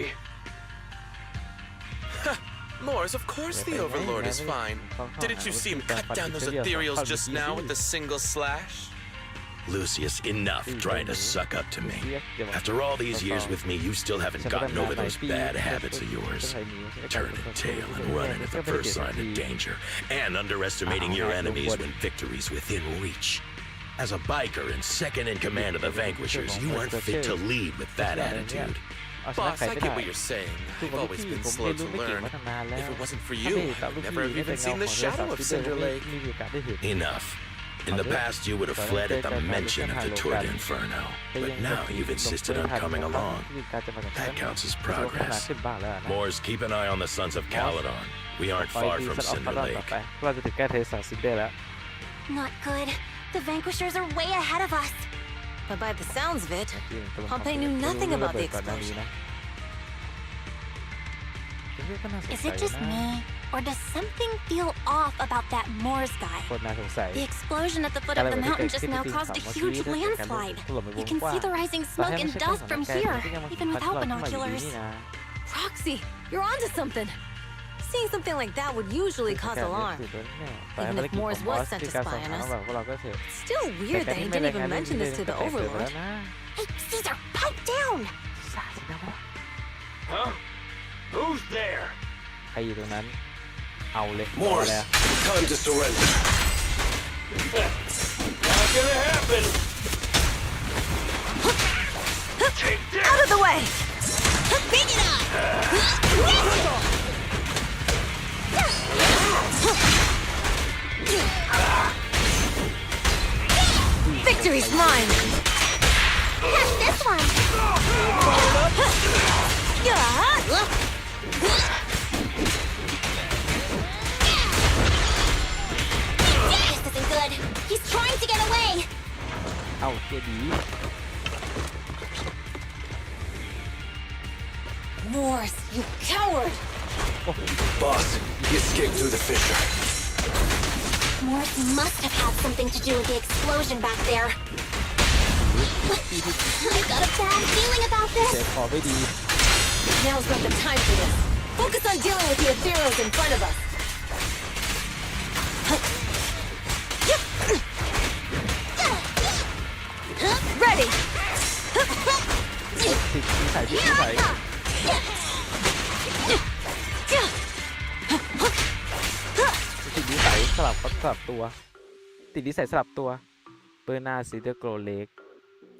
Morse, of course the Overlord is fine. Didn't you see him cut down those ethereals just now with a single slash? Lucius, enough trying to suck up to me. After all these years with me, you still haven't gotten over those bad habits of yours. Turning tail and running at the first sign of danger, and underestimating your enemies when victory's within reach. As a biker and second in command of the Vanquishers, you aren't fit to lead with that attitude. Boss, I get what you're saying. I've always been slow to learn. If it wasn't for you, I'd never have even seen the shadow of Cinder Lake. Enough. In the past, you would have fled at the mention of the Tour d'Inferno, but now you've insisted on coming along. That counts as progress. Moors, keep an eye on the Sons of Calydon. We aren't far from Cinder Lake. เราจะถึงแก้เทสซินเดอร์แล้ว Not good. The Vanquishers are way ahead of us. But by the sounds of it, Pompey knew nothing about the explosion. Is it just me, or does something feel off about that Morse guy? โคตรน่าสงสัย The explosion at the foot of the mountain just now caused a huge landslide. You can see the rising smoke and dust from here, even without binoculars. Roxy, you're onto something. Seeing something like that would usually cause alarm. Even if Morse was sent to spy on us. It's still weird that he didn't even mention this to the Overlord. Hey, Caesar, pipe down! Huh? Who's there? ใครอยู่ตรงนั้นเอาเลย Morse, time to surrender. Not gonna happen. Take that. Out of the way! Bring it on! Victory's mine! Catch this one! This isn't good. He's trying to get away. เอาเจดี Morse, you coward! Boss, he escaped through the fissure. Morse must have had something to do with the explosion back there. I've got a bad feeling about เจ็บ this. คอไม่ดี Now's not the time for this. Focus on dealing with the ethereals in front of us. Ready! ติดนิสัยติดนิสัยติดนิสัยสลับตัวติดนิสัยสลับตัวเบอร์นาซีเดอร์โกลเล็ก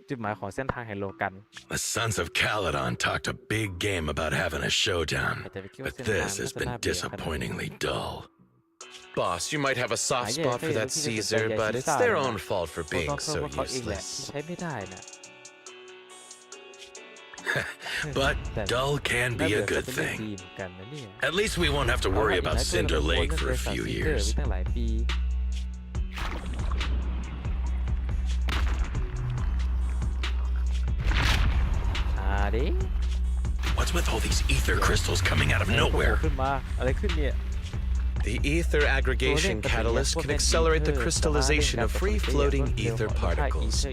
จุดหมายของเส้นทางแห่งโลกัน The Sons of Calydon talked a big game about having a showdown, but this has been disappointingly dull. Boss, you might have a soft spot for that Caesar, but it's their own fault for being so useless. ใช้ไม่ได้นะ But dull can be a good thing. At least we won't have to worry about Cinder Lake for a few years. What's with all these ether crystals coming out of nowhere? ขึ้นมาอะไรขึ้นเนี่ย The ether aggregation catalyst can accelerate the crystallization of free-floating ether particles.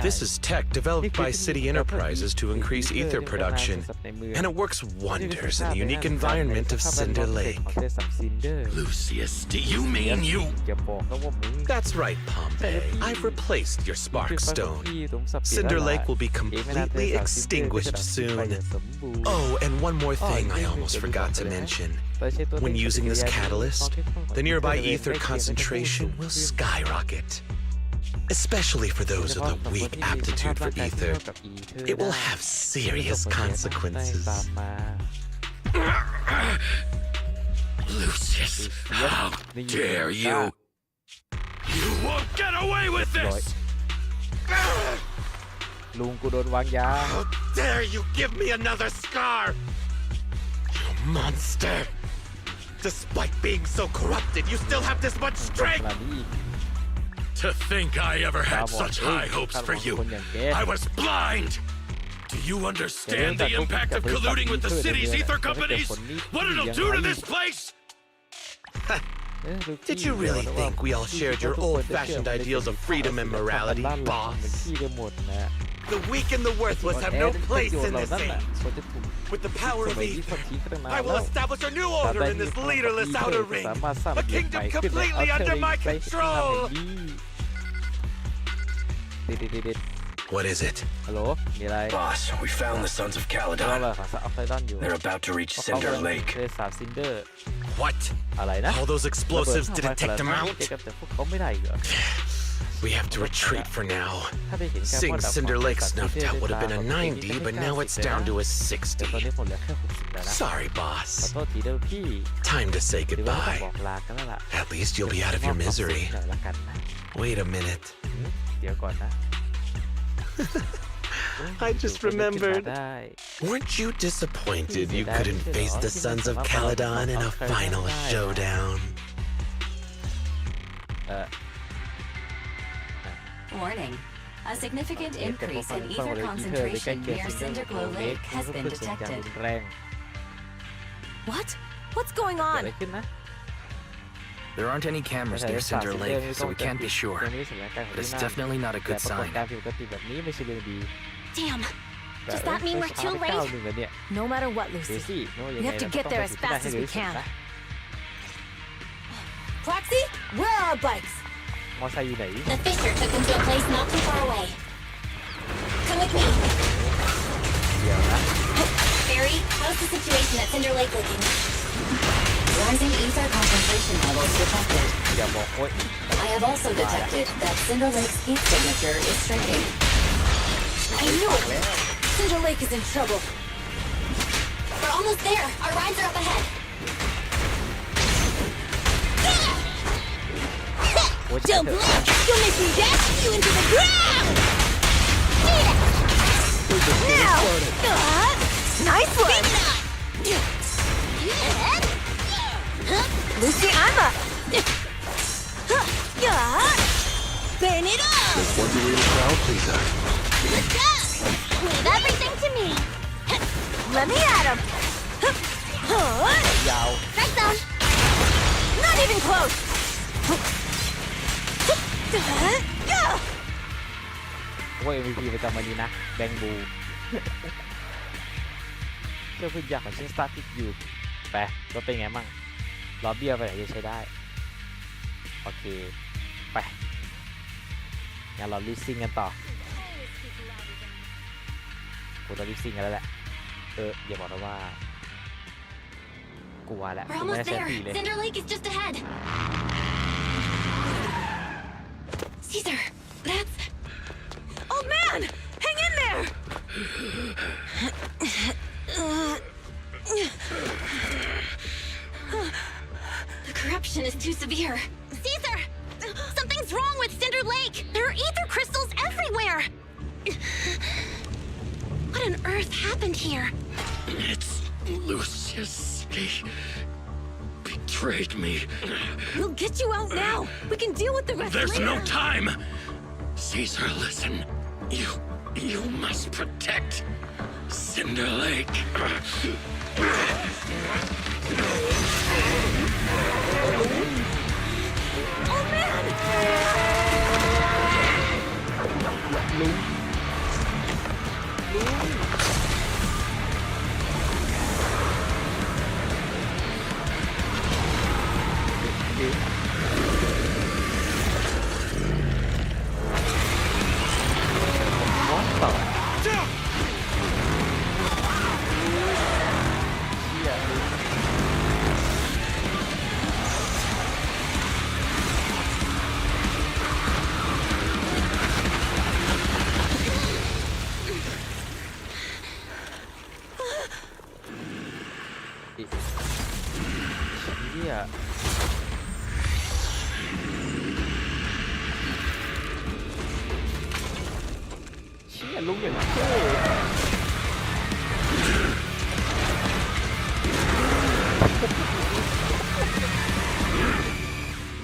This is tech developed by City Enterprises to increase ether production, and it works wonders in the unique environment of Cinder Lake. Lucius, do you mean you? That's right, Pompey. I've replaced your spark stone. Cinder Lake will be completely extinguished soon. Oh, and one more thing I almost forgot to mention. When using this catalyst, the nearby ether concentration will skyrocket. Especially for those with a weak aptitude for ether, it will have serious consequences. Lucius, how dare you? You won't get away with this! ลุงกูโดนวางยา How dare you give me another scar! You monster! Despite being so corrupted, you still have this much strength! To think I ever had such high hopes for you. I was blind! Do you understand the impact of colluding with the city's ether companies? What it'll do to this place? Did you really think we all shared your old-fashioned ideals of freedom and morality, boss? The weak and the worthless have no place in this age. With the power of ether, I will establish a new order in this leaderless outer ring. A kingdom completely under my control! What is it? Hello? Boss, we found the Sons of Calydon. They're about to reach Cinder Lake. What? All those explosives didn't take them out? We have to retreat for now. Seeing Cinder Lake snuffed out would have been a 90, but now it's down to a 60. Sorry, boss. Time to say goodbye. At least you'll be out of your misery. Wait a minute. I just remembered. Weren't you disappointed you couldn't face the Sons of Calydon in a final showdown? Warning. A significant increase in ether concentration near Cinderglow Lake has been detected. What? What's going on? There aren't any cameras near Cinder Lake, so we can't be sure. But it's definitely not a good sign. Damn. Does that mean we're too late? No matter what, Lucy. We have to get there as fast as we can. Proxy, where are our bikes? The fissure took them to a place not too far away. Come with me. Barry, how's the situation at Cinder Lake looking? Rising ether concentration levels detected. I have also detected that Cinder Lake's heat signature is shrinking. I knew it! Cinder Lake is in trouble. We're almost there. Our rides are up ahead. Don't blink! You'll make me dash you into the ground! Now! Nice one! Lucy, I'm up! Burn it up! Just one to read a crowd, please, sir. Leave everything to me. Let me at him! Strike zone. Not even close! โอ้ย MVP ประจำวันนี้นะแบงบูเจ้าพึ่งยากของชิ้นสตาร์ทอยู่ไปรถเป็นไงมั่งล้อเบี้ยวไปไหนจะใช้ได้โอเคไปงั้นเราลิสซิ่งกันต่อกูต้องลิสซิ่งกันแล้วแหละอย่าบอกนะว่ากลัวแหละ We're almost there. Cinder Lake is just ahead. Caesar, that's... Old man! Hang in there! The corruption is too severe. Caesar! Something's wrong with Cinder Lake! There are ether crystals everywhere! What on earth happened here? It's Lucius. He betrayed me. We'll get you out now. We can deal with the rest There's later. no time. Caesar, listen. You must protect Cinder Lake. ลุงอย่างเท่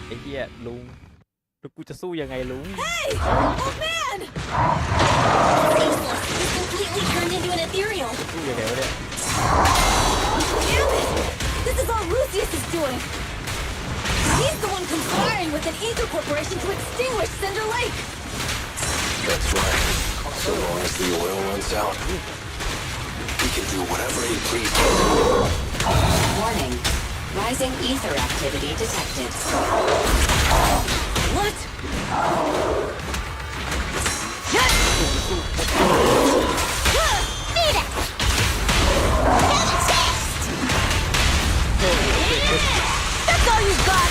ไอ้เหี้ยลุงแล้วกูจะสู้ยังไงลุง Hey! Oh man! He's completely turned into an ethereal. สู้ยังไงวะเนี่ย Damn it! This is all Lucius is doing. He's the one conspiring with an ether corporation to extinguish Cinder Lake. That's right. So long as the oil runs out, he can do whatever he pleases. Warning. Rising ether activity detected. What? Beat it! Get a taste! That's all you got!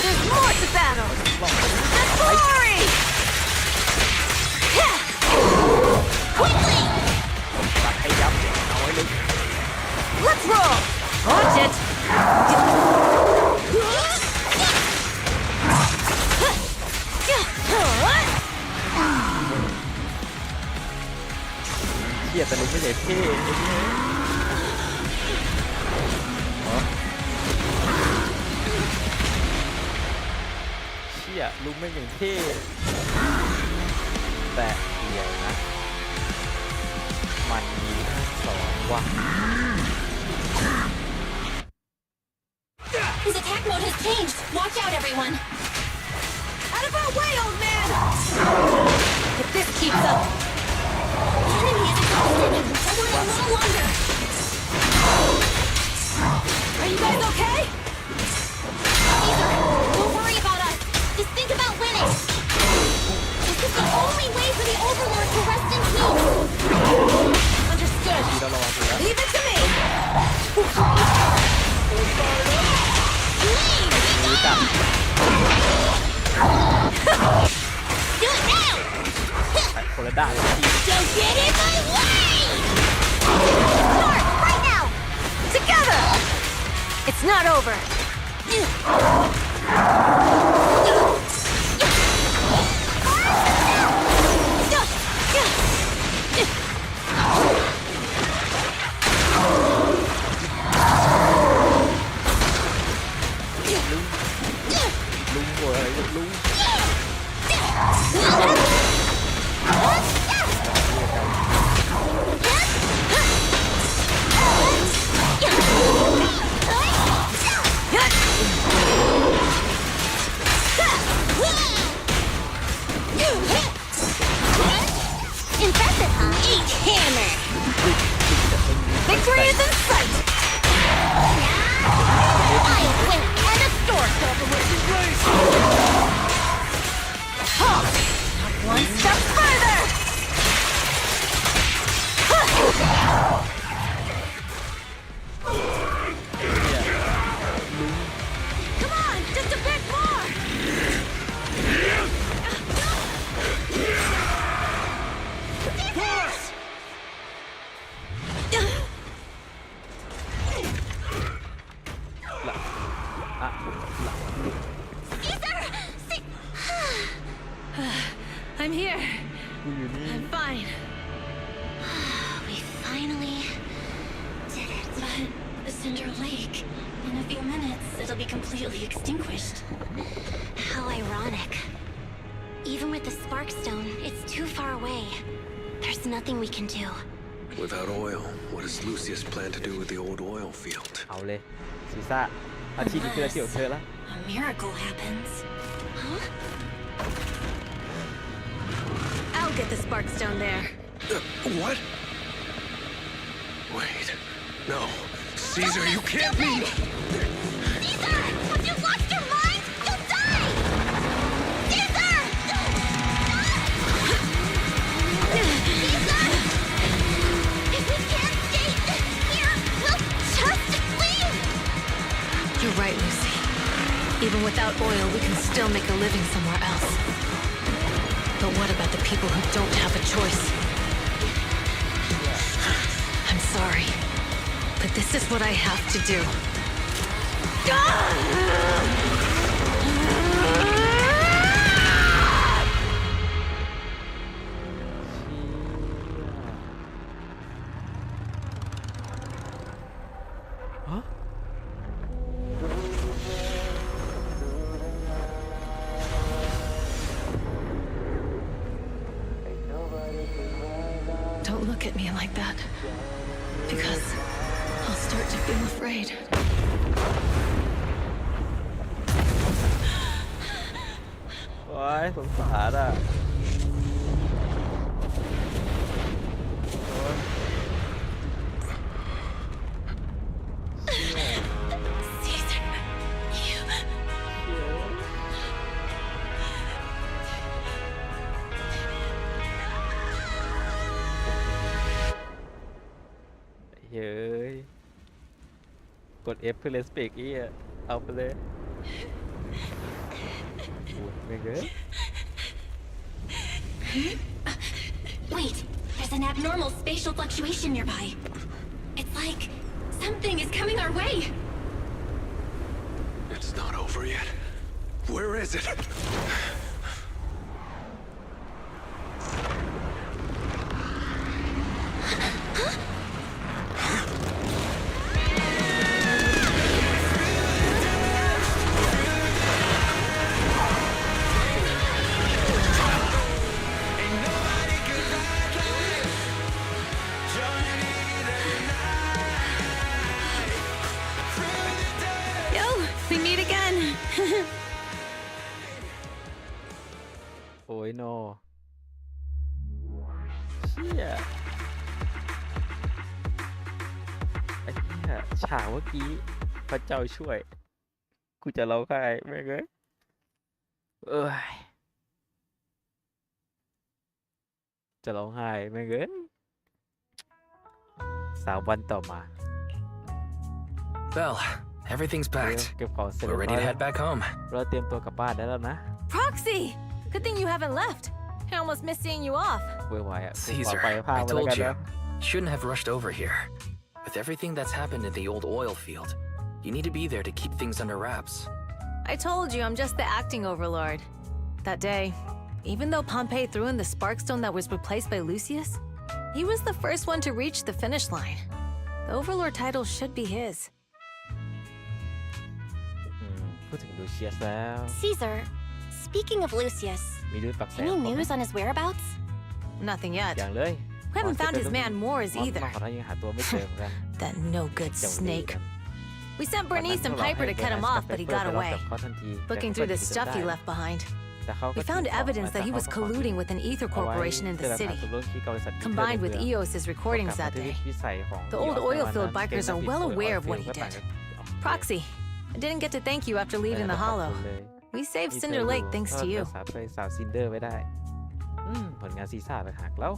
There's more to battle! That's glory! Quickly! Let's roll! Watch it! เหี้ยแต่ลุงไม่ได้เท่เชี่ยลุงไม่อย่างเท่แต่เดี๋ยวนะมันมี2ว่ะ His attack mode has changed. Watch out, everyone. Out of our way, old man! If this keeps up... The enemy is exhausted. Hold on a little longer. Are you guys okay? Caesar, don't worry about us. Just think about winning. This is the only way for the Overlord to rest in peace. Understood. Leave it to me. Do it now. คนละด้าน Don't get in my way. Start right now. Together. It's not over. Impressive, huh? Eat hammer. Victory is in sight. I win and a store confirmation race. One step further. Come on, just a bit more. Boss! I'm here. I'm fine. We finally did it. But Cinder Lake, in a few minutes, it'll be completely extinguished. How ironic. Even with the Spark Stone, it's too far away. There's nothing we can do. Without oil, what does Lucius plan to do with the old oil field? เอาเลยซีซ่าอาชีพนี้คืออาชีพของเธอแล้ว A miracle happens. Huh? I'll get the Spark Stone there. What? Wait. No. Caesar, you can't mean... Caesar! Have you lost your mind? You'll die! Caesar! Caesar! If we can't stay here, we'll just leave! You're right, Lucy. Even without oil, we can still make a living somewhere else. But what about the people who don't have a choice? I'm sorry, but this is what I have to do. เ look at me like that. Because I'll start to feel afraid. ว้ายสงสารอ่ะ Caesar, you... เฮ้ยกด F เพื่อเลสเปกอีอ่ะเอาไปเลยโอ้ยไม่เกิน Wait, there's an abnormal spatial fluctuation nearby. It's like something is coming our way. It's not over yet. Where is it? Yo, we meet again. โอ้ยโนเชี่ยไอ้เหี้ยฉากเมื่อกี้พระเจ้าช่วยกูจะร้องไห้แม่งเอ้ยเอ้ยจะร้องไห้แม่งเอ้ย3 วันต่อมา Well, everything's packed. เก็บของเสร็จ We're ready to head back home. เราเตรียมตัวกลับบ้านได้แล้วนะ Proxy! Good thing you haven't left. I almost missed seeing you off. เบื่อไหวอ่ะกูขอ Caesar, ไปพา I ไปแล้ว told กัน you, นะ shouldn't have rushed over here. With everything that's happened in the old oil field, you need to be there to keep things under wraps. I told you I'm just the acting overlord. That day, even though Pompey threw in the sparkstone that was replaced by Lucius, he was the first one to reach the finish line. The overlord title should be his. พูดถึงลูเชียสแล้ว Caesar, speaking of Lucius, มีดูปักแส any news on his whereabouts? Nothing yet. อย่างเลย We haven't found his man Moores น้อง either. ของเรายังหาตัวไม่เจอเหมือนกัน That no-good เจ้าเล่ห์ snake. กัน We sent Bernice and Piper to cut him off, but he got away. Looking through the stuff he left behind, we found evidence that he was colluding with an ether corporation in the city. Combined with EOS's recordings that day, the old oil field bikers are well aware of what he did. Proxy, I didn't get to thank you after leaving the hollow. We saved Cinder Lake thanks to you. สาวซินเดอร์ไว้ได้ผลงานซีซ่าไปหักแล้ว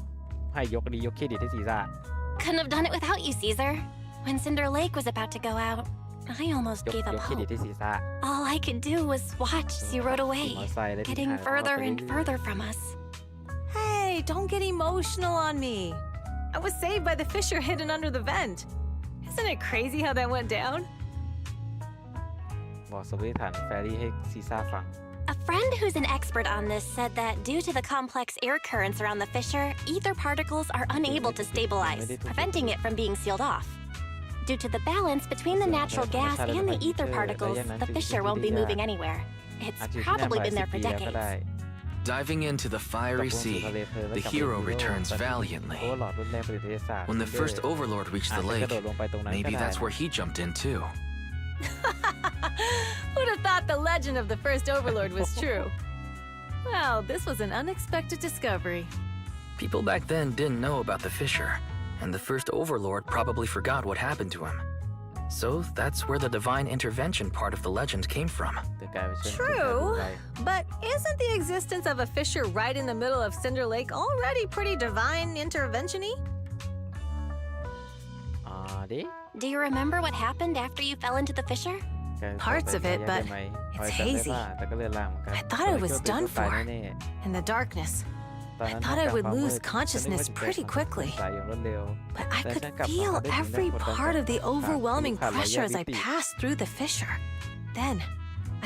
ให้ยกเครดิตให้ซีซ่า Couldn't have done it without you, Caesar. When Cinder Lake was about to go out, I almost gave up เครดิต hope. ให้ซีซ่า All I could do was watch as you rode away, มอไซค์และที่ getting หาย further ไป and เรื่อย further from us. Hey, don't get emotional on me. I was saved by the fissure hidden under the vent. Isn't it crazy how that went down? บอกสมมติฐานแฟรี่ให้ซีซ่าฟัง A friend who's an expert on this said that due to the complex air currents around the fissure, ether particles are unable to stabilize, preventing it from being sealed off. Due to the balance between the natural gas and the ether particles, the fissure won't be moving anywhere. It's probably been there for decades. Diving into the fiery sea, the hero returns valiantly. When the first overlord reached the lake, maybe that's where he jumped in too. Who'd have thought the legend of the first overlord was true? Well, this was an unexpected discovery. People back then didn't know about the fissure, and the first overlord probably forgot what happened to him. So that's where the divine intervention part of the legend came from. True, but isn't the existence of a fissure right in the middle of Cinder Lake already pretty divine intervention-y? Do you remember what happened after you fell into the fissure? Parts of it, but it's hazy. I thought I was done for. In the darkness, I thought I would lose consciousness pretty quickly. But I could feel every part of the overwhelming pressure as I passed through the fissure. Then,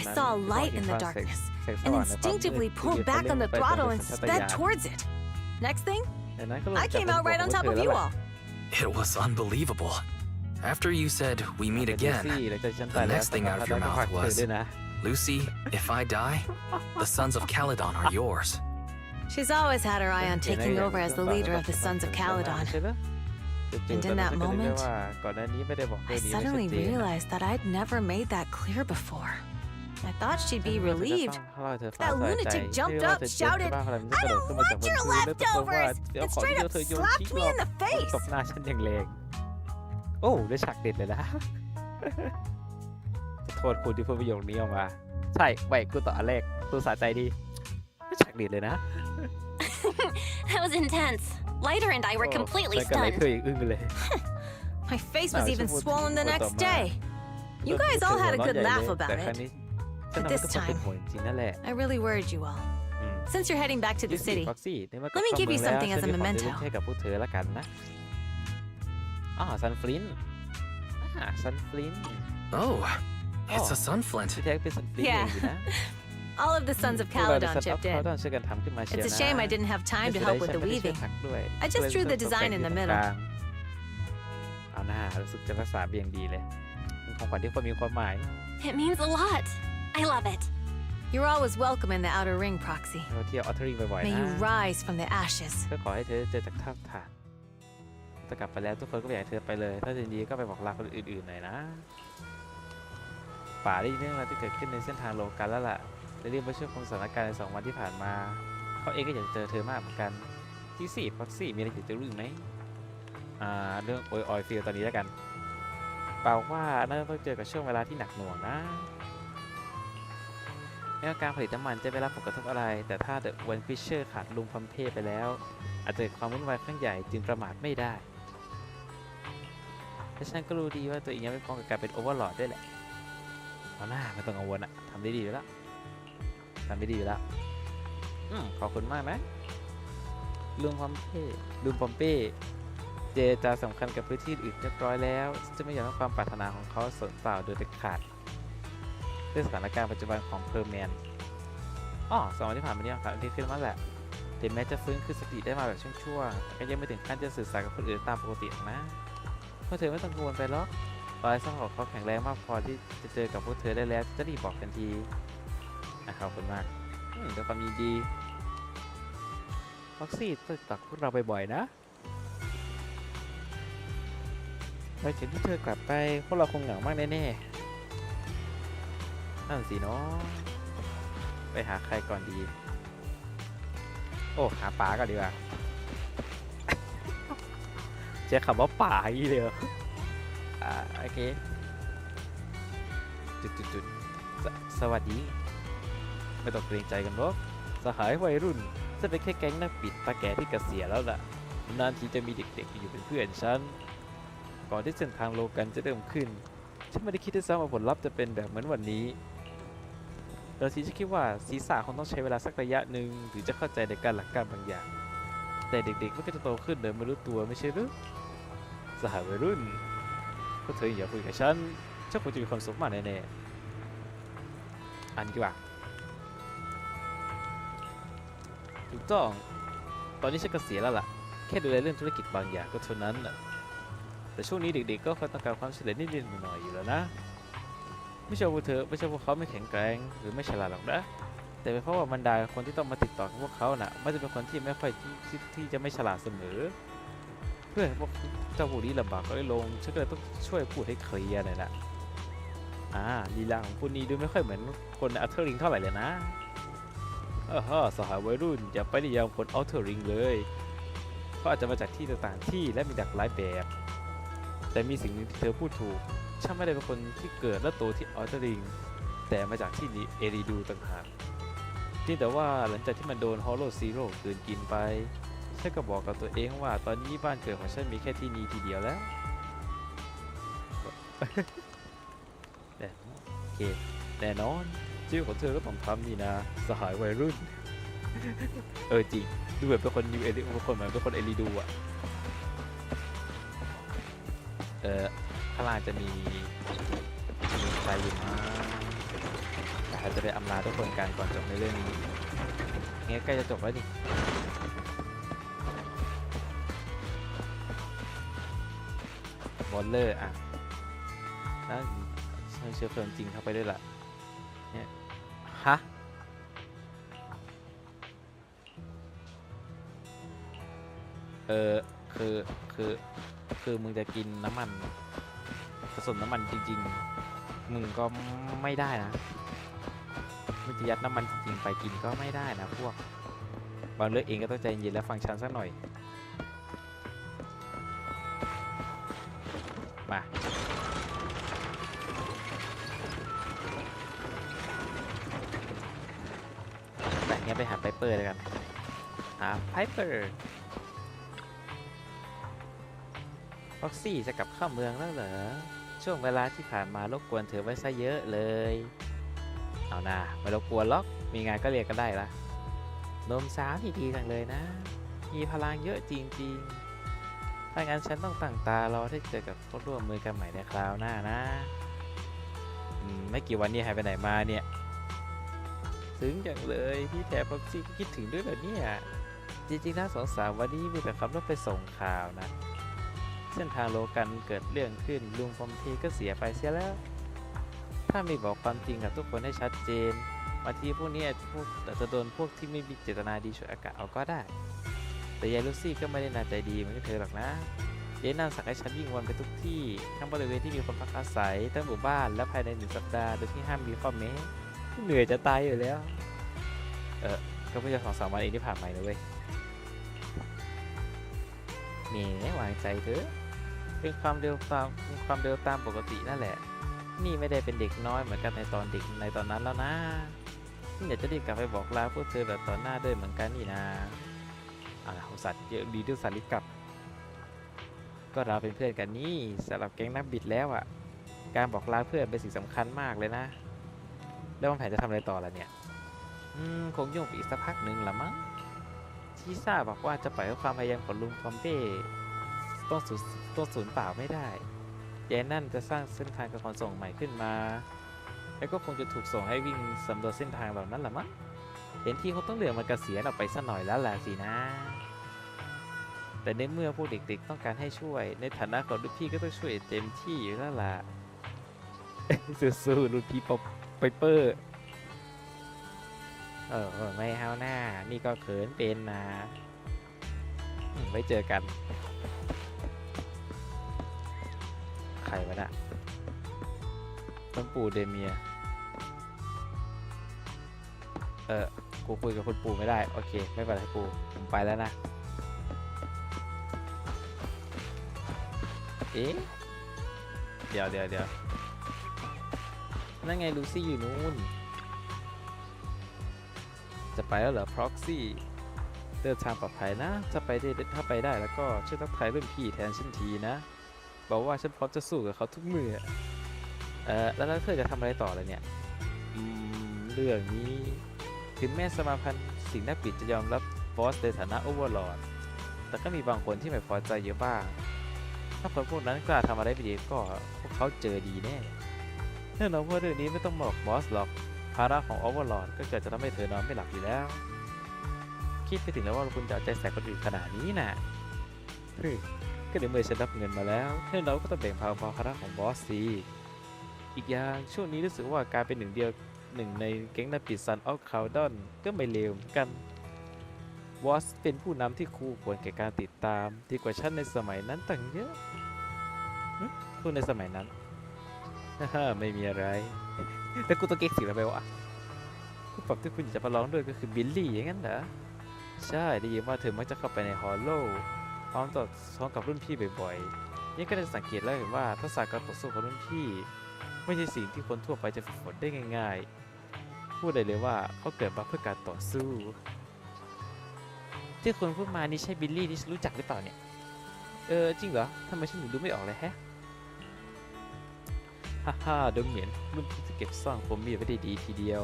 I saw a light in the darkness and instinctively pulled back on the throttle and sped towards it. Next thing, I came out right on top of you all. It was unbelievable. After you said, "We meet again," the next thing out of your mouth was, "Lucy, if I die, the Sons of Calydon are yours." She's always had her eye on taking over as the leader of the Sons of Calydon. And in that moment, I suddenly realized that I'd never made that clear before. I thought she'd be relieved. That lunatic jumped up, shouted, "I don't want your leftovers!" and straight up slapped me in the face. ตบหน้าฉันอย่างแรงโอ้ได้ฉากเด็ดเลยนะ โทษคุณที่พูดประโยคนี้ออกมาใช่ไหวกูต่ออันแรกตัวสะใจดีได้ฉากเด็ดเลยนะ That was intense. Lighter and I were completely ก็เลย stunned. เคยอึ้งเลย My face was even swollen the next day. You guys all had a good laugh about it. But this time, I really worried you all. Since you're heading back to the city, let me give you something as a memento. ให้กับพวกเธอละกันนะซันฟลินซันฟลิน Oh, it's a sunflint. ที่แท้เป็นซันฟลิน Yeah. อยู่นะ All of the Sons of Calydon chipped in. ช่วยกันทำขึ้นมาเชียวนะ It's a shame I didn't have time to help with the weaving. I just drew the design in the middle. เอาหน้ารู้สึกจะรักษาเบียงดีเลยเป็นของขวัญที่คนมีความหมาย It means a lot. I love it. You're always welcome in the outer ring, Proxy. เที่ยวออเทอริงบ่อยๆ May นะ you rise from the ashes. ก็ขอให้เธอเจอจากท่าฐานจะกลับไปแล้วทุกคนก็อยากให้เธอไปเลยถ้าจะดีก็ไปบอกลาคนอื่นๆหน่อยนะป่าได้ยินเรื่องราวที่เกิดขึ้นในเส้นทางโลกันแล้วล่ะได้รีบมาช่วยคุมสถานการณ์ใน2 วันที่ผ่านมาเขาเองก็อยากเจอเธอมากเหมือนกันที่4 Proxy มีอะไรอยากจะรู้ไหมเรื่องออยฟิลตอนนี้แล้วกันเปล่าว่าน่าจะต้องเจอกับช่วงเวลาที่หนักหน่วงนะไม่ว่าการผลิตน้ำมันจะไม่รับผลกระทบอะไรแต่ถ้าเดอะวันฟิชเชอร์ขาดลุงพัมเพ่ไปแล้วอาจจะเกิดความวุ่นวายครั้งใหญ่จึงประมาทไม่ได้แต่ฉันก็รู้ดีว่าตัวเองยังไม่พร้อมกับการเป็นโอเวอร์ลอร์ดด้วยแหละเอาหน้าไม่ต้องกังวลอะทำได้ดีอยู่แล้วทำได้ดีอยู่แล้วขอบคุณมากนะลุงพัมเป้เจรจาสำคัญกับพื้นที่อื่นเรียบร้อยแล้วจะไม่ยอมให้ความปรารถนาของเขาสูญเปล่าโดยเด็ดขาดด้วยสถานการณ์ปัจจุบันของเพอร์แมน2 วันที่ผ่านมานี้ครับที่ขึ้นมาแหละถึงแม้จะฟื้นคือสติได้มาแบบช่วงๆแต่ก็ยังไม่ถึงขั้นจะสื่อสารกับคนอื่นตามปกตินะพวกเธอไม่ต้องกังวลไปหรอกรอยสักของเขาแข็งแรงมากพอที่จะเจอกับพวกเธอได้แล้วจะรีบบอกทันทีขอบคุณมากด้วยความยินดีพ็อกซี่ต้องตักพวกเราบ่อยๆนะไปถึงที่เธอกลับไปพวกเราคงเหงามากแน่ๆนั่นสิเนาะไปหาใครก่อนดีหาป่าก่อนดีกว่าใช้คำว่าป่าอย่างนี้เลยโอเคจุดสวัสดีไม่ต้องเกรงใจกันหรอกสหายวัยรุ่นจะเป็นแค่แก๊งนักปิดตาแก่ที่เกษียณแล้วล่ะนานทีจะมีเด็กๆอยู่เป็นเพื่อนฉันก่อนที่เส้นทางโลกันจะเริ่มขึ้นฉันไม่ได้คิดด้วยซ้ำว่าผลลัพธ์จะเป็นแบบเหมือนวันนี้เราทีจะคิดว่าศีรษะคงต้องใช้เวลาสักระยะหนึ่งถึงจะเข้าใจในการหลักการบางอย่างแต่เด็กๆมันก็จะโตขึ้นโดยไม่รู้ตัวไม่ใช่หรือสหายวัยรุ่นพวกเธออย่าคุยกับฉันคงจะมีความสุขมากแน่ๆอันดีกว่าถูกต้องตอนนี้ฉันเกษียณแล้วล่ะแค่ดูแลเรื่องธุรกิจบางอย่างก็เท่านั้นแหละแต่ช่วงนี้เด็กๆก็ค่อยต้องการความช่วยเหลือนิดๆหน่อยๆอยู่แล้วนะไม่ใช่พวกเขาไม่แข็งแกร่งหรือไม่ฉลาดหรอกนะแต่เป็นเพราะว่าบรรดาคนที่ต้องมาติดต่อกับพวกเขาน่ะมันจะเป็นคนที่ไม่ค่อยที่จะไม่ฉลาดเสมอเพื่อให้พวกเจ้าผู้นี้ลำบากก็ได้ลงฉันก็เลยต้องช่วยพูดให้เคลียร์หน่อยนะลีลาของคุณนี้ดูไม่ค่อยเหมือนคนในอัลเทอร์ริงเท่าไหร่เลยนะสหายวัยรุ่นอย่าไปนิยามคนอัลเทอร์ริงเลยเขาอาจจะมาจากที่ต่างๆที่และมีหลากหลายแบบแต่มีสิ่งหนึ่งที่เธอพูดถูกฉันไม่ได้เป็นคนที่เกิดและโตที่อัลเทอร์ริงแต่มาจากที่เอริดูต่างหากที่แต่ว่าหลังจากที่มันโดนฮอลโลซีโร่คืนกินไปฉันก็บอกกับตัวเองว่าตอนนี้บ้านเกิดของฉันมีแค่ที่นี้ทีเดียวแล้ว โอเคแน่นอนชื่อของเธอก็ต้องทำนี่นะสหายวัยรุ่น จริงดูแบบเป็นคนนิวเอริเป็นคนเหมือนเป็นคนเอริดูข้างล่างจะมีใจอยู่มาอาจจะไปอำลาทุกคนกันก่อนจบในเรื่องนี้งี้ใกล้จะจบแล้วนี่บอลเลอร์แล้วเชื้อเพลิงจริงเข้าไปด้วยล่ะเนี่ยฮะ คือคือมึงจะกินน้ำมันผสมน้ำมันจริงๆมึงก็ไม่ได้นะมึงจะยัดน้ำมันจริงๆไปกินก็ไม่ได้นะพวกบางเรื่องเองก็ต้องใจเย็นและฟังฉันสักหน่อยมาแต่งั้นไปหาไพเปอร์เลยกันหาไพเปอร์ฟ็อกซี่จะกลับเข้าเมืองแล้วเหรอช่วงเวลาที่ผ่านมารบกวนเธอไว้ซะเยอะเลยเอานะไม่รบกวนล็อกมีงานก็เรียกกันได้ละนมสาวที่ดีจังเลยนะมีพลังเยอะจริงๆถ้างั้นฉันต้องตั้งตารอที่เจอกับคนร่วมมือกันใหม่ในคราวหน้านะไม่กี่วันนี้หายไปไหนมาเนี่ยซึ้งจังเลยพี่แทบฟ็อกซี่คิดถึงด้วยแบบนี้จริงๆนะ2-3วันนี้มีแต่ขับรถไปส่งข่าวนะเส้นทางโลกันเกิดเรื่องขึ้นลุงพอมทีก็เสียไปเสียแล้วถ้าไม่บอกความจริงกับทุกคนให้ชัดเจนบางทีพวกนี้อาจจะโดนพวกที่ไม่มีเจตนาดีช่วยอากาศเอาก็ได้แต่ยายลูซี่ก็ไม่ได้น่าใจดีเหมือนเธอหรอกนะยายนั่นสั่งให้ฉันวิ่งวนไปทุกที่ทั้งบริเวณที่มีคนพักอาศัยทั้งหมู่บ้านและภายใน1 สัปดาห์โดยที่ห้ามมีข้อแม้เหนื่อยจะตายอยู่แล้วก็เพิ่งจะ2-3 วันเองที่ผ่านมาเลยเว้ยแหมวางใจเถอะเป็นความเร็วตามปกตินั่นแหละนี่ไม่ได้เป็นเด็กน้อยเหมือนกันในตอนนั้นแล้วนะนี่อยากจะรีบกลับไปบอกลาพวกเธอแบบต่อหน้าด้วยเหมือนกันนี่นะอุตส่าห์เยอะดีด้วยสาริกลับก็เราเป็นเพื่อนกันนี่สำหรับแก๊งนักบิดแล้วการบอกลาเพื่อนเป็นสิ่งสำคัญมากเลยนะแล้ววางแผนจะทำอะไรต่อล่ะเนี่ยคงยุ่งไปอีกสักพักหนึ่งละมั้งที่ทราบบอกว่าจะปล่อยให้ความพยายามของลุงพอมเป้ต้องสูญเปล่าไม่ได้ยายนั่นจะสร้างเส้นทางการขนส่งใหม่ขึ้นมาแล้วก็คงจะถูกส่งให้วิ่งสำรวจเส้นทางเหล่านั้นละมั้งเห็นที่เขาต้องเลือกมาเกษียณออกไปสักหน่อยแล้วล่ะสินะแต่ในเมื่อพวกเด็กๆต้องการให้ช่วยในฐานะของรุ่นพี่ก็ต้องช่วยเต็มที่อยู่แล้วล่ะ สู้ๆรุ่นพี่ป๊อปไพเปอร์ไม่เอาหน้านี่ก็เขินเป็นนะไว้เจอกันใครวะน่ะต้นปู่เดเมียกูคุยกับคุณปู่ไม่ได้โอเคไม่เป็นไรปู่ผมไปแล้วนะเอ๊ะเดี๋ยวนั่นไงลูซี่อยู่นู้นจะไปแล้วเหรอพร็อกซี่เดินทางปลอดภัยนะถ้าไปได้แล้วก็ช่วยทักทายรุ่นพี่แทนฉันทีนะบอกว่าฉันพร้อมจะสู้กับเขาทุกมือแล้วเธอจะทำอะไรต่อเลยเนี่ยเรื่องนี้ถึงแม้สมาพันธ์สิ่งนักบิดจะยอมรับบอสในฐานะโอเวอร์ลอร์ดแต่ก็มีบางคนที่ไม่พอใจเยอะบ้างถ้าคนพวกนั้นกล้าทำอะไรไม่ดีก็พวกเขาเจอดีแน่แน่นอนว่าเรื่องนี้ไม่ต้องบอกบอสหรอกภาระของโอเวอร์ลอร์ดก็เกิดจะทำให้เธอนอนไม่หลับอยู่แล้วคิดไปถึงแล้วว่าคุณจะเอาใจใส่คนอื่นขนาดนี้นะก็เดี๋ยวเมื่อฉันรับเงินมาแล้วแน่นอนก็ต้องแบ่งภาระของบอสสิอีกอย่างช่วงนี้รู้สึกว่าการเป็นหนึ่งในแก๊งนักบิด Son of Calydon ก็ไม่เลวเหมือนกันบอสเป็นผู้นำที่คู่ควรแก่การติดตามดีกว่าฉันในสมัยนั้นตั้งเยอะพูดในสมัยนั้นไม่มีอะไรแล้วกูต้องเก๊กสิอะไรไปวะผู้ปรับที่คุณอยากจะมาร้องด้วยก็คือบิลลี่อย่างนั้นเหรอใช่ได้ยินว่าเธอมักจะเข้าไปในฮอลโลพร้อมกับรุ่นพี่บ่อยๆนี่ก็ได้สังเกตแล้วเห็นว่าทักษะการต่อสู้ของรุ่นพี่ไม่ใช่สิ่งที่คนทั่วไปจะฝึกฝนได้ง่ายๆพูดได้เลยว่าเขาเกิดมาเพื่อการต่อสู้ที่คุณพูดมานี่ใช่บิลลี่ที่ฉันรู้จักหรือเปล่าเนี่ยจริงเหรอทำไมฉันถึงดูไม่ออกเลยแฮะฮ่าดูเหมือนรุ่นพี่จะเก็บซ่อนผมมีไว้ได้ดีทีเดียว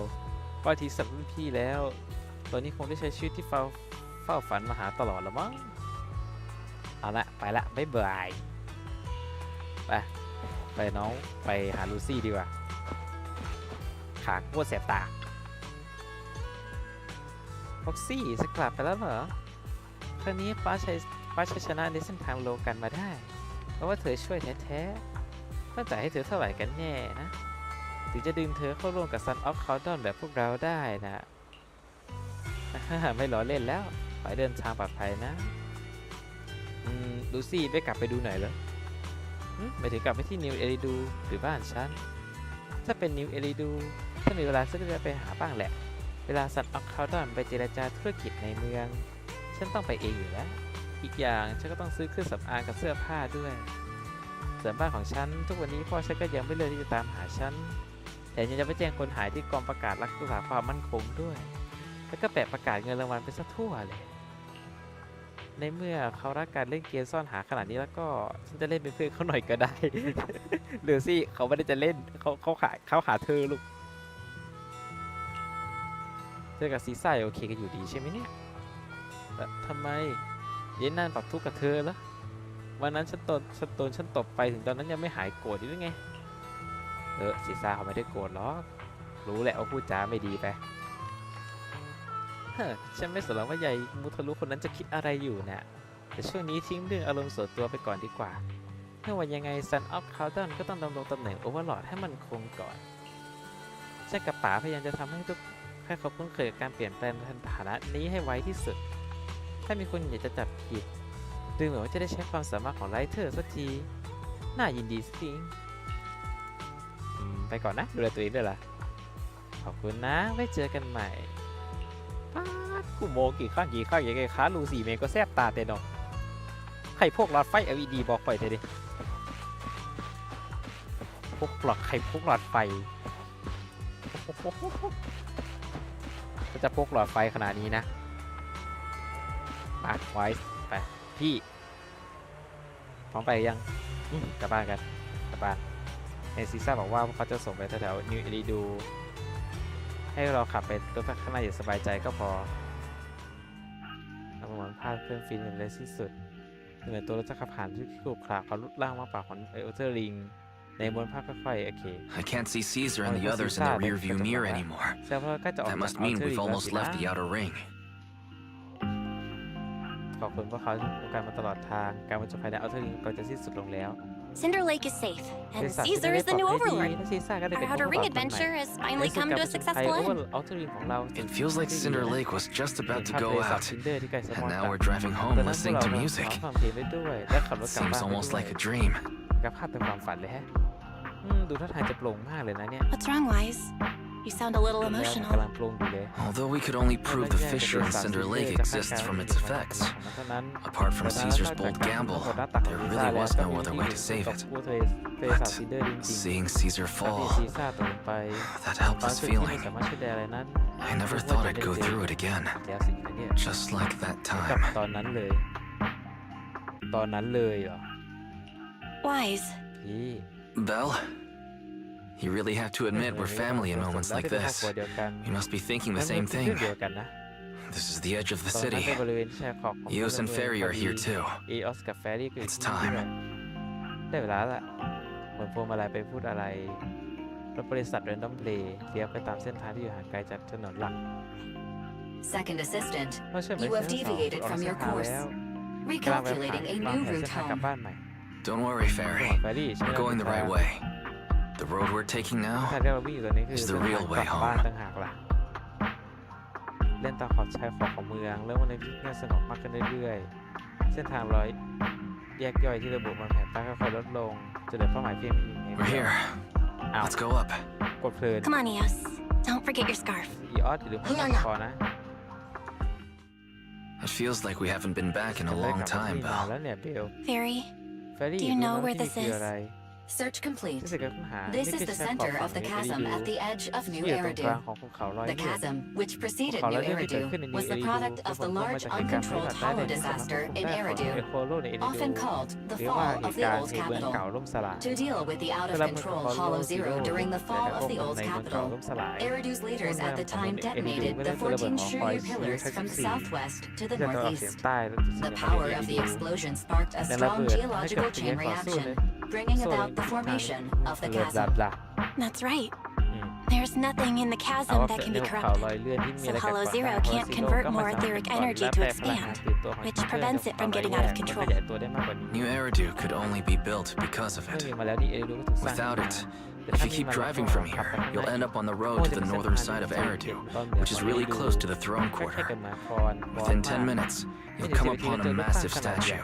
บางทีสับรุ่นพี่แล้วตอนนี้คงได้ใช้ชีวิตที่เฝ้าฝันมาหาตลอดแล้วมั้งเอาละไปละบ๊ายบายไปน้องไปหาลูซี่ดีกว่าขาโคตรแสบตาฟ็อกซี่จะกลับไปแล้วเหรอครั้งนี้ป้าชัยชนะในเส้นทางโลกันมาได้เพราะว่าเธอช่วยแท้ๆต้องจ่ายให้เธอเท่าไหร่กันแน่นะถึงจะดึงเธอเข้าร่วมกับ Son of Calydon แบบพวกเราได้นะไม่ล้อเล่นแล้วขอให้เดินทางปลอดภัยนะ ลูซี่ไม่กลับไปดูหน่อยเหรอไม่ถึงกลับไปที่นิวเอริดูหรือบ้านฉันถ้าเป็นนิวเอริดูถ้ามีเวลาฉันก็จะไปหาบ้างแหละเวลาสัตว์ออคาดอนไปเจรจาธุรกิจในเมืองฉันต้องไปเองอยู่แล้วอีกอย่างฉันก็ต้องซื้อเครื่องสำอางกับเสื้อผ้าด้วยส่วนบ้านของฉันทุกวันนี้พ่อฉันก็ยังไม่เลิกที่จะตามหาฉันแต่ยังจะไปแจ้งคนหายที่กองประกาศรักษาความมั่นคงด้วยแล้วก็แปะประกาศเงินรางวัลไปซะทั่วเลยในเมื่อเขารักการเล่นเกมซ่อนหาขนาดนี้แล้วก็ฉันจะเล่นเป็นเพื่อนเขาหน่อยก็ได้ หรือสิเขาไม่ได้จะเล่นเขาหาเธอลูกเธอกับซีซ่าโอเคกันอยู่ดีใช่ไหมเนี่ยทำไมเย็นนั่นปรับทุกข์กับเธอเหรอวันนั้นฉันตบไปถึงตอนนั้นยังไม่หายโกรธอยู่หรือไงซีซ่าเขาไม่ได้โกรธหรอกรู้แหละว่าพูดจาไม่ดีไปฉันไม่สนหรอกว่ายายมูทะลุคนนั้นจะคิดอะไรอยู่เนี่ยแต่ช่วงนี้ทิ้งเรื่องอารมณ์ส่วนตัวไปก่อนดีกว่าไม่ว่ายังไง Son of Calydon ก็ต้องดำรงตำแหน่งโอเวอร์ลอร์ดให้มันคงก่อนฉันกับป๋าพยายามจะทำให้เขาคุ้นเคยกับการเปลี่ยนแปลงฐานะนี้ให้ไวที่สุดถ้ามีคนอยากจะจับผิดดูเหมือนว่าจะได้ใช้ความสามารถของไลเทอร์สักทีน่ายินดีสิ ไปก่อนนะดูแลตัวเองด้วยล่ะขอบคุณนะไว้เจอกันใหม่ป้ากูโมกี่ข้างยังไงค้าลูสี่เมก็แซบตาเต็นองไข่พวกหลอดไฟ LED บอกข่อยเถอะดิพวกหลอดไข่พวกหลอดไฟก็จะพกหลอดไฟขนาดนี้นะมาไว้ไปพี่พร้อมไปยังกลับบ้านกันกลับบ้านในซีซ่าบอกว่าเขาจะส่งไปแถวนิวเอริดูให้เราขับไปรถข้างในอย่างสบายใจก็พอเราเหมือนพลาดเครื่องฟินอย่างเลยที่สุดเหมือนตัวรถจะขับผ่านที่ขรุขระเขาลุดล่างมาปากของอัลเทอร์ริงในบนภาพค่อยๆโอเค I can't see Caesar and the others in the rearview mirror anymore. That must mean we've almost left the outer ring. ขอบคุณพวกเขาที่การมาตลอดทางการมาจบภายในอัลเทอร์ริงก็จะสิ้นสุดลงแล้ว Cinder Lake is safe, and Caesar is the new overlord. Our outer ring adventure has finally come to a successful end. It feels like Cinder Lake was just about to go out, and now we're driving home listening to music. Seems almost like a dream. กับภาพเป็นความฝันเลยฮะดูท่าทางจะโปร่งมากเลยนะเนี่ย What's wrong, Wise? You sound a little emotional. Although we could only prove the fissure in Cinder Lake exists from its effects, apart from Caesar's bold gamble, there really was no other way to save it. But seeing Caesar fall, that helpless feeling, I never thought I'd go through it again. Just like that time. ตอนนั้นเลยเหรอ Wise. Belle? You really have to admit we're family in moments like this. You must be thinking the same thing. This is the edge of the city. Eos and Ferry are here too. It's time. ได้เวลาละเหมือนพวงมาลัยไปพูดอะไรรถบริษัท Random Play เลี้ยวไปตามเส้นทางที่อยู่ห่างไกลจากถนนหลัก Second assistant, you have deviated from your course. Recalculating a new route home. Don't worry, Ferry. We're going the right way. The road we're taking now is the real way home. เล่นตามขอบชายขอบของเมืองเริ่มวันนี้เงียบสงบมากขึ้นเรื่อยๆเส้นทางร้อยแยกย่อยที่ระบุบนแผนที่ค่อยๆลดลงจนเหลือเป้าหมายเพียง1 We're here. Let's go up. กดเพลิน Come on, Eos. Don't forget your scarf. อีออสหรือพันคอนะ It feels like we haven't been back in a long time, Belle. Ferry, do you know where this is? Search complete. This is the center of the chasm at the edge of New Eridu. The chasm, which preceded New Eridu, was the product of the large uncontrolled hollow disaster in Eridu, often called the fall of the old capital. To deal with the out-of-control Hollow Zero during the fall of the old capital, Eridu's leaders at the time detonated the 14 Shiryu pillars from the southwest to the northeast. The power of the explosion sparked a strong geological chain reaction, bringing about the formation of the chasm. That's right. There's nothing in the chasm that can be corrupted, so Hollow Zero can't convert more etheric energy to expand, which prevents it from getting out of control. New Eridu could only be built because of it. Without it, if you keep driving from here, you'll end up on the road to the northern side of Eridu, which is really close to the throne quarter. Within 10 minutes, you'll come upon a massive statue.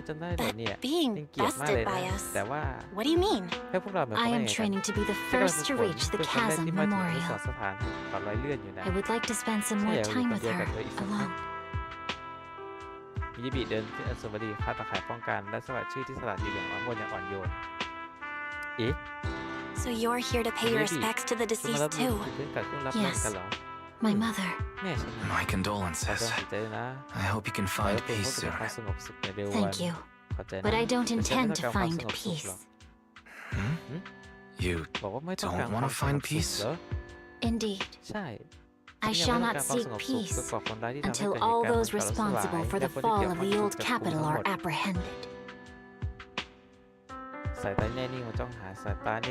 But being bested by us, what do you mean? I am training to be the first to reach the chasm memorial. I would like to spend some more time with her alone. มิยาบิเดินขึ้นอนุสาวรีย์คาตะข่ายป้องกันและสวัสดิ์ชื่อที่สลัดอยู่อย่างอ่อนโยนอย่างอ่อนโยนเอ๊ะ So you're here to pay your respects to the deceased too? Yes, my mother. My condolences. I hope you can find peace soon. Thank you, but I don't intend to find peace. You don't want to find peace? Indeed. I shall not seek peace until all those responsible for the fall of the old capital are apprehended. สายตาแน่นิ่งมาจ้องหาสายตาเ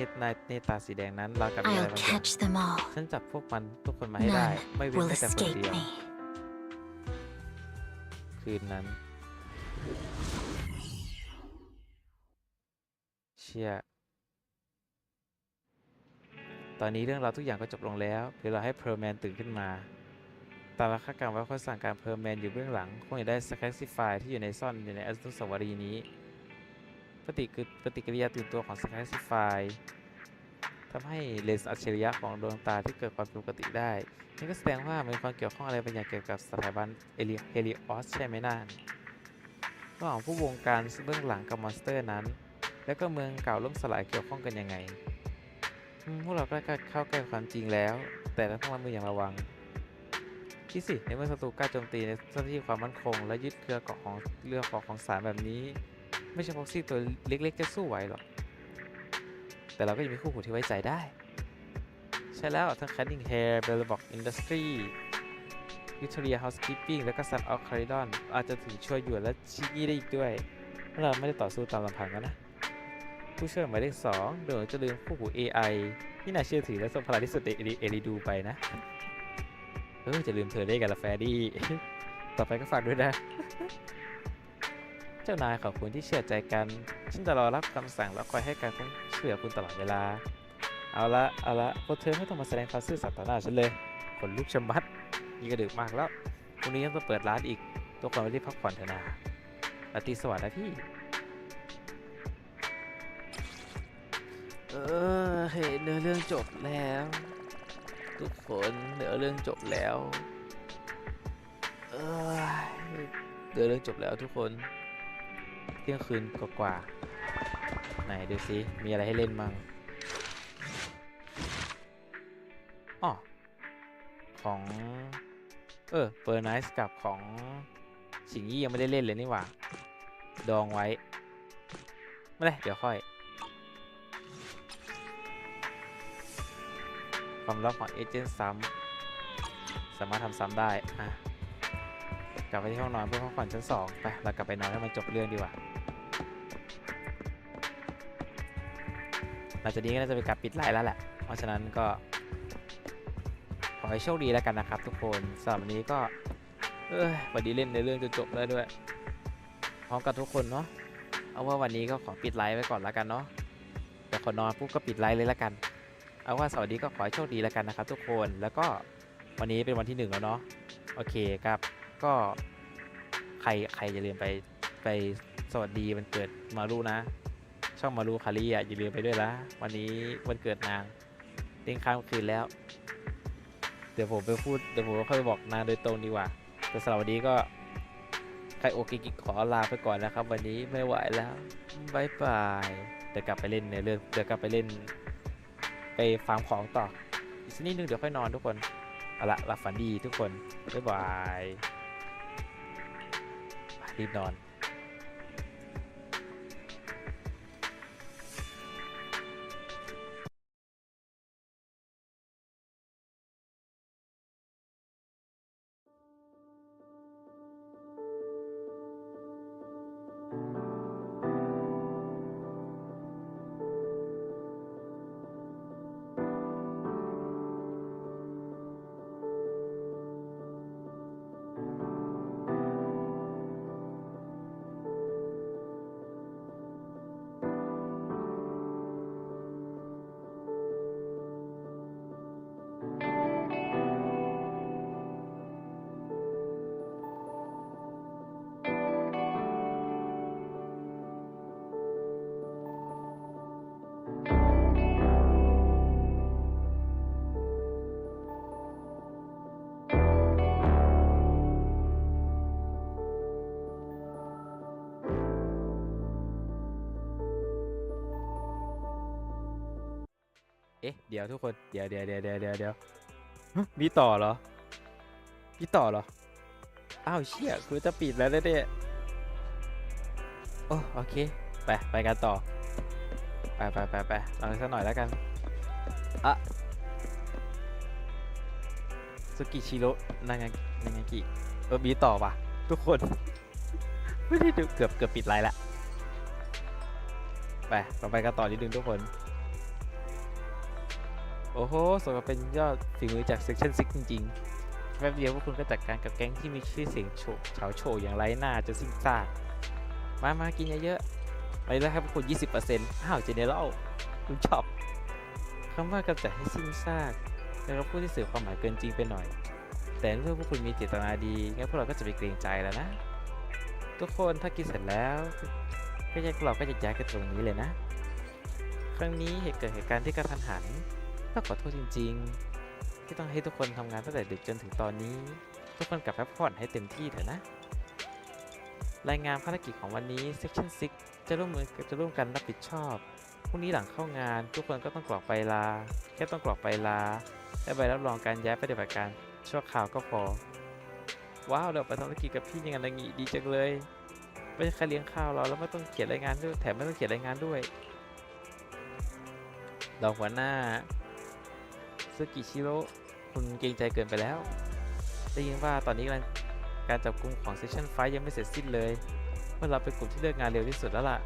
นตาสีแดงนั้นราวกับมีอะไรบางอย่าง catch them all. ฉันจับพวกมันทุกคนมาให้ได้ไม่เว้นแม้แต่คนเดียวคืนนั้นเชี่ยตอนนี้เรื่องราวทุกอย่างก็จบลงแล้วเดี๋ยวเราให้เพร์ลแมนตื่นขึ้นมาตามราคาการว่าเขาสั่งการเพร์ลแมนอยู่เบื้องหลังคงจะได้สแครซิฟายที่อยู่ในซ่อนอยู่ในอนุสาวรีย์นี้ปฏิกิริยาตื่นตัวของสแครซิฟาย ทำให้เลนส์อัจฉริยะของดวงตาที่เกิดความผิดปกติได้นี่ก็แสดงว่ามีความเกี่ยวข้องอะไรบางอย่างเกี่ยวกับสถาบันเฮลิออสใช่ไหมน่าระหว่างผู้วงการเบื้องหลังกับมอนสเตอร์นั้นแล้วก็เมืองเก่าล่มสลายเกี่ยวข้องกันยังไงพวกเราก็เข้าใกล้ความจริงแล้วแต่ต้องรับมืออย่างระวังคิดสิในเมื่อศัตรูกล้าโจมตีในเจ้าหน้าที่ความมั่นคงและยึดเครือเกาะของเรือของสารแบบนี้ไม่ใช่พ็อกซี่ตัวเล็กๆจะสู้ไหวหรอกแต่เราก็ยังมีคู่หูที่ไว้ใจได้ใช่แล้วทั้ง Cunning Hair Bellbox Industry Victoria Housekeeping และก็ Son of Calydon อาจจะถึงช่วยอยู่และชิงี้ได้อีกด้วยเราไม่ได้ต่อสู้ตามลำพังแล้วนะผู้ช่วยหมายเลข2โดยจะลืมคู่หู AI ที่น่าเชื่อถือและทรงพลังที่สุดในเอริดูไปนะจะลืมเธอได้กันละแฟดี้ ต่อไปก็ฝากด้วยนะ เจ้านายขอบคุณที่เชื่อใจกันฉันจะรอรับคำสั่งแล้วคอยให้การช่วยเหลือคุณตลอดเวลาเอาละพวกเธอไม่ต้องมาแสดงความซื่อสัตย์ต่อหน้าฉันเลยขนลุกชะมัดยิ่งกระดึกมากแล้วพรุ่งนี้ยังต้องเปิดร้านอีกทุกคนไม่ได้พักผ่อนเถอะนะราตรีสวัสดิ์นะพี่เนื้อเรื่องจบแล้วทุกคนเนื้อเรื่องจบแล้วเนื้อเรื่องจบแล้วทุกคนเที่ยงคืนกว่าไหนดูสิมีอะไรให้เล่นมั่งของเฟอร์ไนซ์กับของฉิงยี่ยังไม่ได้เล่นเลยนี่หว่าดองไว้ไม่ได้เดี๋ยวค่อยความลับของเอเจนต์ซ้ำสามารถทำซ้ำได้กลับไปที่ห้องนอนเพื่อพักผ่อนชั้น2ไปเรากลับไปนอนให้มันจบเรื่องดีกว่าหลังจากนี้ก็น่าจะเป็นการปิดไลน์แล้วแหละเพราะฉะนั้นก็ขอให้โชคดีแล้วกันนะครับทุกคนสำหรับวันนี้ก็วันนี้เล่นในเรื่องจนจบแล้วด้วยพร้อมกับทุกคนเนาะเอาว่าวันนี้ก็ขอปิดไลน์ไว้ก่อนแล้วกันเนาะแต่ขอนอนปุ๊บก็ปิดไลน์เลยแล้วกันเอาว่าสวัสดีก็ขอให้โชคดีแล้วกันนะครับทุกคนแล้วก็วันนี้เป็นวันที่1แล้วเนาะโอเคครับก็ใครอย่าลืมไปสวัสดีวันเกิดมารูนะช่องมารูคารีอย่าลืมไปด้วยละวันนี้วันเกิดนางเที่ยงค่ำคืนแล้วเดี๋ยวผมค่อยไปบอกนางโดยตรงดีกว่าแต่สำหรับวันนี้ก็ใครโอเคขอลาไปก่อนนะครับวันนี้ไม่ไหวแล้วบายบายเดี๋ยวกลับไปเล่นในเรื่องเดี๋ยวกลับไปเล่นไปฟาร์มของต่ออีกสักนิดนึงเดี๋ยวค่อยนอนทุกคนเอาละหลับฝันดีทุกคนบ๊ายบายรีบนอนเดี๋ยวทุกคนเดี๋ยวมีต่อเหรออ้าวเชี่ยคือจะปิดแล้วเนี่ยโอเคไปกันต่อไปเอาสักหน่อยแล้วกันสุกิชิโร่นางากิมีต่อว่ะทุกคนไม่ได้ดูเกือบปิดไลน์ละไปกันต่อนิดนึงทุกคนโอ้โหสมกับเป็นยอดฝีมือจาก Section 6 จริงๆแป๊บเดียวพวกคุณก็จัดการกับแก๊งที่มีชื่อเสียงเฉาโฉอย่างไร้หน้าจะสิ้นซากมากินเยอะๆไปแล้วครับพวกคุณ 20% อ้าว General คุณชอบคำว่ากำจัดให้สิ้นซากแล้วก็พูดที่สื่อความหมายเกินจริงไปหน่อยแต่เมื่อพวกคุณมีเจตนาดีงั้นพวกเราก็จะไปเกรงใจแล้วนะทุกคนถ้ากินเสร็จแล้วพวกเราก็จะย้ายกันตรงนี้เลยนะ ครั้งนี้เกิดเหตุการณ์ที่กระทันหันต้องขอโทษจริงๆที่ต้องให้ทุกคนทำงานตั้งแต่ดึกจนถึงตอนนี้ทุกคนกลับพักผ่อนให้เต็มที่เถอะนะรายงานภารกิจของวันนี้ Section 6 จะร่วมกันรับผิดชอบพรุ่งนี้หลังเข้างานทุกคนก็ต้องกรอกใบลาแค่ต้องกรอกใบลาและใบรับรองการย้ายปฏิบัติการชั่วคราวก็พอว้าวเราไปทำธุรกิจกับพี่ยังไงงี้ดีจังเลยไม่ใช่แค่เลี้ยงข้าวเราแล้วไม่ต้องเขียนรายงานด้วยแถมไม่ต้องเขียนรายงานด้วยรองหัวหน้าซึกิชิโร่คุณเกรงใจเกินไปแล้วได้ยินว่าตอนนี้การจับกุมของเซสชั่นไฟยังไม่เสร็จสิ้นเลยเมื่อเราเป็นกลุ่มที่เลิกงานเร็วที่สุดแล้วล่ะ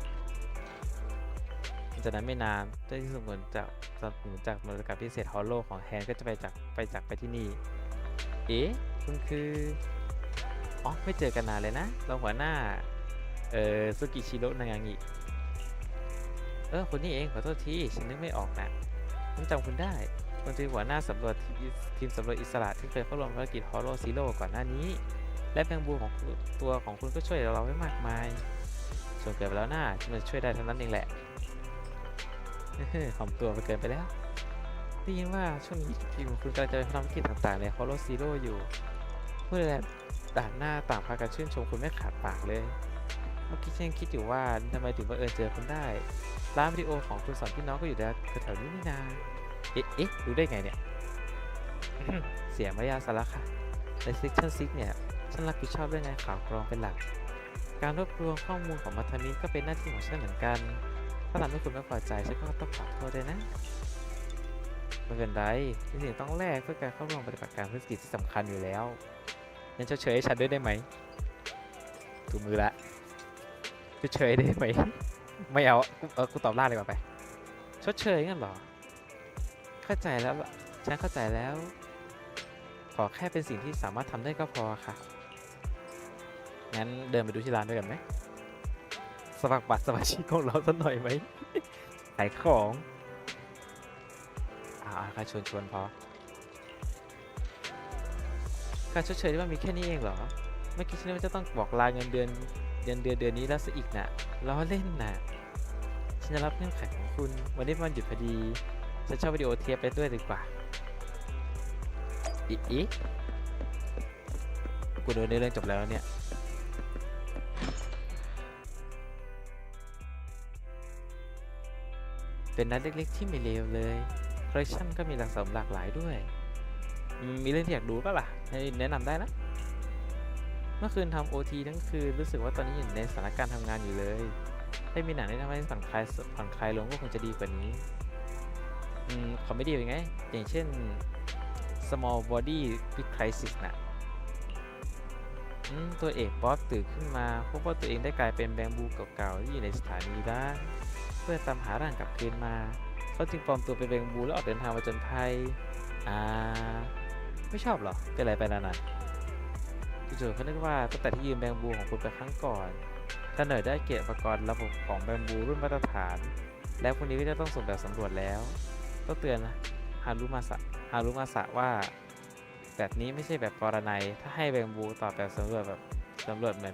จากนั้นไม่นานเจ้าที่สมุนจากบริการพิเศษฮอลโลของแฮนก็จะไปที่นี่เอ๊ะคุณคืออ๋อไม่เจอกันนานเลยนะรองหัวหน้าซึกิชิโร่นางางิคนนี้เองขอโทษทีฉันนึกไม่ออกนะฉันจำคุณได้คุณคือหัวหน้าสำรวจทีมสำรวจอิสระที่เคยเข้าร่วมภารกิจฮอลโลซีโร่ก่อนหน้านี้และแมงบูของตัวของคุณก็ช่วยเราไว้มากมายส่วนเกิดไปแล้วหน้าที่มันช่วยได้ทั้งนั้นเองแหละหอมตัวไปเกินไปแล้วได้ยินว่าช่วงนี้ทีมของคุณกำลังจะไปทำภารกิจต่างๆในฮอลโลซีโร่อยู่เมื่อไรด่านหน้าต่างพากันชื่นชมคุณไม่ขาดปากเลยเมื่อกี้ฉันคิดอยู่ว่าทำไมถึงบังเอิญเจอคุณได้ร้านวิดีโอของคุณสอนพี่น้องก็อยู่แถวนี้นี่นาเอ๊ะรู้ได้ไงเนี่ย เสียมารยาทซะแล้วค่ะใน Section 6 เนี่ยฉันรับผิดชอบเรื่องงานข่าวกรองเป็นหลักการรวบรวมข้อมูลของมัธมิตรก็เป็นหน้าที่ของฉันเหมือนกันถ้าทำให้คุณไม่พอใจฉันก็ต้องขอโทษด้วยนะไม่เป็นไรที่สิ่งต้องแลกเพื่อการเข้าร่วมปฏิบัติการภารกิจที่สำคัญอยู่แล้วยังเฉยๆให้ฉันด้วยได้ไหมถูมือละเฉยๆได้ไหม ไม่เอากูตอบล่าเลยว่าไปชดเชยงั้นหรอเข้าใจแล้วฉันเข้าใจแล้วขอแค่เป็นสิ่งที่สามารถทำได้ก็พอค่ะงั้นเดินไปดูที่ร้านด้วยกันไหมสมัครบัตรสมาชิกของเราสักหน่อยไหม ขายของค่าชวนพอการชดเชยที่ว่ามีแค่นี้เองเหรอเมื่อกี้ฉันว่าจะต้องบอกลาเงินเดือนนี้แล้วซะอีกน่ะล้อเล่นน่ะฉันจะรับเงื่อนไขของคุณวันนี้วันหยุดพอดีฉันชอบวิดีโอเทปไปด้วยดีกว่าอีกูโดนในเรื่องจบแล้วเนี่ยเป็นนัดเล็กๆที่ไม่เลวเลยคอลเลคชั่นก็มีหลากหลายด้วยมีเรื่องที่อยากดูป่ะล่ะแนะนำได้นะเมื่อคืนทำ OT ทั้งคืนรู้สึกว่าตอนนี้อยู่ในสถานการณ์ทำงานอยู่เลยถ้ามีหนังที่ทำให้ผ่อนคลายลงก็คงจะดีกว่านี้คอมเมดี้เป็นไงอย่างเช่น Small Body Big Crisis น่ะตัวเอกป๊อปตื่นขึ้นมาพบว่าตัวเองได้กลายเป็นแบงบูเก่าๆที่อยู่ในสถานีร้างเพื่อตามหาร่างกลับคืนมาเขาจึงปลอมตัวเป็นแบงบูแล้วออกเดินทางมาจนภัยไม่ชอบหรอเป็นอะไรไปนานๆจู่ๆเขานึกว่าตั้งแต่ที่ยืมแบงบูของคุณไปครั้งก่อนท่านเนอร์ได้เก็บอุปกรณ์ระบบของแบงบูรุ่นมาตรฐานและพวกนี้ก็จะต้องส่งแบบสำรวจแล้วต้องเตือนนะฮารุมาสะว่าแบบนี้ไม่ใช่แบบปรนัยถ้าให้แบงบูตอบแบบสำรวจเหมื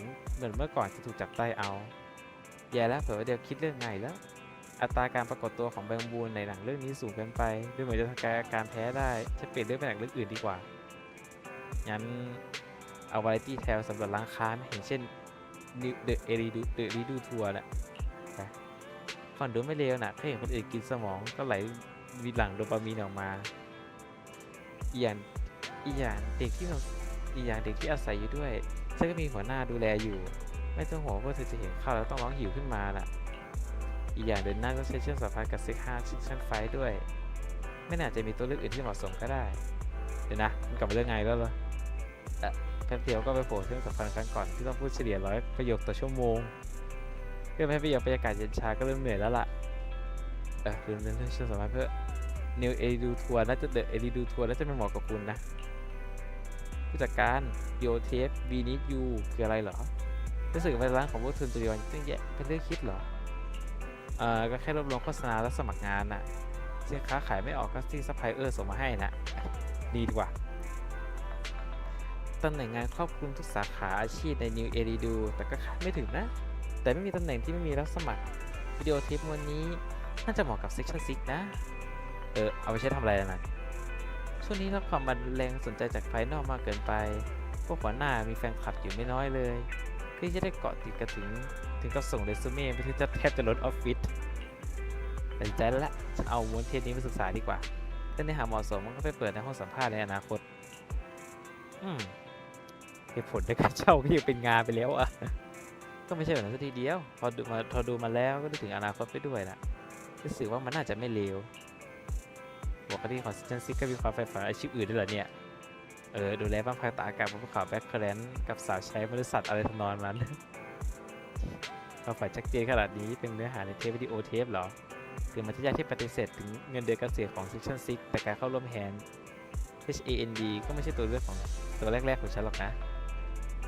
อนเมื่อก่อนจะถูกจับใต้เอาแย่แล้วเผื่อเดี๋ยวคิดเรื่องไงแล้วอัตราการปรากฏตัวของแบงบูในหนังเรื่องนี้สูงเกินไปดูเหมือนจะทำการแพ้ได้จะเปลี่ยนเรื่องไปหนังเรื่องอื่นดีกว่างั้นเอาวาไรตี้แทลสำหรับร้านค้าอย่างเช่นThe Redo Tour น่ะฟังดูไม่เลวนะแค่เห็นคนอื่นกินสมองก็ไหลมีหลั่งโดปามีนออกมาอีกอย่างเด็กที่อาศัยอยู่ด้วยฉันก็มีหัวหน้าดูแลอยู่ไม่ต้องห่วงว่าเธอจะเห็นข้าวแล้วต้องร้องหิวขึ้นมาน่ะอีกอย่างเดินหน้าก็ใช้เชื่อมสัมพันธ์กับSection 5 Section 5ด้วยไม่น่าจะมีตัวเลือกอื่นที่เหมาะสมก็ได้เดี๋ยวนะมันกลับมาเรื่องไงแล้วเหรอแป๊บเดียวก็ไปโผล่เชื่อมสัมพันธ์ครั้งก่อนที่ต้องพูดเฉลี่ย100 ประโยคต่อชั่วโมงเพื่อไม่ให้บรรยากาศเย็นชาก็เริ่มเหนื่อยแล้วล่ะเรื่องเชื่อมสัมพันธ์เพื่อ New Redo Tour น่าจะThe Redo Tour น่าจะไม่เหมาะกับคุณนะผู้จัดการโยเทป We Need You คืออะไรเหรอรู้สึกว่าร้านของพวกทุนตัวเดียวต้องแยะเป็นเรื่องคิดเหรอก็แค่รวบรวมโฆษณาและสมัครงานน่ะสินค้าขายไม่ออกก็ที่ซัพพลายเออร์ส่งมาให้นะดีกว่าตำแหน่งงานครอบคลุมทุกสาขาอาชีพใน New Redo แต่ก็คาดไม่ถึงนะแต่ไม่มีตำแหน่งที่ไม่มีรับสมัครวิดีโอเทปวันนี้ น่าจะเหมาะกับ Section 6 นะ เอาไปใช้ทำอะไรนะช่วงนี้รับความบันแรงสนใจจากภายนอกมากเกินไปพวกหัวหน้ามีแฟนคลับอยู่ไม่น้อยเลยที่จะได้เกาะติดกันถึงกับส่งเรซูเม่ไปที่จะแทบจะลดออฟฟิศตัดสินใจแล้วละฉันเอาม้วนเทปนี้ไปศึกษาดีกว่าถ้าในหาเหมาะสมมันก็ไปเปิดในห้องสัมภาษณ์ในอนาคตเหตุผลในการเช่าก็ยังเป็นงานไปแล้วอะก็ไม่ใช่แบบนั้นสักทีเดียวพอดูมาแล้วก็นึกถึงอนาคตไปด้วยนะรู้สึกว่ามันน่าจะไม่เลวปกติของซิสก็มีความใฝ่ฝันอาชีพอื่นด้วยเหรอเนี่ยดูแลบ้านพักตากอากาศบนภูเขาแบ็คแคลนกับสาวใช้บริษัทอะไรทำนองนั้นความฝันชัดเจนขนาดนี้เป็นเนื้อหาในเทปวิดีโอเทปเหรอถึงมันจะยากที่ปฏิเสธถึงเงินเดือนเกษียณของ Section 6 แต่การเข้าร่วมแฮนด์ HAND ก็ไม่ใช่ตัวเลือกของตัวแรกๆของฉันหรอกนะ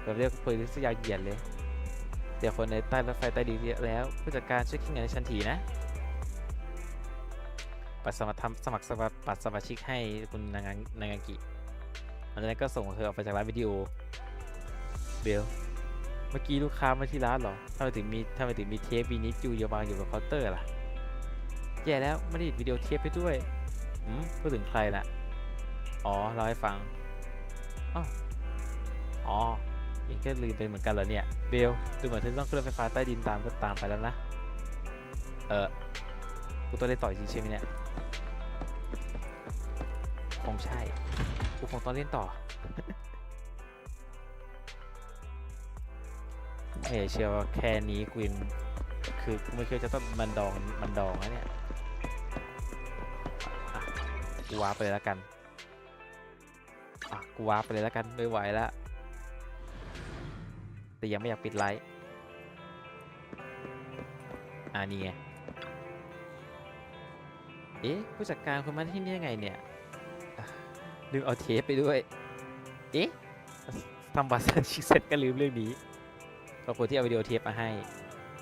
เราเรียกคุยที่ยาวเหยียดเลยเดี๋ยวคนในใต้รถไฟใต้ดินเยอะแล้วผู้จัดการช่วยคิดเงินในชั้นทีนะสมัครบัตรสมาชิกให้คุณนางากิหลังจากนั้นก็ส่งเธอออกไปจากร้านวิดีโอเบลเมื่อกี้ลูกค้ามาที่ร้านเหรอทำไมถึงมีเทปวีนิจูวางอยู่บนเคาน์เตอร์ล่ะแย่แล้วไม่ได้วิดีโอเทปไปด้วยพูดถึงใครน่ะเล่าให้ฟังเองก็ลืมไปเหมือนกันเหรอเนี่ยเบลดูเหมือนเธอต้องขึ้นรถไฟฟ้าใต้ดินตามไปแล้วนะกูต้องเล่นต่อจริงใช่ไหมเนี่ยคงใช่กูคงต้องเล่นต่อ เชื่อว่าแค่นี้กูยังคือกูไม่เคยจะต้องมันดองนะเนี่ยกูว้าไปเลยแล้วกันไม่ไหวแล้วแต่ยังไม่อยากปิดไลฟ์นี่ไงผู้จัดการคนมาที่นี่ยังไงเนี่ยลืมเอาเทปไปด้วยทำบัตรสมาชิกเสร็จก็ลืมเรื่องนี้ขอบคุณที่เอาวิดีโอเทปมาให้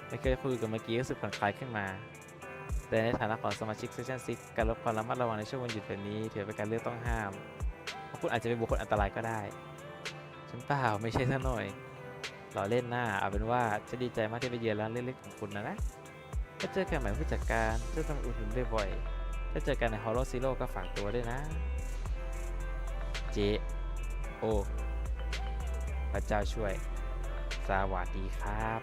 ไม่เคยคุยกันเมื่อกี้รู้สึกผ่อนคลายขึ้นมาแต่ในฐานะของสมาชิก Section 6 การลดความระมัดระวังในช่วงวันหยุดแบบนี้ถือเป็นการเลือกต้องห้ามเพราะคุณอาจจะเป็นบุคคลอันตรายก็ได้ฉันเปล่าไม่ใช่ซะหน่อยเราเล่นหน้าเอาเป็นว่าจะดีใจมากที่ไปเยือนร้านเล็กๆของคุณนะถ้าเจอกันใหม่ผู้จัดการจะต้องอุดหนุนบ่อยๆถ้าเจอกันใน Hollow Zero ก็ฝากตัวด้วยนะพระเจ้าช่วยสวัสดีครับ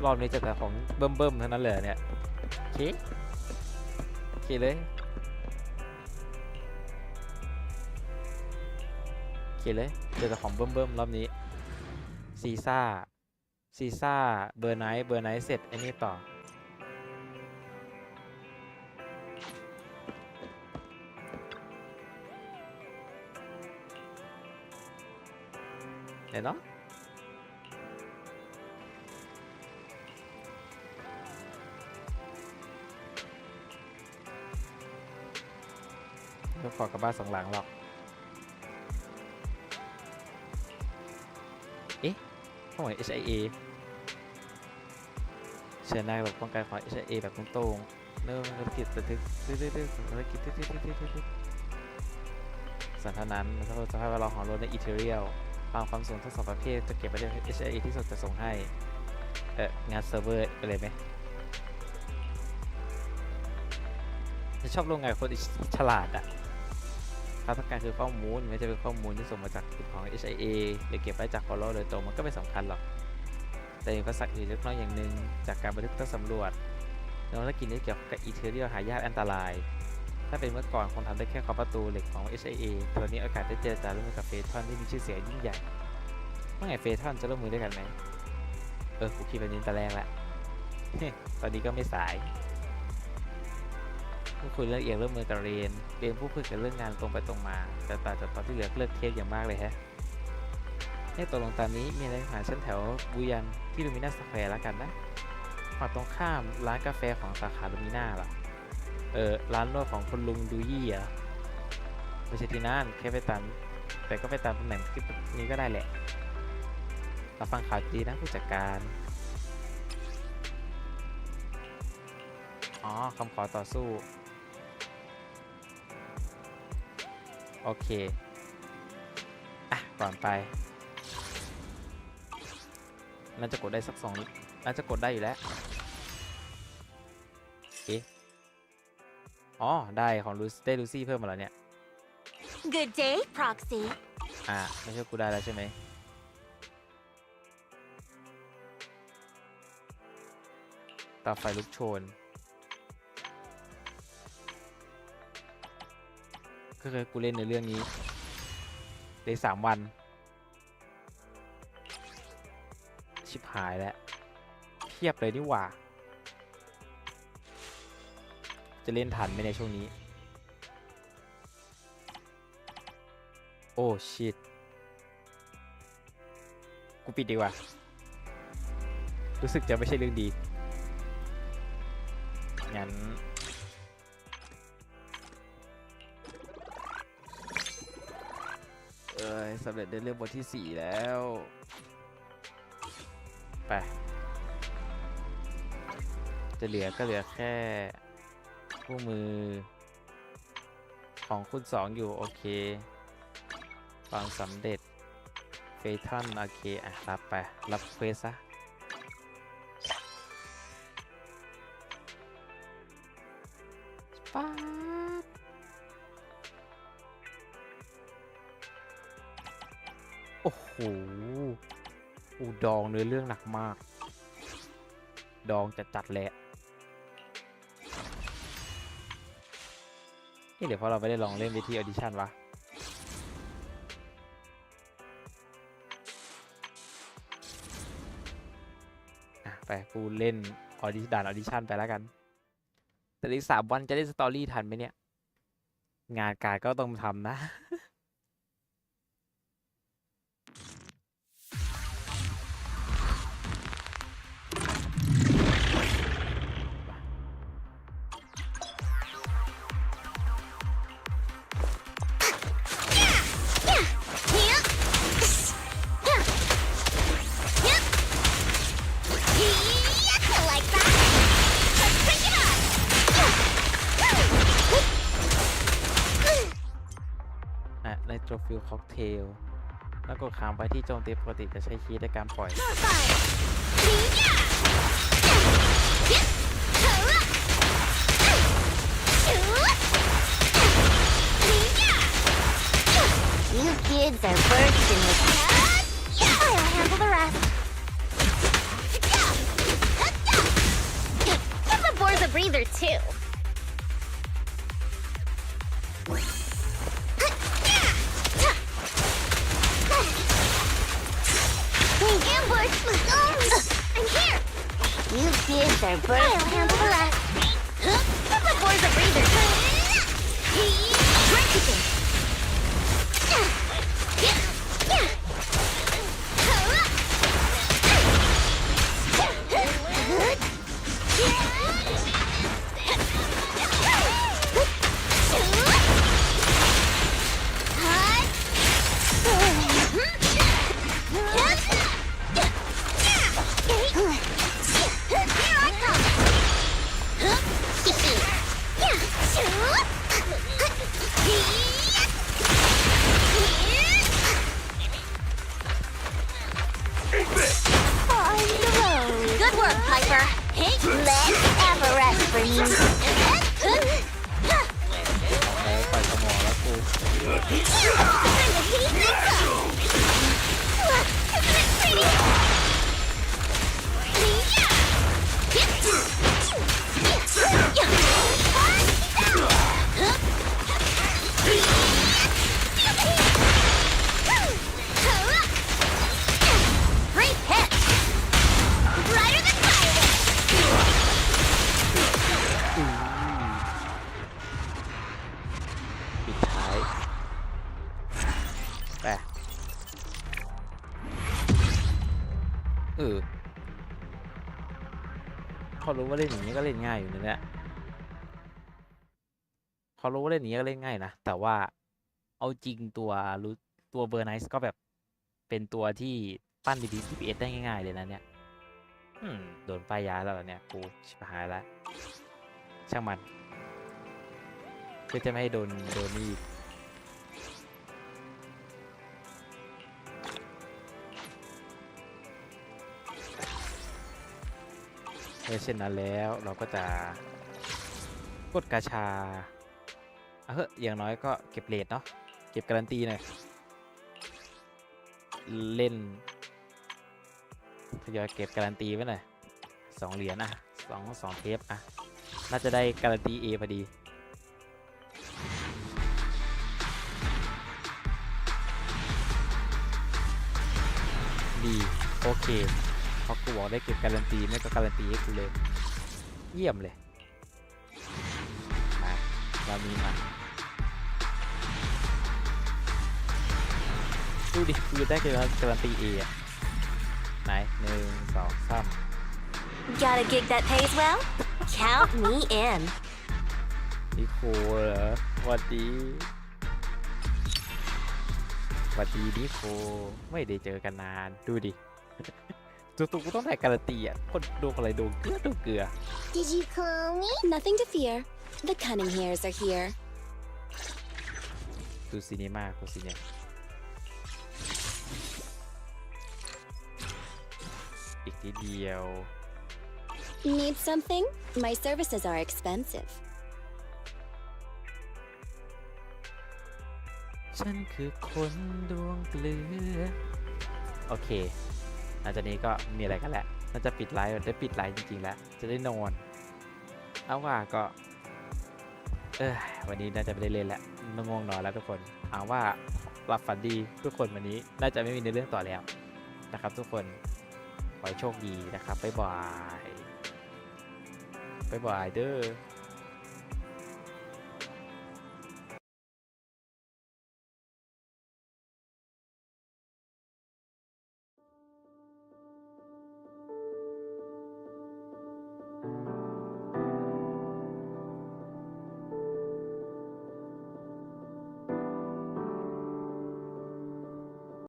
รอบนี้จะแต่ของเบิ่มเท่านั้นเลยเนี่ยโอเคเลยเจอแต่ของเบิ่มรอบนี้ซีซ่าเบอร์ไนท์เสร็จไอ้นี่ต่อเนาะขอกลับบ้าน2 หลังหรอกข้อมูล HIA เชิญนายแบบป้องกันของ HIA แบบตรงๆเริ่มภารกิจบันทึกภารกิจสันทนั้นสภาพแวดล้อมของรถในอีเทเรียลความสูงทั้ง2 ประเภทจะเก็บไว้ใน HIA ที่สุดจะส่งให้งานเซิร์ฟเวอร์ไปเลยไหมจะชอบลงงานคนฉลาดความต้องการคือข้อมูลไม่ใช่เป็นข้อมูลที่ส่งมาจากของ HIA หรือเก็บไว้จาก Follow โดยตรงมันก็ไม่สำคัญหรอกแต่มีอุปสรรคอื่นเล็กน้อยอย่างหนึ่งจากการบันทึกต้องสำรวจในภารกิจนี้เกี่ยวกับอีเทเรียลหายากอันตรายถ้าเป็นเมื่อก่อนคงทำได้แค่เคาะประตูเหล็กของ HIA ตอนนี้โอกาสได้เจรจาร่วมมือกับเฟทอนที่มีชื่อเสียงยิ่งใหญ่เมื่อไงเฟทอนจะร่วมมือด้วยกันไหมกูคิดแบบนี้แต่แรกแล้วตอนนี้ก็ไม่สายพูดคุยเรื่องร่วมมือกับเรนผู้คุยกันเรื่องงานตรงไปตรงมาแต่ต่างจากตอนที่เหลือเลือกเทปอย่างมากเลยให้ตกลงตามนี้มีอะไรหาชั้นแถวบูยันที่ลูมิน่าสแควร์แล้วกันนะฝั่งตรงข้ามร้านกาแฟของสาขาลูมิน่าเหรอร้านนวดของคุณลุงดูยี่ไม่ใช่ที่นั่นแค่ไปตามแต่ก็ไปตามตำแหน่งนี้ก็ได้แหละเราฟังข่าวดีนะผู้จัดการคำขอต่อสู้โอเคก่อนไปน่าจะกดได้สัก2น่าจะกดได้อยู่แล้ว เอ๊ะอ๋อได้ของลูซี่เพิ่มมาแล้วเนี่ย Good day, Proxy. ไม่ใช่กูได้แล้วใช่ไหมต่อไฟลุกโชนก็คือกูเล่นในเรื่องนี้เลย3 วันชิบหายแล้วเพียบเลยนี่หว่าจะเล่นทันไหมในช่วงนี้โอ้ชิตกูปิดดีกว่ารู้สึกจะไม่ใช่เรื่องดีงั้นสำเร็จในเรื่องบทที่4แล้วไปจะเหลือก็เหลือแค่คู่มือของคุณ2อยู่โอเคฟังสำเร็จเฟทันโอเครับไปรับเควสซะป๊าบโอ้โหดองเนื้อเรื่องหนักมากดองจัดแหละนี่เดี๋ยวพอเราไม่ได้ลองเล่นวิธีออดิชั่นวะไปกูเล่นด่านออดิชั่นไปแล้วกันแต่อีก3 วันจะเล่นสตอรี่ทันไหมเนี่ยงานการก็ต้องทำนะ ในโจฟิลค็อกเทลแล้วกดค้างไปที่โจมตีปกติจะใช้คีย์ในการปล่อยYou kids are bursting with I'll handle the rest. Give the boys a breather too. Ambush! I'm here! You kids are bursting. I'll handle the rest. Give the boys a breather. Practicing. Good work, Piper. Let's have a rest for you. ปล่อยสมองแล้วกู Great hit. Brighter than fire. ปิดท้ายไปเขารู้ว่าเล่นอย่างนี้ก็เล่นง่ายอยู่นะเนี่ยเขารู้ว่าเล่นอย่างนี้ก็เล่นง่ายนะแต่ว่าเอาจริงตัวเบอร์ไนซ์ก็แบบเป็นตัวที่ปั้นดีๆที่PSได้ง่ายๆเลยนะเนี่ยโดนป้ายยาแล้วเนี่ยกูชิบหายแล้วช่างมันเพื่อจะไม่ให้โดนนี่เช่นนั้นแล้วเราก็จะ กดกาชาเฮ้ยอย่างน้อยก็เก็บเรทเนาะเก็บการันตีหน่อยเล่นทยอยเก็บการันตีไว้หน่อย2 เหรียญอ่ะ2 เทปอ่ะน่าจะได้การันตี A พอดีดีโอเคเพราะกูบอกได้เก็บการันตีไม่ก็การันตีให้กูเลยเยี่ยมเลยมาเรามีมาดูดิกูได้การันตี A อ่ะไหน1 2 3 Got a gig that pays well? Count me in. นิโคเหรอหวัดดีนิโคไม่ได้เจอกันนานดูดิตุ๊กกูต้องได้การันตีอ่ะคนดูอะไรดูเกลือ Did you call me? Nothing to fear. The cunning hairs are here. ดูซีนีมาดูซีเนียอีกทีเดียว Need something? My services are expensive. ฉันคือคนดวงเกลือโอเคหลังจากนี้ก็มีอะไรกันแหละน่าจะปิดไลฟ์ได้ปิดไลฟ์จริงๆแล้วจะได้นอนเอาว่าก็วันนี้น่าจะไม่ได้เล่นแล้วง่วงนอนแล้วทุกคนเอาว่าหลับฝันดีทุกคนวันนี้น่าจะไม่มีในเรื่องต่อแล้วนะครับทุกคนขอให้โชคดีนะครับบ๊ายบายเด้อ